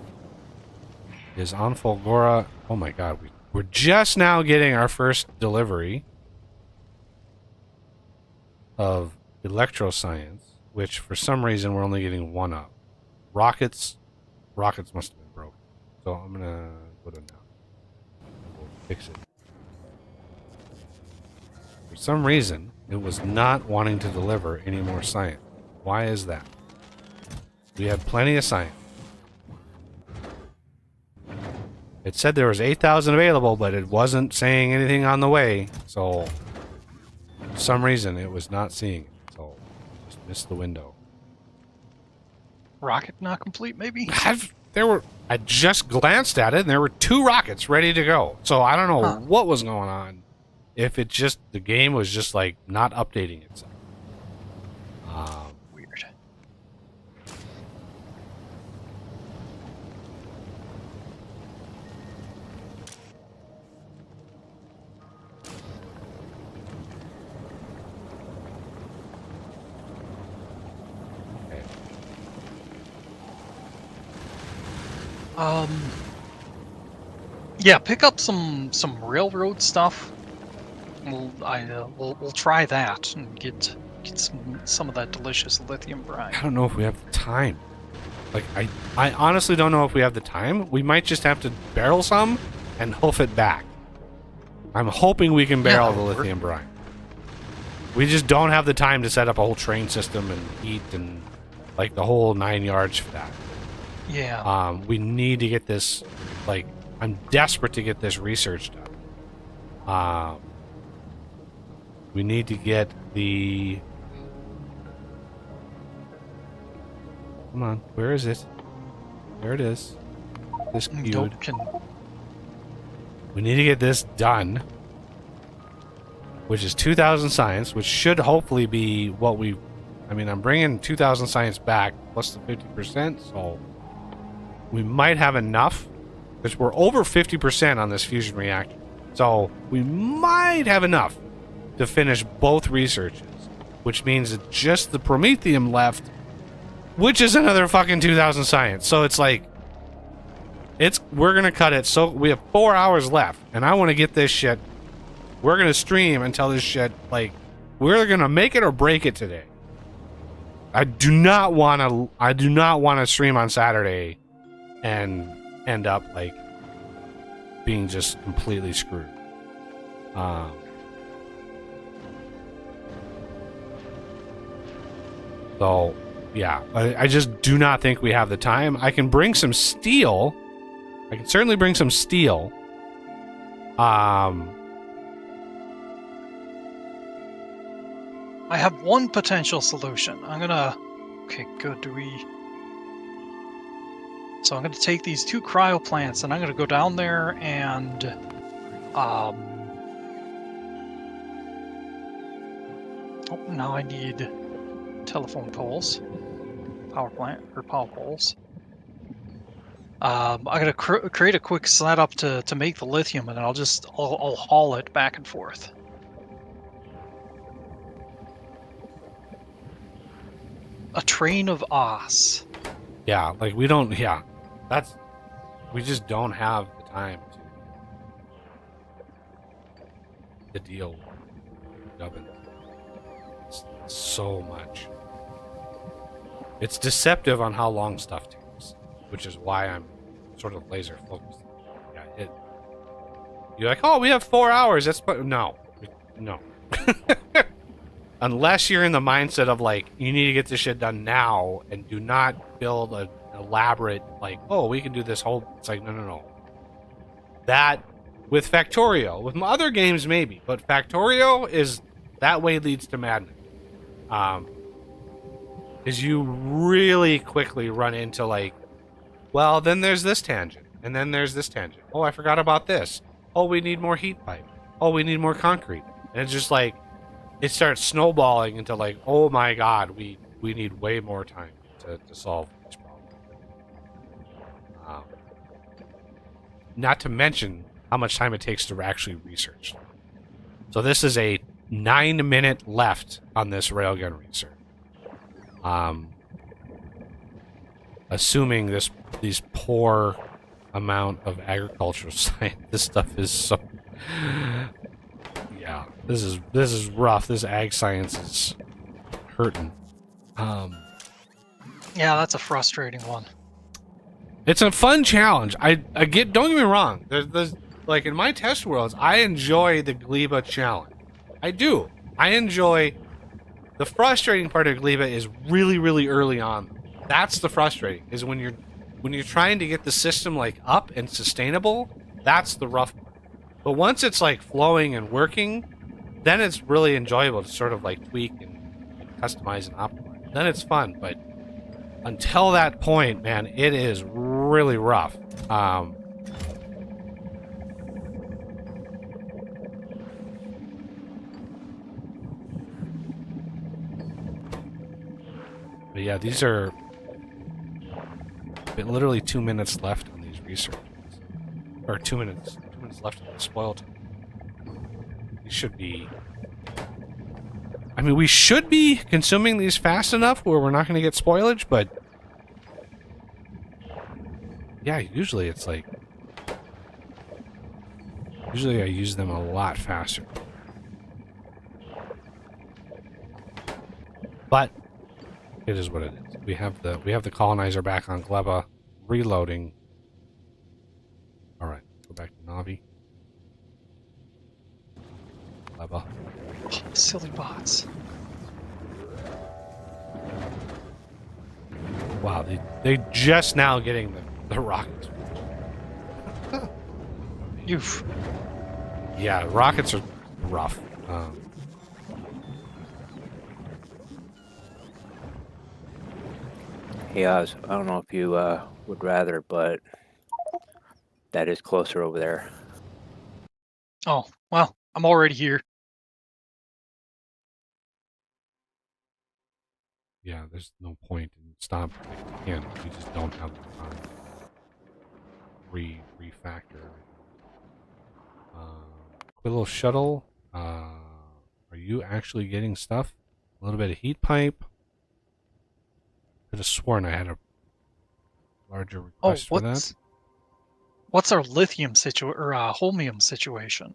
Is on Fulgora. Oh my god, we're just now getting our first delivery of electroscience, which for some reason we're only getting 1 up. Rockets must have been broken. So I'm gonna go to now. We'll fix it. For some reason, it was not wanting to deliver any more science. Why is that? We had plenty of science. It said there was 8,000 available, but it wasn't saying anything on the way. So, for some reason, it was not seeing it. So, just missed the window. Rocket not complete, maybe? I just glanced at it, and there were 2 rockets ready to go. So, I don't know what was going on. If the game was just, like, not updating itself. Weird. Yeah, pick up some railroad stuff. We'll try that and get some of that delicious lithium brine. I don't know if we have the time. Like, I honestly don't know if we have the time. We might just have to barrel some and hoof it back. I'm hoping we can barrel the lithium brine. We just don't have the time to set up a whole train system and heat and like the whole 9 yards for that. Yeah. We need to get this, like, I'm desperate to get this research done. We need to get the... Come on, where is it? There it is. This cube. We need to get this done. Which is 2,000 science, which should hopefully be what we... I mean, I'm bringing 2,000 science back, plus the 50%, so... We might have enough, because we're over 50% on this fusion reactor. So, we might have enough to finish both researches, which means it's just the promethium left, which is another fucking 2,000 science. So it's like, we're gonna cut it. So we have 4 hours left, and I want to get this shit. We're gonna stream until this shit, like, we're gonna make it or break it today. I do not want to stream on Saturday and end up like being just completely screwed. So, yeah, I just do not think we have the time. I can bring some steel. I can certainly bring some steel. I have one potential solution. Okay, good. So I'm gonna take these 2 cryo plants and I'm gonna go down there and oh, now I need telephone poles, power poles. I'm gonna create a quick setup to make the lithium, and then I'll haul it back and forth. A train of Oz. Yeah, like we don't. Yeah, we just don't have the time to deal with dubbing. It's so much. It's deceptive on how long stuff takes, which is why I'm sort of laser focused. Yeah, you're like, oh, we have 4 hours. No. Unless you're in the mindset of like, you need to get this shit done now, and do not build an elaborate like, oh, we can do this whole. It's like, no. That with Factorio, with my other games maybe, but Factorio is that way leads to madness. Is you really quickly run into like, well, then there's this tangent, and then there's this tangent. Oh, I forgot about this. Oh, we need more heat pipe. Oh, we need more concrete. And it's just like, it starts snowballing into like, oh my god, we need way more time to solve this problem. Not to mention how much time it takes to actually research. So this is a 9-minute left on this railgun research. Assuming these poor amount of agricultural science, this stuff is so. Yeah, this is rough. This ag science is hurting. Yeah, that's a frustrating one. It's a fun challenge. I get. Don't get me wrong. There's like in my test worlds, I enjoy the Gleba challenge. I do. I enjoy. The frustrating part of Gleba is really, really early on. That's the frustrating. Is when you're trying to get the system like up and sustainable. That's the rough part. But once it's like flowing and working, then it's really enjoyable to sort of like tweak and customize and optimize. Then it's fun. But until that point, man, it is really rough. But yeah, these are literally 2 minutes left on these researches. Or 2 minutes left on the spoil time. These should be... I mean, we should be consuming these fast enough where we're not going to get spoilage, but... Yeah, usually it's like... Usually I use them a lot faster. But... It is what it is. We have the colonizer back on Gleba, reloading. All right, go back to Navi. Gleba. Oh, silly bots. Wow, they just now getting the rockets. Oof. Yeah, rockets are rough. Hey Oz, I don't know if you would rather, but that is closer over there. Oh, well, I'm already here. Yeah, there's no point in stopping. Again, we just don't have the time. Refactor everything. Little shuttle. Are you actually getting stuff? A little bit of heat pipe. Could have sworn I had a larger request for that. What's our lithium or holmium situation?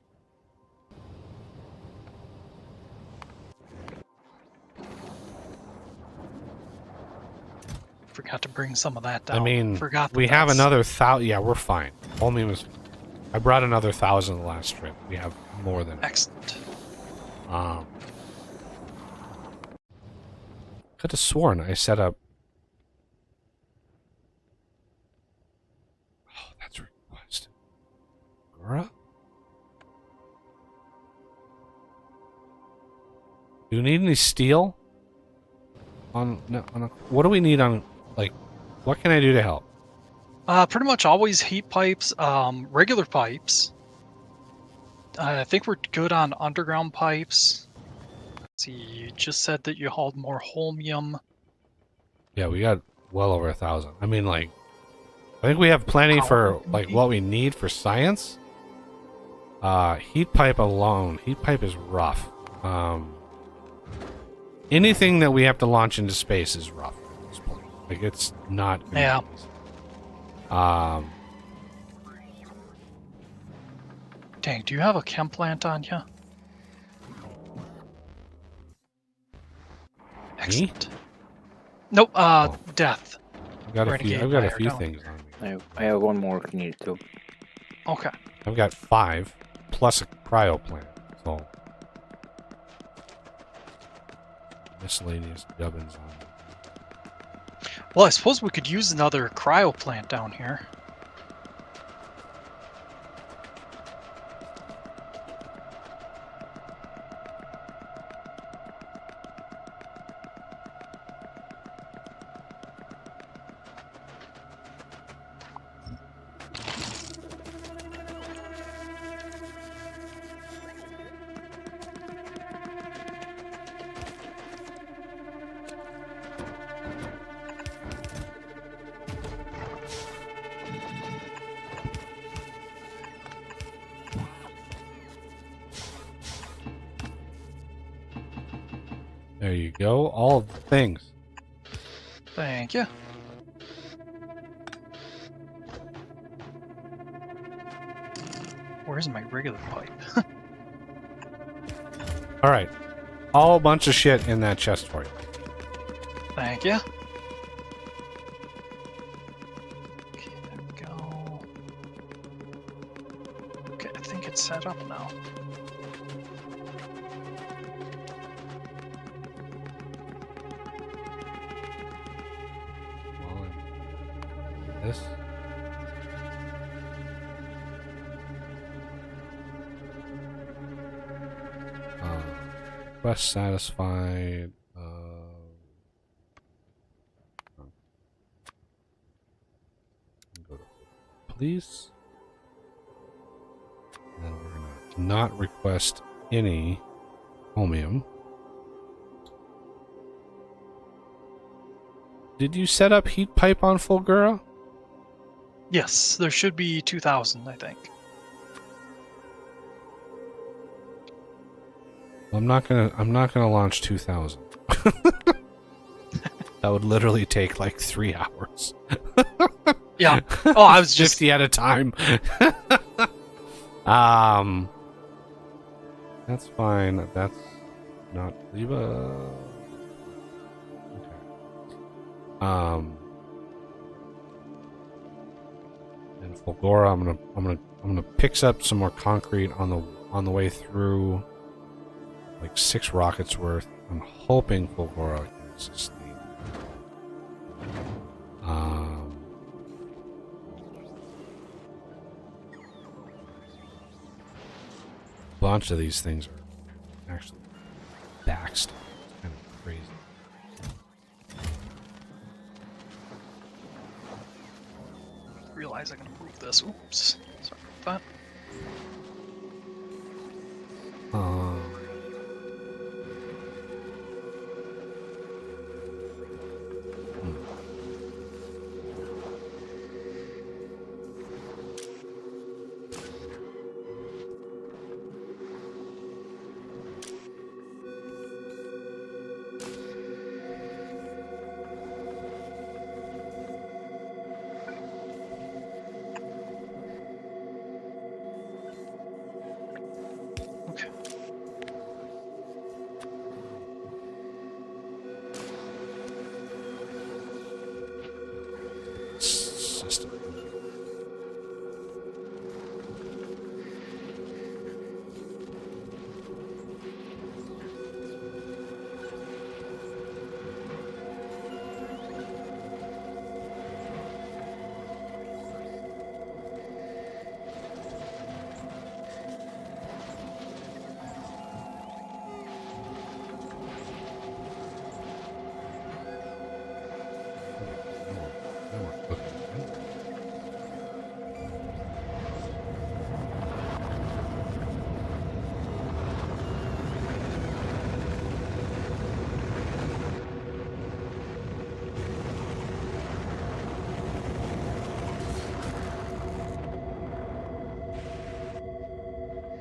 Forgot to bring some of that down. I mean, we have another 1,000. Yeah, we're fine. Holmium is. I brought another 1,000 the last trip. We have more than. Excellent. Could have sworn I set up. Oh, that's a request. Gura? Do you need any steel? What do we need on, like, what can I do to help? Pretty much always heat pipes, regular pipes. I think we're good on underground pipes. Let's see, you just said that you hauled more holmium. Yeah, we got well over 1,000. I mean, like, I think we have plenty for, like, what we need for science. Heat pipe alone. Heat pipe is rough. Anything that we have to launch into space is rough at this point. Like, it's not gonna Yeah. be easy. Um, Dang, do you have a chem plant on you? Excellent. Nope, Oh. death. I've got a few. Renegade I've got a fire few down. things on me. I have one more if you need it to. Okay. I've got 5 plus a cryo plant. So miscellaneous gubbins on me. Well, I suppose we could use another cryo plant down here. There you go. All of the things. Thank you. Where's my regular pipe? All right. All bunch of shit in that chest for you. Thank you. Okay, there we go. Okay, I think it's set up now. This. Quest satisfied. Go to police. And then we're gonna not request any chromium. Did you set up heat pipe on Fulgura? Yes, there should be 2,000, I think. I'm not gonna launch 2,000. That would literally take like 3 hours. Yeah. Oh, I was just 50 at a time. That's fine. That's not Leva. Okay. In Fulgora, I'm gonna pick up some more concrete on the way through. Like 6 rockets worth. I'm hoping Fulgora can sustain. A bunch of these things are actually backstabbed. It's kind of crazy. realize I can move this. Oops. Sorry about that. Okay. System.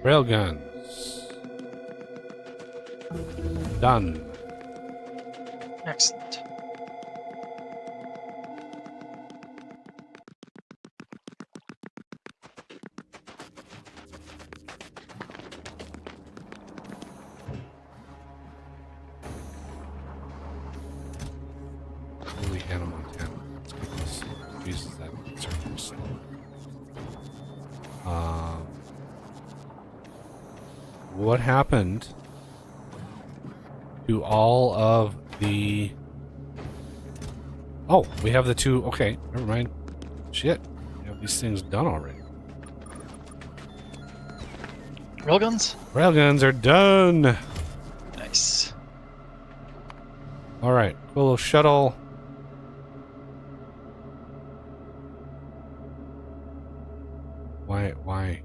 Railguns. Done. Excellent. Montana, Montana. Let's get this. Jesus, that surface. What happened to all of the... Oh, we have the two... Okay, never mind. Shit. We have these things done already. Railguns? Railguns are done! Nice. Alright, Quillo shuttle. Why?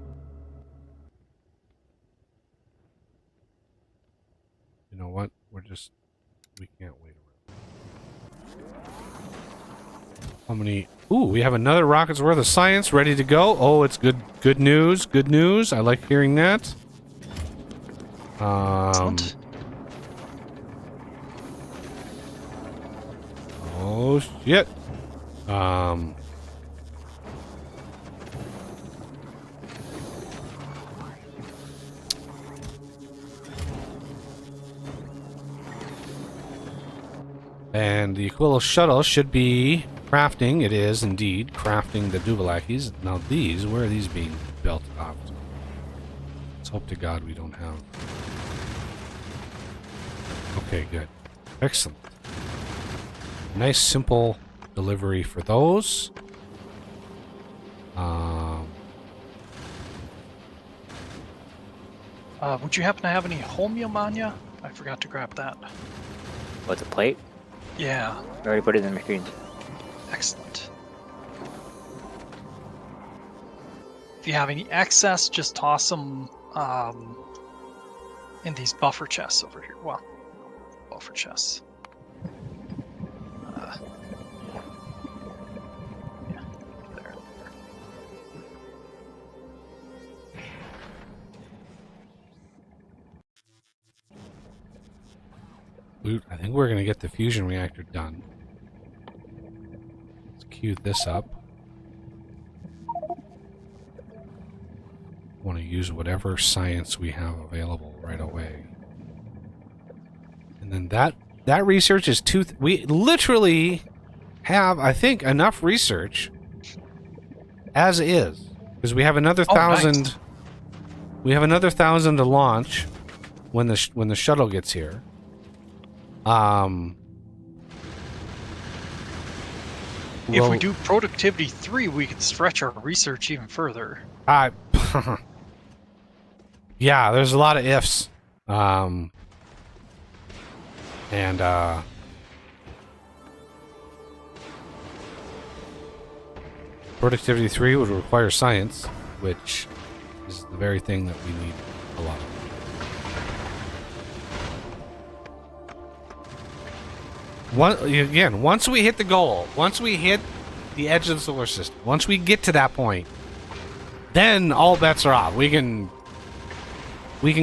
You know what? We can't wait around. How many? Ooh, we have another rocket's worth of science ready to go. Oh, it's good news. Good news. I like hearing that. Excellent. Oh shit. And the Aquila shuttle should be crafting. It is indeed crafting the Duvalakis. Now these, where are these being built out? Let's hope to God we don't have. Okay, good. Excellent. Nice simple delivery for those. Would you happen to have any homeomania? I forgot to grab that. What's a plate? Yeah, I already put it in the machine. excellent. If you have any excess, just toss them in these buffer chests over here. Well, buffer chests. Yeah, there. I think we're going to get the fusion reactor done. Let's queue this up. Want to use whatever science we have available right away. And then that research is we literally have, I think, enough research as is, because we have another 1,000. Nice. We have another 1,000 to launch when the shuttle gets here. If we do productivity 3, we could stretch our research even further. Yeah, there's a lot of ifs. Productivity 3 would require science, which is the very thing that we need a lot of. Once we hit the goal, once we hit the edge of the solar system, once we get to that point, then all bets are off. We can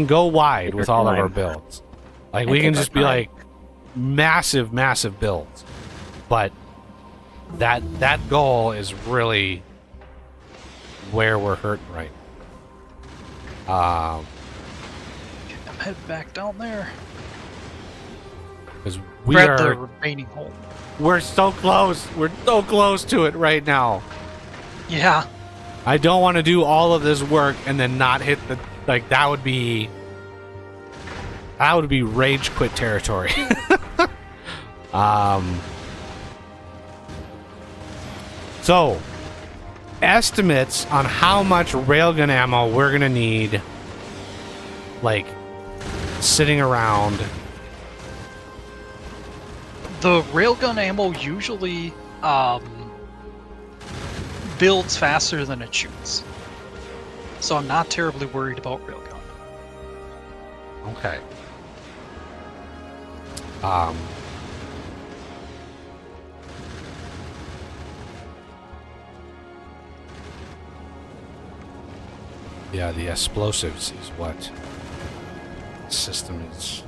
go wide with all of our builds. Like, we can just be like massive builds. But that goal is really where we're hurting right now. I'm heading back down there. Because Grab the remaining hole. we're so close. We're so close to it right now. Yeah. I don't want to do all of this work and then not hit the, like, that would be rage quit territory. So estimates on how much railgun ammo we're gonna need, like, sitting around. The railgun ammo usually builds faster than it shoots. So I'm not terribly worried about railgun. Okay. Yeah, the explosives is what the system is.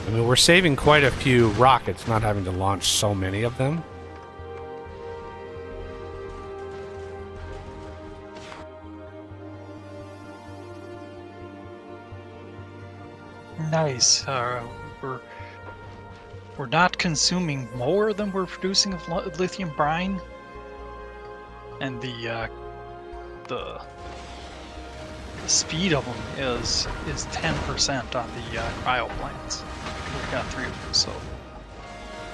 I mean, we're saving quite a few rockets, not having to launch so many of them. Nice. We're we're not consuming more than we're producing of lithium brine, and the speed of them is 10% on the cryo plants. We've got 3 of them, so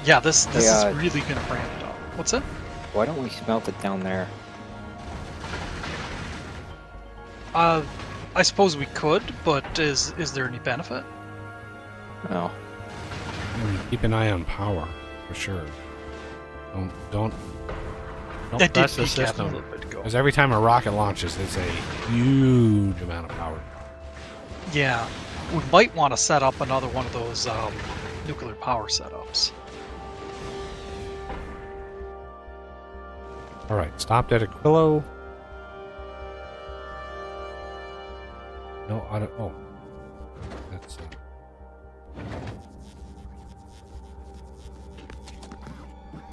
yeah, this is really gonna ramp it up. What's it? Why don't we smelt it down there? I suppose we could, but is there any benefit? Oh, Keep an eye on power, for sure. Don't That did press the peak out a system. little bit ago. Because every time a rocket launches, it's a huge amount of power. Yeah, we might want to set up another one of those nuclear power setups. All right, stopped at Aquilo. No, I don't. Oh, that's.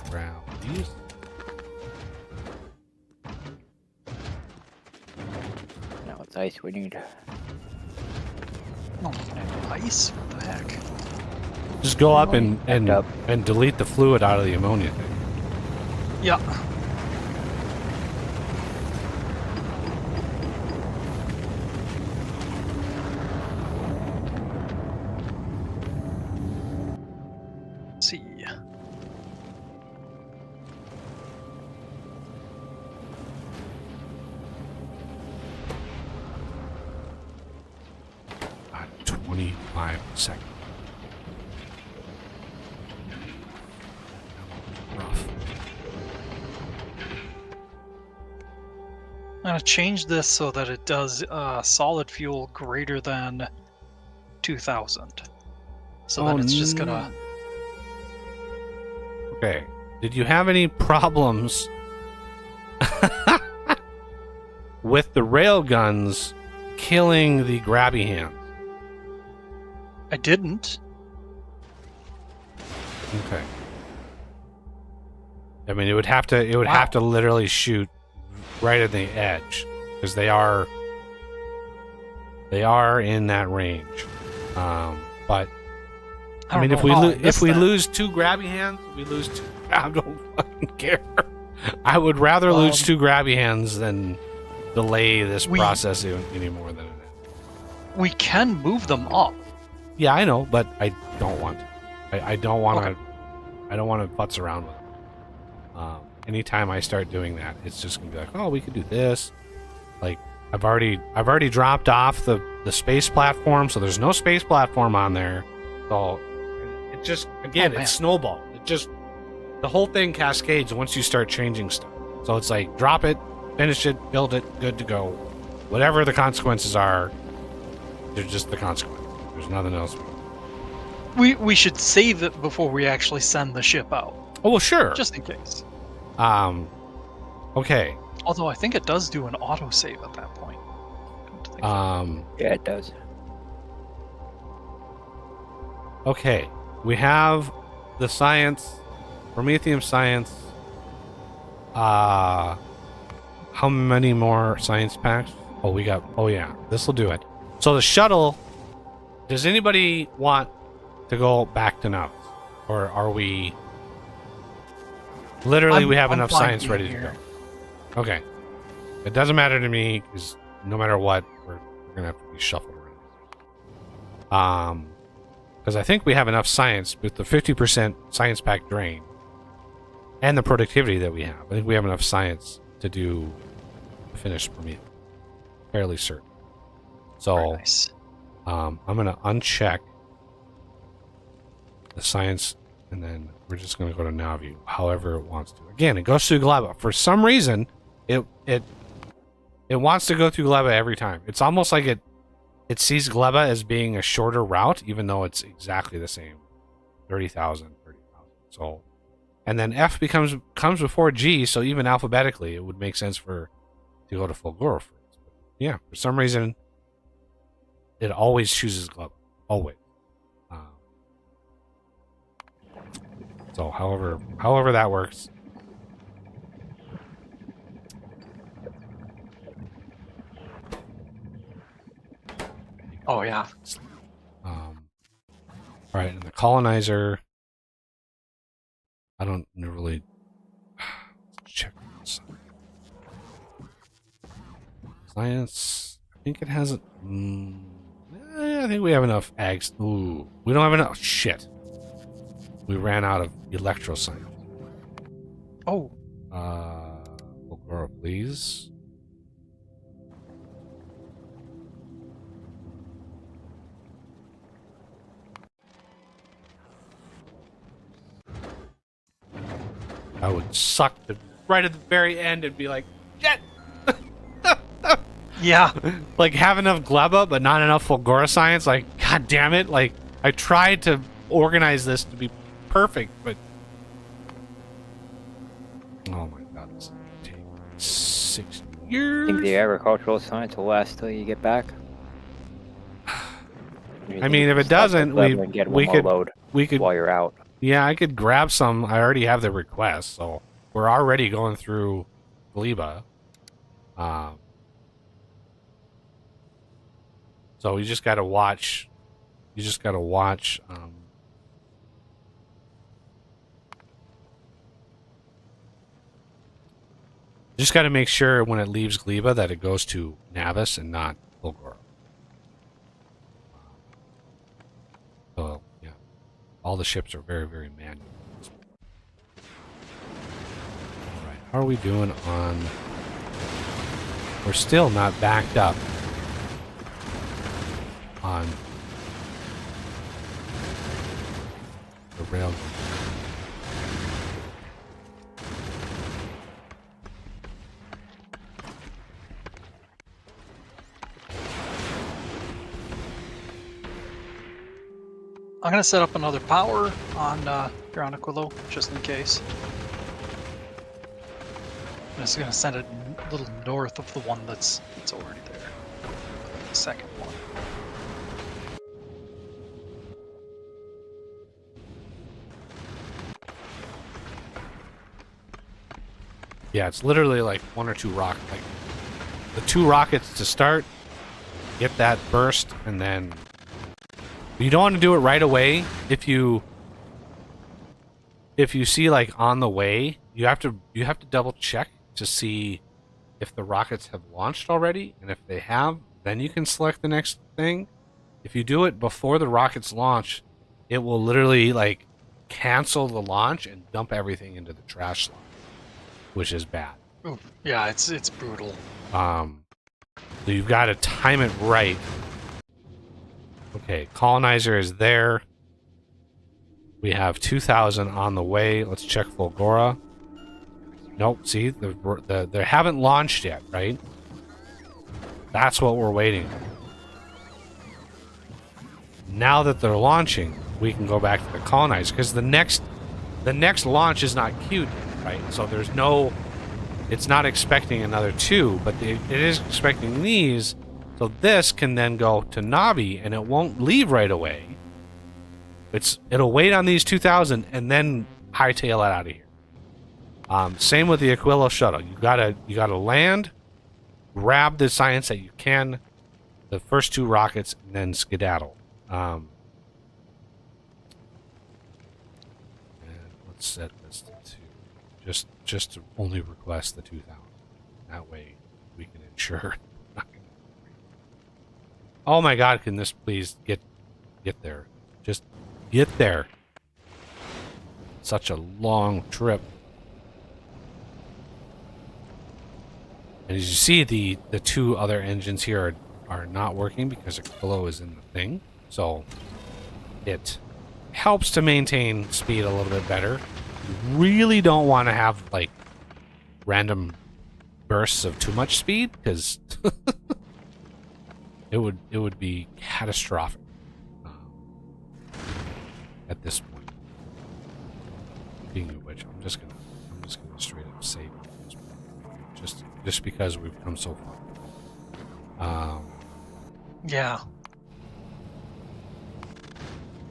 Ground. These. now it's ice we need. Oh, ice? What the heck? Just go up Backed and up. delete the fluid out of the ammonia thing. Yeah. Let's see. God, 25 seconds. Rough. I'm gonna change this so that it does solid fuel greater than 2,000. So then it's just gonna. Okay. Did you have any problems with the railguns killing the grabby hands? I didn't. Okay. I mean, it would have to literally shoot right at the edge because they are in that range. But I mean, if we lose 2 grabby hands, we lose 2. I don't fucking care. I would rather lose 2 grabby hands than delay this process any more than it is. We can move them up. Yeah, I know, but I don't want to. I don't want to. I don't want to putz around with it. Anytime I start doing that, it's just gonna be like, oh, we could do this. Like I've already dropped off the space platform, so there's no space platform on there. So it just it snowballs. It just the whole thing cascades once you start changing stuff. So it's like drop it, finish it, build it, good to go. Whatever the consequences are, they're just the consequences. There's nothing else. We should save it before we actually send the ship out. Oh well, sure. Just in case. Okay. Although I think it does do an autosave at that point. Yeah, it does. Okay. We have the science, Prometheum science. How many more science packs? Oh, yeah. This will do it. So the shuttle, does anybody want to go back to Nubs? Or are we... Literally, we have enough science ready to go. Okay. It doesn't matter to me, because no matter what, we're going to have to be shuffled around. Because I think we have enough science with the 50% science pack drain and the productivity that we have. I think we have enough science to do a finished Prometheus. Fairly certain. So, nice. I'm going to uncheck the science, and then we're just going to go to Navu, however it wants to. Again, it goes through Gleba. For some reason, it wants to go through Gleba every time. It's almost like it sees Gleba as being a shorter route, even though it's exactly the same. 30,000. So, and then F comes before G, so even alphabetically, it would make sense to go to Fulgura first. Yeah, for some reason, it always chooses Gleba. Always. So, however that works. Oh yeah. All right, and the colonizer. I don't really check this. Science. I think it has. I think we have enough eggs. Ooh, we don't have enough. Shit. We ran out of electro science. Oh, Fulgora, please. I would suck right at the very end and be like, shit! yeah. Like, have enough Gleba, but not enough Fulgora science. Like, god damn it. Like, I tried to organize this to be perfect, but... Oh my god, this is gonna take 6 years? Think the agricultural science will last till you get back? I mean, if it doesn't, we could... while you're out. Yeah, I could grab some. I already have the request, so we're already going through Gleba. So you just gotta watch. You just gotta watch. Just gotta make sure when it leaves Gleba that it goes to Navis and not Fulgora. So yeah, all the ships are very, very manual. All right, how are we doing on? We're still not backed up on the railgun. I'm gonna set up another power on Ground Aquilo, just in case. I'm just gonna send it a little north of the one that's already there. The second one. Yeah, it's literally like one or two rockets. Like the 2 rockets to start, get that burst, and then you don't want to do it right away. If you see like on the way, you have to double check to see if the rockets have launched already, and if they have, then you can select the next thing. If you do it before the rockets launch, it will literally like cancel the launch and dump everything into the trash slot, which is bad. Ooh, yeah, it's brutal. So you've got to time it right. Okay, colonizer is there. We have 2,000 on the way. Let's check Fulgora. Nope, see, they haven't launched yet, right? That's what we're waiting for. Now that they're launching, we can go back to the colonizer, because the next launch is not queued, right? So there's no, it's not expecting another 2, but it is expecting these. So this can then go to Navi, and it won't leave right away. It'll wait on these 2,000 and then hightail it out of here. Same with the Aquilo shuttle. You gotta land, grab the science that you can, the first 2 rockets, and then skedaddle. And let's set this to 2. Just to only request the 2,000. That way we can ensure. Oh my god, can this please get there? Just get there. Such a long trip. And as you see, the 2 other engines here are not working because Aquilo is in the thing. So it helps to maintain speed a little bit better. You really don't want to have like random bursts of too much speed, because it would be catastrophic at this point. Speaking of which, I'm just gonna straight up save it, just because we've come so far. Yeah.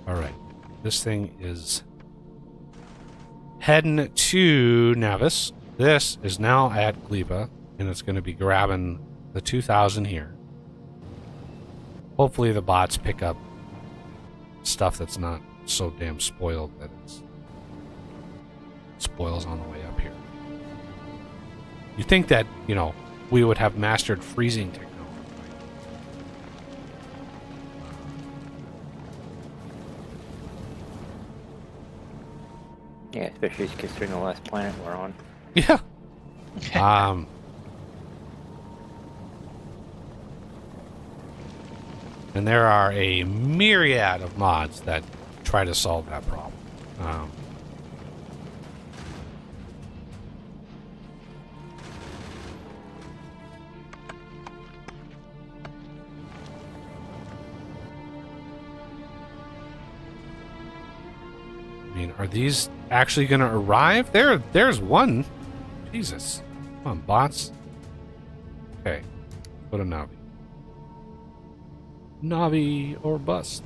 All right, this thing is heading to Navis. This is now at Gleba, and it's going to be grabbing the 2,000 here. Hopefully the bots pick up stuff that's not so damn spoiled that it spoils on the way up here. You think that, you know, we would have mastered freezing technology. Yeah, especially considering the last planet we're on. Yeah. And there are a myriad of mods that try to solve that problem. I mean, are these actually going to arrive? There's one. Jesus. Come on, bots. Okay. Go to Navi. Navi or bust.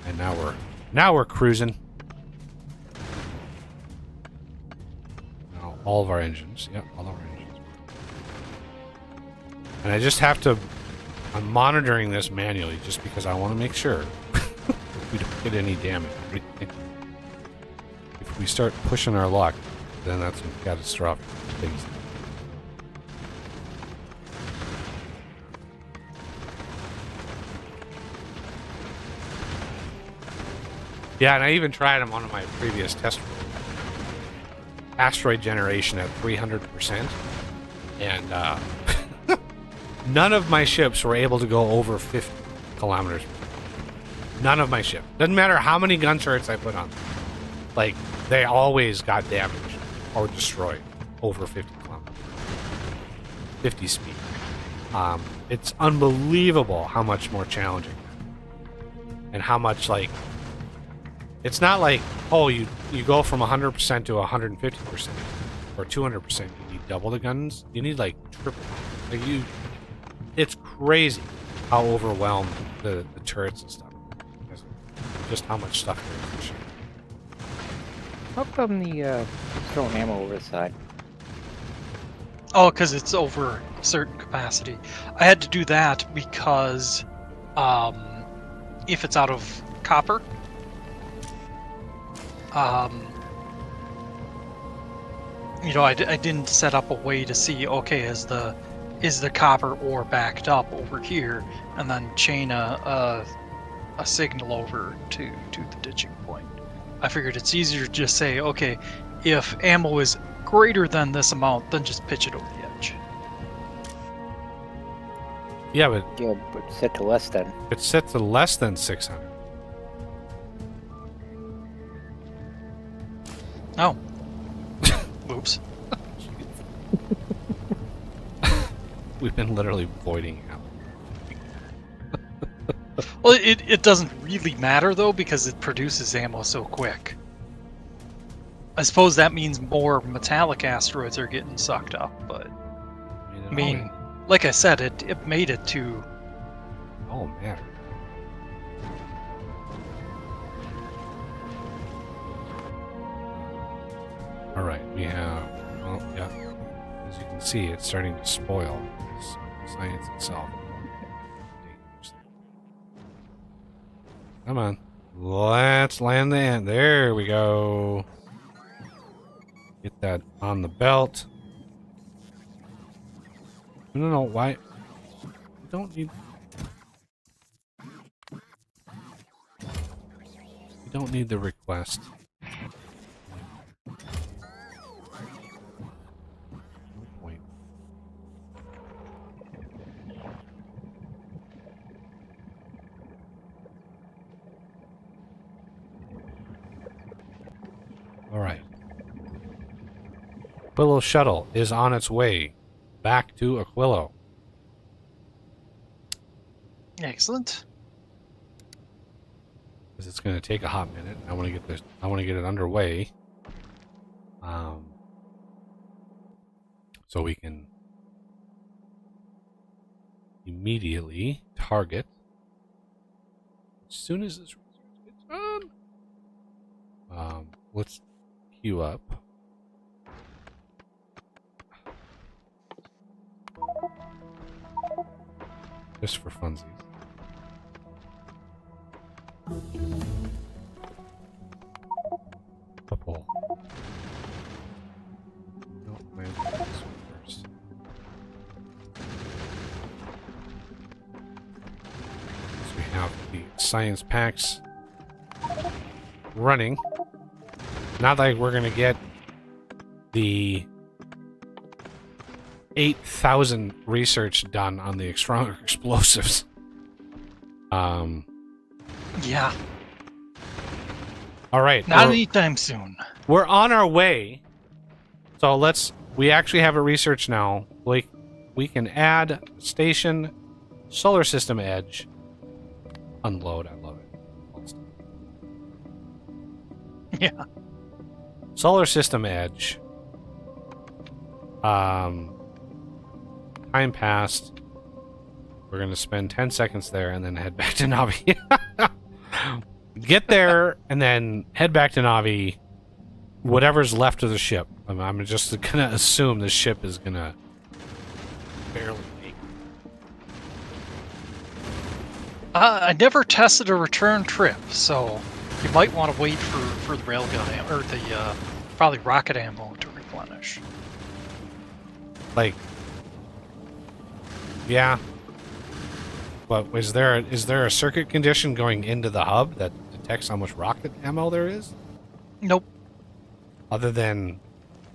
And now we're cruising. Now all of our engines. Yep, all of our engines. And I just have to. I'm monitoring this manually just because I want to make sure we don't get any damage. If we start pushing our luck, then that's some catastrophic things. Yeah, and I even tried on one of my previous test runs. Asteroid generation at 300%, and none of my ships were able to go over 50 kilometers. None of my ships. Doesn't matter how many gun turrets I put on them. Like, they always got damaged or destroyed over 50 kilometers. 50 speed. It's unbelievable how much more challenging. And how much, like... It's not like, oh, you go from 100% to 150% or 200%. You need double the guns. You need, like, triple. Like, it's crazy how overwhelmed the turrets and stuff. Just how much stuff they're pushing. How come the throwing ammo over the side? Oh, because it's over a certain capacity. I had to do that because if it's out of copper, you know, I didn't set up a way to see, okay, is the copper ore backed up over here, and then chain a signal over to the ditching point. I figured it's easier to just say, okay, if ammo is greater than this amount, then just pitch it over the edge. Yeah, but it's set to less than. It's set to less than 600. Oh. Oops. We've been literally voiding out. Well, it doesn't really matter, though, because it produces ammo so quick. I suppose that means more metallic asteroids are getting sucked up, but... I mean, like I said, it made it to... Oh, man. Alright, we have... Well, yeah. As you can see, it's starting to spoil science itself. Come on. Let's land the end. There we go. Get that on the belt. No, why? You don't need... You don't need the request. Alright. Aquilo shuttle is on its way back to Aquilo. Excellent. Because it's going to take a hot minute. I want to get this. I want to get it underway. So we can immediately target as soon as this gets done. Let's queue up. Just for funsies. Couple. No, wait, this one first. So we have the science packs running. Not like we're gonna get the 8,000 research done on the stronger explosives. Yeah, All right, not anytime soon. we're on our way. So we actually have a research now. Like, we can add station, solar system edge, unload. I love it. Yeah. Solar system edge. Time passed. We're gonna spend 10 seconds there and then head back to Navi. Get there and then head back to Navi. Whatever's left of the ship. I'm just gonna assume the ship is gonna barely make it. I never tested a return trip, so you might want to wait for the railgun ammo, or the probably rocket ammo to replenish. Like, yeah. But is there a circuit condition going into the hub that detects how much rocket ammo there is? Nope. Other than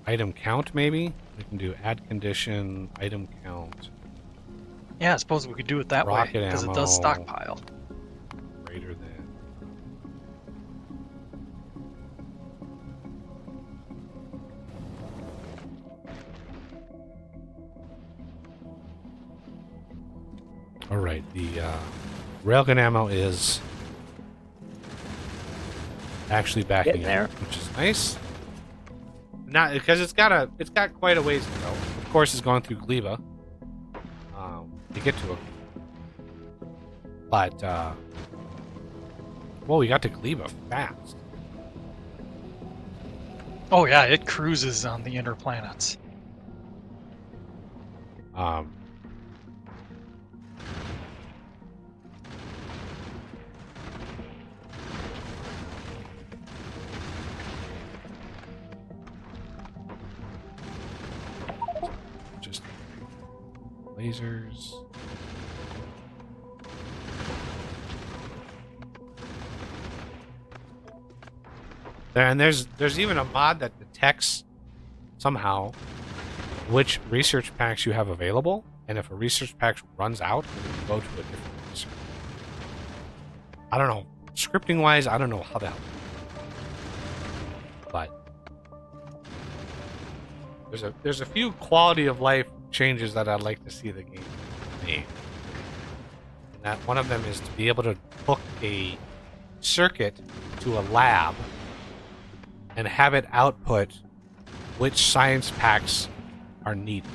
item count, maybe? We can do add condition, item count, Yeah, I suppose we could do it that way, Rocket because it does ammo. stockpile. greater than. Alright, the railgun ammo is actually backing Getting there. up, which is nice. Not because it's got quite a ways to go. Of course, it's going through Gleba to get to it. But well, we got to Gleba fast. Oh yeah, it cruises on the inner planets. Just lasers. And there's even a mod that detects somehow which research packs you have available, and if a research pack runs out, it will go to a different research. I don't know. Scripting wise, I don't know how the hell. But there's a few quality of life changes that I'd like to see the game make. And that one of them is to be able to hook a circuit to a lab and have it output which science packs are needed.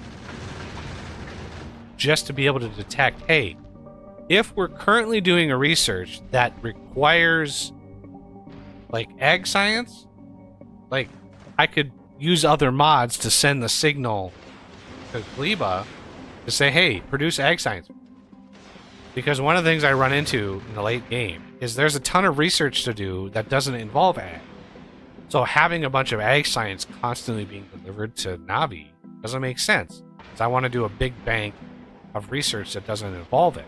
Just to be able to detect, hey, if we're currently doing a research that requires like ag science, like I could use other mods to send the signal to Gleba to say, hey, produce ag science. Because one of the things I run into in the late game is there's a ton of research to do that doesn't involve ag. So having a bunch of ag science constantly being delivered to Navi doesn't make sense. Because I want to do a big bank of research that doesn't involve it.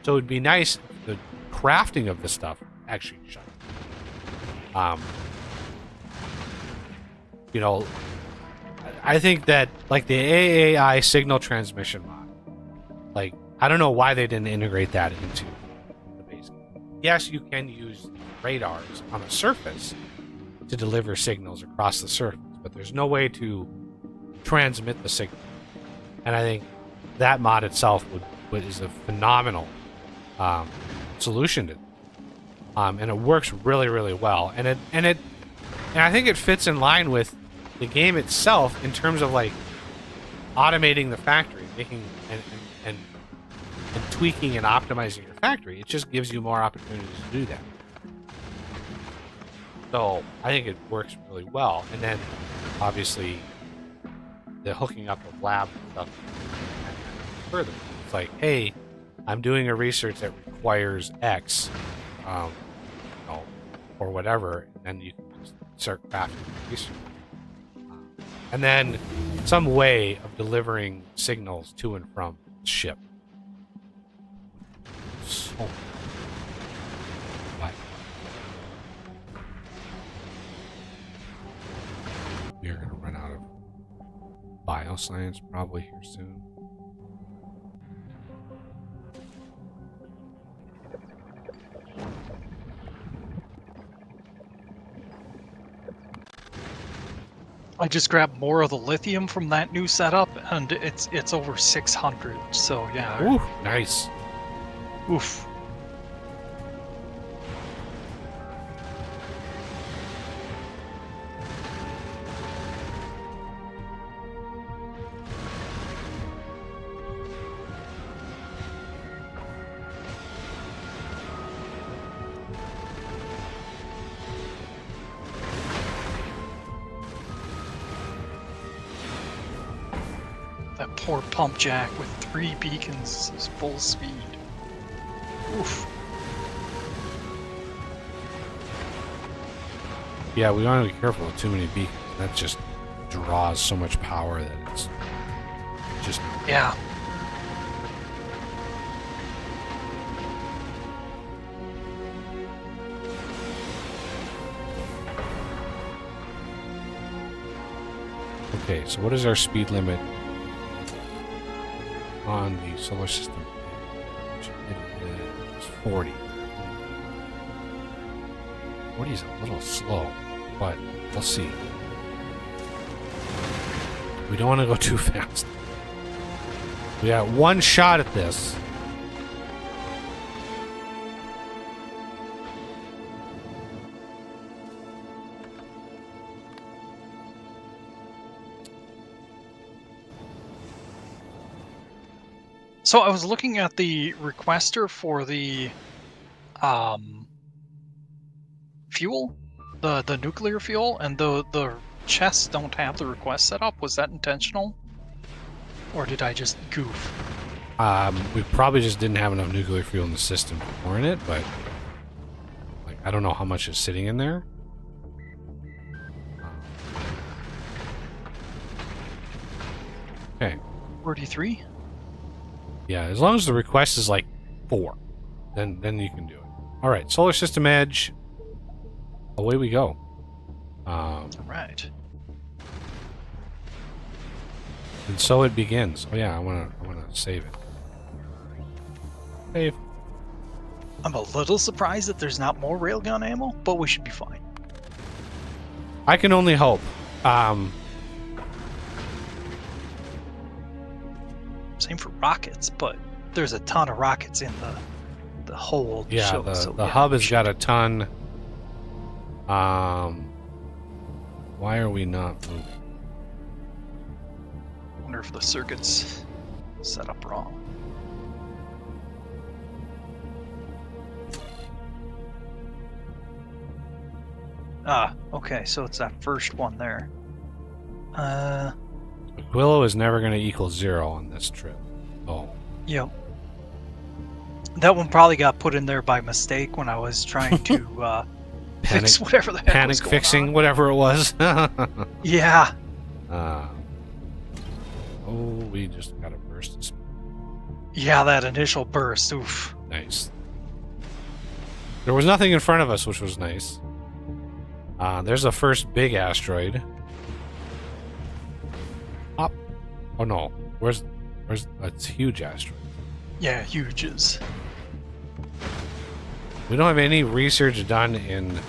So it'd be nice if the crafting of this stuff actually shut. You know, I think that like the AAI signal transmission mod, like I don't know why they didn't integrate that into the base game. Yes, you can use radars on the surface to deliver signals across the surface, but there's no way to transmit the signal. And I think that mod itself is a phenomenal solution to, and it works really, really well. And I think it fits in line with the game itself in terms of like automating the factory, making and tweaking and optimizing your factory. It just gives you more opportunities to do that. So I think it works really well. And then obviously the hooking up of lab and stuff further. It's like, hey, I'm doing a research that requires X, you know, or whatever, and then you can just start crafting the research. And then some way of delivering signals to and from the ship. So, what? We are going to run out of bioscience probably here soon. I just grabbed more of the lithium from that new setup, and it's over 600. So yeah. Ooh, nice. Oof. That poor pump jack with 3 beacons is full speed. Oof. Yeah, we want to be careful with too many beacons. That just draws so much power that it's just... Yeah. Okay, so what is our speed limit on the solar system? It is 40. 40 is a little slow, but we'll see. We don't want to go too fast. We got one shot at this. So I was looking at the requester for the fuel, the nuclear fuel, and the chests don't have the request set up. Was that intentional, or did I just goof? We probably just didn't have enough nuclear fuel in the system to warrant it, but like I don't know how much is sitting in there. Okay. 43. Yeah, as long as the request is like 4, then you can do it. All right, solar system edge. Away we go. All right. And so it begins. Oh yeah, I wanna save it. Save. I'm a little surprised that there's not more railgun ammo, but we should be fine. I can only hope. Same for rockets, but there's a ton of rockets in the hold. Yeah, so, the yeah, hub has should- got a ton. Why are we not moving? I wonder if the circuit's set up wrong. Ah, okay, so it's that first one there. Willow is never going to equal 0 on this trip. Oh, Yep. That one probably got put in there by mistake when I was trying to fix whatever the heck panic was going fixing, on. whatever it was. Yeah. Oh, we just got a burst of speed. Yeah, that initial burst. Oof. Nice. There was nothing in front of us, which was nice. There's the first big asteroid. Up. Oh no. Where's that's a huge asteroid. Yeah, huges. We don't have any research done in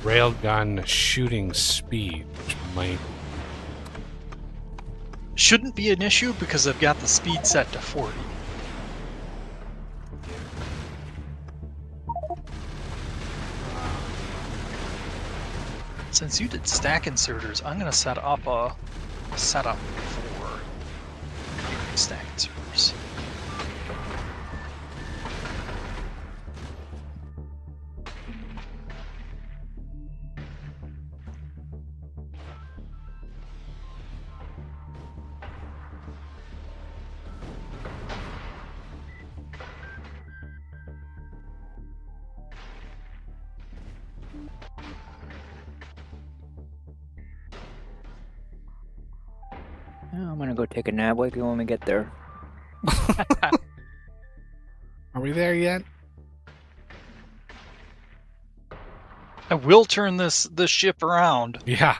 railgun shooting speed, which might... Shouldn't be an issue because I've got the speed set to 40. Since you did stack inserters, I'm going to set up a setup for stack inserters. I'm gonna go take a nap. Wake you when we get there. Are we there yet? I will turn this ship around. Yeah.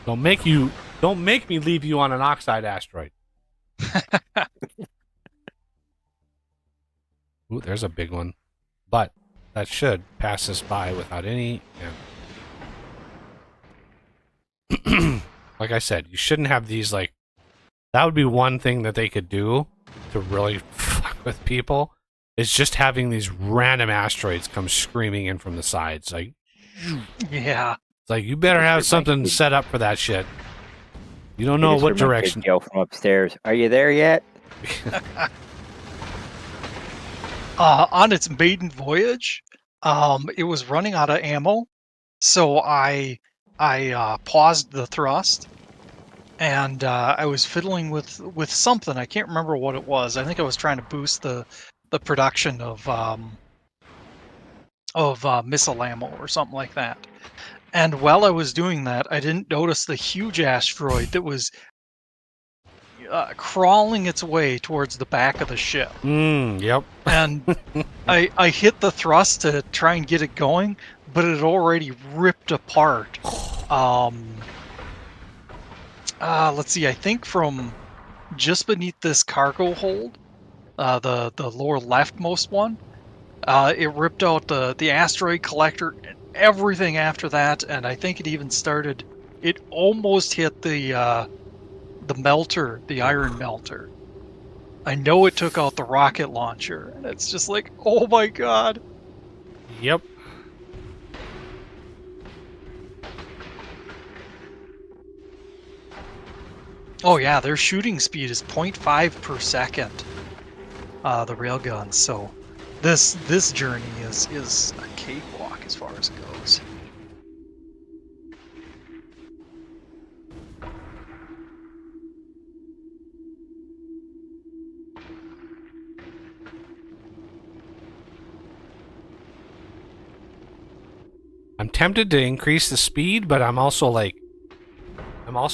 Don't make me leave you on an oxide asteroid. Ooh, there's a big one. But that should pass us by without any... Yeah. Like I said, you shouldn't have these, like... That would be one thing that they could do to really fuck with people, is just having these random asteroids come screaming in from the sides. Like, Yeah. it's like, you better have something set up for that shit. You don't know what direction. Yell from upstairs. Are you there yet? On its maiden voyage, it was running out of ammo, so I paused the thrust, and I was fiddling with something. I can't remember what it was. I think I was trying to boost the production of missile ammo or something like that. And while I was doing that, I didn't notice the huge asteroid that was crawling its way towards the back of the ship. Yep. And I hit the thrust to try and get it going, but it already ripped apart. Let's see, I think from just beneath this cargo hold, the lower leftmost one, it ripped out the asteroid collector and everything after that, and I think it even started, it almost hit the melter, the iron melter. I know it took out the rocket launcher, and it's just like, oh my god. Yep. Oh yeah, their shooting speed is 0.5 per second, the railguns, so this journey is a cakewalk as far as it goes. I'm tempted to increase the speed, but I'm also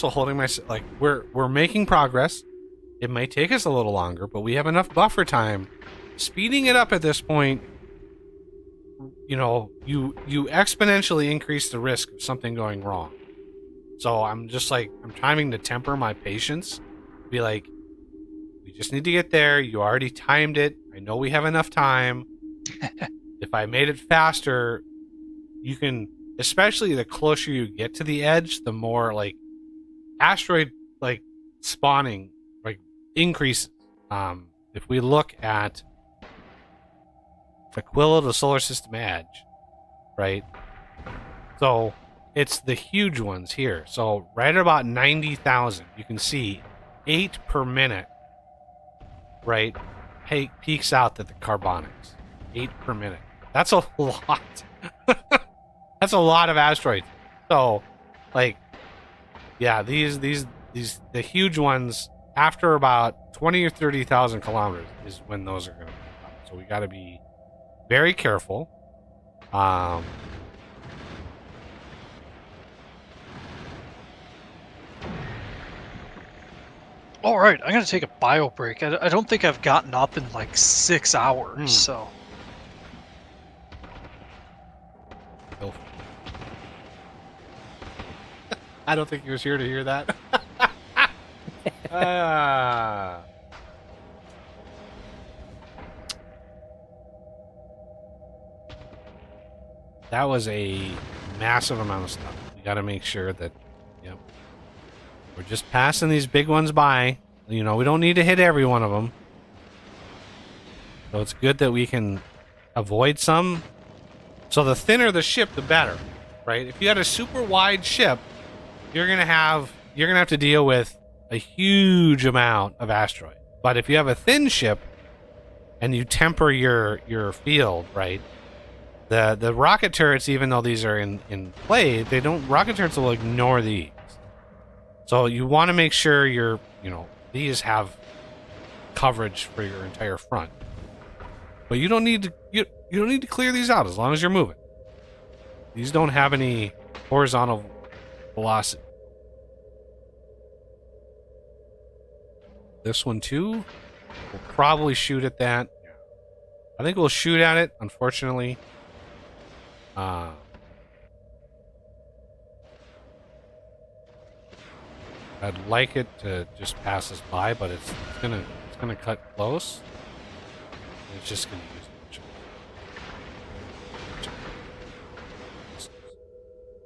holding myself, like, we're making progress. It may take us a little longer, but we have enough buffer time. Speeding it up at this point, you know, you exponentially increase the risk of something going wrong. So I'm just like, I'm trying to temper my patience. Be like, we just need to get there. You already timed it. I know we have enough time. If I made it faster, you can, especially the closer you get to the edge, the more, like, asteroid, like, spawning, like, increases. If we look at Aquila, the solar system edge, right? So it's the huge ones here. So right at about 90,000, you can see 8 per minute, right? Hey, peaks out at the carbonics. 8 per minute. That's a lot. That's a lot of asteroids. So, like, yeah, these the huge ones, after about 20 or 30,000 kilometers is when those are going to come. So we got to be very careful. All right, I'm gonna take a bio break. I don't think I've gotten up in like 6 hours, so. I don't think he was here to hear that. That was a massive amount of stuff. We got to make sure that, yep, we're just passing these big ones by. You know, we don't need to hit every one of them. So it's good that we can avoid some. So the thinner the ship, the better, right? If you had a super wide ship, you're gonna have to deal with a huge amount of asteroids. But if you have a thin ship and you temper your field, right? The rocket turrets, even though these are in play, rocket turrets will ignore these. So you want to make sure these have coverage for your entire front. But you don't need to clear these out as long as you're moving. These don't have any horizontal velocity. This one too. We'll probably shoot at that. I think we'll shoot at it, unfortunately. I'd like it to just pass us by, but it's gonna cut close. It's just gonna use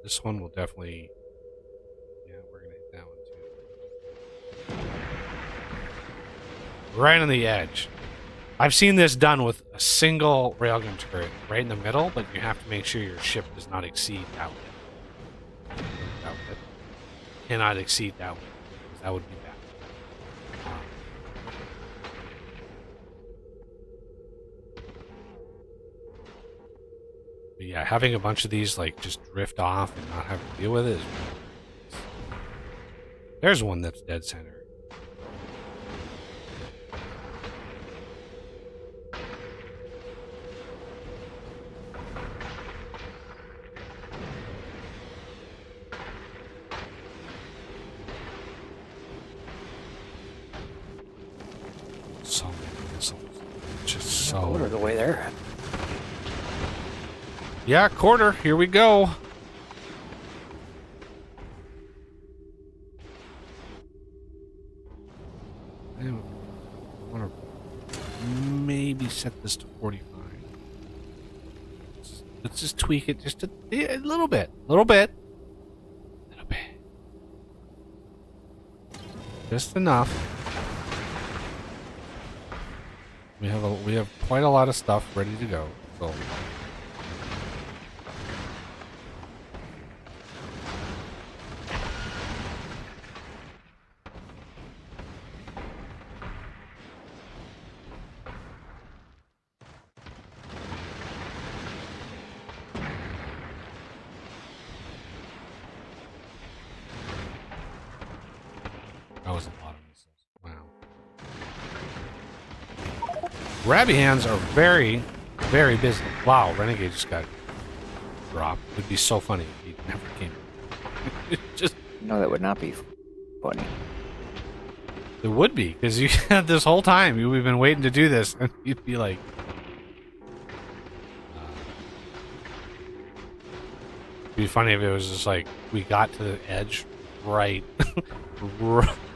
this one will definitely. Yeah, we're gonna hit that one too. Right on the edge. I've seen this done with a single railgun turret right in the middle, but you have to make sure your ship does not exceed that width. That width. Cannot exceed that width, because that would be bad. But yeah, having a bunch of these like just drift off and not have to deal with it is. There's one that's dead center. So many missiles. Just so. Quarter of the way there. Yeah, quarter. Here we go. I want to maybe set this to 45. Let's just tweak it just a little bit. Little bit. Just enough. We have quite a lot of stuff ready to go. So that was a lot of missiles. Wow. Grabby hands are very, very busy. Wow, Renegade just got dropped. It would be so funny if he never came. Just No, that would not be funny. it would be, because you had this whole time we've been waiting to do this, and you'd be like, it'd be funny if it was just like we got to the edge right,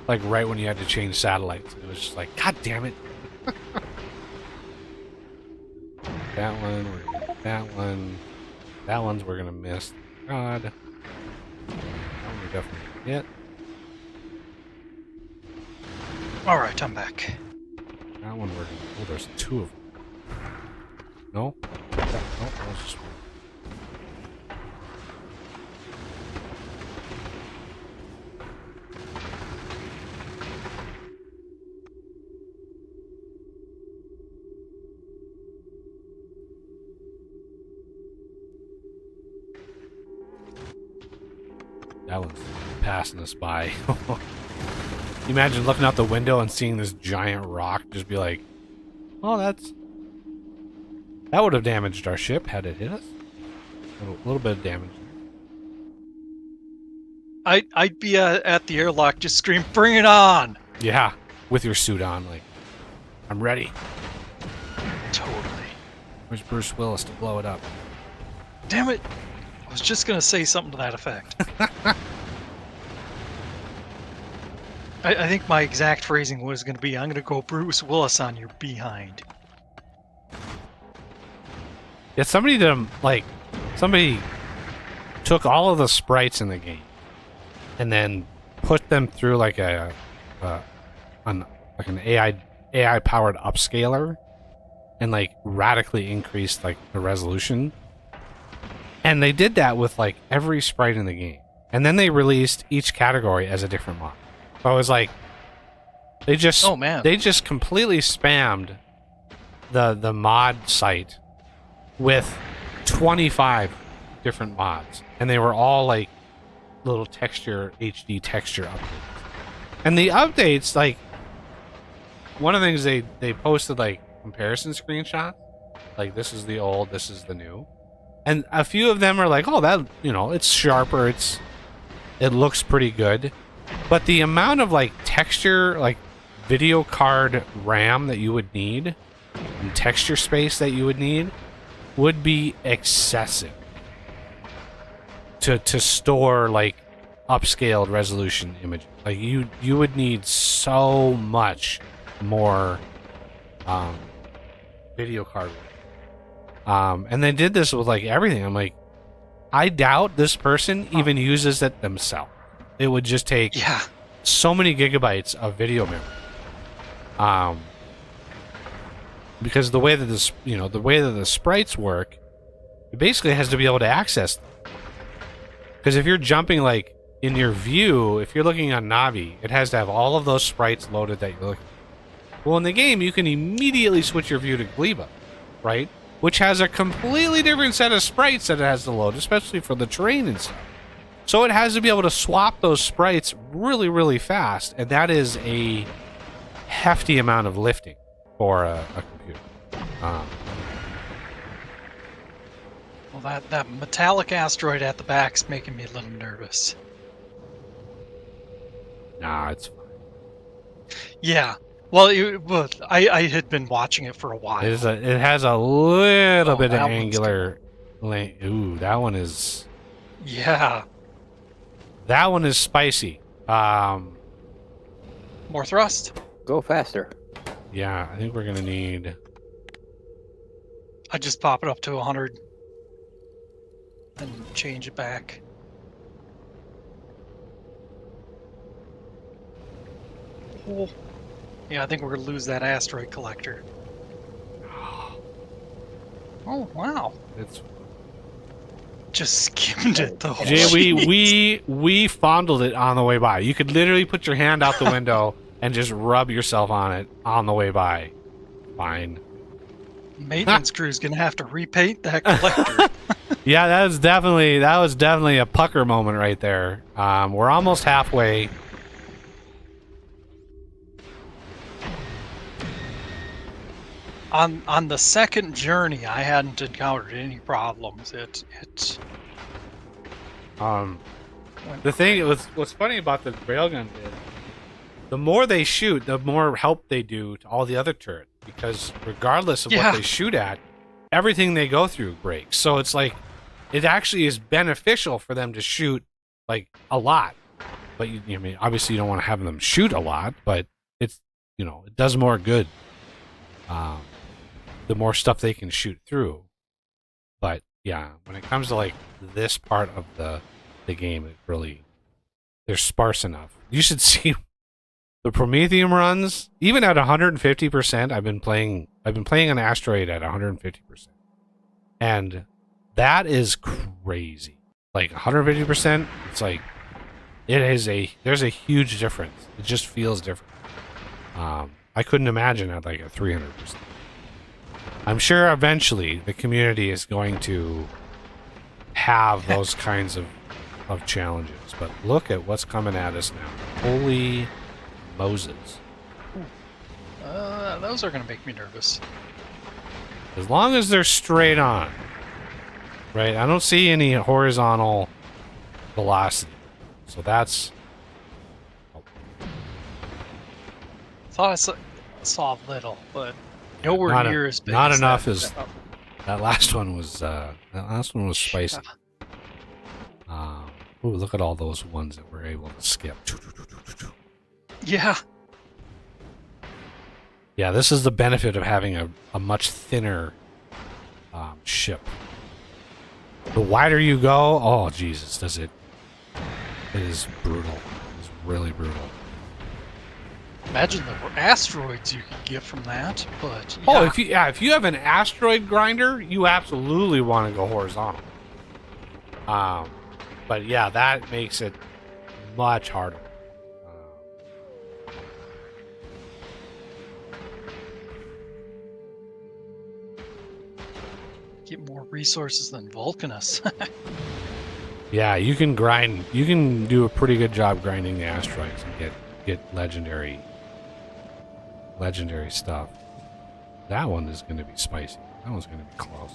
like right when you had to change satellites, and it was just like, God damn it. That one, we're gonna get that one. That one's we're gonna miss. God. That one we definitely hit. Alright, I'm back. That one we're gonna. Oh, there's two of them. No? That was just one. That one's passing us by. You imagine looking out the window and seeing this giant rock, just be like, oh, that would have damaged our ship had it hit us. A little bit of damage there. I'd be at the airlock, just scream, "Bring it on!" Yeah, with your suit on, like, I'm ready. Totally. Where's Bruce Willis to blow it up? Damn it! I was just gonna say something to that effect. I think my exact phrasing was gonna be, "I'm gonna go Bruce Willis on your behind." Yeah, somebody took all of the sprites in the game and then put them through like an AI powered upscaler and like radically increased like the resolution. And they did that with like every sprite in the game. And then they released each category as a different mod. So it was like they just completely spammed the mod site with 25 different mods, and they were all like little HD texture updates. And the updates, like, one of the things they posted like comparison screenshots, like this is the old, this is the new, And a few of them are like, oh, that, you know, it's sharper, it looks pretty good. But the amount of like texture, like video card RAM that you would need and texture space that you would need would be excessive to store like upscaled resolution images. Like you would need so much more video card. And they did this with like everything. I'm like, I doubt this person even uses it themselves. It would just take so many gigabytes of video memory. Because the way that this, you know, the way that the sprites work, it basically has to be able to access them. Because if you're jumping like in your view, if you're looking on Navi, it has to have all of those sprites loaded that you're looking at. Well, in the game, you can immediately switch your view to Gleba, right? Which has a completely different set of sprites that it has to load, especially for the terrain and stuff. So it has to be able to swap those sprites really, really fast, and that is a hefty amount of lifting for a computer. Well, that metallic asteroid at the back's making me a little nervous. Nah, it's fine. Yeah. Well, I had been watching it for a while. It has a little bit of that one's angular length. Ooh, that one is... Yeah. That one is spicy. More thrust. Go faster. Yeah, I think we're gonna need... I just pop it up to 100. And change it back. Oh. Yeah, I think we're gonna lose that asteroid collector. Oh wow! It's Just skimmed it though. Jay, we fondled it on the way by. You could literally put your hand out the window and just rub yourself on it on the way by. Fine. Maintenance crew's gonna have to repaint that collector. Yeah, that was definitely a pucker moment right there. We're almost halfway. On the second journey, I hadn't encountered any problems. The thing what's funny about the railgun is the more they shoot, the more help they do to all the other turrets. Because regardless of what they shoot at, everything they go through breaks. So it's like it actually is beneficial for them to shoot like a lot. But I mean, obviously you don't want to have them shoot a lot, but it's, you know, it does more good. The more stuff they can shoot through. But yeah, when it comes to like this part of the game, it really, they're sparse enough. You should see the Prometheum runs, even at 150%. I've been playing an asteroid at 150%, and that is crazy. Like 150%, it's like there's a huge difference. It just feels different. I couldn't imagine at like a 300%. I'm sure eventually the community is going to have those kinds of challenges, but look at what's coming at us now. Holy Moses. Those are going to make me nervous. As long as they're straight on, right? I don't see any horizontal velocity. So that's... Thought I saw a little, but nowhere near as big. Not as enough that. as... That last one was spicy. Ooh, look at all those ones that we're able to skip. Yeah. Yeah, this is the benefit of having a much thinner ship. The wider you go, oh Jesus, it is brutal. It's really brutal. Imagine the asteroids you could get from that, but yeah. Oh, if you have an asteroid grinder, you absolutely want to go horizontal. But yeah, that makes it much harder. Get more resources than Vulcanus. Yeah, you can grind. You can do a pretty good job grinding the asteroids and get legendary stuff. That one is going to be spicy. That one's going to be close.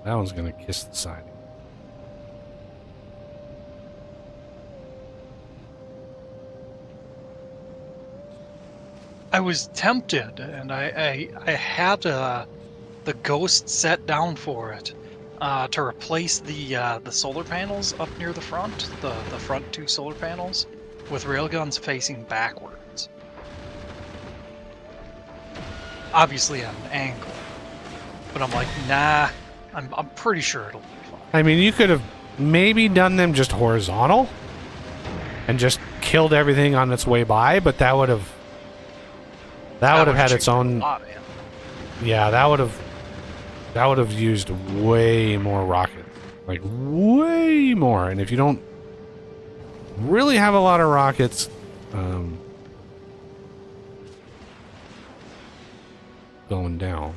That one's gonna kiss the siding. I was tempted, and I had the ghost set down for it to replace the solar panels up near the front, the front 2 solar panels, with railguns facing backwards. Obviously at an angle, but I'm like, nah. I'm pretty sure it'll be fine. I mean, you could have maybe done them just horizontal and just killed everything on its way by, but that would have had its own. Yeah, that would have used way more rockets, like way more. And if you don't really have a lot of rockets, going down.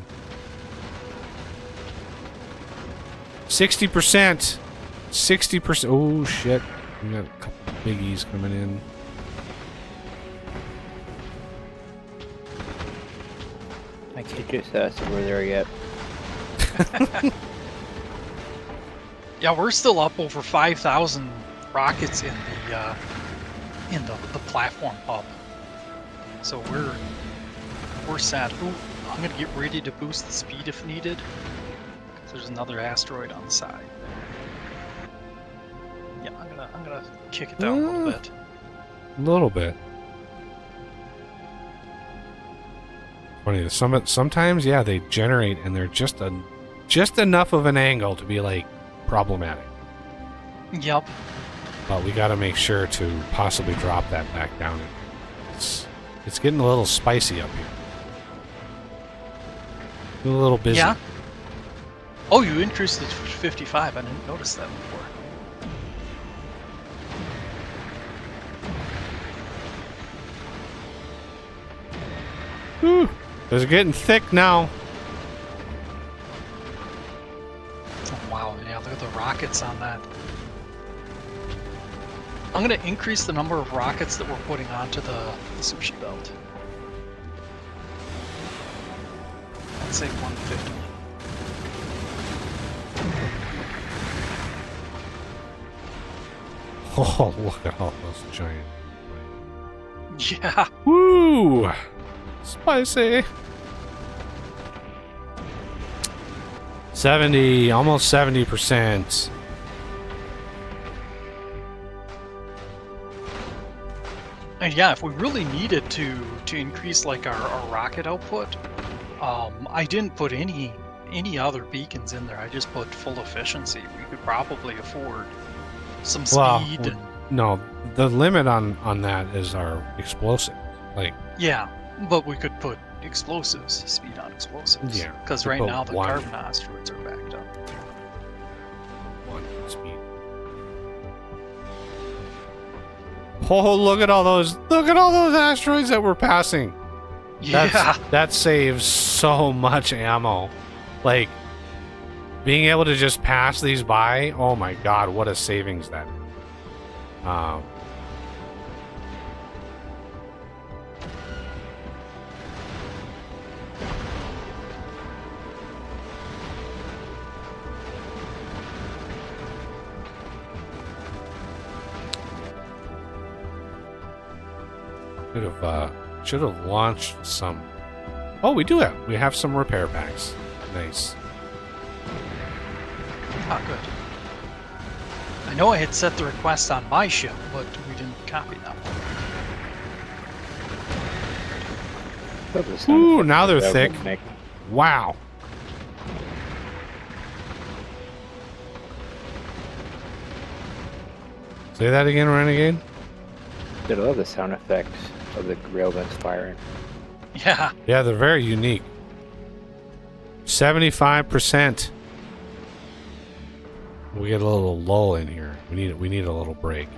60%. 60%. Oh shit! We got a couple biggies coming in. My kid just asked if we're there yet. Yeah, we're still up over 5,000 rockets in the platform hub. So we're set. Ooh, I'm gonna get ready to boost the speed if needed. 'Cause there's another asteroid on the side. Yeah, I'm gonna kick it down a little bit. A little bit. Funny. Sometimes, yeah, they generate and they're just enough of an angle to be like problematic. Yep. But we got to make sure to possibly drop that back down. It's getting a little spicy up here. A little busy. Yeah. Oh, you increased it to 55. I didn't notice that before. Whew. It's getting thick now. Oh, wow, yeah, look at the rockets on that. I'm going to increase the number of rockets that we're putting onto the sushi belt. Let's say 150. Oh, look at all those giant. Yeah. Woo! Spicy. 70, almost 70%. And yeah, if we really needed to increase like our rocket output, I didn't put any other beacons in there. I just put full efficiency. We could probably afford some speed. Well, no, the limit on that is our explosive. Like, yeah, but we could put explosives, speed on explosives. Yeah, because we right put now the one. carbon asteroids are backed up. one speed. Oh, look at all those asteroids that we're passing. Yeah. That saves so much ammo. Like, being able to just pass these by, oh my god, what a savings that is. Should have launched some. Oh, we have some repair packs. Nice. Ah, good. I know I had set the request on my ship, but we didn't copy that one. Ooh, now they're thick. Wow. Say that again, Renegade? I love the sound effects of the railguns firing. Yeah. Yeah, they're very unique. 75%. We get a little lull in here. We need a little break.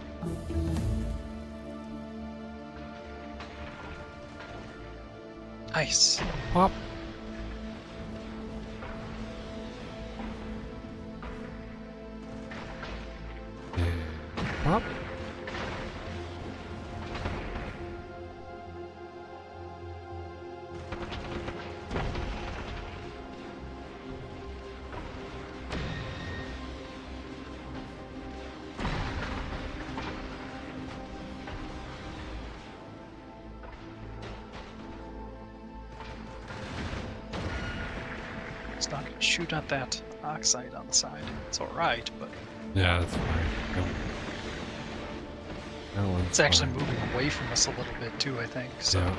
Nice. Pop. And pop. It's not gonna shoot at that oxide on the side. It's alright, but Yeah, that's fine. That one's it's actually fine. moving away from us a little bit too, I think. So Yeah.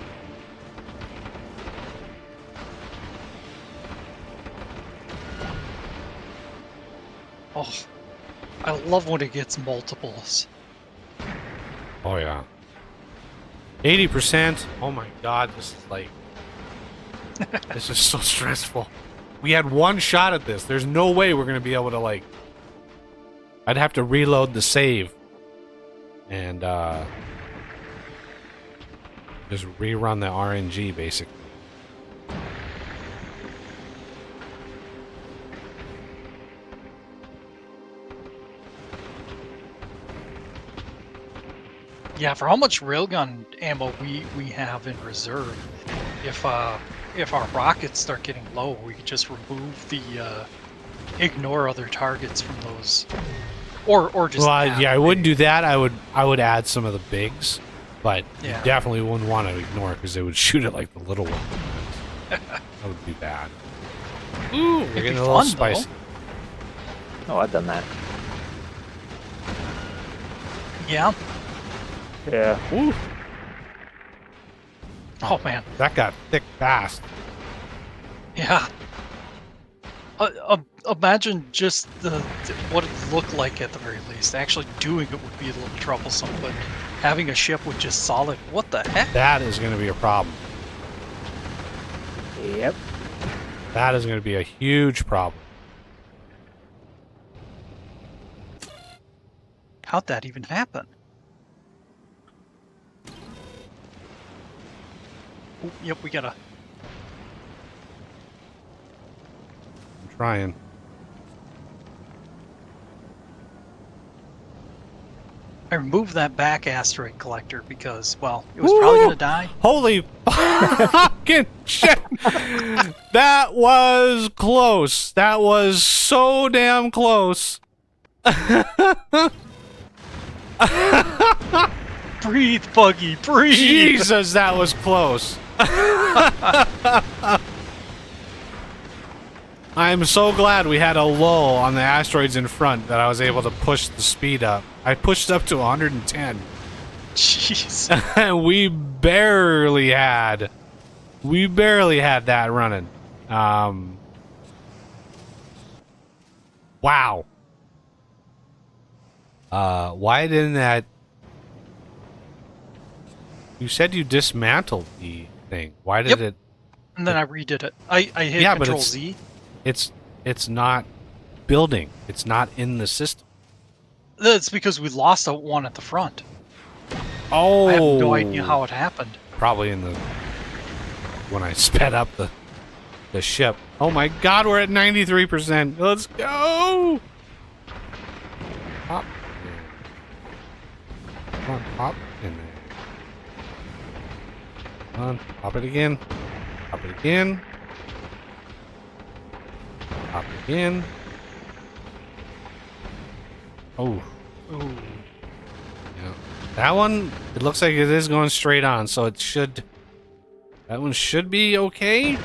oh, I love when it gets multiples. Oh yeah. 80%. Oh my god, this is like this is so stressful. We had one shot at this. There's no way we're gonna be able to like I'd have to reload the save and just rerun the RNG basically. Yeah, for how much railgun ammo we have in reserve, if our rockets start getting low, we could just remove the ignore other targets from those, or just. Well, yeah, I wouldn't do that. I would add some of the bigs, but Yeah. you definitely wouldn't want to ignore it because they would shoot at like the little one. That would be bad. Ooh, we're It'd be getting a little fun, though. spicy. Oh, I've done that. Yeah. Yeah. Ooh, Oh man. that got thick fast. Yeah. Imagine just what it looked like at the very least. Actually doing it would be a little troublesome, but having a ship with just solid. What the heck? That is going to be a problem. Yep. That is going to be a huge problem. How'd that even happen? Oh, yep, we gotta. I'm trying. I removed that back asteroid collector because, well, it was probably Woo! gonna die. Holy fucking shit! That was close. That was so damn close. Breathe, Buggy, breathe! Jesus, that was close. I'm so glad we had a lull on the asteroids in front that I was able to push the speed up. I pushed up to 110. Jeez. And we barely had that running. Wow. Why didn't that... You said you dismantled the thing. Why did Yep. it... And then I redid it. I hit Yeah, but Control it's- Z. It's not building. It's not in the system. That's because we lost one at the front. Oh, I have no idea how it happened. Probably in the when I sped up the ship. Oh my God, we're at 93%. Let's go. Hop. Come on, hop in there. Come on, hop it again. Hop it again. Hop it again. Oh. Ooh. Yeah. That one, it looks like it is going straight on, so it should... That one should be okay?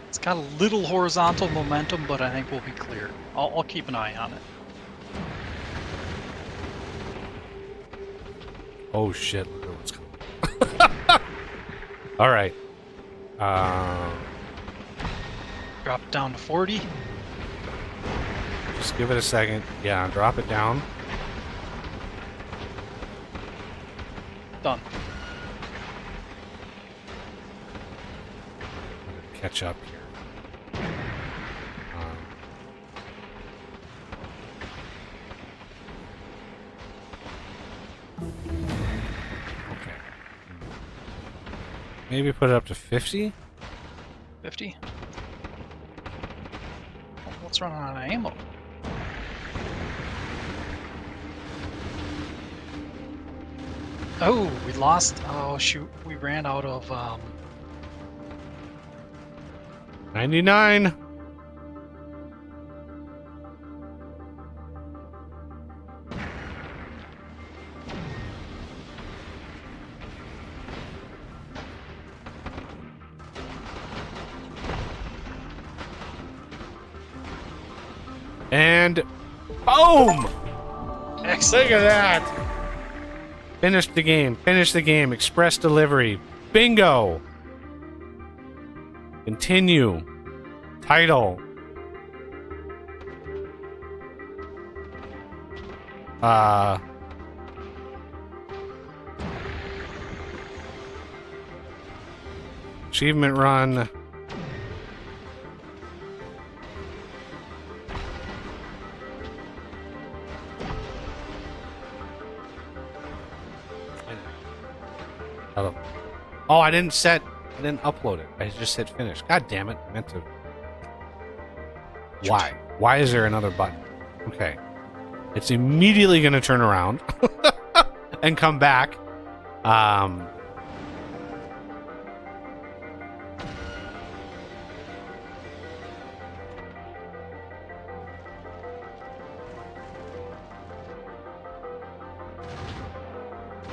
It's got a little horizontal momentum, but I think we'll be clear. I'll keep an eye on it. Oh shit, look at what's coming. Alright. Drop it down to 40. Just give it a second. Yeah, drop it down. Done. Catch up here. Okay. Maybe put it up to 50? 50. What's running out of ammo? Oh, we lost. Oh, shoot. We ran out of, 99. And boom! Excellent. Look at that! Finish the game. Finish the game. Express delivery. Bingo! Continue. Title. Achievement run. Oh, I didn't upload it. I just hit finish. God damn it. I meant to. Why? Why is there another button? Okay. It's immediately going to turn around and come back.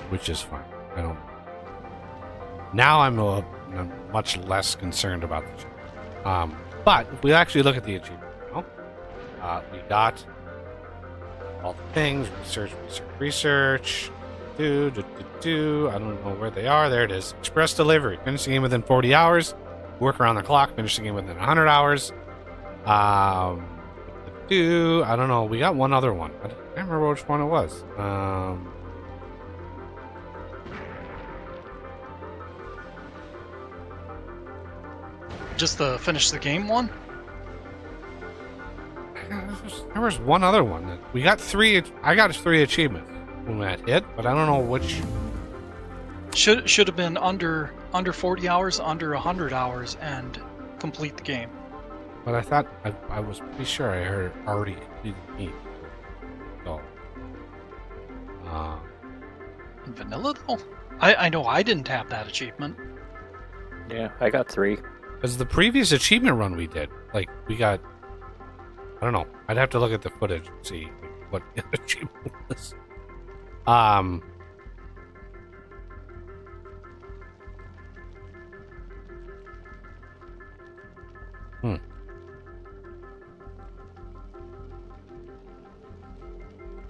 Which is fine. I don't. Now I'm much less concerned about the achievement. But if we actually look at the achievement now, we got all the things: research. I don't know where they are. There it is. Express delivery. Finish the game within 40 hours. Work around the clock. Finish the game within 100 hours. I don't know. We got one other one. I can't remember which one it was. Just the finish the game one? There was one other one that we got three. I got 3 achievements when that hit, but I don't know which. Should have been under 40 hours, under 100 hours, and complete the game. But I thought I was pretty sure I heard already completed the game. So, In vanilla though, I know I didn't have that achievement. Yeah, I got 3. because the previous achievement run we did, like we got. I don't know. I'd have to look at the footage and see what the achievement was. I'm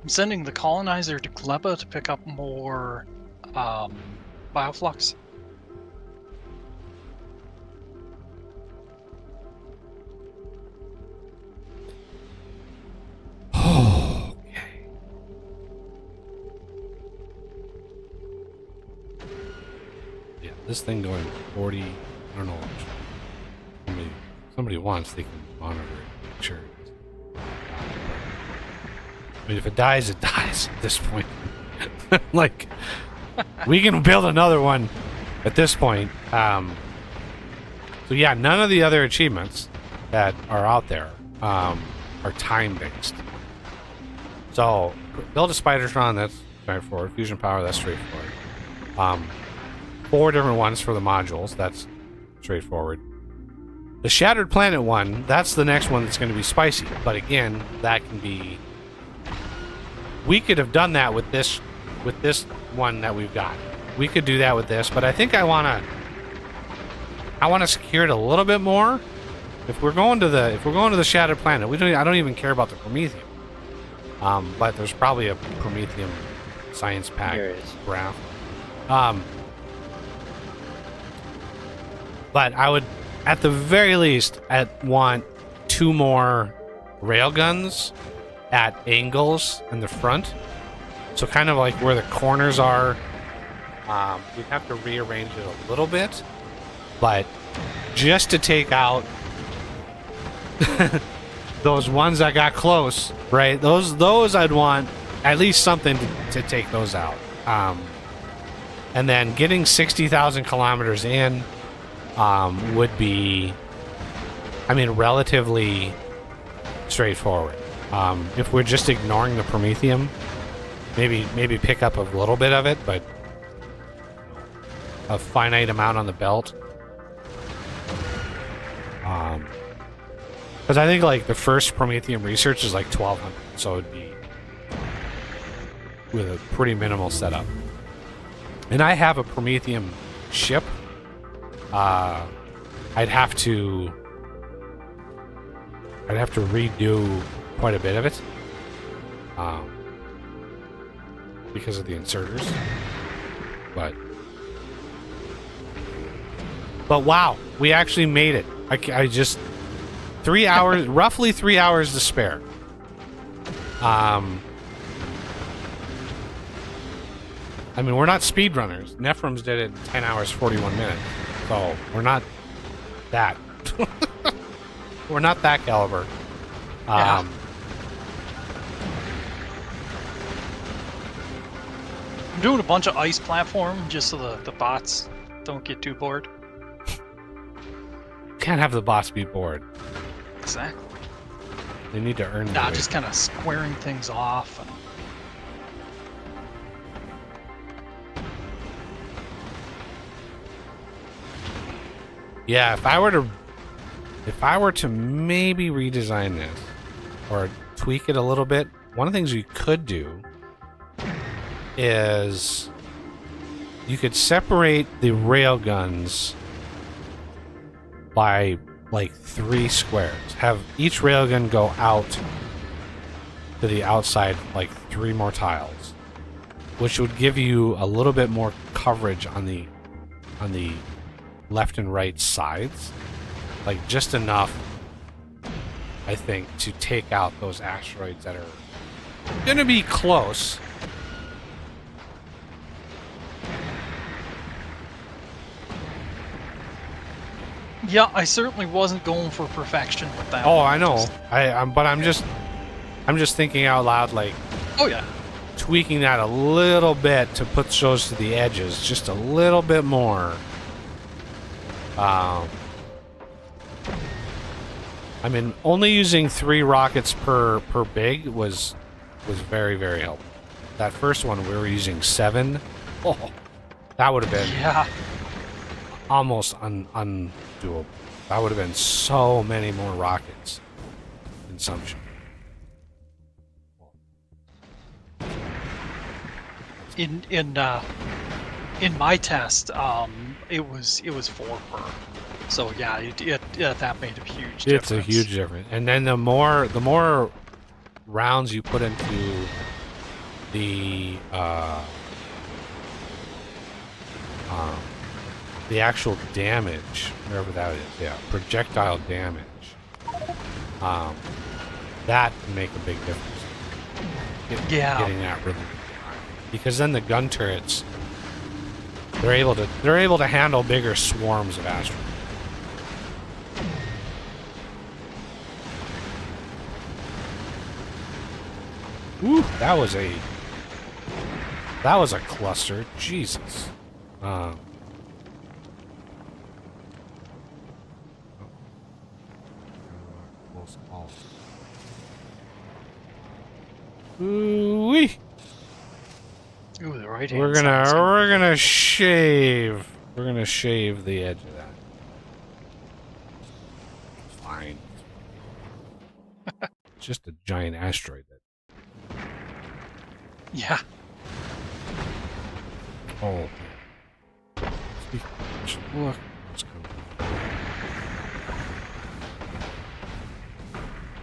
sending the colonizer to Gleba to pick up more bioflux. Okay. Yeah, this thing going 40. I don't know. Somebody wants, they can monitor it. Make sure. I mean, if it dies, it dies at this point. Like, we can build another one at this point. So yeah, none of the other achievements that are out there are time-based. So, build a Spidertron, that's straightforward. Fusion power, that's straightforward. 4 different ones for the modules, that's straightforward. The Shattered Planet one, that's the next one that's going to be spicy. But again, that can be... We could have done that with this one that we've got. We could do that with this, but I think I want to secure it a little bit more. If we're going to the Shattered Planet, I don't even care about the Prometheum. But there's probably a Prometheum science pack graph. But I would, at the very least, want 2 more railguns at angles in the front. So kind of like where the corners are. We'd have to rearrange it a little bit. But just to take out those ones that got close, right? Those I'd want at least something to take those out. And then getting 60,000 kilometers in would be, I mean, relatively straightforward. If we're just ignoring the Prometheum, maybe pick up a little bit of it, but a finite amount on the belt. Because I think like the first Prometheum research is like 1,200, so it'd be with a pretty minimal setup. And I have a Prometheum ship. I'd have to redo quite a bit of it. Because of the inserters. But wow, we actually made it. I just 3 hours, roughly 3 hours to spare. I mean, we're not speedrunners. Nephrons did it in 10 hours, 41 minutes. So we're not that. We're not that caliber. Yeah. I'm doing a bunch of ice platform just so the bots don't get too bored. Can't have the boss be bored. Exactly. They need to earn the Nah, weight. just kind of squaring things off. And... Yeah, if I were to maybe redesign this or tweak it a little bit, one of the things you could do is you could separate the railguns by like 3 squares. Have each railgun go out to the outside like 3 more tiles, which would give you a little bit more coverage on the left and right sides, like just enough, I think, to take out those asteroids that are gonna be close. Yeah, I certainly wasn't going for perfection with that. Oh, one. I know. Just- I'm just thinking out loud, like Oh yeah. tweaking that a little bit to put those to the edges, just a little bit more. I mean, only using 3 rockets per big was very, very helpful. That first one we were using 7. Oh, that would have been Yeah. almost undoable. That would have been so many more rockets consumption. In my test, it was 4 per. So yeah, that made a huge difference. It's a huge difference. And then the more rounds you put into the actual damage, whatever that is, yeah, projectile damage, that can make a big difference. Yeah. Getting that really high. Because then the gun turrets, they're able to handle bigger swarms of asteroids. Woo, that was a cluster. Jesus. Close calls. Ooh-wee. Ooh, the right We're gonna shave the edge of that. Fine. It's just a giant asteroid that. Yeah. Oh. Look. What's coming.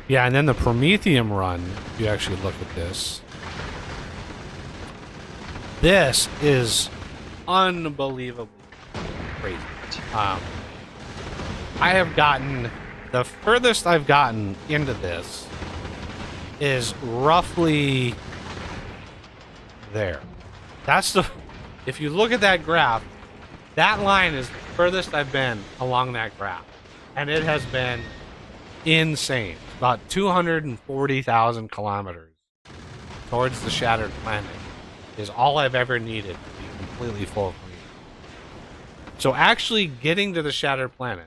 Yeah, and then the Prometheum run, if you actually look at this. This is unbelievably crazy. I have gotten, the furthest I've gotten into this is roughly there. That's the, if you look at that graph, that line is the furthest I've been along that graph. And it has been insane. About 240,000 kilometers towards the shattered planet is all I've ever needed to be completely full of green. So actually getting to the shattered planet,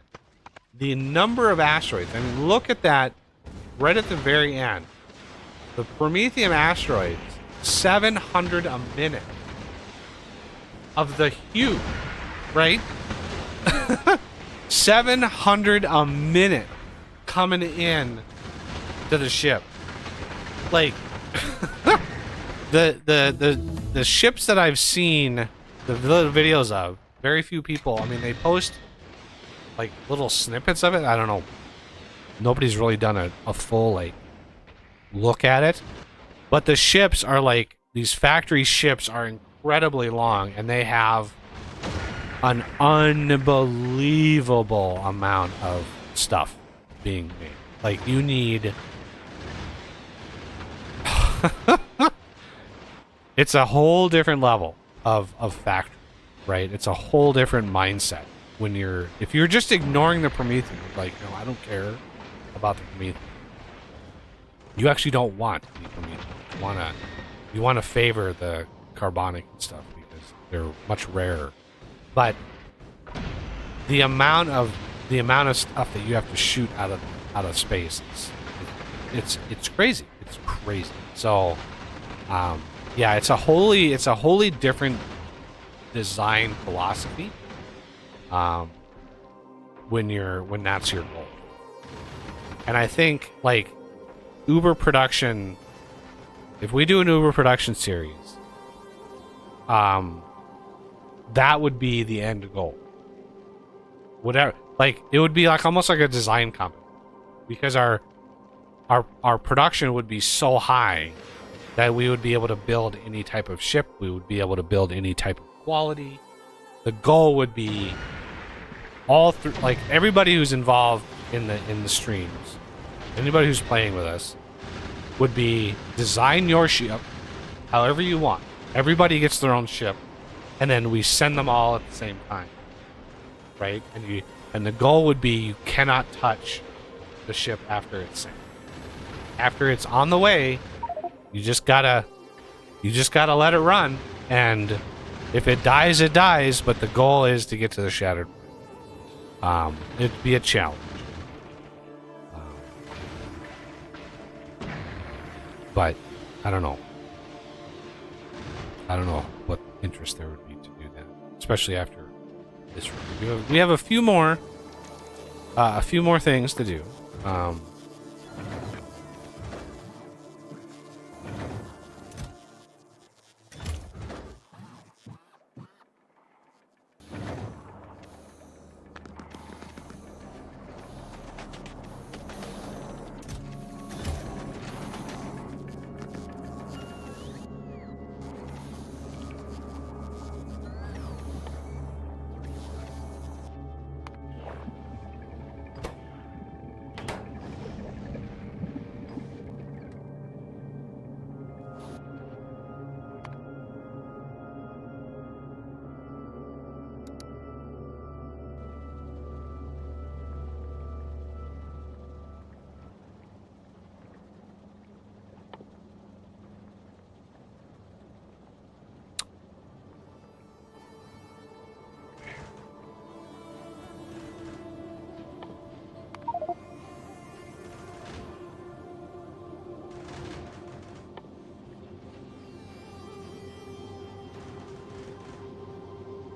the number of asteroids, I mean, look at that right at the very end. The Prometheum asteroids, 700 a minute of the huge, right? 700 a minute coming in to the ship. Like the ships that I've seen the little videos of, very few people, I mean, they post like little snippets of it. I don't know. Nobody's really done a full like look at it. But the ships are like, these factory ships are incredibly long, and they have an unbelievable amount of stuff being made. Like, you need... It's a whole different level of factory, right? It's a whole different mindset. When if you're just ignoring the Promethean, like, no, I don't care about the Promethean. You actually don't want the Promethean. You wanna favor the carbonic and stuff because they're much rarer. But the amount of stuff that you have to shoot out of space it's crazy. It's crazy. So yeah, it's a wholly different design philosophy. When that's your goal. And I think, like, Uber production, if we do an Uber production series, that would be the end goal. Whatever, like, it would be like almost like a design company, because our production would be so high that we would be able to build any type of ship, we would be able to build any type of quality. The goal would be all through, like, everybody who's involved in the streams, anybody who's playing with us, would be design your ship however you want. Everybody gets their own ship, and then we send them all at the same time, right? And the goal would be you cannot touch the ship after it's sent. After it's on the way, you just gotta let it run, and if it dies, it dies. But the goal is to get to the shattered. It'd be a challenge. But I don't know. I don't know what interest there would be to do that, especially after this run. We have a few more things to do.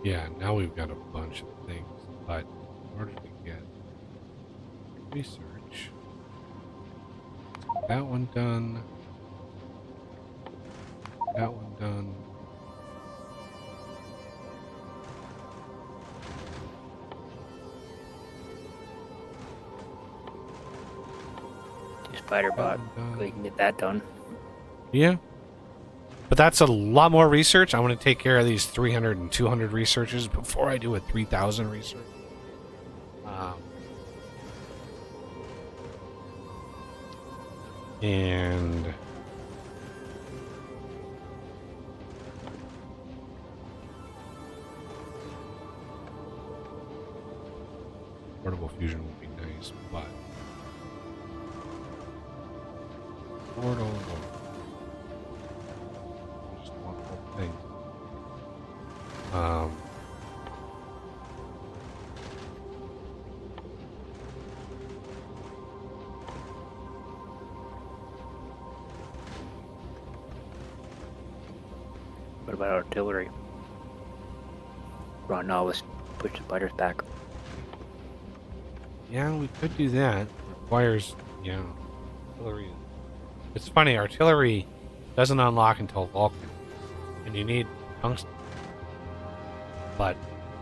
Yeah, now we've got a bunch of things, but in order to get research, that one done, that one done. Spider bot, we can get that done. Yeah. But that's a lot more research. I want to take care of these 300 and 200 researches before I do a 3,000 research. And portable fusion would be nice, but portable. Thing. What about artillery? Right now, let's push the fighters back. Yeah, we could do that. Requires, artillery. It's funny, artillery doesn't unlock until Vulcan. And you need tungsten, but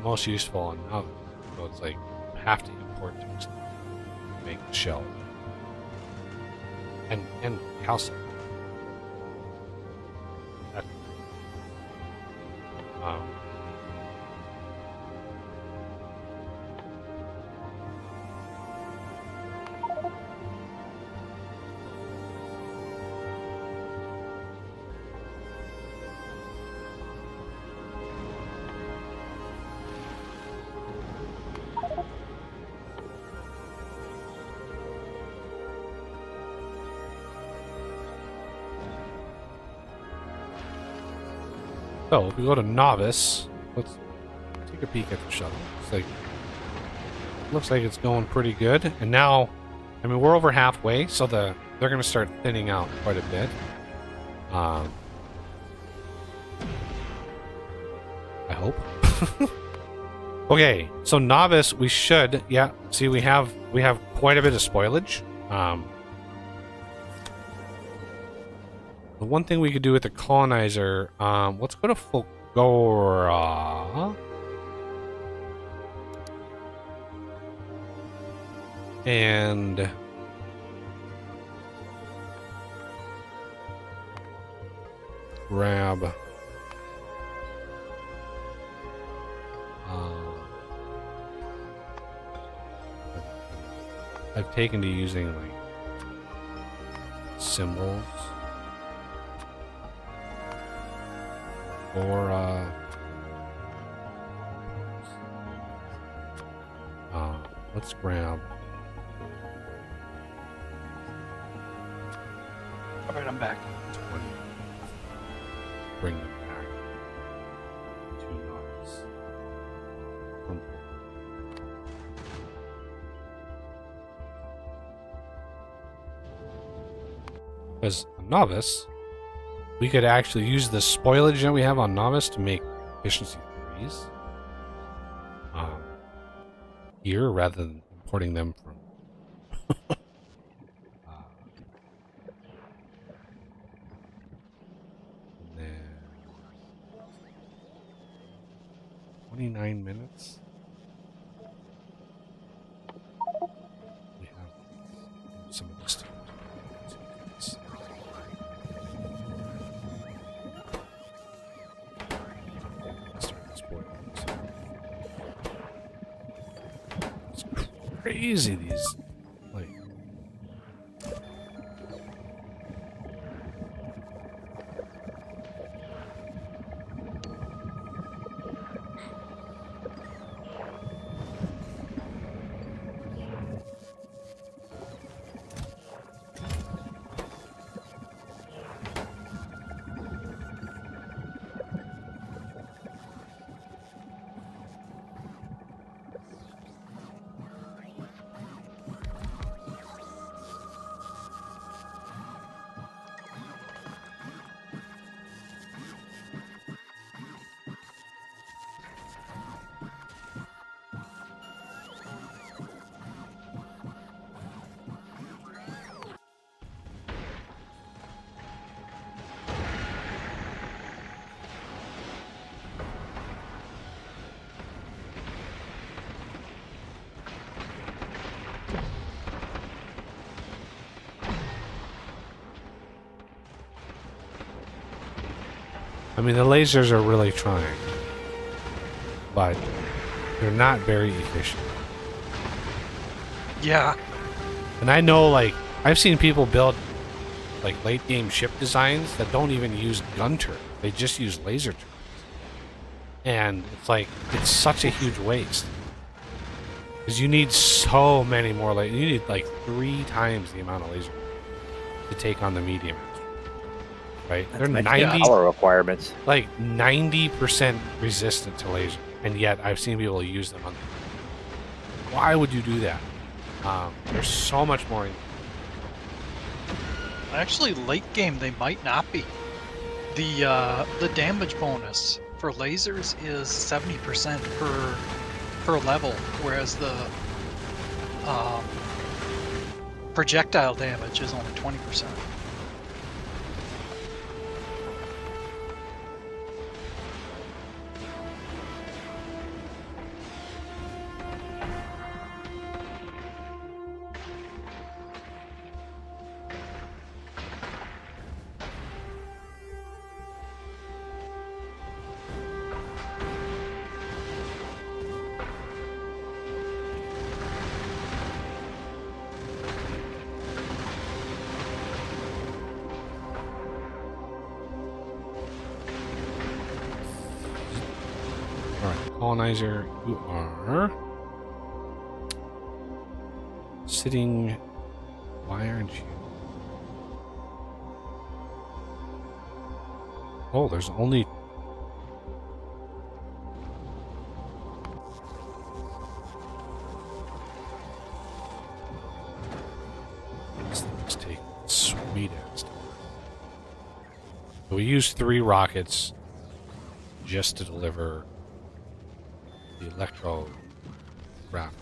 most useful on oven. So it's like you have to import tungsten to make the shell. and calcium. That, um, So if we go to novice, let's take a peek at the shuttle. Looks like it's going pretty good. And now, I mean, we're over halfway, so they're going to start thinning out quite a bit. I hope. Okay, so novice, we should, yeah. See, we have quite a bit of spoilage. The one thing we could do with the colonizer, let's go to Fulgora. And grab I've taken to using like symbols or let's grab. All right, I'm back. 20. Bring them back to novice. Because a novice, we could actually use the spoilage that we have on novice to make efficiency 3s here rather than importing them from and then 29 minutes. We have some of this stuff. Crazy these like I mean, the lasers are really trying, but they're not very efficient. Yeah. And I know, like, I've seen people build, like, late game ship designs that don't even use gun turret. They just use laser turrets. And it's like, it's such a huge waste. Because you need so many more lasers. You need, like, 3 times the amount of laser to take on the medium. Right? They're 90 power requirements. like 90% resistant to laser, and yet I've seen people use them on. Why would you do that? There's so much more. Actually, late game they might not be. The damage bonus for lasers is 70% per level, whereas the projectile damage is only 20%. Alright, colonizer, you are sitting. Why aren't you? Oh, there's only. This thing's taking sweet ass time. So we used 3 rockets just to deliver the electro raft.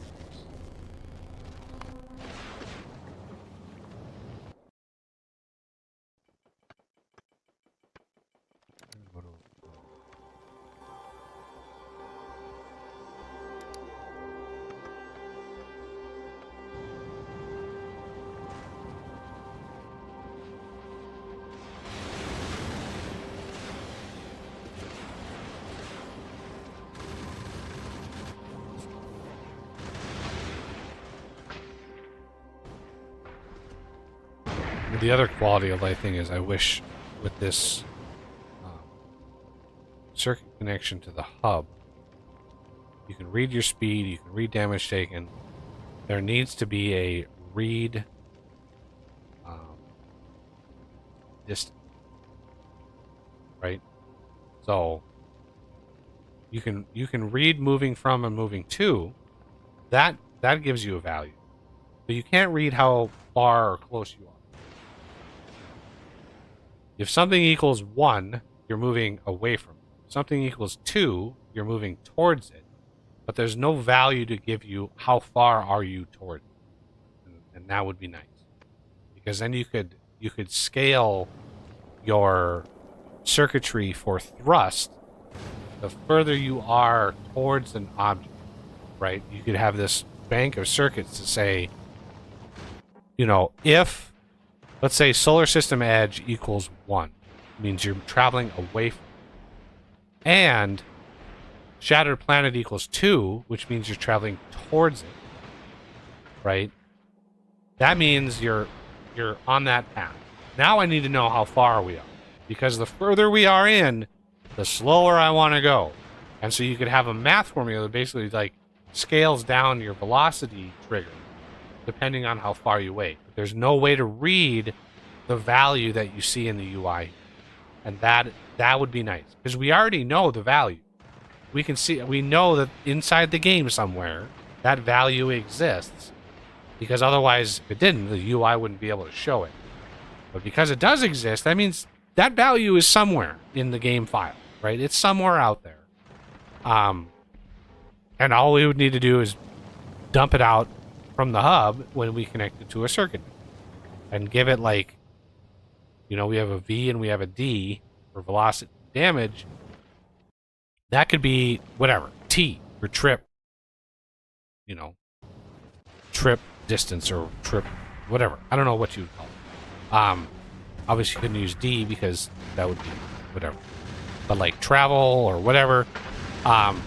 The other quality of life thing is I wish with this circuit connection to the hub, you can read your speed, you can read damage taken. There needs to be a read distance, right? So you can read moving from and moving to. That gives you a value, but you can't read how far or close you are. If something equals 1, you're moving away from it. If something equals 2, you're moving towards it. But there's no value to give you how far are you towards it. And that would be nice. Because then you could scale your circuitry for thrust the further you are towards an object, right? You could have this bank of circuits to say, you know, if let's say solar system edge equals 1, means you're traveling away from it. And shattered planet equals 2, which means you're traveling towards it. Right? That means you're on that path. Now I need to know how far we are. Because the further we are in, the slower I want to go. And so you could have a math formula that basically like scales down your velocity trigger depending on how far you wait. There's no way to read the value that you see in the UI, and that would be nice because we already know the value. We know that inside the game somewhere that value exists, because otherwise, if it didn't, the UI wouldn't be able to show it. But because it does exist, that means that value is somewhere in the game file, right? It's somewhere out there, and all we would need to do is dump it out from the hub when we connect it to a circuit and give it like, you know, we have a V and we have a D for velocity damage. That could be whatever, T for trip, you know, trip distance or trip, whatever. I don't know what you would call it. Obviously you couldn't use D because that would be whatever, but like travel or whatever. But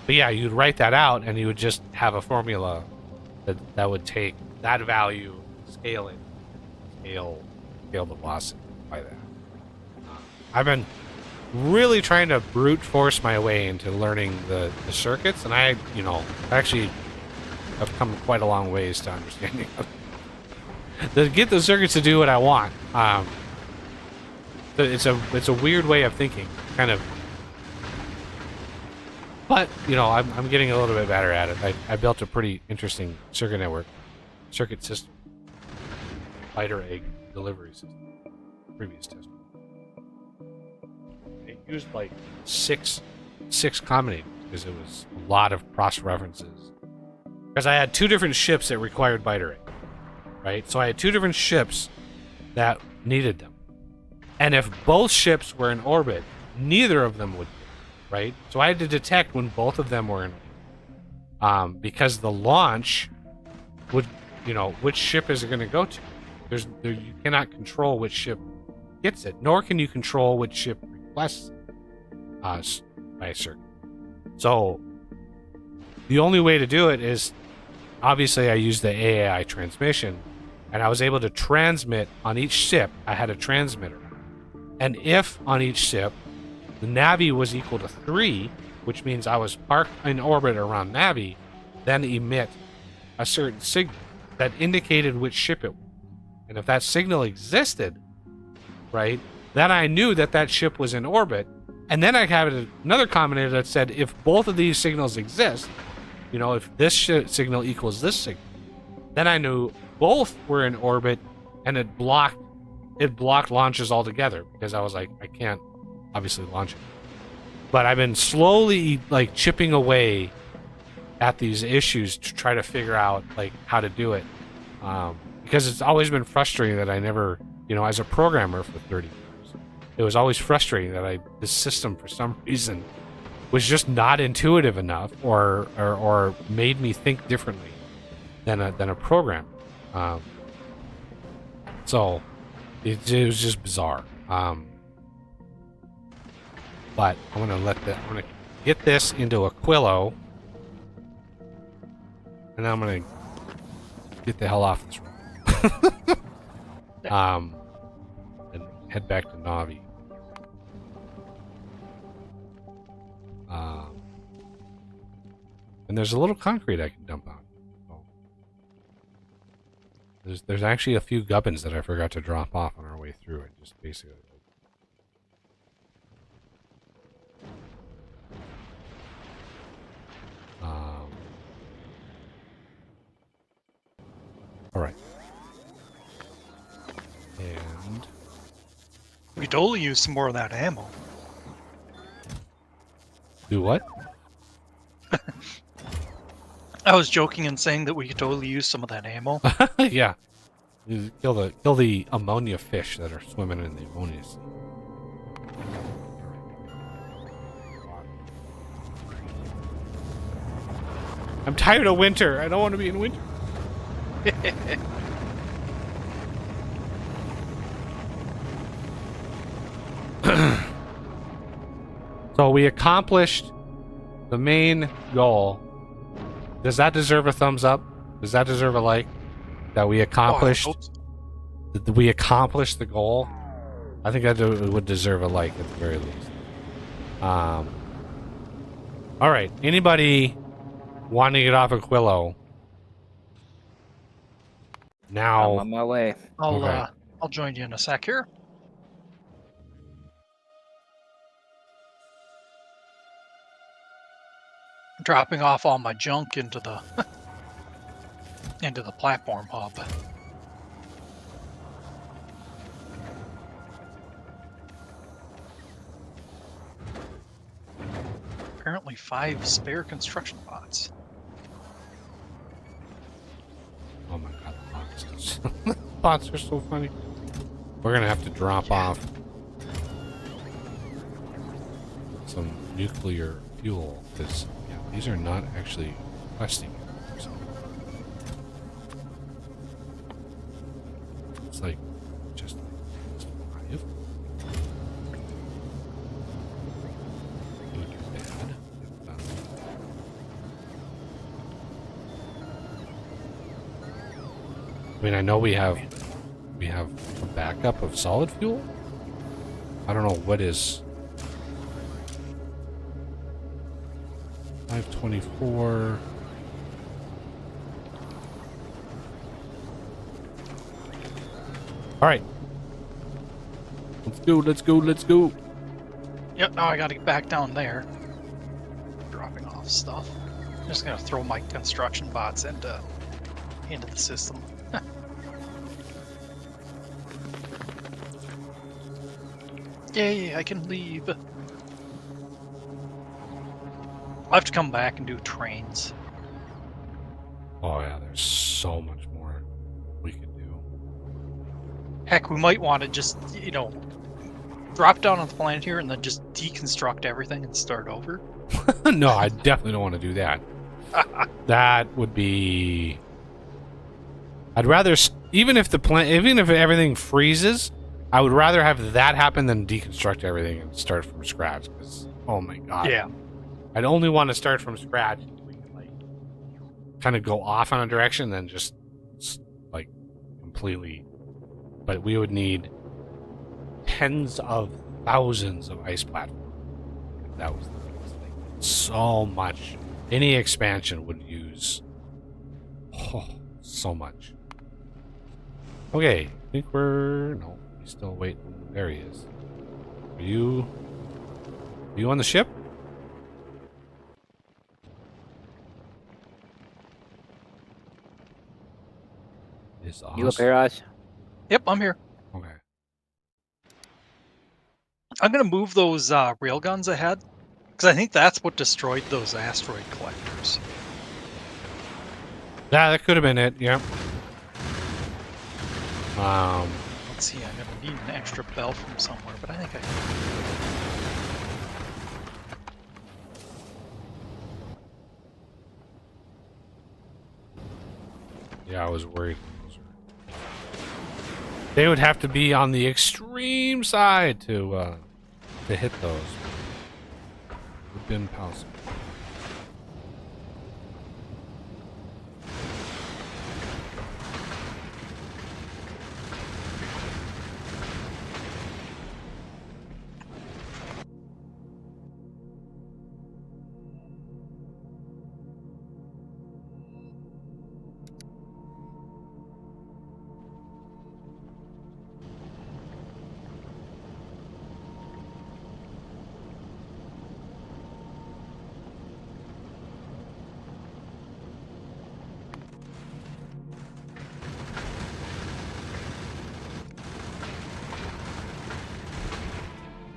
yeah, you'd write that out and you would just have a formula that would take that value, scale it, scale the velocity by that. I've been really trying to brute force my way into learning the circuits, and I, you know, actually have come quite a long ways to understanding to get the circuits to do what I want. It's a weird way of thinking, kind of. But, you know, I'm getting a little bit better at it. I built a pretty interesting circuit system. Fighter egg delivery system. Previous test. It used like six combinators because it was a lot of cross references. Because I had 2 different ships that required biter egg. Right? So I had 2 different ships that needed them. And if both ships were in orbit, neither of them would. Right? So I had to detect when both of them were in, because the launch would, you know, which ship is it going to go to? You cannot control which ship gets it, nor can you control which ship requests by a circuit. So the only way to do it is, obviously I used the AAI transmission, and I was able to transmit on each ship. I had a transmitter, and if on each ship the Navi was equal to 3, which means I was parked in orbit around Navi, then emit a certain signal that indicated which ship it was. And if that signal existed, right, then I knew that that ship was in orbit. And then I had another combinator that said if both of these signals exist, you know, if this signal equals this signal, then I knew both were in orbit, and it blocked launches altogether because I was like, I can't obviously launch it. But I've been slowly like chipping away at these issues to try to figure out like how to do it, because it's always been frustrating that I never, you know, as a programmer for 30 years, it was always frustrating that this system for some reason was just not intuitive enough or made me think differently than a programmer. So it was just bizarre. But I'm gonna get this into a Quillo, and then I'm gonna get the hell off this road. And head back to Navi. And there's a little concrete I can dump on. There's actually a few gubbins that I forgot to drop off on our way through it. Just basically. All right. And We could totally use some more of that ammo. do what? I was joking and saying that we could totally use some of that ammo. Yeah. You kill the ammonia fish that are swimming in the ammonia sea. I'm tired of winter. I don't want to be in winter. So we accomplished the main goal. Does that deserve a thumbs up? Does that deserve a like? That we accomplished? That we accomplished the goal? I think that would deserve a like at the very least. All right. Anybody wanting to get off of Quillo? Now. I'm on my way. I'll join you in a sec here. Dropping off all my junk into the into the platform hub. Apparently 5 spare construction bots. Oh my god, bots. Bots are so funny. We're gonna have to drop off some nuclear fuel because these are not actually questing. So it's like just 5. Would be bad. I mean, I know we have a backup of solid fuel. I don't know what is 524. All right. Let's go. Yep, now I gotta get back down there. Dropping off stuff. I'm just gonna throw my construction bots into the system. Yay, I can leave. I'll have to come back and do trains. Oh yeah, there's so much more we could do. Heck, we might want to just, drop down on the planet here and then just deconstruct everything and start over. No, I definitely don't want to do that. That would be. I'd rather, even if everything freezes, I would rather have that happen than deconstruct everything and start from scratch. Because, oh my god. Yeah. I'd only want to start from scratch. We can, like, kind of go off on a direction, then just, like, completely. But we would need tens of thousands of ice platforms. That was the biggest thing. so much. Any expansion would use so much. Okay, I think no, he's still waiting. There he is. Are you on the ship? Is You up here, Oz? Yep, I'm here. Okay. I'm gonna move those railguns ahead because I think that's what destroyed those asteroid collectors. Yeah, that could have been it. Yeah. Let's see. I'm gonna need an extra belt from somewhere, but I think I. Yeah, I was worried. They would have to be on the extreme side to hit those. It would have been possible.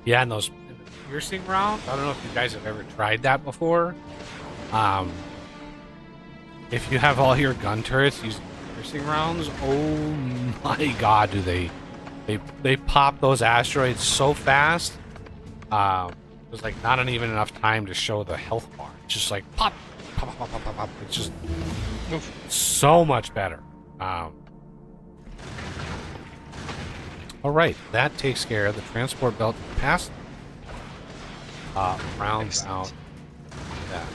Yeah, and those piercing rounds, I don't know if you guys have ever tried that before. If you have all your gun turrets using piercing rounds, oh my god, do they pop those asteroids so fast. There's like not even enough time to show the health bar. It's just like pop, pop, pop, pop, pop, pop. It's just so much better. All right, that takes care of the transport belt pass. Rounds out that.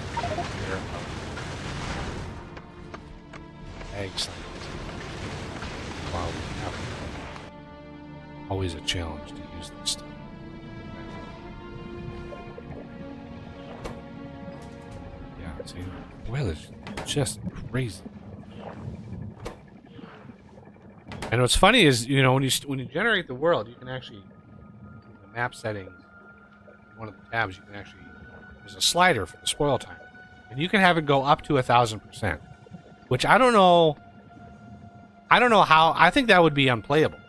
Excellent. Wow, always a challenge to use this stuff. Yeah, see, weather's just crazy. And what's funny is, you know, when you generate the world, you can actually, in the map settings, one of the tabs, you can actually, there's a slider for the spoil time, and you can have it go up to 1,000%, which I don't know how. I think that would be unplayable,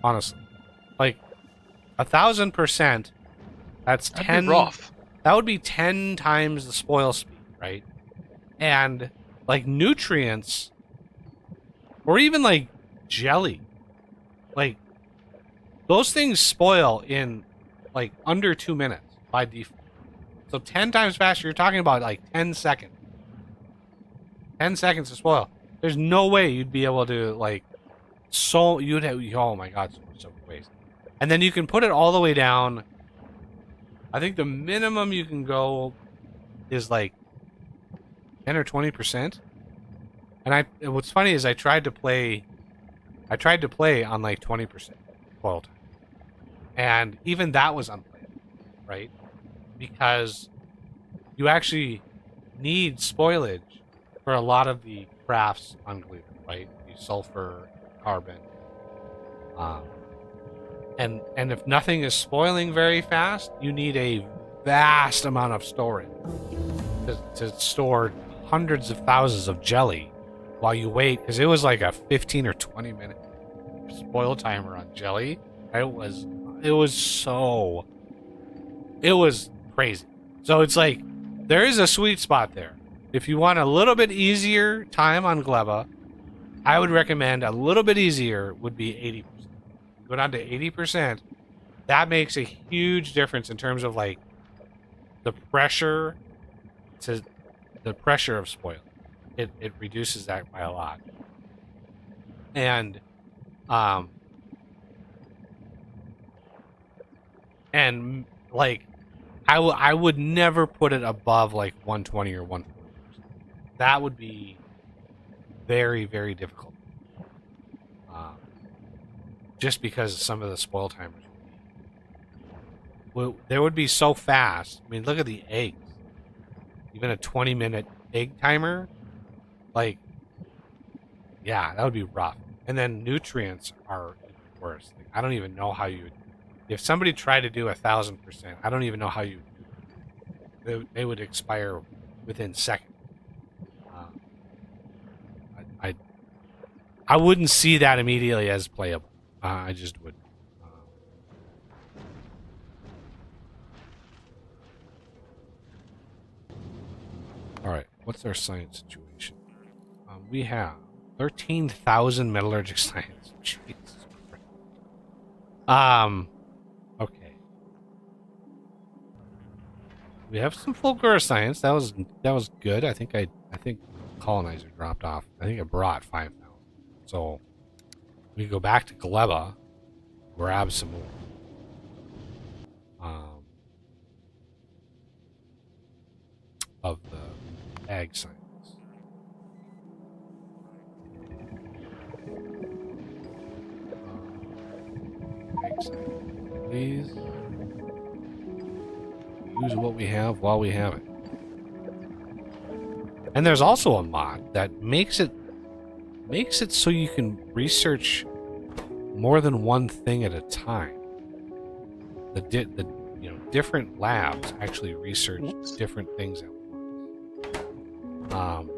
honestly. Like 1,000%, that's That'd 10. be rough. That would be 10 times the spoil speed, right? And like nutrients, or even like jelly, like those things spoil in like under 2 minutes by default. So 10 times faster, you're talking about like 10 seconds. 10 seconds to spoil. There's no way you'd be able to like, so you'd have, oh my god, so much waste. And then you can put it all the way down. I think the minimum you can go is like 10 or 20%. And what's funny is I tried to play on like 20% spoil time. And even that was unplayable, right? Because you actually need spoilage for a lot of the crafts on Gleaner, right? The sulfur, carbon. And if nothing is spoiling very fast, you need a vast amount of storage to store hundreds of thousands of jelly while you wait, because it was like a 15 or 20 minute spoil timer on jelly. It was crazy. So it's like there is a sweet spot there. If you want a little bit easier time on Gleba, I would recommend a little bit easier would be 80%. Go down to 80%. That makes a huge difference in terms of like the pressure of spoil. It reduces that by a lot. And like I would never put it above like 120 or 140%. That would be very, very difficult. Just because some of the spoil timers there would be so fast. I mean, look at the eggs. even a 20-minute egg timer, like, yeah, that would be rough. And then nutrients are even worse. Like, I don't even know how you would, if somebody tried to do 1,000%, I don't even know how you would do it. They would expire within seconds. I wouldn't see that immediately as playable. I just wouldn't. All right, what's our science situation? We have 13,000 metallurgic science. Jesus. Okay. We have some Fulgura science. That was good. I think colonizer dropped off. I think I brought 5,000. So we go back to Gleba, grab some more. Of the ag science. Ag science. Please use what we have while we have it. And there's also a mod that makes it so you can research more than one thing at a time. The different labs actually research different things at once.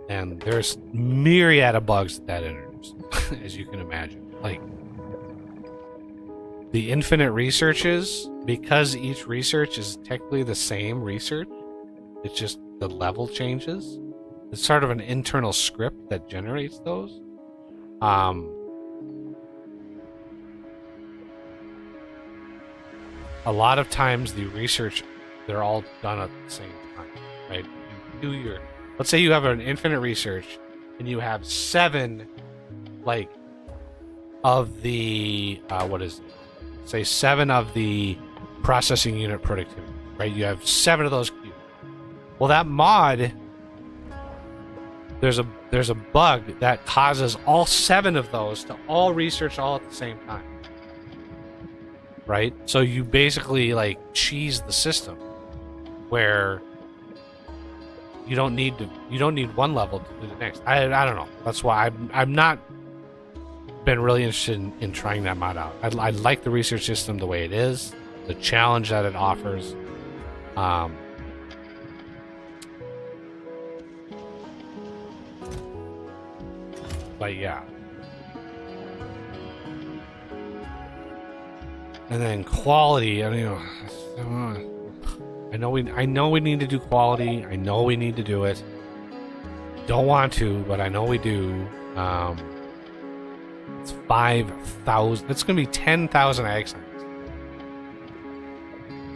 And there's myriad of bugs that introduces, as you can imagine. Like, the infinite researches, because each research is technically the same research, it's just the level changes. It's sort of an internal script that generates those. A lot of times the research, they're all done at the same time, right? You do your, let's say you have an infinite research and you have 7, like, of the, say 7 of the processing unit productivity, right? You have 7 of those queued. Well, that mod, there's a bug that causes all 7 of those to all research all at the same time. Right? So you basically like cheese the system where you don't need one level to do the next. I don't know. That's why I'm not been really interested in trying that mod out. I like the research system the way it is, the challenge that it offers. But yeah. And then quality, I know we need to do quality. I know we need to do it. Don't want to, but I know we do. It's 5,000. It's gonna be 10,000 ag science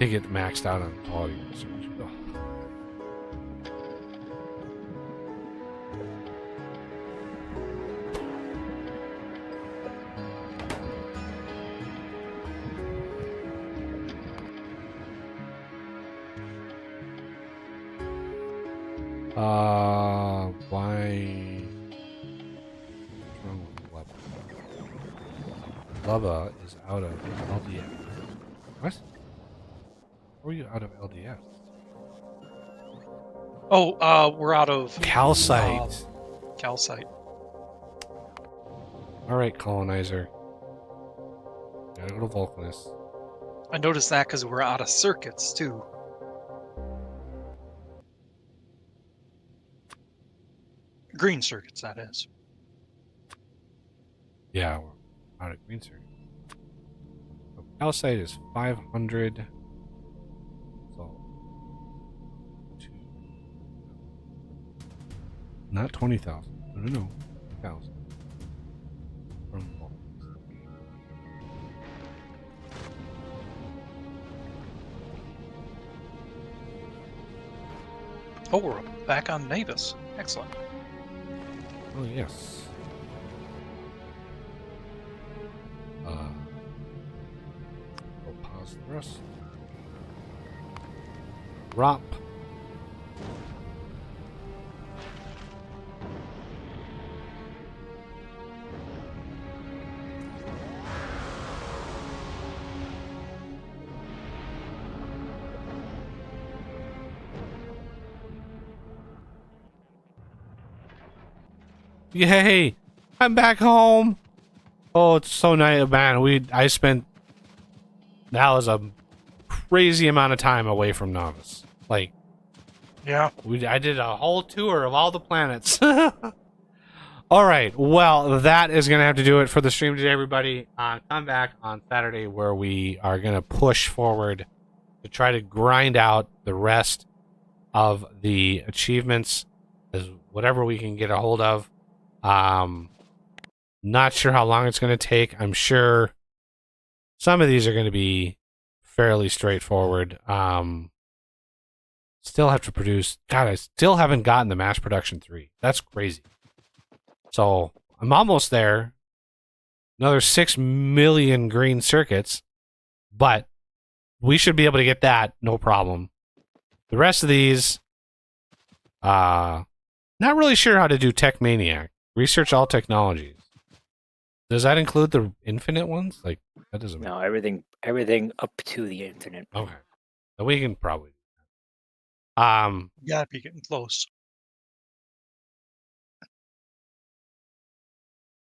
to get maxed out on quality research. Why? What's wrong with Lubba? Lubba is out of LDS. What? How are you out of LDS? Oh, we're out of Calcite. calcite. Alright, colonizer. Gotta go to Vulcanus. I noticed that because we're out of circuits too. Green circuits, that is. Yeah, we're out of green circuit. So calcite is 500. So, not 20,000. No. 1,000. From Vulcanus. Oh, we're back on Navis. Excellent. Oh, yes. We'll pause the rest. Drop. Yay! I'm back home. Oh, it's so nice, man. That was a crazy amount of time away from Novice. Like, Yeah. I did a whole tour of all the planets. All right. Well, that is going to have to do it for the stream today, everybody. Come back on Saturday where we are going to push forward to try to grind out the rest of the achievements as whatever we can get a hold of. Not sure how long it's going to take. I'm sure some of these are going to be fairly straightforward. Still have to produce. God, I still haven't gotten the mass production 3. That's crazy. So I'm almost there. Another 6 million green circuits, but we should be able to get that, no problem. The rest of these, not really sure how to do Tech Maniac. Research all technologies. Does that include the infinite ones? Like, that doesn't. No, everything up to the infinite. Okay, so we can probably. You gotta be getting close.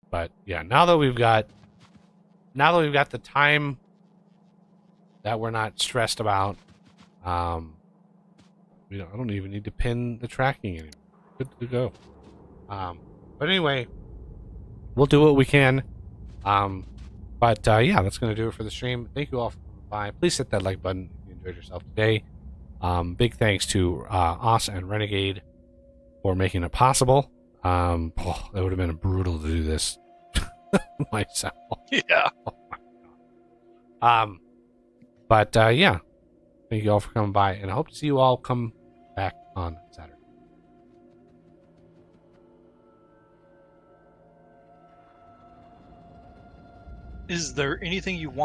But yeah, now that we've got the time that we're not stressed about, I don't even need to pin the tracking anymore. Good to go. But anyway, we'll do what we can. But yeah, that's gonna do it for the stream. Thank you all for coming by. Please hit that like button if you enjoyed yourself today. Big thanks to Os and Renegade for making it possible. That would have been brutal to do this myself. Yeah. But yeah, thank you all for coming by, and I hope to see you all come back on Saturday. Is there anything you want